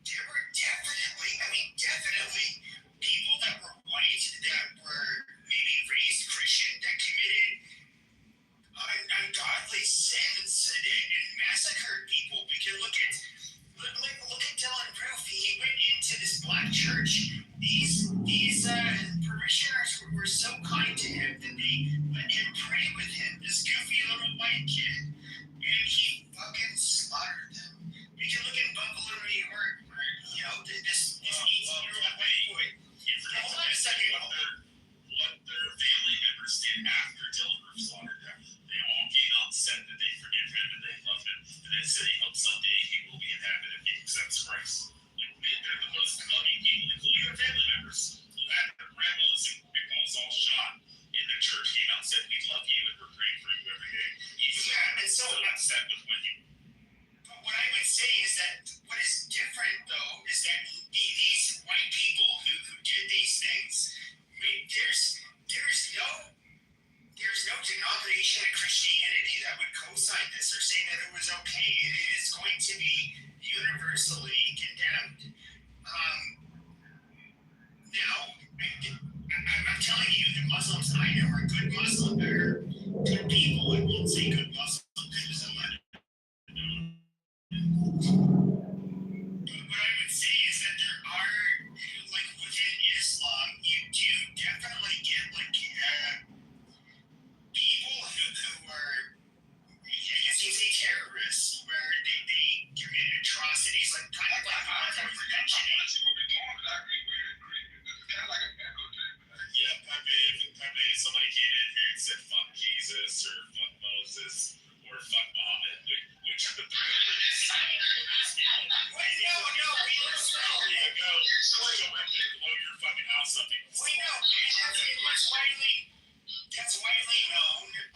There were definitely people that were white that were maybe raised Christian that committed ungodly sins and massacred people. We can look at Dylan Roof. He went into this black church. These parishioners were so kind to him that they let him pray with him, this goofy little white kid, and he fucking slaughtered them. We can look at Buffalo, New York, where, this 18-year-old white boy. Hold on a second. What their family members did after Dylan Roof slaughtered them. They all came out and said that they forgive him and they love him, and they said they hope someday he will be in heaven if he accepts Christ. Like, they're the most loving people, including their family members. Who had their grandmas and grandpas all shot in the church, came out and said, "We love you and we're praying for you every day." And so upset with when you. But what I would say is that what is different, though, is that these white people who did these things, I mean, there's no denomination of Christianity that would co-sign this or say that it was okay. It is going to be universally condemned. Now, I'm telling you, the Muslims I know are good Muslims. They're good people. I won't say good Muslims because I'm not. But what I would say is that there are, like, within Islam, you do definitely get, like, people who are, I guess you say terrorists, where they commit atrocities, like, kind of like prevention. Yeah, Pepe, somebody came in here and said fuck Jesus or fuck Moses or fuck Muhammad. Which are the three No, we listen. There you go. So blow your fucking house up. Wait, no, that's widely known that,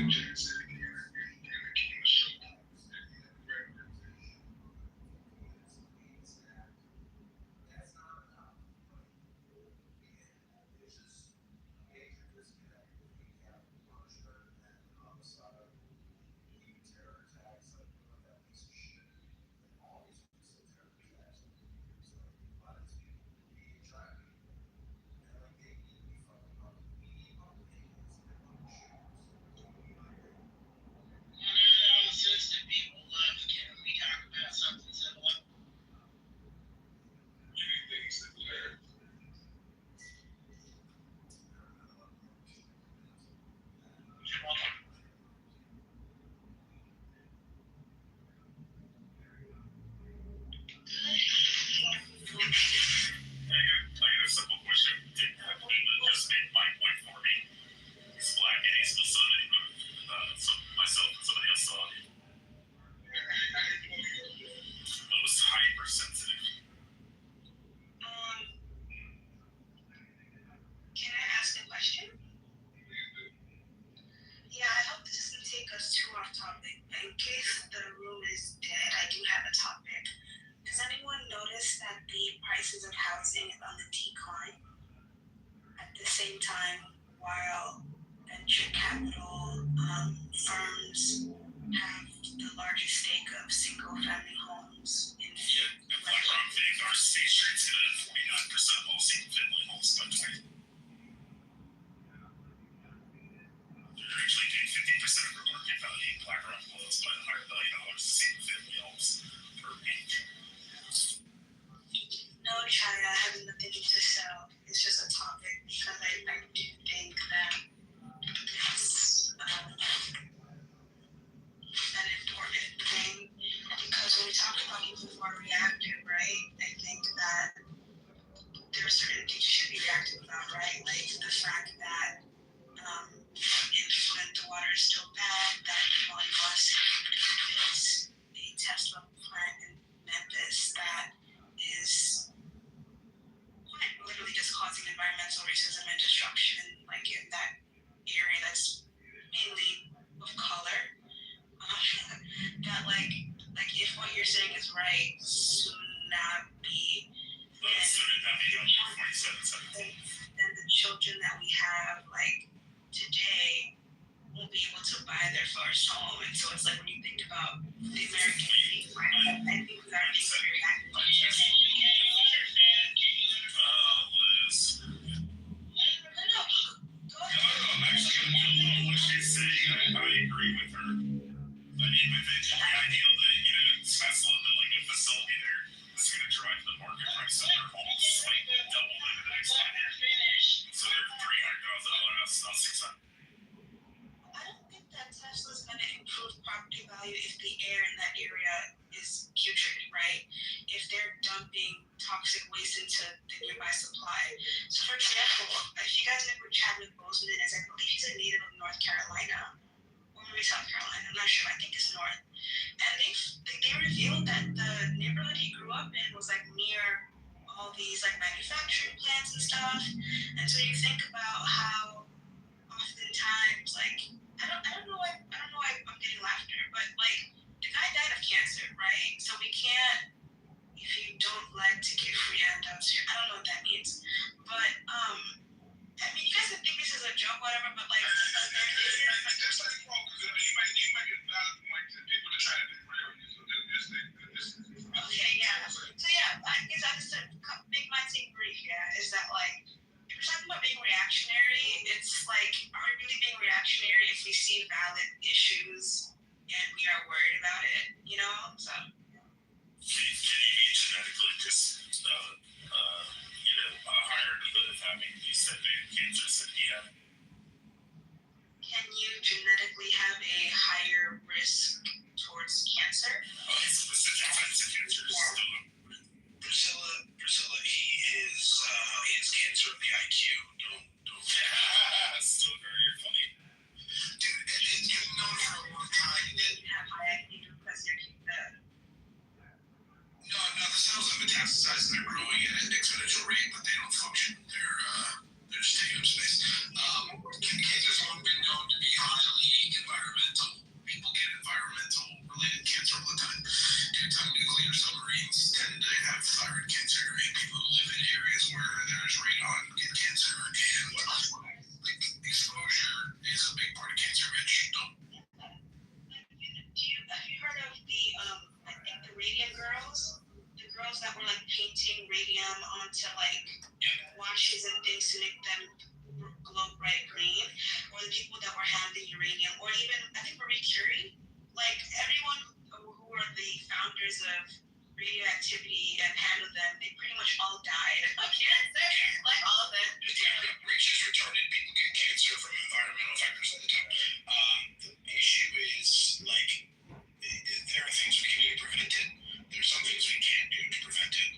Jay said again, and the king of show. Since the people left, can we talk about something similar? Anything similar. I got a simple question. Did Cleveland just make my point for me? He's black and he's still somebody, myself and somebody else saw it. I was hypersensitive. Can I ask a question? Yeah, I hope this doesn't take us too off topic, but in case the room is dead, I do have a topic. Does anyone notice that the prices of housing is on the decline? At the same time, while venture capital firms have the largest stake of single-family homes in Yeah, and BlackRock thinks our state streets hit at 49% of all single-family homes by 20. They're actually getting 50% of our market value. BlackRock closed by $100 billion single-family homes per week. No, China, I have nothing to sell. It's just a topic because I do think that it's an important thing. Because when we talk about people who are reactive, right, I think that there are certain things you should be reactive about, right? Like the fact that in Flint the water is still bad, that Elon Musk built a Tesla plant in Memphis that is quite literally just causing environmental racism and destruction, like in that area that's mainly of color. That like if what you're saying is right, tsunami, then the children that we have like today won't be able to buy their first home. And so it's like when you think about the American dream, right? I think we are being very active. Liz. No, go ahead. I'm actually going to know what she's saying. I agree with her. I mean, with the idea that, Tesla building a facility there is going to drive the market price of their homes like double in the next 5 years. So they're $300,000 house, not $600,000. I don't think that Tesla's going to improve property value if the air in that area is putrid, right? If they're dumping toxic waste into the nearby supply. So, for example, if you guys know who Chadwick Boseman is, I believe he's a native of North Carolina. Or maybe South Carolina, I'm not sure. I think it's North. And they revealed that the neighborhood he grew up in was like near all these like manufacturing plants and stuff. And so you think about how oftentimes like I don't know why I'm getting laughter, but like the guy died of cancer, right? So we can't, if you don't like to give free handouts here, I don't know what that means. But I mean you guys can think this is a joke, whatever, but like Just like you make it valid point to people that try to derail you. So okay, yeah. So yeah, I guess I just make my take brief, yeah, is that like if we're talking about being reactionary, it's like, are we really being reactionary if we see valid issues and we are worried about it, So Can you be genetically higher likelihood of having these type of cancers than he had? can you genetically have a higher risk towards cancer? Specific types of cancers. Priscilla, he has cancer of the IQ. Yeah, that's still very funny. Dude, you've known for a long time that You have high IQ because you're Marie Curie? Like, everyone who are the founders of radioactivity and handled them, they pretty much all died of cancer, like all of them. Yeah, reach is retarded. People get cancer from environmental factors all the time. The issue is, like, there are things we can do to prevent it. There's some things we can't do to prevent it.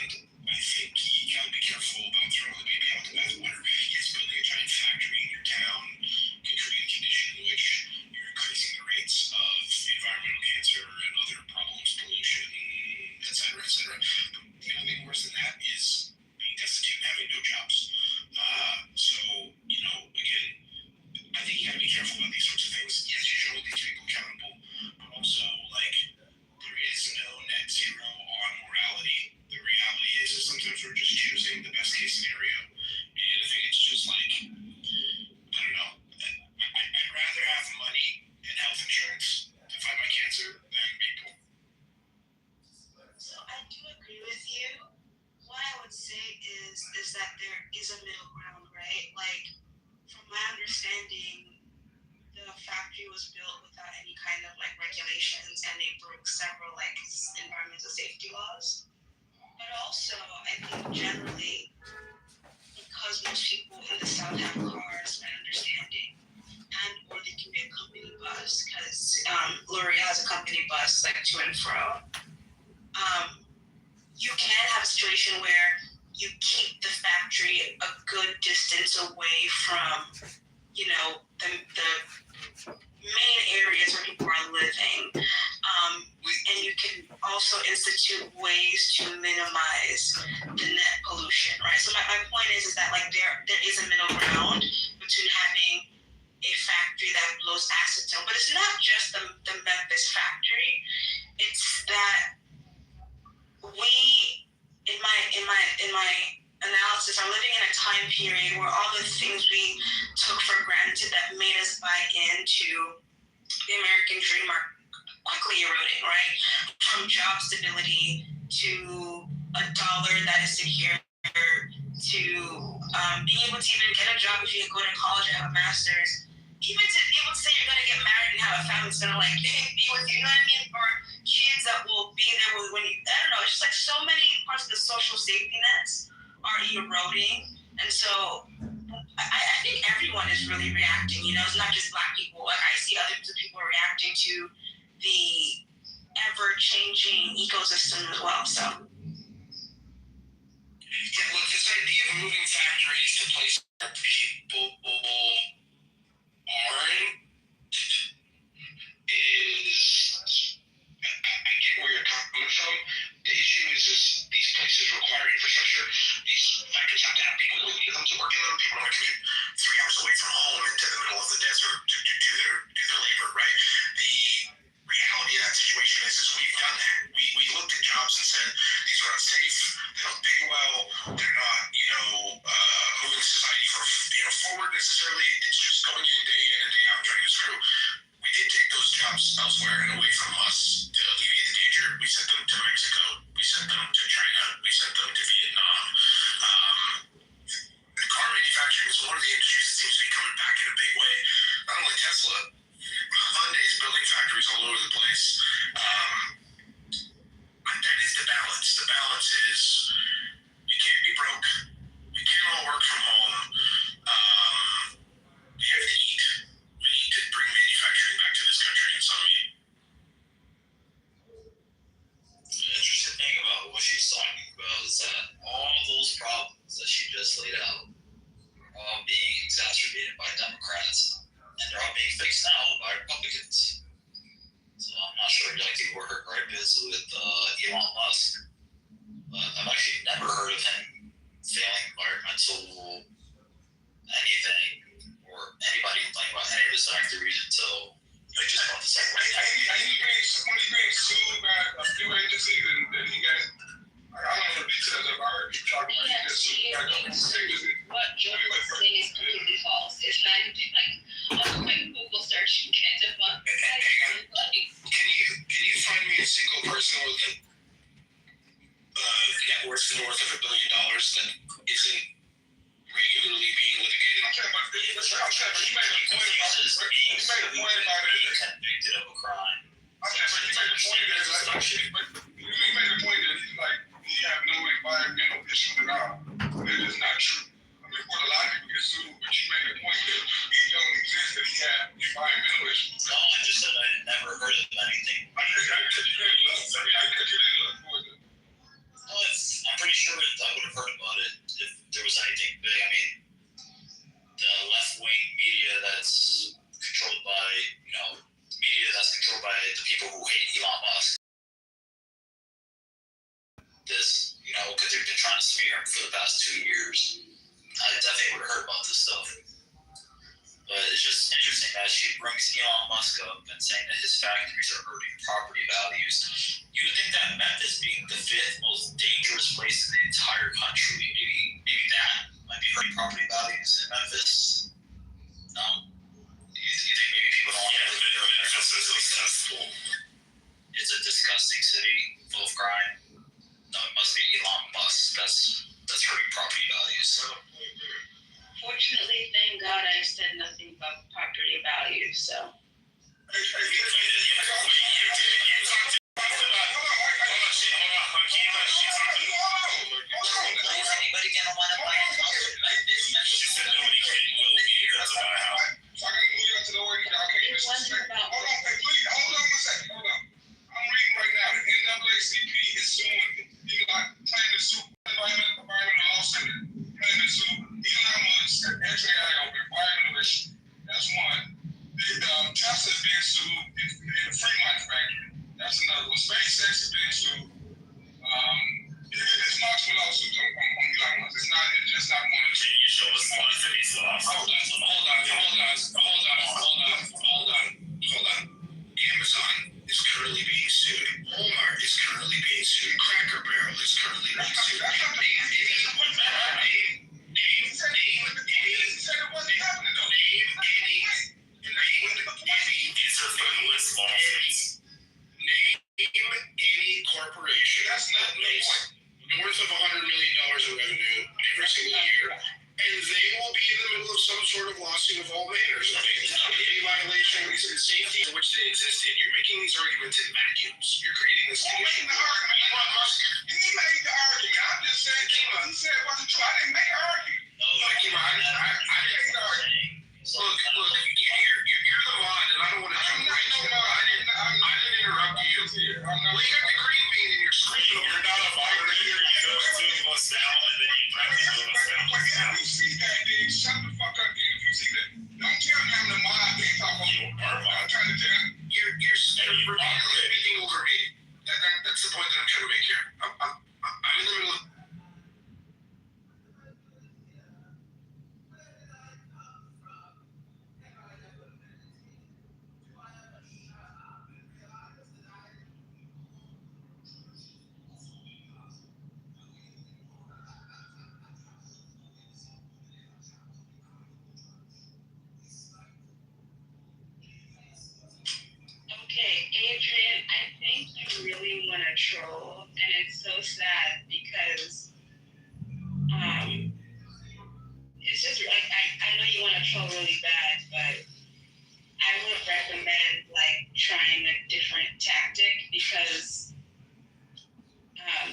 And I think you gotta be careful about throwing the baby out with the bathwater. Yes, building a giant factory in your town can create a condition in which you're increasing the rates of environmental cancer and other problems, pollution, et cetera, et cetera. But the only thing worse than that is being destitute and having no jobs. So, again, I think you gotta be careful about these sorts of things. Yes, you should hold these people accountable, but also, like, there is no net zero on morality. The reality is sometimes we're just choosing the best case scenario. And I think it's just like, I don't know. I'd rather have money and health insurance to fight my cancer than people. So I do agree with you. What I would say is that there is a middle ground, right? Like, from my understanding, the factory was built without any kind of like regulations, and they broke several like environmental safety laws. But also, I think generally, because most people in the South have cars, my understanding, and or they can get a company bus, because L'Oreal has a company bus like to and fro. You can have a situation where you keep the factory a good distance away from, the main areas where people are living. And you can also institute ways to minimize the net pollution, right? So my point is that like there is a middle ground between having a factory that blows acetone, but it's not just the Memphis factory. It's that we, in my analysis, are living in a time period where all the things we took for granted that made us buy into the American dream are quickly eroding, right? From job stability to a dollar that is secure to being able to even get a job if you go to college and have a master's, even to be able to say you're going to get married and have a family that's going to like be with you, you know what I mean? Or kids that will be there when you, I don't know, it's just like so many parts of the social safety nets are eroding. And so I think everyone is really reacting, it's not just Black people. Like I see other people reacting to the ever-changing ecosystem as well, so. Yeah, look, this idea of moving factories to places where people aren't is, I get where you're coming from. The issue is these places require infrastructure. These factories have to have people who need them to work in them. People don't want to commute 3 hours away from home into the middle of the desert to do their labor, right? The reality of that situation is we've done that. We looked at jobs and said, these are unsafe, they don't pay well, they're not, moving society forward necessarily. It's just going in and day out, trying to get through. We did take those jobs elsewhere and away from us to alleviate the danger. We sent them to Mexico, we sent them to China, we sent them to Vietnam. The car manufacturing is one of the industries that seems to be coming back in a big way. Not only Tesla, Hyundai's building factories all over the place. But that is the balance. The balance is we can't be broke. We can't all work from home. We have to eat. We need to bring manufacturing back to this country in some way. The interesting thing about what she's talking about is that all those problems that she just laid out are all being exacerbated by Democrats, and they're all being fixed now by Republicans. So I'm not sure being convicted of a crime. You made the point that he's like, he have no environmental issues at all. That is not true. I mean, what a lot of people get sued, but you made the point that he don't exist, that he have environmental issues. No, I just said I had never heard of anything. I bet you didn't look. I mean, I bet you didn't look for it. No, I'm pretty sure I would have heard about it if there was anything big. I mean, the left-wing media that's controlled by, the people who hate Elon Musk. This, because they've been trying to smear him for the past 2 years. I definitely would have heard about this stuff. But it's just interesting that she brings Elon Musk up and saying that his factories are hurting property values. You would think that Memphis being the 5th most dangerous place in the entire country, maybe that might be hurting property values in Memphis. No? You think maybe people don't want to live there? Memphis is successful. It's a disgusting city full of crime. No, it must be Elon Musk that's hurting property values. Fortunately, thank God I said nothing about property value, so. Is anybody gonna want to buy a house in Memphis? She said nobody can will be here to buy a house. So I can move you up to the order. It wasn't about. Hold on, please, hold on a second, hold on. I'm reading right now, the NAACP is suing, trying to sue environmental law center, trying to sue Elon Musk, XAI over environmental issue. That's one. Tesla is being sued in the Fremont factory. That's another one. SpaceX is being sued. It's multiple lawsuits on Elon Musk. It's just not one of them. Can you show us the ones that he's lost? Hold on. Amazon is currently being sued. Walmart is currently being sued. Cracker Barrel is currently being sued. Name any corporation that makes north of $100 million in revenue every single year, and they will be in the middle of some sort of lawsuit of all manners. Any violations in safety in which they exist in. You're making these arguments in vacuums. You're creating this condition. He made the argument. I'm just saying, he said it wasn't true. I didn't make an argument. I didn't make the argument. Look, you're the mod, and I don't want to jump right to it. I didn't interrupt you. Well, you got the green bean in your screen. You're not a vibrator. You go to us down, and then you practice us down. If you see that, then shut the fuck up, then. If you see that, don't tell me I'm the mod. I can't talk over you. I'm trying to tell you. You're speaking over me. That's the point that I'm trying to make here. I'm in the middle of. Okay, Adrian, I think you really want to troll, and it's so sad because it's just like I know you want to troll really bad, but I would recommend trying a different tactic because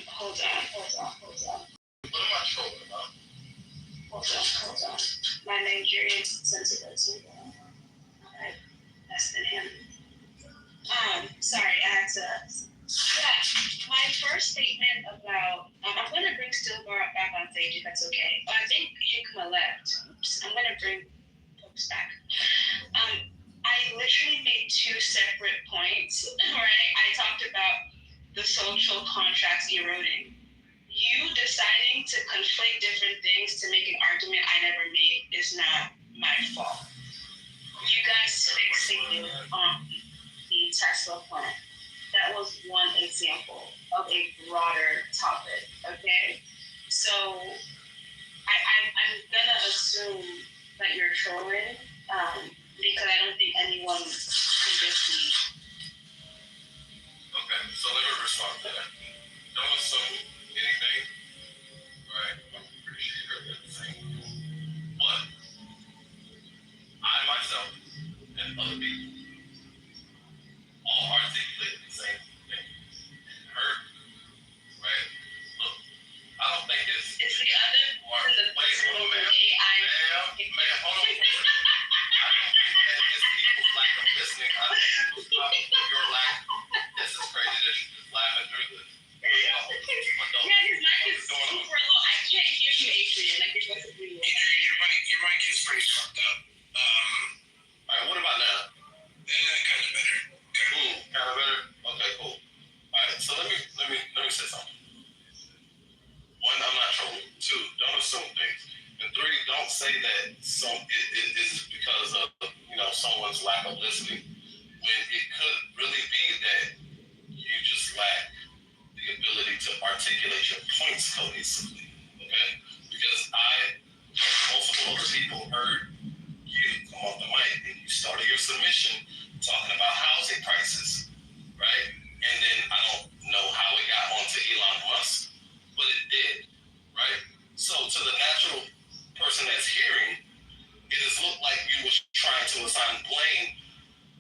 hold on. What am I trolling about? Hold on. My Nigerian sensitivity. Less than him. Sorry, I had to. Yeah, my first statement about I'm gonna bring Stillbar back on stage if that's okay. I think Hikma left. Oops, I'm gonna bring folks back. I literally made 2 separate points, right? I talked about the social contracts eroding. You deciding to conflate different things to make an argument I never made is not my fault. You guys fixated on the Tesla plant. That was one example of a broader topic, okay? So I'm gonna assume that you're trolling because I don't think anyone can just be. Okay, so let me respond to that. Don't assume anything. Right, I'm pretty sure you heard that thing. But I myself and other people Your laugh. This is crazy that you're just laughing through this. Yeah, his mic is super low. I can't hear you, Adrian. Like your voice is really low. Your mic is pretty fucked up. All right, what about now? Kind of better. Cool, kind of better. Okay, cool. All right, so let me say something. One, I'm not trolling. Two, don't assume things. And three, don't say that it is because of someone's lack of listening, when it could really be that you just lack the ability to articulate your points cohesively. Okay, because I and multiple other people heard you come off the mic and you started your submission talking about housing prices, right? And then I don't know how it got onto Elon Musk, but it did, right? So to the natural person that's hearing, it has looked like you were trying to assign blame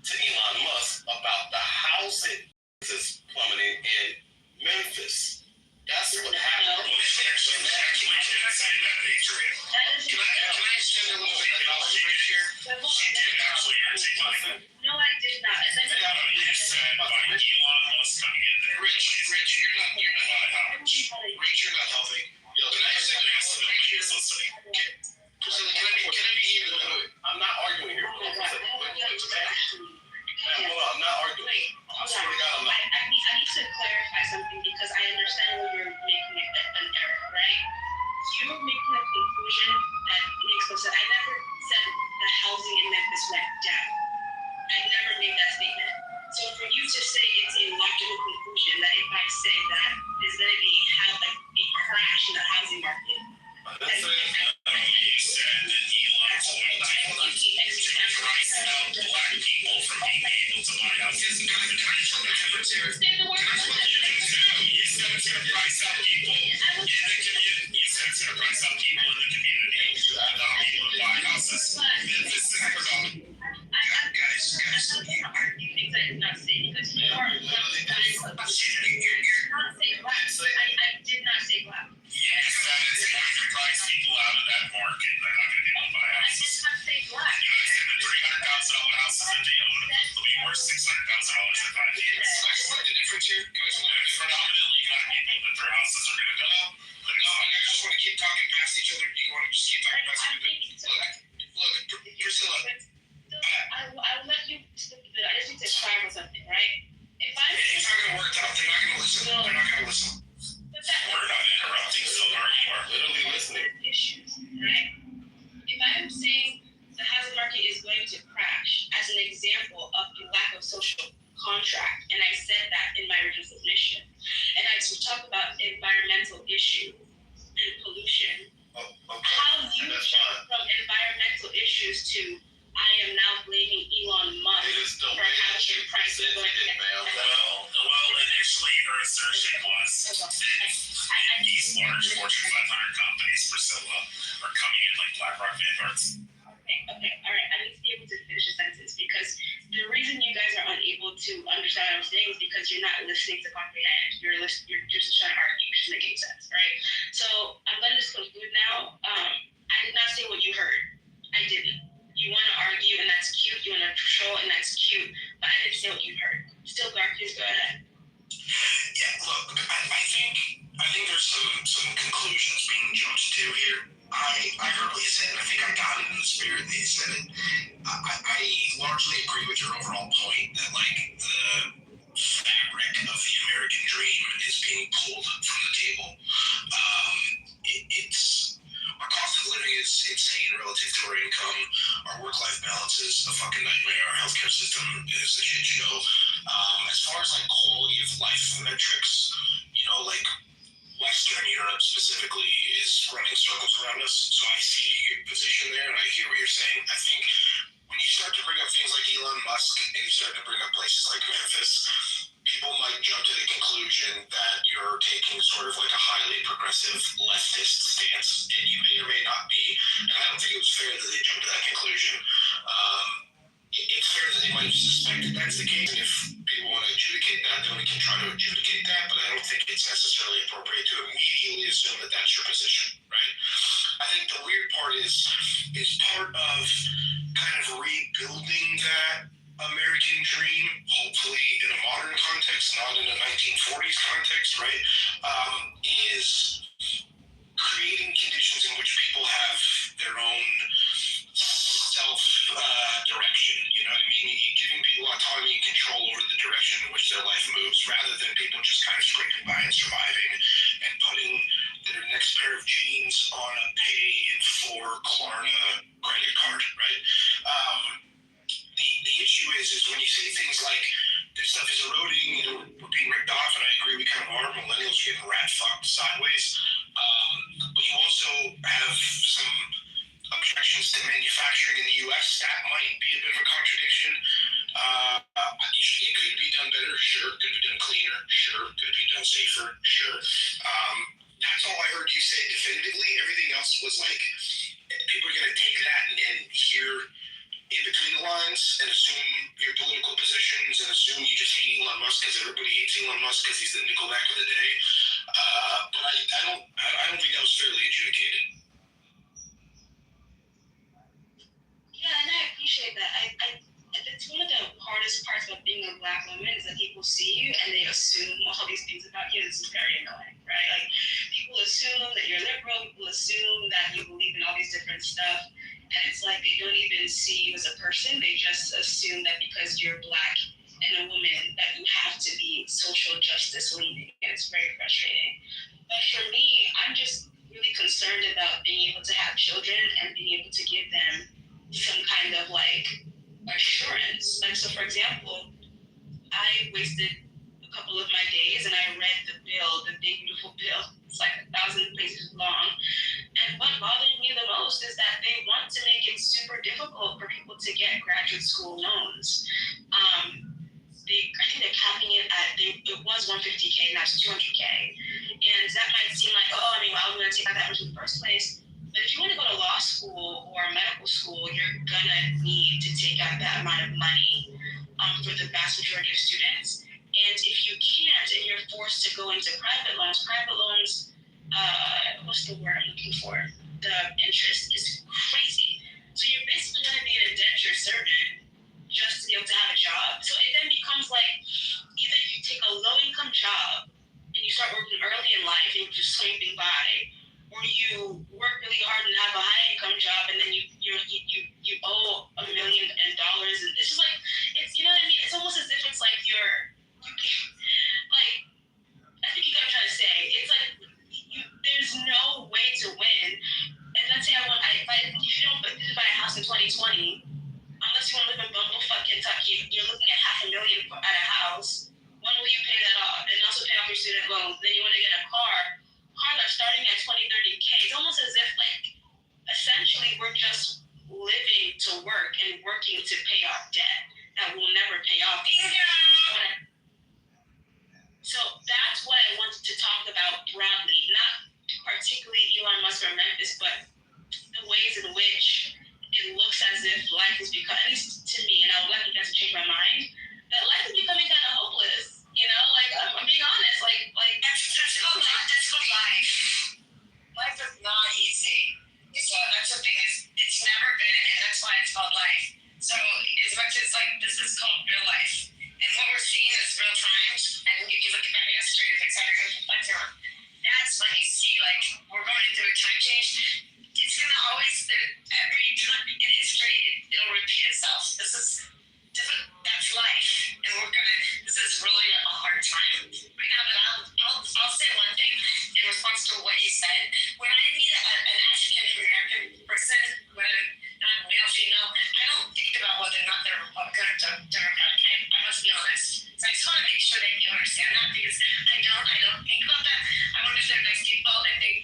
to Elon Musk about the housing prices plummeting in Memphis. That's what happened. Actually, can't say that, Adrian. Can I extend a little bit of knowledge here? She did actually articulate that. No, I did not. As I said, You said by Elon Musk coming in there. Rich, you're not Rich, you're not healthy. Can I say this? Nobody's listening. Priscilla, can I be even? I'm not arguing here. Man, hold on, I'm not arguing. I swear to God, I'm not. I need to clarify something because I understand where you're making an error, right? You're making a conclusion that makes no sense. I never said the housing in Memphis went down. I never made that statement. So for you to say it's a logical conclusion that if I say that there's going to be a crash in the housing market. You said that Elon's going to price out black people from being able to buy houses. Say the word. That's what you can do. You said it's going to price out people in the community. You said it's going to price out people in the community to allow people to buy houses. This is predominant. Guys. I'm not arguing things that you're not saying because you are not saying black. I did not say black. You said it's going to price people out of that market. They're not going to be able to buy I did houses. not say black. You know, I said the $300,000 houses that they own will be worth $600,000 in 5 years. Can I explain the difference here? Can I explain the difference? Predominantly, you got people that their houses are going to go. No, I just want to keep talking past each other. Do you want to just keep talking past each other? Look, Priscilla. I'll let you speak a bit. I just need to clarify something, right? If I'm It's not going to work out. They're not going to listen. They're not going to listen. but that We're not interrupting, so you are Literally listening. issues, right? If I'm saying the housing market is going to crash as an example of the lack of social contract, and I said that in my original submission, and I talk about environmental issue and pollution, how you jump from environmental issues to I am now blaming Elon Musk It is the for way that housing you prices presented going it, ma'am. Well, initially her assertion was that these large Fortune 500 companies, Priscilla, are coming in like BlackRock vanguards. Okay, all right. I need to be able to finish a sentence because the reason you guys are unable to understand what I'm saying is because you're not listening to comprehend. You're just trying to argue, which is making sense, right? So I'm gonna just conclude now. I did not say what you heard. I didn't. You want to argue and that's cute. You want to troll and that's cute. But I didn't say what you heard. Still, Gar, please go ahead. Yeah, look, I think there's some conclusions being jumped to here. I heard what you said, and I think I got it in the spirit that you said it. I largely agree with your overall point that, like, the fabric of the American dream is being pulled from the table. Our cost of living is insane relative to our income. Our work-life balance is a fucking nightmare. Our healthcare system is a shit show. As far as like quality of life metrics, like Western Europe specifically is running circles around us. So I see your position there, and I hear what you're saying. I think when you start to bring up things like Elon Musk and you start to bring up places like Memphis, people might jump to the conclusion that you're taking sort of like a highly progressive leftist stance, and you may or may not be. And I don't think it was fair that they jumped to that conclusion. It's fair that they might suspect that that's the case. And if people want to adjudicate that, then we can try to adjudicate that. But I don't think it's necessarily appropriate to immediately assume that that's your position, right? I think the weird part is part of kind of rebuilding that American dream, hopefully in a modern context, not in a 1940s context, right, is creating conditions in which people have their own self-direction, you know what I mean? Giving people autonomy and control over the direction in which their life moves, rather than people just kind of scraping by and surviving and putting their next pair of jeans on a pay-in-4 Klarna credit card, right? The issue is when you say things like this stuff is eroding, you know, we're being ripped off, and I agree we kind of are. Millennials are getting rat-fucked sideways. But you also have some objections to manufacturing in the U.S. That might be a bit of a contradiction. It could be done better, sure. Could be done cleaner, sure. Could be done safer, sure. That's all I heard you say definitively. Everything else was like, people are going to take that and hear in between the lines and assume your political positions and assume you just hate Elon Musk because everybody hates Elon Musk because he's the Nickelback of the day. But I don't think that was fairly adjudicated. Yeah, and I appreciate that. It's one of the hardest parts about being a Black woman is that people see you and they assume all these things about you. This is very annoying, right? Like, people assume that you're liberal, people assume that you believe in all these different stuff, and it's like they don't even see you as a person. They just assume that because you're Black and a woman that you have to be social justice leaning, and it's very frustrating. But for me, I'm just really concerned about being able to have children and being able to give them some kind of like assurance. Like, so for example, I wasted a couple of my days and I read the bill, the big beautiful bill. It's like 1,000 pages long. And what bothered me the most is that they want to make it super difficult for people to get graduate school loans. I think they're capping it at, it was 150K, now it's 200K. And that might seem like, oh, I mean, why would we want to take out that much in the first place? But if you want to go to law school or medical school, you're gonna need to take out that amount of money for the vast majority of students. And if you can't, and you're forced to go into private loans, what's the word I'm looking for? The interest is crazy. So you're basically gonna be an indentured servant just to be able to have a job. So it then becomes like, either you take a low-income job and you start working early in life and you're just scraping by, or you work really hard and have a high-income job and then you owe $1 million, and it's just like, it's, you know what I mean? It's almost as if it's like like, I think you got what I'm trying to say. It's like, there's no way to win. And let's say if you don't buy a house in 2020, unless you want to live in Bumblefuck, Kentucky, you're looking at $500,000 at a house. When will you pay that off? And also pay off your student loans. Then you want to get a car. Cars are starting at 20, 30K. It's almost as if, like, essentially we're just living to work and working to pay off debt that will never pay off. So that's what I wanted to talk about broadly, not particularly Elon Musk or Memphis, but the ways in which it looks as if life is becoming, at least to me, and I would like you guys to change my mind, that life is becoming kind of hopeless. You know, like, I'm being honest, like that's called life. Life is not easy. That's the thing is, it's never been, and that's why it's called life. So as much as like this is called real life, and what we're seeing is real times, and if you look at my history, like that's when you see like we're going into a time change. It's gonna always, every time in history, it'll repeat itself. This is different. That's life, and this is really a hard time right now. But I'll say one thing in response to what you said. When I meet an African American person, whether not male, female, I don't think about whether or not they're Republican or Democratic. I must be honest. So I just want to make sure that you understand that, because I don't think about that. I wonder if they're nice people, if they,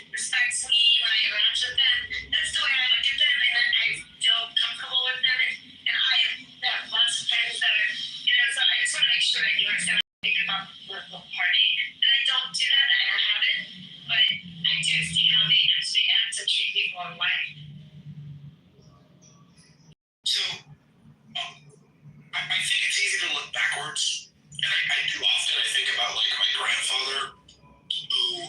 respects me when I interact with them. That's the way I look at them, and I feel comfortable with them, and I have lots of friends that are, so I just want to make sure that you understand what I think about the political party, and I don't do that, and I haven't, but I do see how they actually act to treat people in life. So, I think it's easy to look backwards, and I do often. I think about, like, my grandfather, who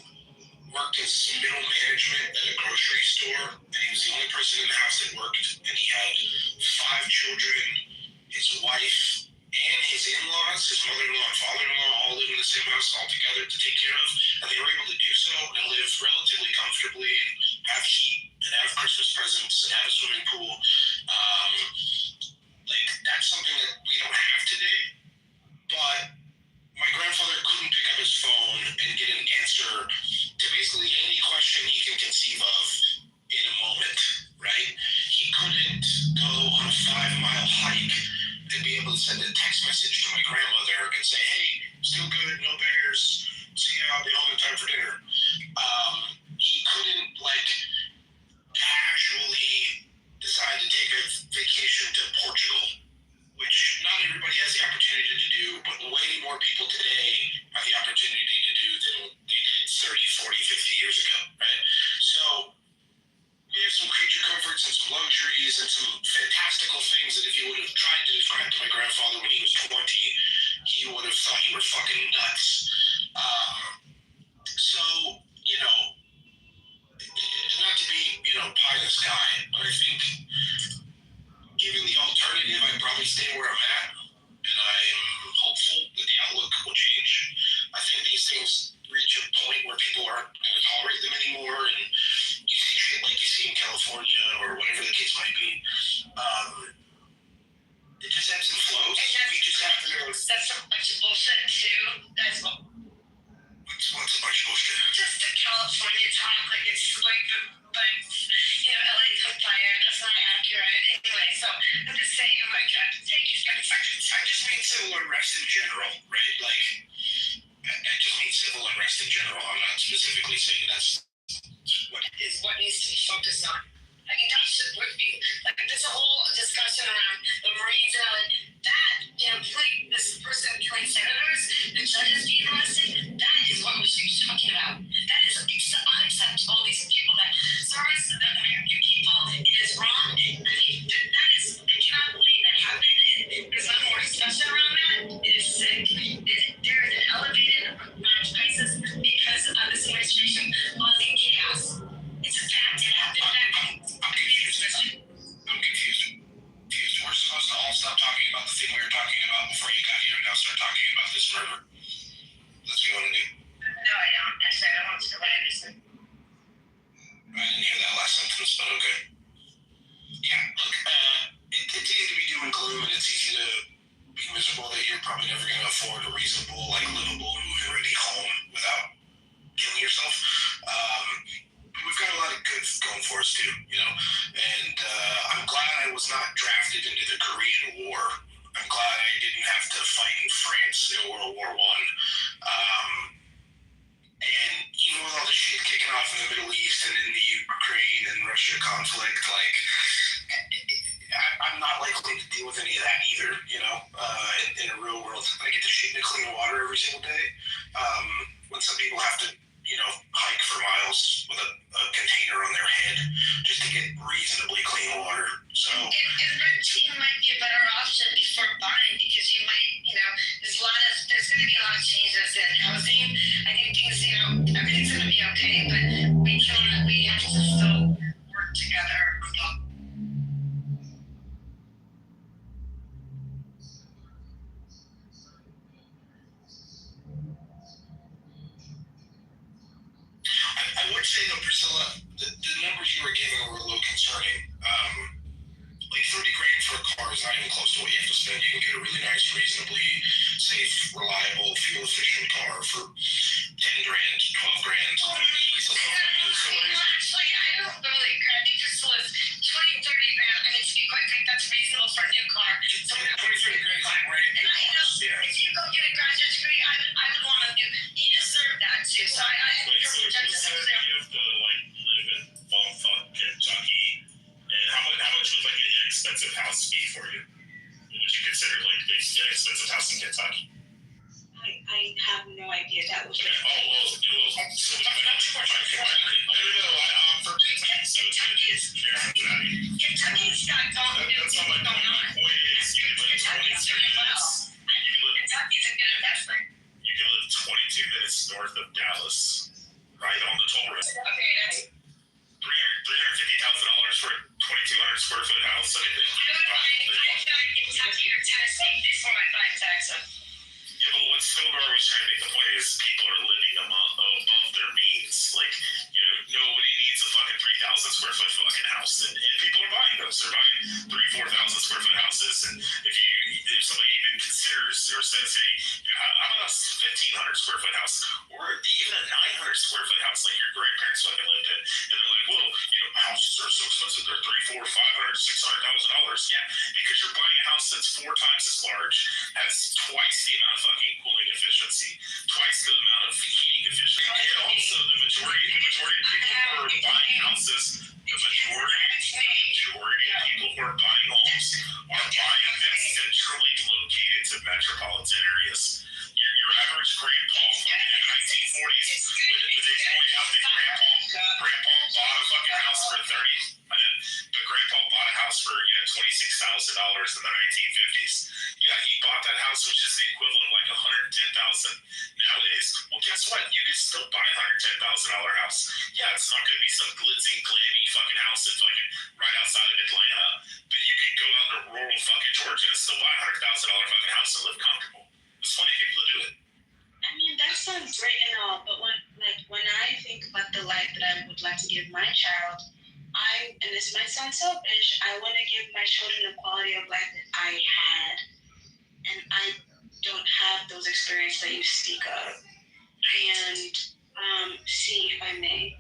worked as middle management at a grocery store, and he was the only person in the house that worked, and he had 5 children. His his wife and his in-laws, his mother-in-law and father-in-law, all live in the same house all together to take care of, and they were able to do so and live relatively comfortably and have heat and have Christmas presents and have a swimming pool. Like, that's something that we don't have today, but my grandfather couldn't pick up his phone and get an answer to basically any question he can conceive of in a moment, right? He couldn't go on a 5-mile hike and be able to send a text message to my grandmother and say, hey, still good, no bears, see you, I'll be home in time for dinner. He couldn't, like, casually decide to take a vacation to Portugal, which not everybody has the opportunity to do, but way more people today have the opportunity to do than they did 30, 40, 50 years ago, right? So we have some creature comforts and some luxuries and some fantastical things that if you would have tried to describe to my grandfather when he was 20, he would have thought you were fucking nuts. So, you know, not to be, you know, pie in the sky, but I think given the alternative, I'd probably stay where I'm at, and I am hopeful that the outlook will change. I think these things reach a point where people aren't going to tolerate them anymore, and you see shit like you see in California or whatever the case might be. It just ebbs and flows. We just have to know. That's a bunch of bullshit too. That's what. What's a bunch of bullshit? Just the California talk, like it's like you know, LA took fire. That's not accurate. Anyway, so I'm just saying, like, I just mean civil unrest in general, right? Like, I just mean civil unrest in general. I'm not specifically saying that's what is what needs to be focused on. I mean, that should be like there's a whole discussion around the Marines and all that. You know, this person killing senators, the judges being arrested. That is what we should be talking about. That is unacceptable. These people that service the American people, it is wrong. I mean, that is. I cannot believe that happened. There's not more discussion around that. It is sick. There is an elevated amount of crisis because of this administration causing chaos. It's a fact. It happened. I'm confused. We're supposed to all stop talking about the thing we were talking about before you got here and now start talking about this murder. That's what you want to do. No, I don't. Actually, I don't want to go back. I didn't hear that last sentence, but okay. Yeah, look, it's easy to be doom and gloom, and it's easy to be miserable that you're probably never going to afford a reasonable, like, livable, movie-ready home without killing yourself. We've got a lot of good going for us too, you know, and I'm glad I was not drafted into the Korean War. I'm glad I didn't have to fight in France in World War I. And even with all the shit kicking off in the Middle East and in the Ukraine and Russia conflict, like, I'm not likely to deal with any of that either, you know, in a real world. I get to shit into clean water every single day. When some people have to, you know, hike for miles with a container on their head just to get reasonably clean water. So and renting might be a better option before buying because you might, you know, there's going to be a lot of changes in housing. I think things, you know, everything's going to be okay, but we have to still work together. I would say though, Priscilla, the numbers you were giving were a little concerning. Like 30 grand for a car is not even close to what you have to spend. You can get a really nice, reasonably safe, reliable, fuel-efficient car for 10 grand, 12 grand. Actually, I don't really agree. I think this was 20, 30 grand. I mean, to be quite frank, that's reasonable for a new car. So 20, 30 grand is great. And I know, if you go get a graduate degree, I would want to do. You deserve that too. So I Wait, so you said you have to like live in Bumfuck, Kentucky, and how much would like an inexpensive house be for you? What would you consider like an expensive house in Kentucky? I have no idea. That was Okay. So Kentucky's got that's not my point. My point is you can live 22 minutes. Kentucky's a good investment. You can live 22 minutes north of Dallas, right on the toll road. Okay, that's. $350,000 for a 2,200 square foot house. I would buy Kentucky or considers or says, hey, how about a 1,500 square foot house or even a 900 square foot house like your grandparents fucking lived in, and they're like, well, houses are so expensive, they're $300,000, $400,000, $500,000, $600,000. Yeah, because you're buying a house that's 4 times as large, has twice the amount of fucking cooling efficiency, twice the amount of heating efficiency, and also the majority of people who are buying houses, the majority of people who are buying homes are buying them centrally located to metropolitan areas. Your average grandpa in the 1940s, when they point out that grandpa bought a fucking house for but grandpa bought a house for $26,000 in the 1950s. Yeah, he bought that house, which is the equivalent of like $110,000 nowadays. Well, guess what? You can still buy a $110,000 house. Yeah, it's not going to be some glitzing, glammy fucking house that's fucking right outside of Atlanta, but you could go out to rural fucking Georgia and still buy a $100,000 fucking house and live comfortable. There's plenty of people that do it. I mean, that sounds great and all, but when I think about the life that I would like to give my child, and this might sound selfish, I want to give my children the quality of life that I had, and I don't have those experiences that you speak of. And see, if I may,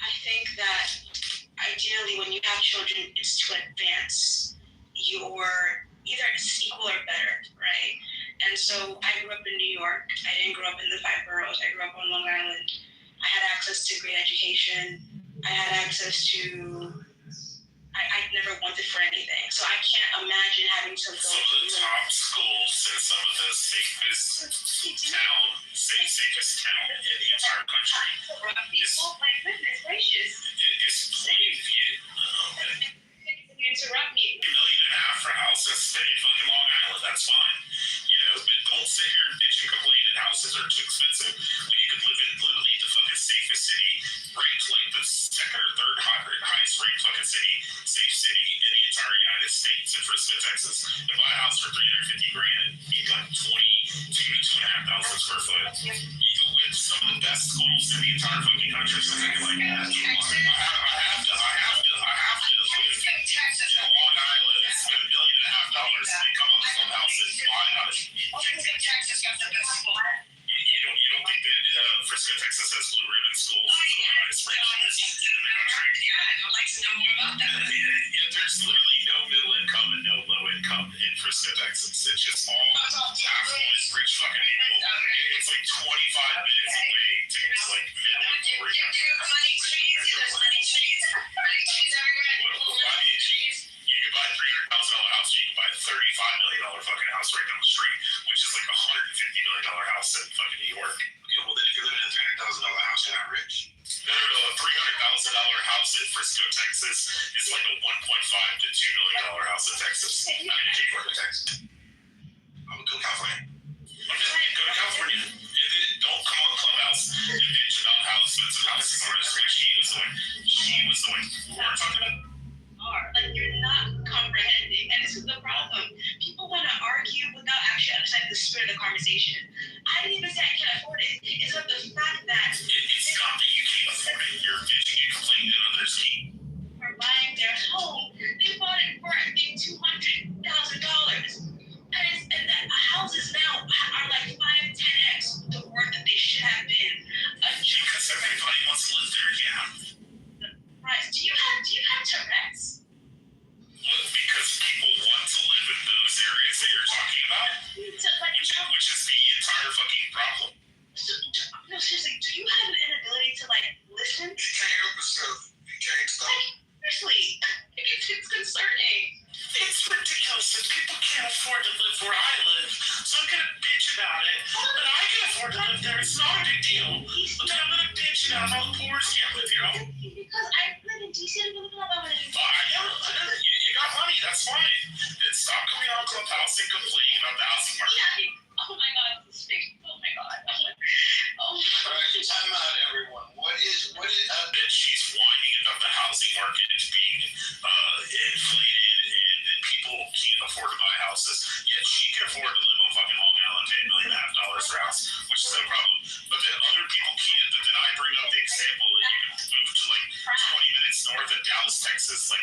I think that ideally, when you have children, it's to advance your either equal or better, right? And so I grew up in New York. I didn't grow up in the 5 boroughs. I grew up on Long Island. I had access to great education. I had access to, I never wanted for anything. So I can't imagine having to go some of the top schools in some of the safest town in the entire country. My goodness gracious. It's Plainview. Interrupt me. $1.5 million for a house and stay in fucking Long Island. That's fine. But don't sit here and bitch and complain that houses are too expensive when you could live in literally the fucking safest city, ranked like the second or third highest ranked fucking safe city in the entire United States in Frisco, Texas, and buy a house for $350,000. You got 22 to 2,500 square foot. With some of the best schools in the entire fucking country, something like that. I have to. Long Island, it's $1.5 million. They come on Clubhouse and lie about it. Texas got the best school. You don't think that Frisco, Texas has blue ribbon schools? Some of the highest ranked schools in the country. Yeah, I'd like to know more about that. There's literally no middle income and no low income in Frisco, Texas. It's just all affluent, rich fucking people. It's like 25 minutes away to like middle of Oregon. Money trees, there's money trees everywhere. You can buy a $300,000 house, or you can buy a $35 million fucking house right down the street, which is like a $150 million house in fucking New York. Okay, well then if you're living in a $300,000 house, you're not rich. No, a $300,000 house in Frisco, Texas is like a $1.5 to $2 million house in Texas. I mean, if you go to Texas, I would go to California. Okay, go to California. Don't come on Clubhouse and bitch about how expensive houses are. She was the one who we're talking about. Like, you're not comprehending, and this is the problem. People want to argue without actually understanding the spirit of the conversation. I didn't even say I can't afford it. It's not the fact that it's not that you can't afford it. You're bitching and complaining that others can't. For buying their home, they bought it for I think $200,000, and that houses now are like 5-10x the worth that they should have been. Because everybody wants to live there, yeah. The price. Do you have Tourette's? Because people want to live in those areas that you're talking about, which is the entire fucking problem. No, seriously, do you have an inability to like listen? You can't help yourself. You can't stop. Seriously, it's concerning. It's ridiculous that people can't afford to live where I live, so I'm gonna bitch about it. But I can afford to live there. It's not a big deal. But then I'm gonna bitch about how the poor can't live here. Because I live in DC and live in Alabama. You got money. That's fine. Then stop coming on Clubhouse and complaining about the housing market. Yeah. Oh my God. Oh my God. All right, time out, everyone. What is She's whining about the housing market being inflated and that people can't afford to buy houses. Yet she can afford to live on fucking Long Island, pay $1.5 million for a house, which is no problem. But then other people can't. But then I bring up the example that you can move to like 20 minutes north of Dallas, Texas, Texas. Like,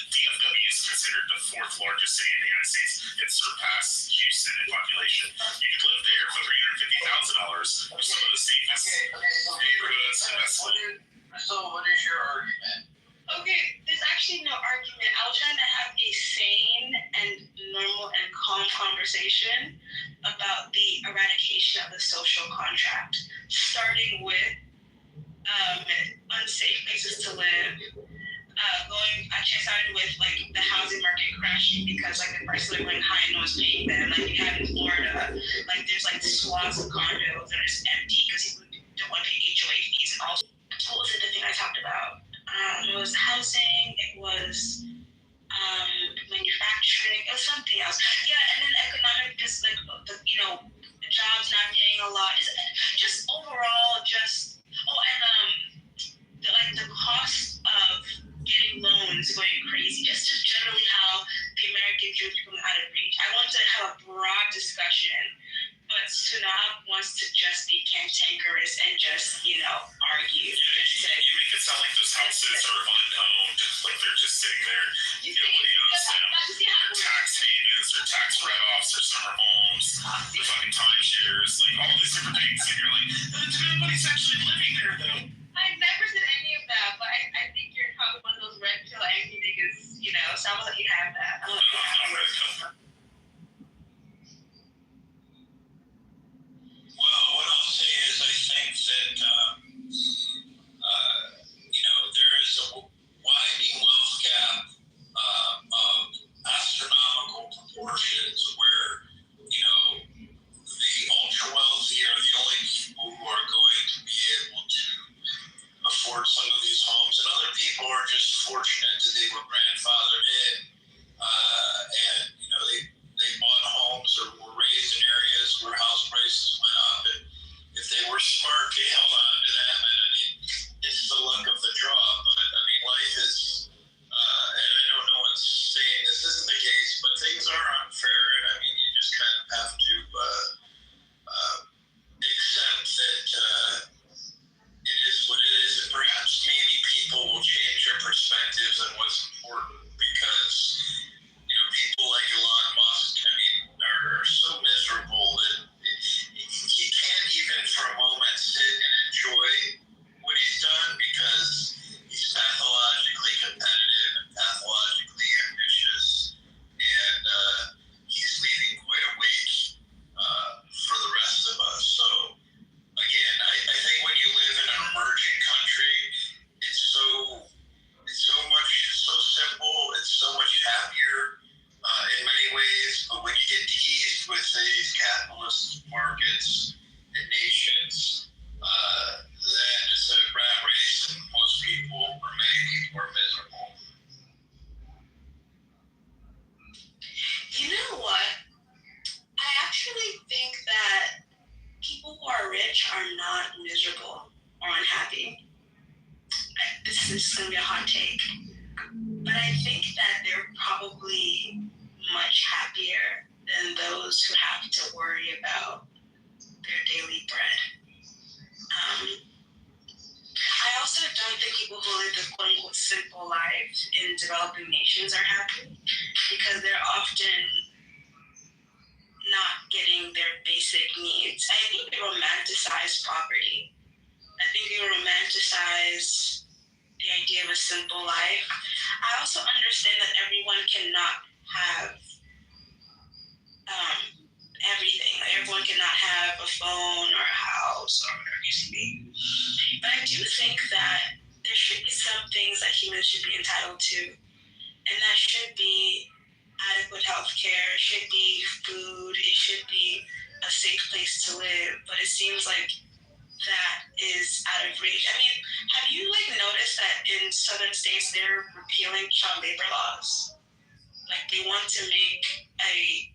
DFW is considered the 4th largest city in the United States. It surpassed Houston in population. You could live there for $350,000 with some of the safest neighborhoods in Westwood. So, what is your argument? Okay, there's actually no argument. I was trying to have a sane and normal and calm conversation about the eradication of the social contract, starting with unsafe places to live. I started with like the housing market crashing because like the prices are going high and no one's paying them. Like you have in Florida, like there's like swaths of condos that are just empty because people don't want to pay HOA fees. And also, what was it the thing I talked about? It was housing, it was manufacturing, it was something else. Yeah, and then economic, just like the jobs not paying a lot. Just overall, the cost of getting loans going crazy. Just generally how the American dream is going out of reach. I want to have a broad discussion, but Sunab wants to just be cantankerous and just, argue. You make it sound like those houses are unowned, like they're just sitting there. Nobody owns them. They're tax havens, or tax write-offs, or summer homes, the fucking timeshares, like all these different things. And you're like, nobody's actually living there though. I never said any of that, but I think you're probably one of those red pill angry niggas, so I'm gonna let you have that. I'm red pill. Well, what I'll say is I think that, there is a widening wealth gap of astronomical proportions where, the ultra-wealthy are the only people who are going to be able to afford some of these homes, and other people are just fortunate that they were grandfathered in, and, they bought homes or were raised in areas where house prices went up, and if they were smart, they held on to them, and it's the luck of the draw, but life is, and I know no one's saying this isn't the case, but things are unfair, and you just kind of have to accept that it is what it is, and perhaps maybe people will change their perspectives on what's important, because people like Elon Musk, are so miserable that he can't even for a moment sit and enjoy what he's done, because he's pathologically competitive and pathologically ambitious, and he's leaving quite a wake for the rest of us. So again, I think when you live in an emerging country, it's so simple, it's so much happier in many ways, but when you get teased with these capitalist markets and nations, then it's a rat race, and most people, or many people, are miserable. You know what? I actually think that people who are rich are not miserable or unhappy. This is going to be a hot take, but I think that they're probably much happier than those who have to worry about their daily bread. I also don't think people who live the quote-unquote simple life in developing nations are happy, because they're often not getting their basic needs. I think they romanticize poverty. I think they romanticize the idea of a simple life. I also understand that everyone cannot have everything. Everyone cannot have a phone or a house or whatever it used to be. But I do think that there should be some things that humans should be entitled to, and that should be adequate health care, it should be food, it should be a safe place to live. But it seems like that is out of reach. Have you noticed that in southern states they're repealing child labor laws? Like they want to make a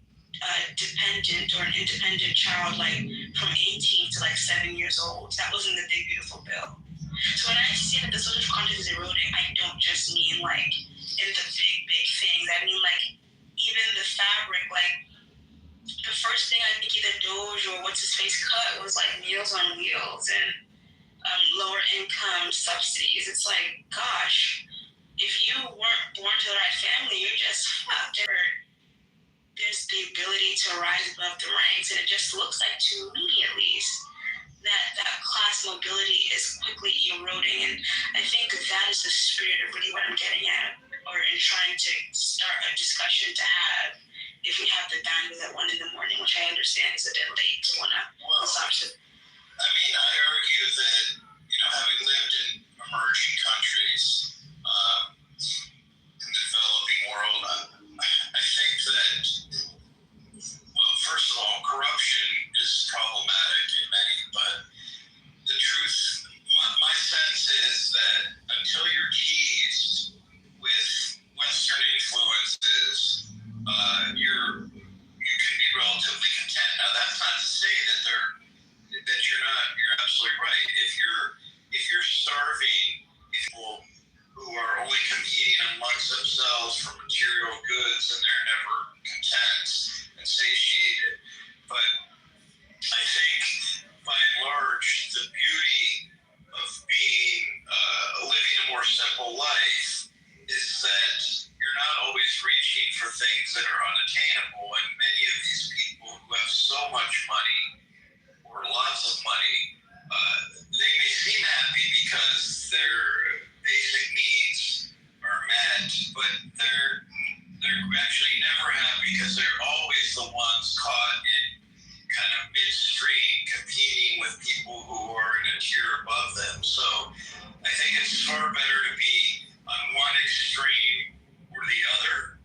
dependent or an independent child from 18 to 7 years old. That was in the Big Beautiful Bill. So when I say that the social context is eroding, I don't just mean in the big things. I mean even the fabric. The first thing I think either Doge or what's his face cut was Meals on Wheels and lower income subsidies. It's gosh, if you weren't born to the right family, you're just fucked. There's the ability to rise above the ranks, and it just looks like, to me at least, that class mobility is quickly eroding. And I think that is the spirit of really what I'm getting at, or in trying to start a discussion to have if we have the bandwidth at 1 a.m, which I understand is a bit late to want to start. I mean, I argue that, having lived in emerging countries, in the developing world, I think that, well, first of all, corruption is problematic in many, but the truth, my sense is that until you're teased with Western influences, you can be relatively content. Now, that's not to say that you're absolutely right. If you're starving people who are only competing amongst themselves for material goods and they're never content and satiated. But I think by and large, the beauty of living a more simple life is that you're not always reaching for things that are unattainable. And many of these people who have so much money or lots of money, they may seem happy because their basic needs are met, but they're actually never happy because they're always the ones caught in kind of midstream competing with people who are in a tier above them. So I think it's far better to be on one extreme or the other.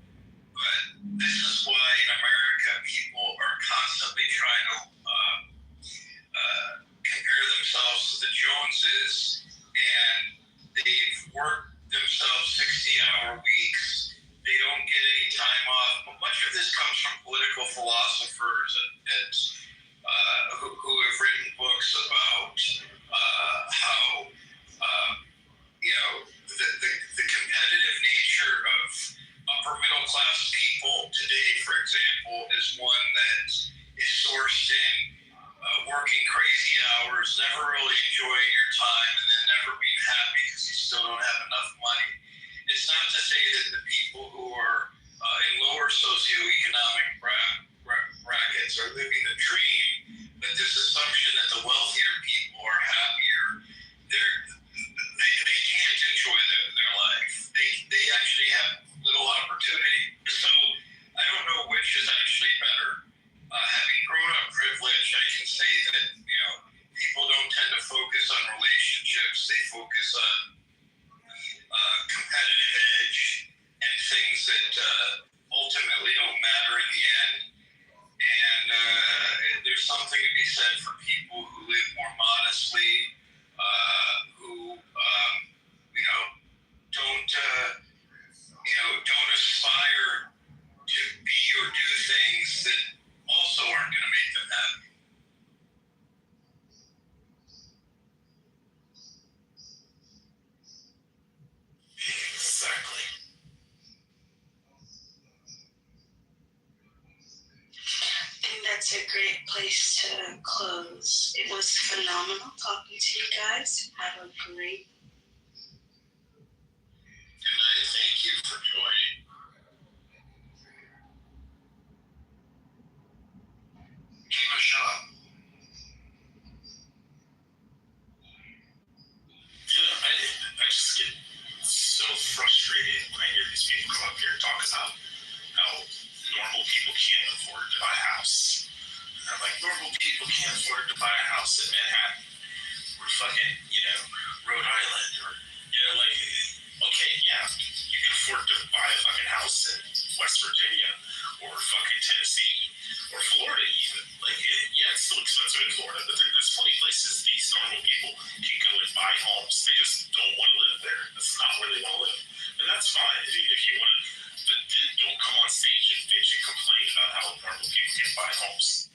But this is why in America people are constantly trying to compare themselves to the Joneses, and they've worked themselves 60-hour weeks. They don't get any time off. But much of this comes from political philosophers who have written books about how the competitive nature of upper middle class people today, for example, is one that is sourced in working crazy hours, never really enjoying your time, and then never being happy because you still don't have enough money. It's not to say that the people who are in lower socioeconomic brackets are living the dream, but this assumption that the wealthier people are happier, they can't enjoy their life. They actually have little opportunity. So I don't know which is actually better. Having grown up privileged, I can say that people don't tend to focus on relationships. They focus on competitive edge and things that ultimately don't matter in the end. And there's something to be said for people who live more modestly, who don't aspire to be or do things that also aren't going to make them happy. Exactly. I think that's a great place to close. It was phenomenal talking to you guys. Have a great Good night. Thank you for joining. Kima, shut up. I just get so frustrated when I hear these people come up here and talk about how normal people can't afford to buy a house. And I'm like, normal people can't afford to buy a house in Manhattan or fucking, Rhode Island or, okay, yeah, you can afford to buy a fucking house in West Virginia or fucking Tennessee or Florida even. It's still expensive in Florida, but there's plenty of places these normal people can go and buy homes. They just don't want to live there. That's not where they want to live. And that's fine. If you want to, don't come on stage and bitch and complain about how normal people can't buy homes.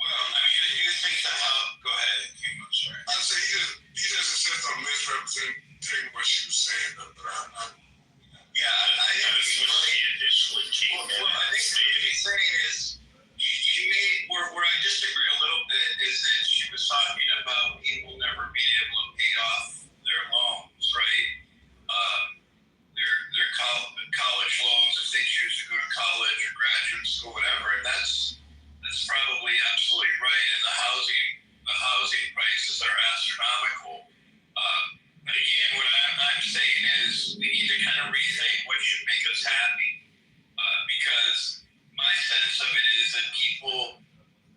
Well, I do think that go ahead, Kima, I'm sorry. I say he just insists on misrepresenting what she was saying. I think when she initially came in. I think what he's saying is, she made, where I disagree a little bit, is that she was talking about people never being who's happy, because my sense of it is that people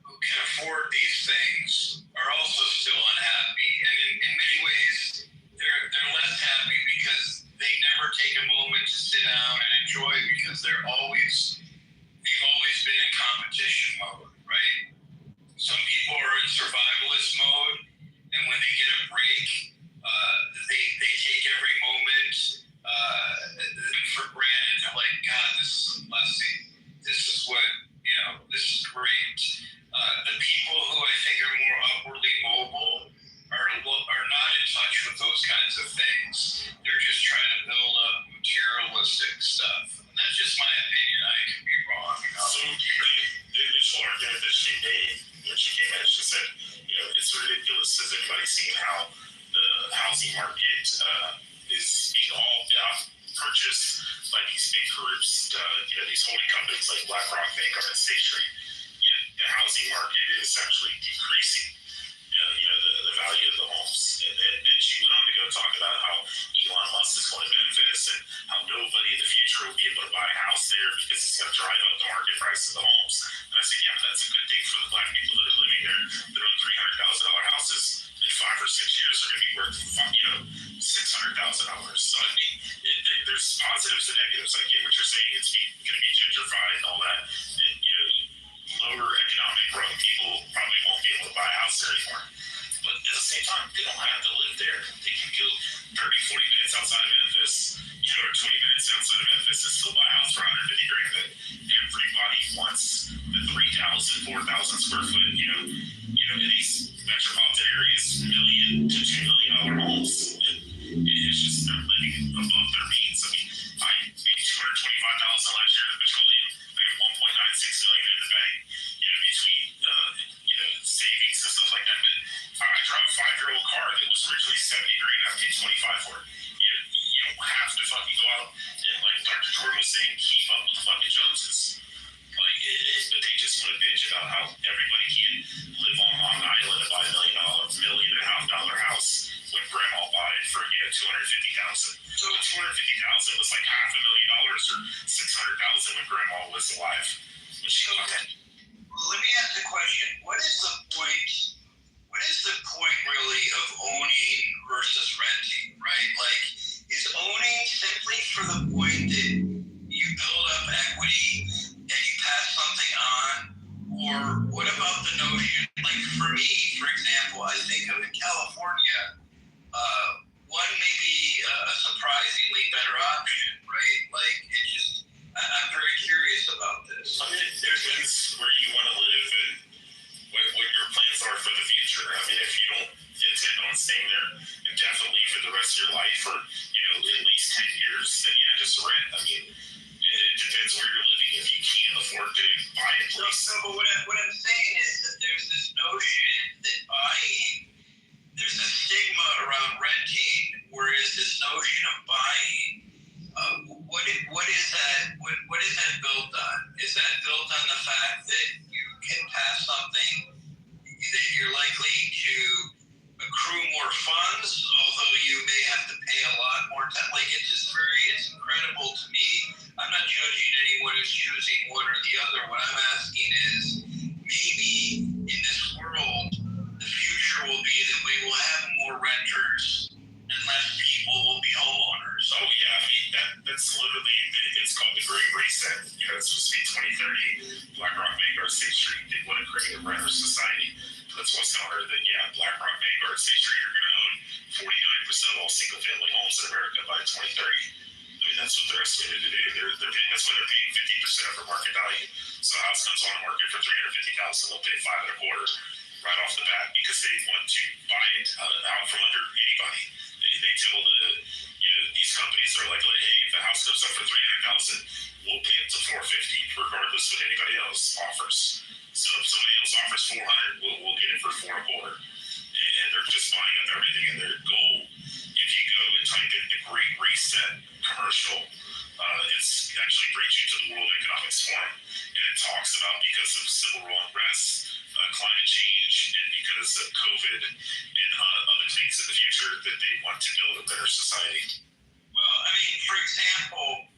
who can afford these things are also still unhappy, and in many ways they're less happy because they never take a moment to sit down and enjoy, because they've always been in competition mode, right? Some people are in survivalist mode, and when they get a break, they take every moment for granted. They're like, God, this is a blessing. This is what, this is great. The people who I think are more upwardly mobile are not in touch with those kinds of things. They're just trying to build up materialistic stuff. And that's just my opinion. I could be wrong. So the initial argument that she made when she came in, she said, it's ridiculous. Has anybody seen how the housing market is being all purchased by these big groups, these holding companies like BlackRock, Vanguard, and State Street? The housing market is actually decreasing. The value of the homes. And then she went on to go talk about how Elon Musk is going to Memphis and how nobody in the future will be able to buy a house there because it's going to drive up the market price of the homes. And I said, yeah, but that's a good thing for the black people that are living there. That own $300,000 houses in 5 or 6 years are going to be worth, $600,000. So I mean, there's positives and negatives. I get what you're saying. It's going to be gentrified and all that. Lower economic growth, people probably won't be able to buy a house there anymore. But at the same time, they don't have to live there. They can go 30, 40 minutes outside of Memphis, or 20 minutes outside of Memphis and still buy a house for $150,000 that everybody wants. The 3,000, 4,000 square foot, in these metropolitan areas, $1 million to $2 million homes. And it's just they're living above their means. I mean, I made $225,000 last year in petroleum. I got $1.96 million in the bank, between savings and stuff like that. But I drive a 5-year-old car that was originally $70,000. I paid $25,000 for it. You don't have to fucking go out and, like Dr. Jordan was saying, keep up with the fucking Joneses. But they just want to bitch about how everybody can live on Long Island and buy $1.5 million house when grandma bought it for $250,000. So $250,000 was like $500,000 or $600,000 when grandma was alive. When she got that. Let me ask the question: what is the point? What is the point really of owning versus renting? Right? Like, is owning simply for the point that you build up equity and you pass something on, or what about the notion? Like for me, for example, I think of in California, one may be a surprisingly better option, right? Like it just, I'm very curious about this. I mean, it depends where you want to live and what your plans are for the future. I mean, if you don't intend on staying there indefinitely for the rest of your life, or at least 10 years, then yeah, just rent. I mean, it depends where you're living. If you can't afford to buy a place. No, but what I'm saying is that there's this notion that buying, there's a stigma around renting, whereas this notion of buying, what is that? What is that built on? Is that built on the fact that you can pass something that you're likely to accrue more funds, although you may have to pay a lot more time? Like it's incredible to me. I'm not judging anyone who's choosing one or the other. What I'm asking is, maybe in this world, the future will be that we will have more renters and less people will be homeowners. Oh yeah, I mean that's literally, it's called the Great Reset. It's supposed to be 2030. BlackRock, Vanguard, State Street, they want to create a renter society. That's what's telling her that BlackRock, Vanguard, State Street are going to own 49% of all single-family homes in America by 2030. I mean, that's what they're estimated to do. That's why they're paying 50% of their market value. So a house comes on the market for $350,000, they'll pay $5.25 right off the bat because they want to buy it out from under anybody. They tell these companies, are like, hey, if the house comes up for $300,000, we'll pay it to $450 regardless of what anybody else offers. So if somebody else offers $400, we'll get it for $4.25. And they're just buying up everything. And their goal, if you go and type in the Great Reset commercial, it's actually brings you to the World Economic Forum, and it talks about because of civil unrest, climate change, and because of COVID and other things in the future that they want to build a better society. Well, I mean, for example,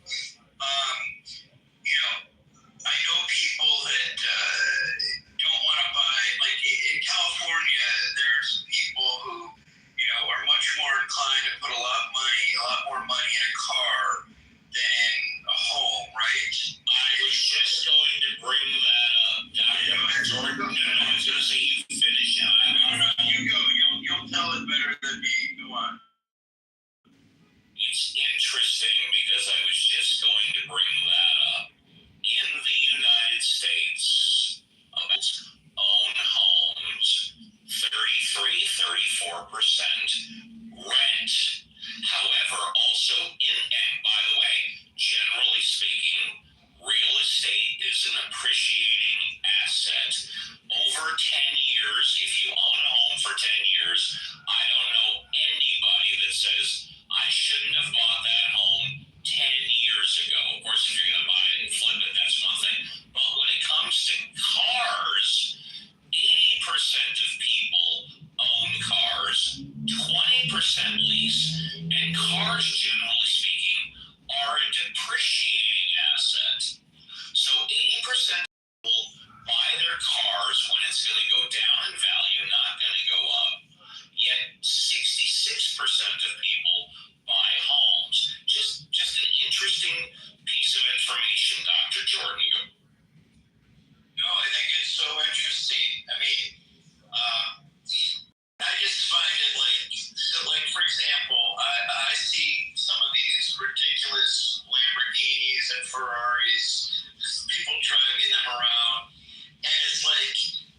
ridiculous Lamborghinis and Ferraris, people driving them around, and it's like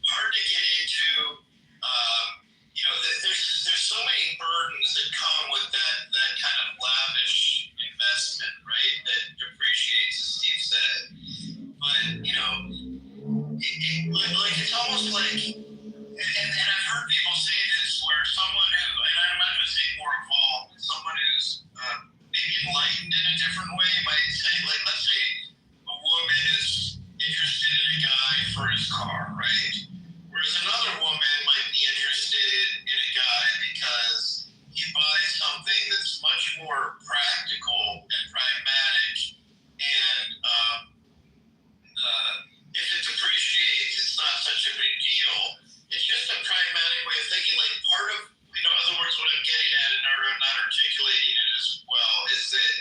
hard to get into. There's so many burdens that come with that kind of lavish investment, right? That depreciates, as Steve said. But it's almost like, and I've heard people say this, where someone who, and I'm not going to say more involved, someone who's maybe enlightened in a different way might say, like, let's say a woman is interested in a guy for his car, right? Whereas another woman might be interested in a guy because he buys something that's much more practical and pragmatic, and if it depreciates, it's not such a big deal. It's just a pragmatic way of thinking. Like, part of, in other words, what I'm getting at, and I'm not articulating it as well, is that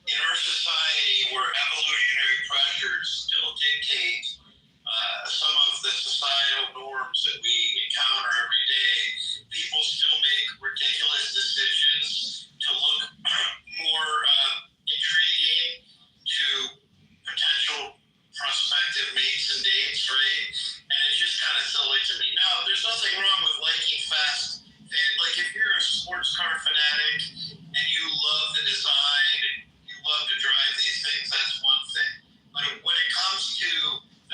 in our society where evolutionary pressures still dictate some of the societal norms that we encounter every day, people still make ridiculous decisions to look more intriguing to potential prospective mates and dates, right? And it's just kind of silly to me. Now, there's nothing wrong with liking fast. Like, if you're a sports car fanatic and you love the design and you love to drive these things, that's one thing. But when it comes to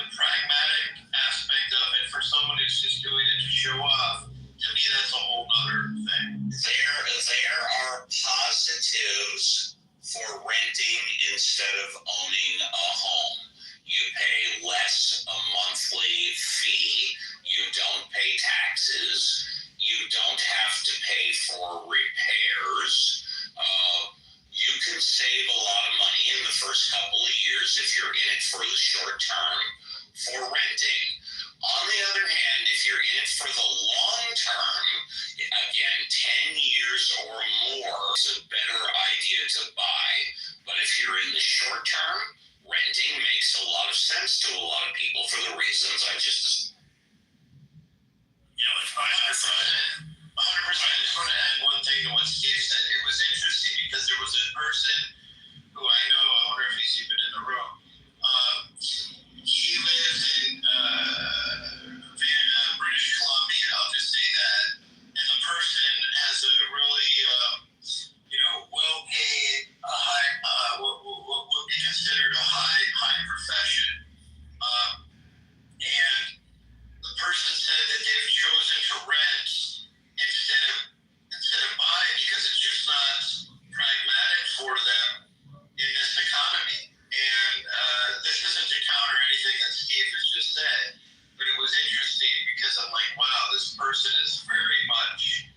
the pragmatic aspect of it, for someone who's just doing it to show off, to me, that's a whole other thing. There are positives for renting instead of owning a home. You pay less a monthly fee. You don't pay taxes. You don't have to pay for repairs. You can save a lot of money in the first couple of years if you're in it for the short term for renting. On the other hand, if you're in it for the long term, again, 10 years or more, it's a better idea to buy. But if you're in the short term, renting makes a lot of sense to a lot of people for the reasons I just. 100%. I just want to add one thing to what Steve said. It was interesting because there was a person who I know, I wonder if he's even in the room. He lives in British Columbia, I'll just say that. And the person has a really, well-paid, what would be considered a high profession. And the person said that they've chosen to rent instead of buy because it's just not pragmatic for them in this economy. And this isn't to counter anything that Steve has just said, but it was interesting because I'm like, wow, this person is very much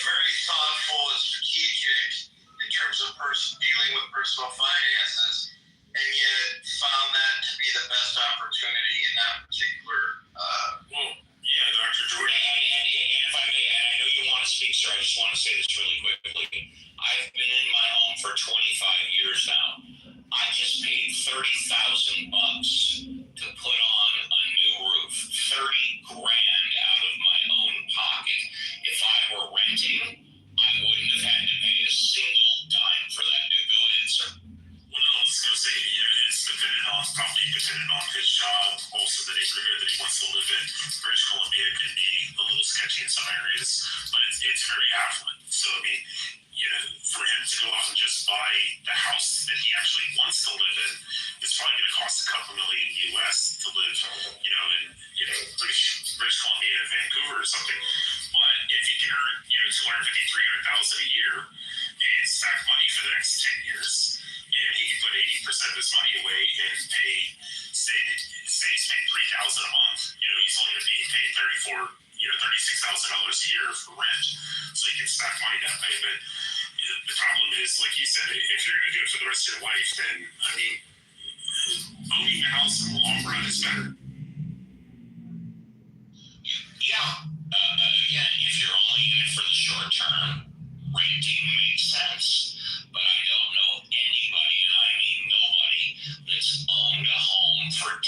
very thoughtful and strategic in terms of dealing with personal finances, and yet found that to be the best opportunity in that particular. Dr. Jordan. And if I may, and I know you want to speak, sir, I just want to say this really quickly. I've been in my home for 25 years now. I just paid $30,000 to put on a new roof. $30,000 out of my own pocket. If I were renting, I wouldn't have had to pay a single dime for that. Go ahead, sir. Well, I was going to say, it's probably dependent on his job, also the neighborhood that he wants to live in. British Columbia can be a little sketchy in some areas, but it's very affluent. So, I mean, for him to go out and just buy the house that he actually wants to live in, it's probably going to cost a couple $1,000,000 US to live, in British Columbia, Vancouver or something. But if he can earn, $250,000, $300,000 a year and stack money for the next 10 years, and he can put 80% of his money away and pay, say he's paying $3,000 a month. He's only going to be paying $36,000 a year for rent, so he can stack money that way. But the problem is, like you said, if you're going to do it for the rest of your life, then owning a house in the long run is better. Yeah. Again, if you're only in it for the short term, renting makes sense. But I don't know anybody, and I mean nobody, that's owned a home for 10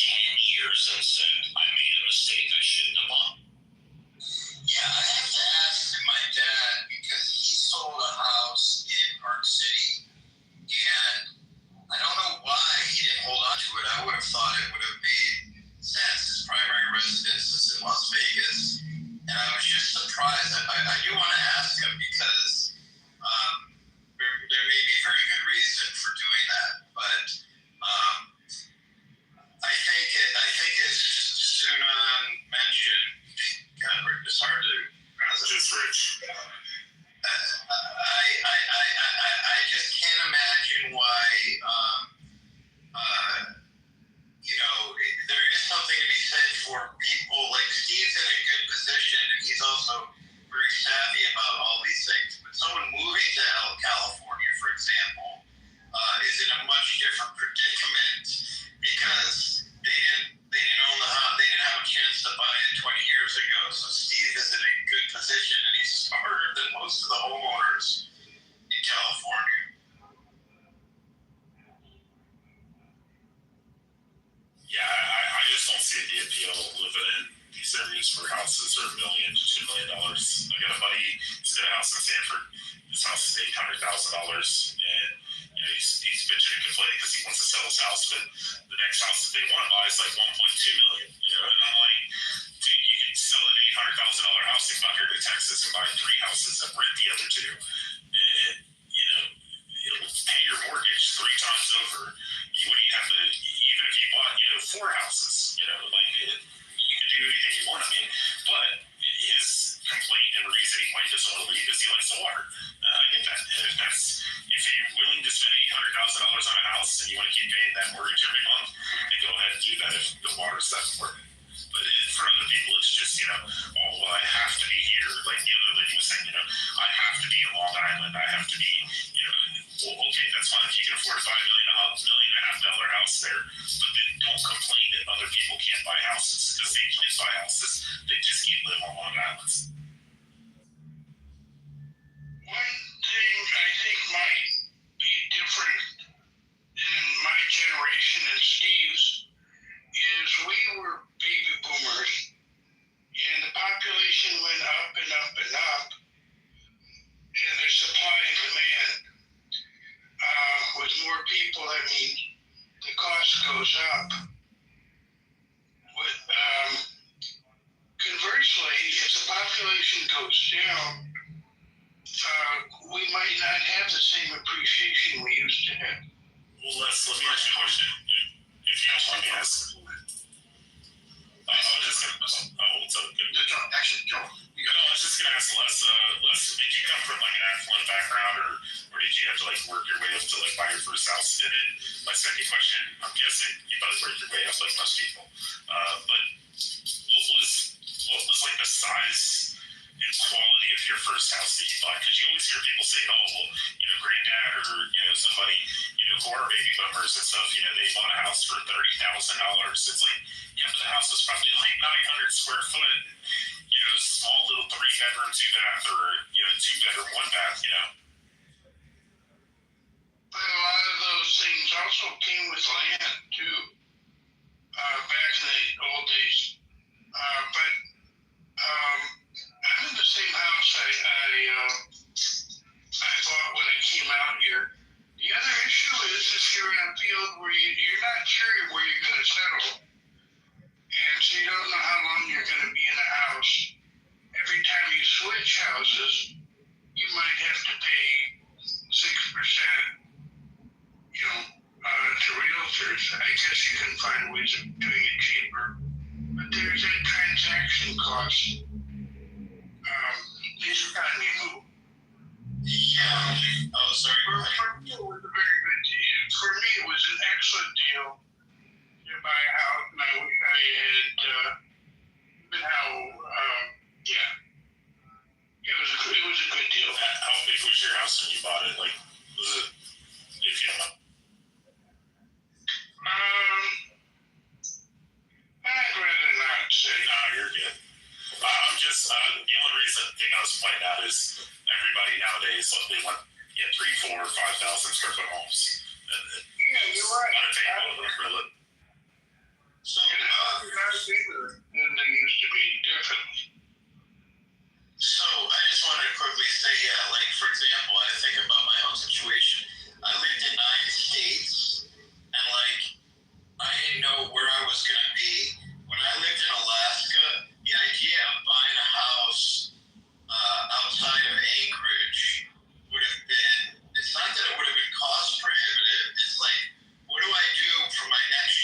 years and said, I made a mistake, I shouldn't have bought. Yeah, I have to ask my dad because he sold a house in Park City living in these areas where houses are $1 million to $2 million. I got a buddy, he's got a house in Sanford. His house is $800,000, and he's bitching and complaining because he wants to sell his house, but the next house that they want to buy is like $1.2 million. And I'm like, dude, you can sell an $800,000 house and come out here to Texas and buy 3 houses and rent the other 2, and it'll pay your mortgage 3 times over. You wouldn't have to, even if you bought 4 houses. You can do anything you want. I mean, but his complaint and reasoning why he doesn't want to leave is he likes the water. I get that. If you're willing to spend $800,000 on a house and you want to keep paying that mortgage every month, then go ahead and do that if the water's that important. But for other people, it's just, well, I have to be here. Like the other lady was saying, I have to be in Long Island. I have to be, well, okay, that's fine if you can afford a $5 million, $1.5 million house there. But then don't complain that other people can't buy houses because they can't buy houses. They just can't live on Long Island. One thing I think might be different in my generation and Steve's is we were baby boomers and the population went up and up and up, and the supply and demand with more people, I mean, the cost goes up. Conversely, if the population goes down, we might not have the same appreciation we used to have. Well, let me ask you a question, if you don't mind me asking. I was just gonna ask Les, did you come from like an affluent background, or did you have to like work your way up to like buy your first house? And then my second question, I'm guessing you probably worked your way up like most people. But what was like the size and quality of your first house that you bought? Because you always hear people say, oh, well, granddad or somebody, who are baby boomers and stuff, they bought a house for $30,000. It's like, yeah, but the house was probably like 900 square foot, small little 3-bedroom, 2-bath, or 2-bedroom, 1-bath, But a lot of those things also came with land too, back in the old days. But I'm in the same house I bought when I came out here. The other issue is if you're in a field where you're not sure where you're going to settle, and so you don't know how long you're going to be in a house. Every time you switch houses, you might have to pay 6%, to realtors. I guess you can find ways of doing it cheaper, but there's that transaction cost. Each time you move. Yeah. Oh, sorry. For me, it was a very good deal. For me, it was an excellent deal to buy a house, and I wish I had even how. It was a good deal. How big was your house when you bought it? Like, was it, if you don't know? I'd rather not say. No, you're good. I'm just, the only thing I was pointing out is everybody nowadays, they want 3, 4, 5,000 square foot homes. Yeah, you're right. So, not bigger than they used to be, definitely. So I just wanted to quickly say, like for example, I think about my own situation. I lived in 9 states, and like I didn't know where I was gonna be. When I lived in Alaska, the idea of buying a house outside of Anchorage would have been. It's not that it would have been cost prohibitive. It's like, what do I do for my next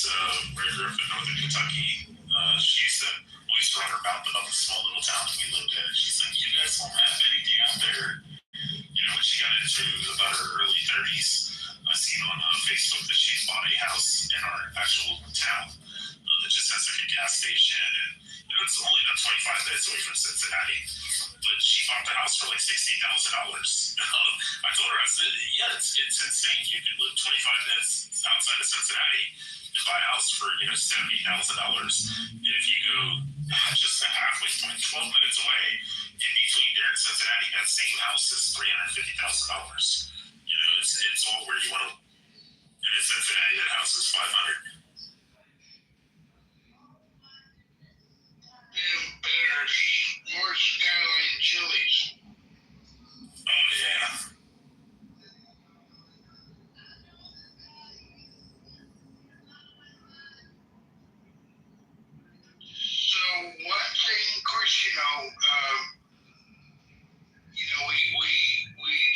right here up in northern Kentucky. She used to always run her mouth about the small little town that we lived in. She's like, you guys don't have anything out there. You know, when she got into about her early 30s, I seen on Facebook that she bought a house in our actual town that just has like a gas station, and you know, it's only about 25 minutes away from Cincinnati. But she bought the house for like $60,000. I told her, I said, yeah, it's insane. You could live 25 minutes outside of Cincinnati and buy a house for, you know, $70,000. If you go just a halfway point, 12 minutes away, in between there and Cincinnati, that same house is $350,000. You know, it's all where you want to. And in Cincinnati, that house is $500,000. Better, more Skyline chilies. Oh, yeah. So one thing, of course, we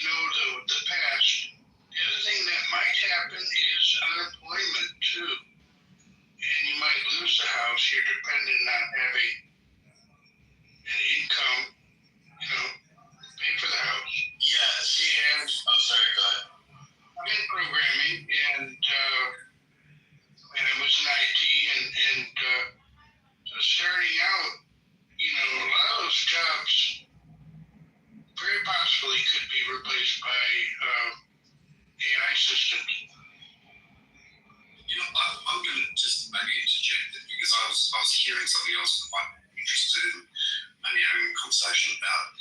know the past. The other thing that might happen is unemployment too, and you might lose the house. You're dependent on having an income, pay for the house. Yes. And Oh, sorry, go ahead. I'm in programming, and I was in IT, and so starting out, a lot of those jobs very possibly could be replaced by AI systems. I'm going to just maybe interject it because I was hearing something else that I'm interested in maybe having a conversation about.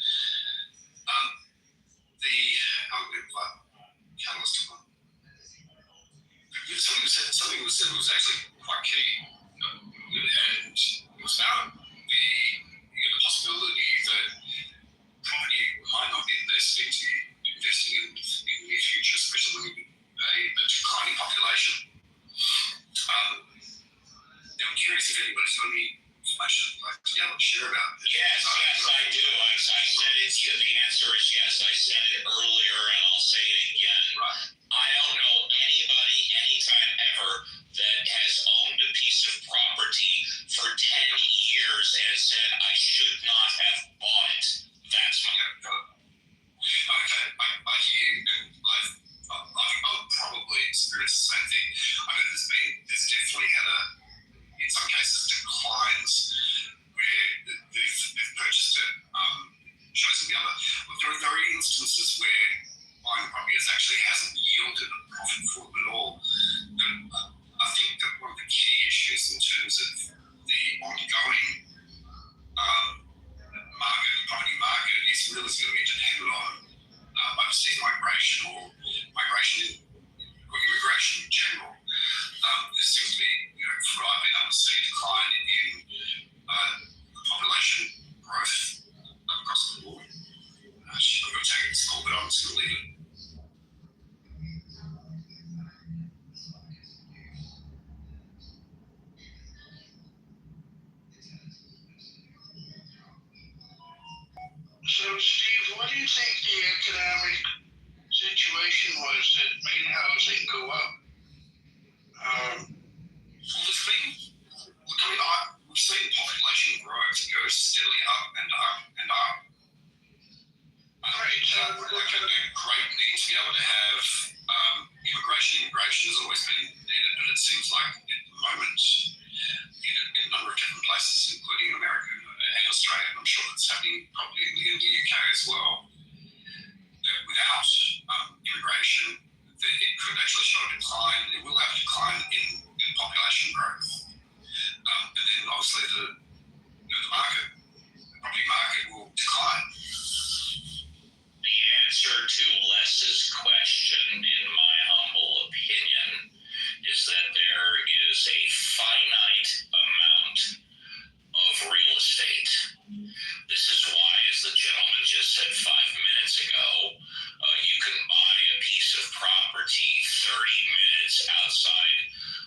Something was said was actually quite key, and it was about the possibility that property might not be investing in the near future, especially with a declining population. Now I'm curious if anybody's got any information like to be able to share about this. Yes, I do. I said it. The answer is yes. I said it earlier, and I'll say it again. Right. I don't know anybody anytime ever that has owned a piece of property for 10 years and said, I should not have bought it. That's my... Okay, I hear you, and I've probably experienced the same thing. I know there's definitely had in some cases, declines where they've purchased it, chosen the other. But there are instances where buying property actually hasn't yielded a profit for them at all. And I think that one of the key issues in terms of the ongoing property market is really going to be dependent on overseas migration or immigration in general. There seems to be, thriving undersea decline in population growth across the board. I'm going to take this call, but I'm just going to leave it. So, Steve, what do you think the economic situation was that made housing go up? We've seen population growth go steadily up and up and up. Right, so we're looking at a great need to be able to have immigration. Immigration has always been needed, but it seems like at the moment, in a number of different places, including America and Australia, and I'm sure that's happening probably in the UK as well, that without immigration, it could actually show a decline. It will have a decline in population growth. And then obviously the property market will decline. The answer to Les's question, in my humble opinion, is that there is a finite amount of real estate. This is why, as the gentleman just said 5 minutes ago, you can buy a piece of property 30 minutes outside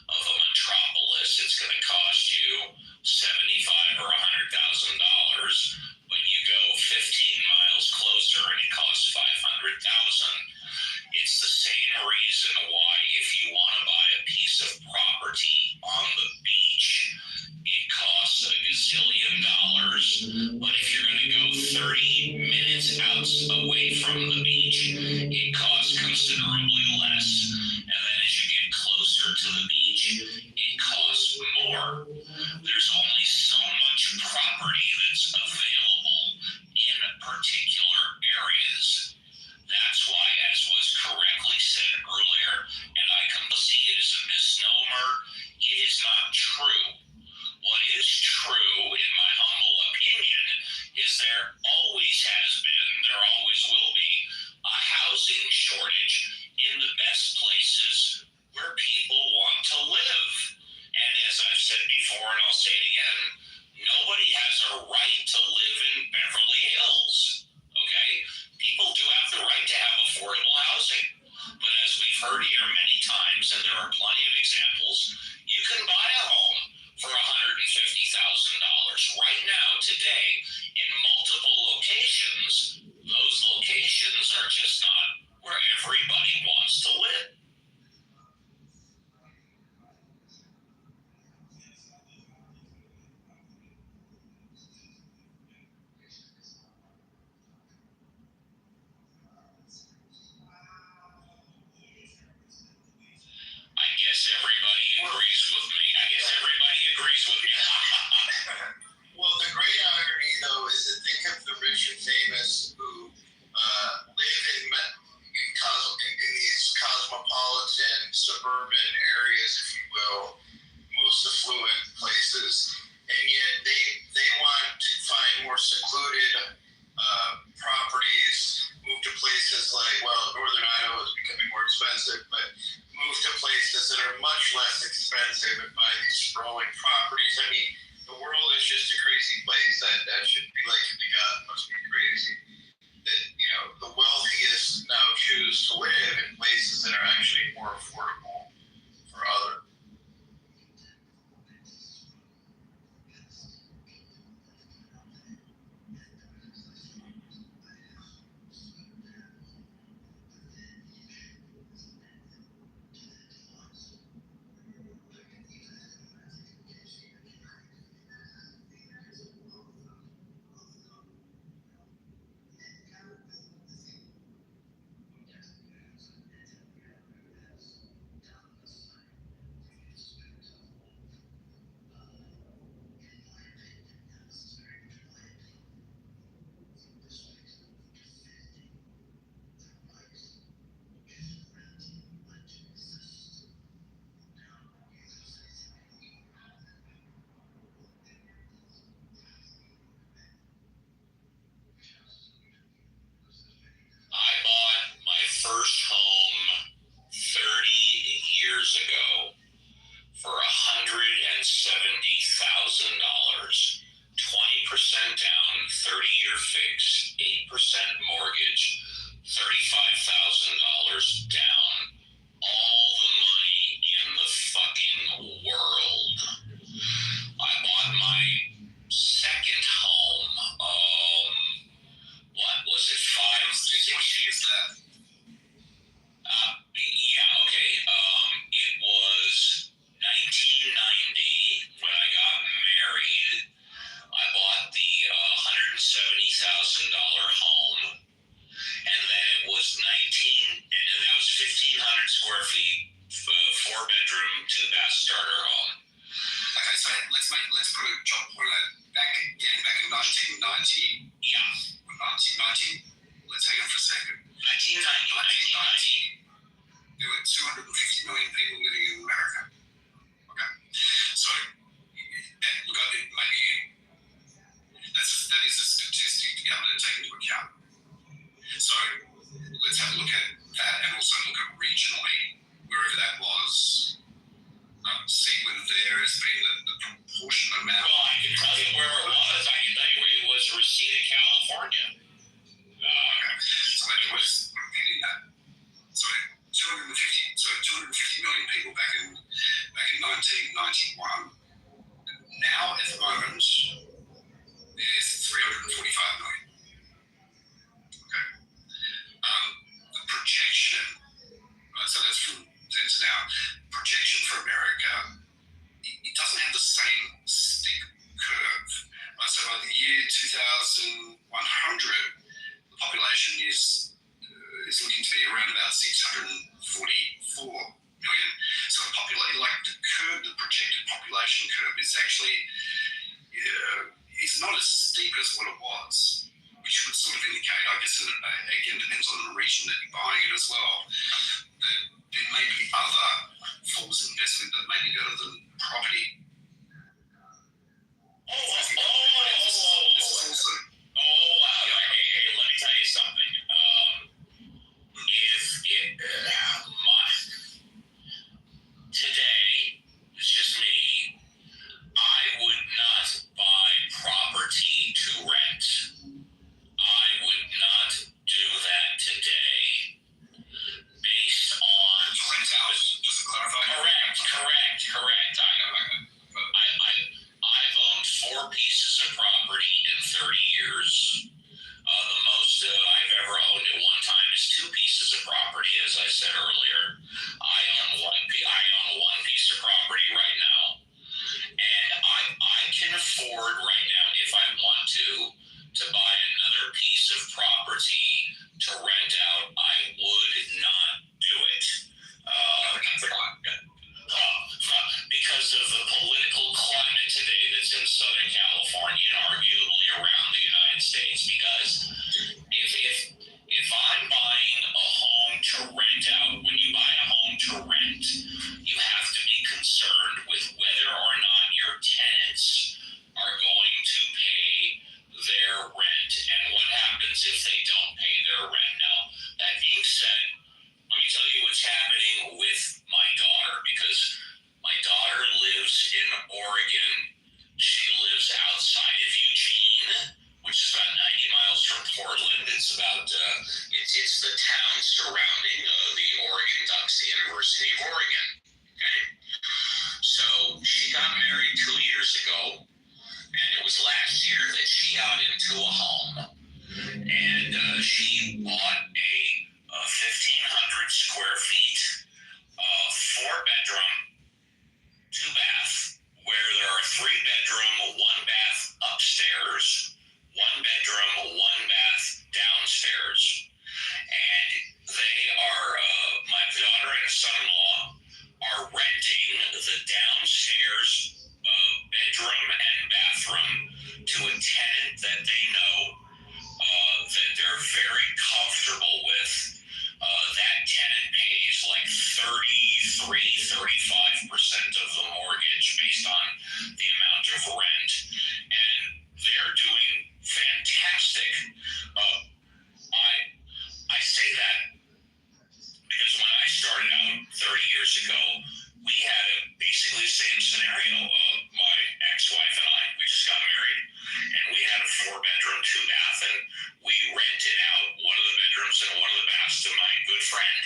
of a metropolis. It's going to cost you $75,000 or $100,000, but you go 15 miles closer and it costs $500,000. It's the same reason reason why, if you want to buy a piece of property on the beach, it costs a gazillion dollars. But if you're going to go 30 minutes out away from the beach, it costs considerably less. And then as you get closer to the beach, it costs more. There's only so much property that's available in particular areas. That's why, as was correctly said earlier, and I can see it as a misnomer, it is not true. What is true, in my humble opinion, is there always has been, there always will be, a housing shortage in the best places where people want to live. And as I've said before, and I'll say it again, nobody has a right to live in Beverly Hills. Okay? People do have the right to have affordable housing. But as we've heard here many times, and there are plenty of examples, you can buy a home for $150,000 right now, today, in multiple locations. Those locations are just not where everybody wants to live. I guess everybody agrees with me. Well, the great irony, though, is to think of the rich and famous who live in these cosmopolitan suburban areas, if you will, most affluent places, and yet they want to find more secluded properties, move to places like, well, Northern Idaho is becoming more expensive, but move to places that are much less expensive and buy these sprawling properties. I mean, the world is just a crazy place. That shouldn't be like the God must be crazy. That, you know, the wealthiest now choose to live in places that are actually more affordable for others. I bought my first home 30 years ago for $170,000. 20% down, 30-year fix, 8% mortgage, $35,000 down. All the money in the fucking world. I bought my second home, what was it, 5, 6 years left? Yeah, okay. It was 1990 when I got married. I bought the $170,000 home, and then it was and that was 1,500 square feet, 4-bedroom, 2-bath starter home. Okay, so let's put a jump point back in 1990. Yeah. 1990. Let's hang on for a second. 1990. There were 250 million people living in America. Okay, so look, maybe that is a statistic to be able to take into account. So let's have a look at that, and also look at regionally, wherever that was. Sequin there has been the proportionate amount. Well, I can tell you where it was. I can tell you where it was, Reseda, California. Okay, so let's put a pin in that. So 250 million people back in 1991. Now, at the moment, there's 345 million. Okay. The projection, So that's from then to now. Projection for America, it doesn't have the same steep curve. Right? So by the year 2100, the population is looking to be around about 644 million. So the projected population curve is actually is not as steep as what it was, which would sort of indicate, I guess, again, depends on the region that you're buying it as well, that there may be other forms of investment that may be better than property. Hey, let me tell you something. Today, it's just me, I would not buy property to rent. I would not do that today based on... Rent out, just to clarify? Correct. I've owned 4 pieces of property in 30 years. The most I've ever owned at one time is 2 pieces of property, as I said earlier. I own one piece of property right now, and I can afford right now, if I want to buy another piece of property to rent out. I would not do it. Because of the political climate today that's in Southern California and arguably around the United States. Because if I'm buying a home to rent out, when you buy a home to rent, you have to be concerned with whether or not your tenants are going to pay their rent and what happens if they don't pay their rent. Now, that being said, let me tell you what's happening with my daughter, because my daughter lives in Oregon. She lives outside of Eugene, which is about 90 miles from Portland. It's about it's the town surrounding the Oregon Ducks, the University of Oregon. Okay, so she got married 2 years ago, and it was last year that she got into a home, and she bought a 1,500 square feet, 4-bedroom, 2-bath, where there are 3-bedroom, 1-bath upstairs, 1-bedroom, 1-bath downstairs. And they are, my daughter and son-in-law are renting the downstairs bedroom and bathroom to a tenant that they know, that they're very comfortable with. That tenant pays like 35% of the mortgage based on the amount of rent, and they're doing fantastic. I say that because when I started out 30 years ago, we had basically the same scenario. My ex-wife and I, we just got married, and we had a 4-bedroom, 2-bath, and we rented out one of the bedrooms and one of the baths to my good friend,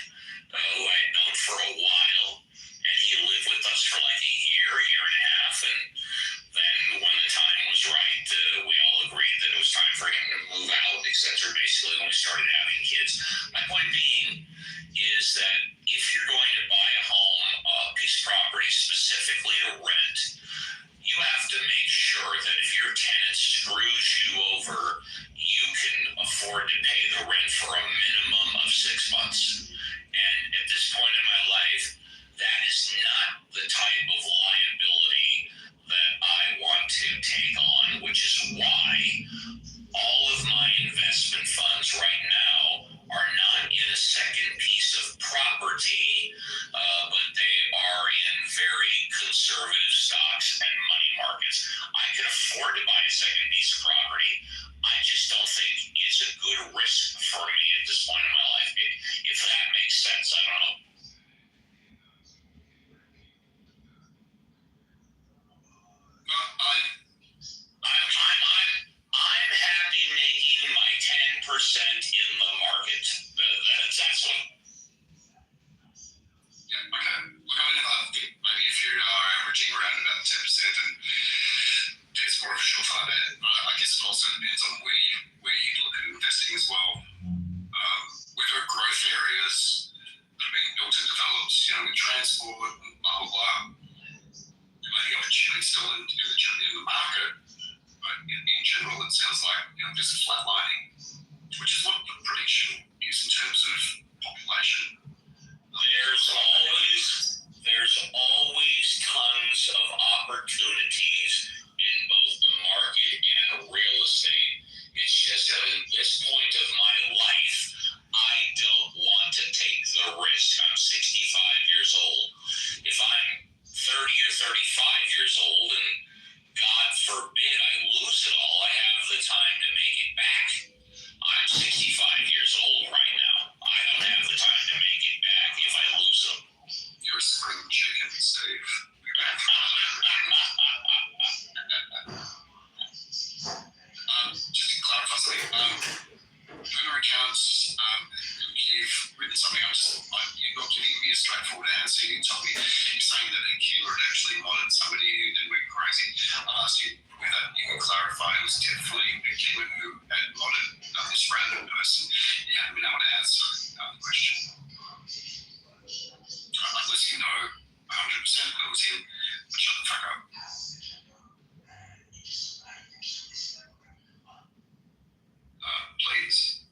who I had known for a while, and he lived with us for like a year and a half, and then when the time was right, we all agreed that it was time for him to move out, etc. Basically, when we started having kids. My point being is that if you're going to buy a home, a piece of property specifically to rent, you have to make sure that if your tenant screws you over, you can afford to pay the rent for a minimum of 6 months. And at this point in my life, that is not the type of liability that I want to take on, which is why all of my investment funds right now are not in a second piece of property, but they are in very conservative stocks and money markets. I can afford to buy a second piece of property. I just don't think it's a good risk for me at this point in my life. If that makes sense, I don't know. I'm happy making my 10% in the market. That's what. Yeah, okay. Look, I think maybe if you are averaging around about 10%, and it's more of a surefire bet. I guess it also depends on where you look at investing as well. Whether growth areas that are being built into dealing with transport and blah, blah, blah. The opportunity still in the market, but in general, it sounds like just flatlining, which is what the prediction is in terms of population. There's always tons of opportunities in both the market and real estate. It's just that at this point of my life, I don't want to take the risk. I'm 65 years old. If I'm 30 or 35 years old and God forbid I lose it all, I have the time to make it back. I'm 65 years old right now. I don't have the time to make it back if I lose them. You're a spring chicken, Steve. Just to clarify something, Boomer accounts, you've written something you're not giving me a straightforward answer. You told me you're saying that a killer had actually modded somebody who didn't went crazy. I asked you whether you can clarify it was definitely a killer who had modded this random person. You haven't been able to answer the question. Unless you know 100% that it was him, but shut the fuck up. Please.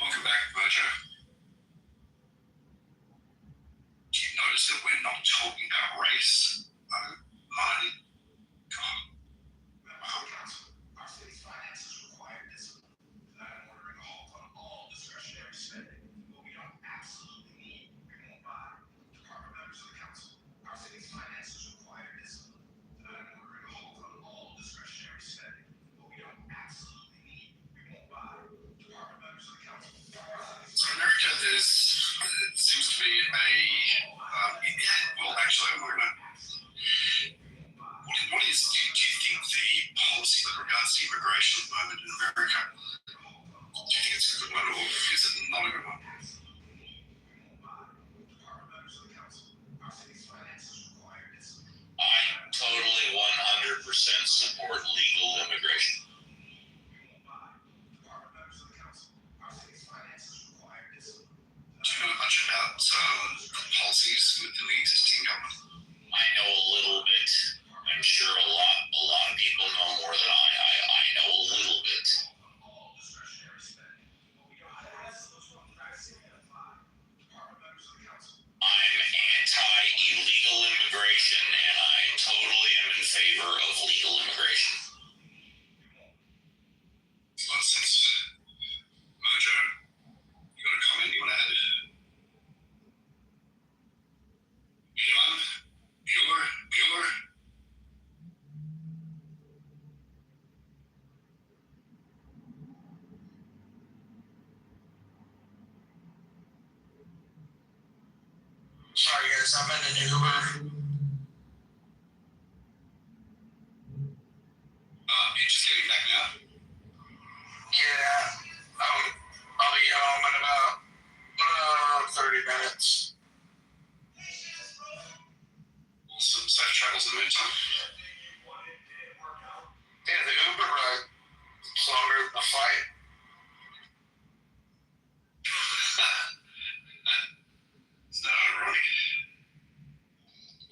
Welcome back, Mojo. Do you notice that we're not talking about race? Money? God. Our city's finances require discipline. I'm ordering a halt on all discretionary spending. What we don't absolutely need, we won't buy. Department members of the council, our city's finances require discipline. I'm ordering a halt on all discretionary spending. What we don't absolutely need, we won't buy. Department members of the council. So in America, there seems to be well, actually, I'm going to. What is, do you think the policy with regards to immigration at the moment in America, do you think it's a good one or is it not a good one? I totally 100% support legal immigration. Do you know much about policies within the existing government? I know a little bit. I'm sure a lot of people know more than I know a little bit. I'm anti-illegal immigration, and I totally am in favor of legal immigration. Makes a lot of sense. Mojo, you got a comment you want to add? Anyone? Bueller? Sorry guys, I'm in an Uber. You're just getting back now? Yeah, I'll be home in about 30 minutes. Awesome. Safe travels in the meantime. Yeah, the Uber ride, it's longer than the flight. It's not ironic.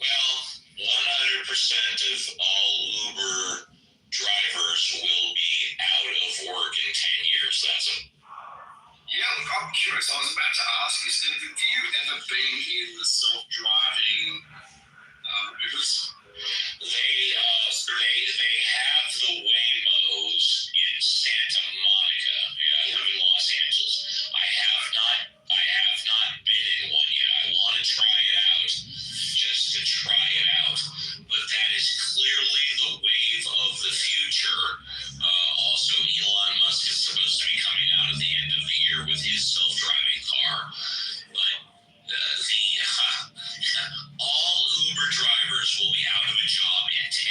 Well, 100% of all Uber drivers will be out of work in 10 years. That's a... Yeah, look, I'm curious. I was about to ask you, Steve, have you ever been in the self-driving Ubers? They have the Waymos in Santa Monica. Yeah, I live in Los Angeles. I have not been in one yet. I want to try it out, just to try it out. But that is clearly the wave of the future. Also, Elon Musk is supposed to be coming out at the end of the year with his self-driving car. But all Uber drivers will be out of a job in 10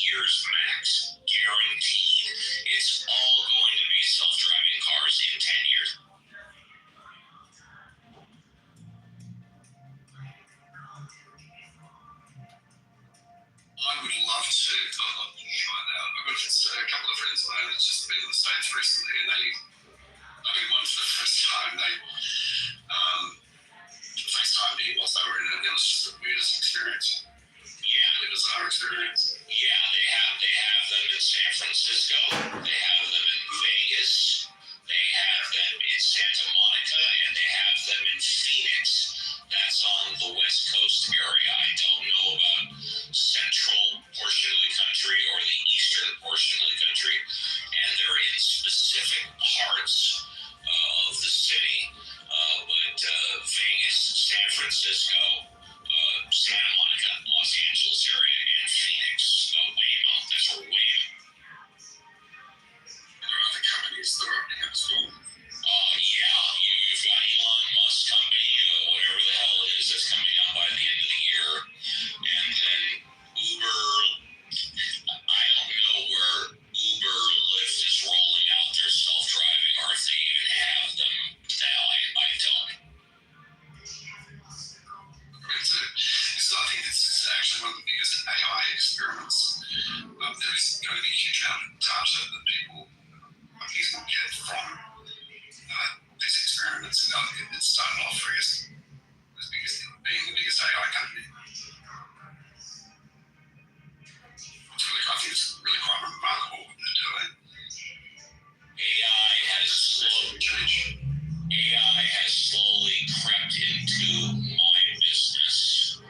years max, guaranteed. It's all going to be self-driving cars in 10 years. I would love to try it out. I've got a couple of friends of mine that's just been in the States recently, and I mean, one for the first time, they FaceTime time being whilst they were in it. It was just the weirdest experience. Yeah, really bizarre experience. Yeah, they have them in San Francisco. They have them in Vegas. They have them in Santa Monica, and they have them in Phoenix. That's on the West Coast area. I don't know about central portion of the country or the eastern portion of the country, and they're in specific parts of the city. But Vegas, San Francisco, Santa Monica, Los Angeles area, and Phoenix, Waymo. That's where Waymo. There are other companies that are opening up as well. Yeah, you've got Elon Musk company, whatever the hell it is that's coming out by the end of the year, and then Uber. I don't know where Uber Lyft is rolling out their self-driving, or if they even have them now. I don't. I think this is actually one of the biggest AI experiments. There is going to be a huge amount of data that people are using to get from these experiments. And it started off, I guess, being the biggest AI company. I think it's really quite remarkable what they're doing. AI has slowly crept into my business.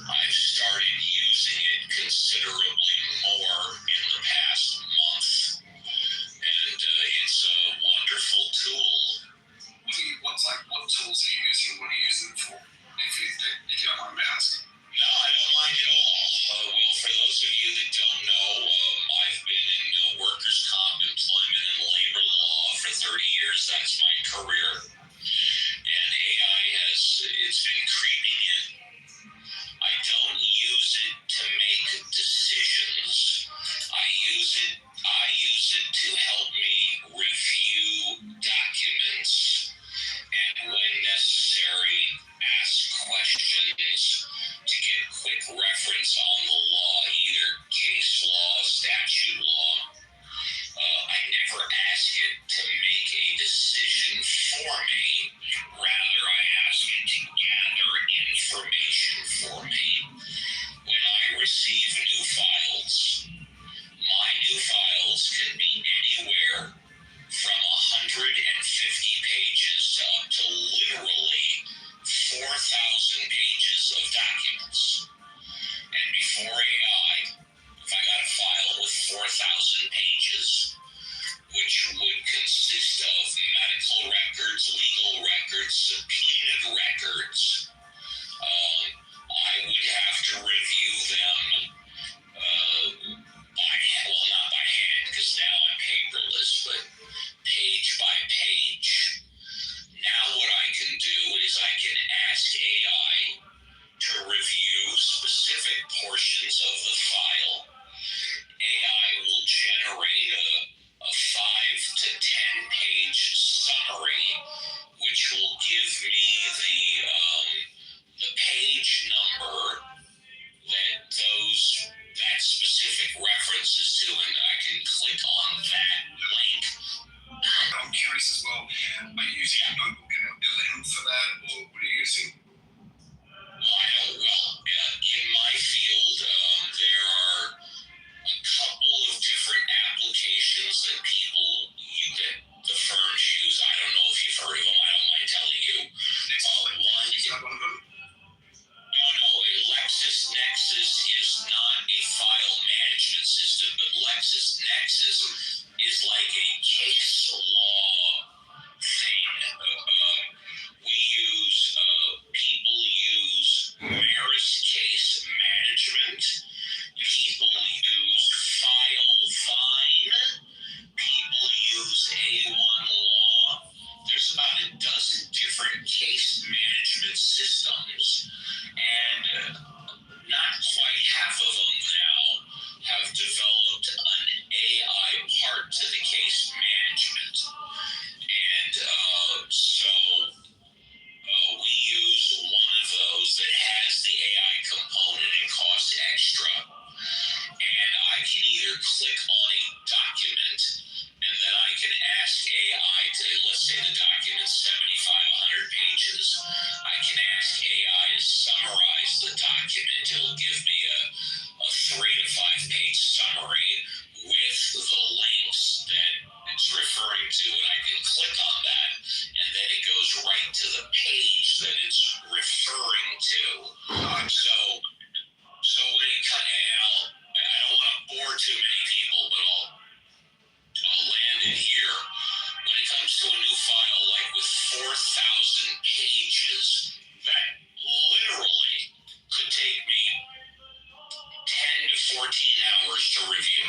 I've started using it considerably more in the past month, and it's a wonderful tool. What tools are you using? What are you using it for? If you don't mind me asking. No, I don't mind at all. Well, for those of you that don't know, I've been in workers' comp, employment, and labor law for 30 years. That's my career. And AI it's been creeping in. I don't use it to make decisions. I use it to help me review documents and, when necessary, ask questions to get quick reference on the law, either case law, statute law. I never ask it to make a decision for me. Rather, I ask it to gather information for me. When I receive new files, my new files can be anywhere from 150 pages up to literally 4,000 pages of documents. And before AI, if I got a file with 4,000 pages, which would consist of medical records, legal records, subpoenaed records, I would have to review them not by hand, because now I'm paperless, but page by page. Now what I can do is I can ask AI to review specific portions of the file. AI will generate a 5 to 10 page summary, which will give me the page number that specific references to, and I can click on that link. I'm curious as well, are you using a notebook and LM for that, or what are you using? In my field, there are a couple of different applications that the firms use. I don't know if you've heard of them. I don't mind telling you. 14 hours to review.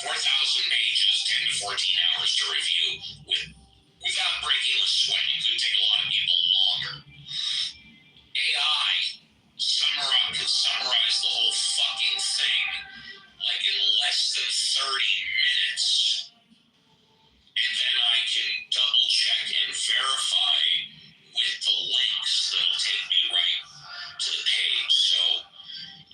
4,000 pages, 10 to 14 hours to review without breaking a sweat. It could take a lot of people longer. AI could summarize the whole fucking thing like in less than 30 minutes. And then I can double check and verify with the links that'll take me right to the page. So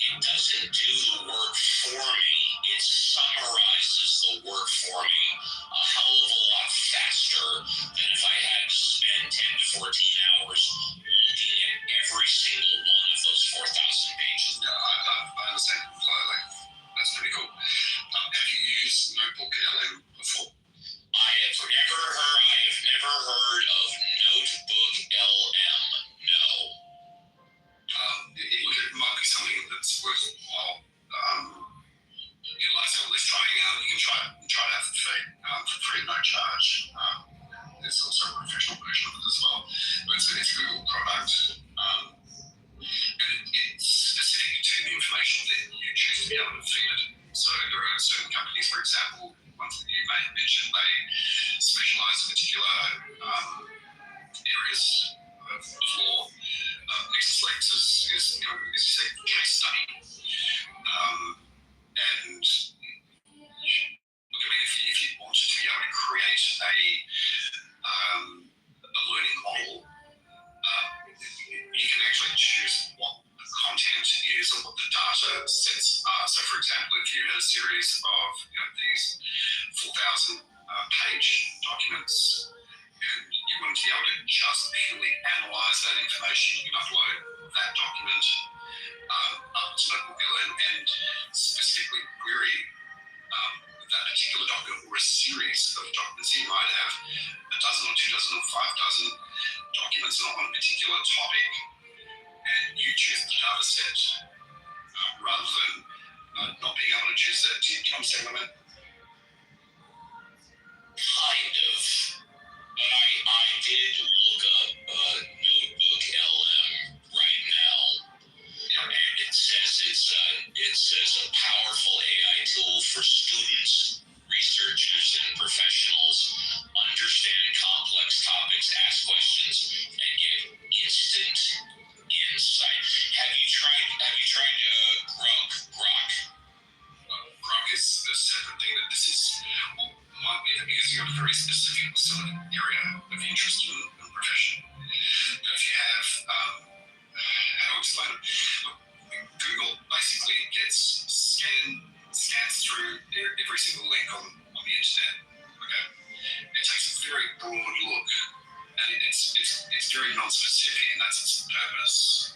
it doesn't do the work for me. It summarizes the work for me a hell of a lot faster than if I had to spend 10 to 14 hours looking at every single one of those 4,000 pages. Yeah, I understand. That's pretty cool. Have you used Notebook LM before? I have never heard of Notebook LM. No. It might be something that's worthwhile utilizing, at least trying out. You can try it out for free, no charge. There's also a professional version of it as well. But it's a Google product. And it's specific to the information that you choose to be able to feed it. So there are certain companies, for example, ones that you may have mentioned, they specialize in particular areas of law. LexisNexis is a case study. And if you wanted to be able to create a learning model, you can actually choose what the content is or what the data sets are. So, for example, if you had a series of these 4,000 page documents, and you wanted to be able to just purely analyze that information, you can upload that document up to Notebook LM and specifically query that particular document or a series of documents. You might have a dozen or 2 dozen or 5 dozen documents on a particular topic, and you choose the data set rather than not being able to choose that. Do you understand what I mean? Kind of. But I did look up Notebook LM right now, and it says a powerful AI tool for students, researchers, and professionals understand complex topics, ask questions, and get instant insight. Have you tried Grok? Grok is a separate thing. That this is might be because you have a very specific sort of area of interest and profession. But if you have, how to explain it? Google basically scans through every single link on the internet. Okay, it takes a very broad look, and it's very non-specific, and that's its purpose.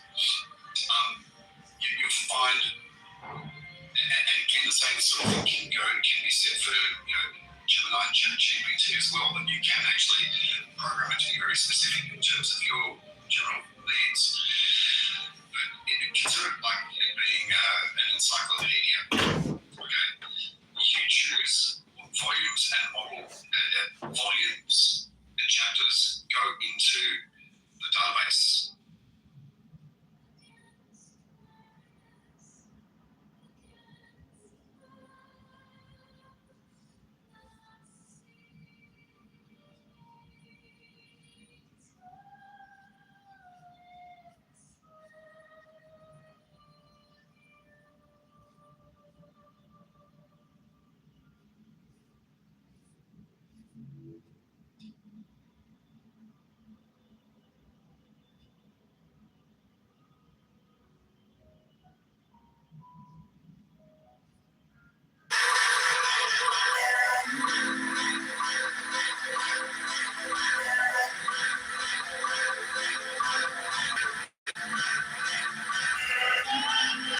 You'll find, and again, the same sort of thing can be said for Gemini and ChatGPT as well. That you can actually program it to be very specific in terms of your general needs.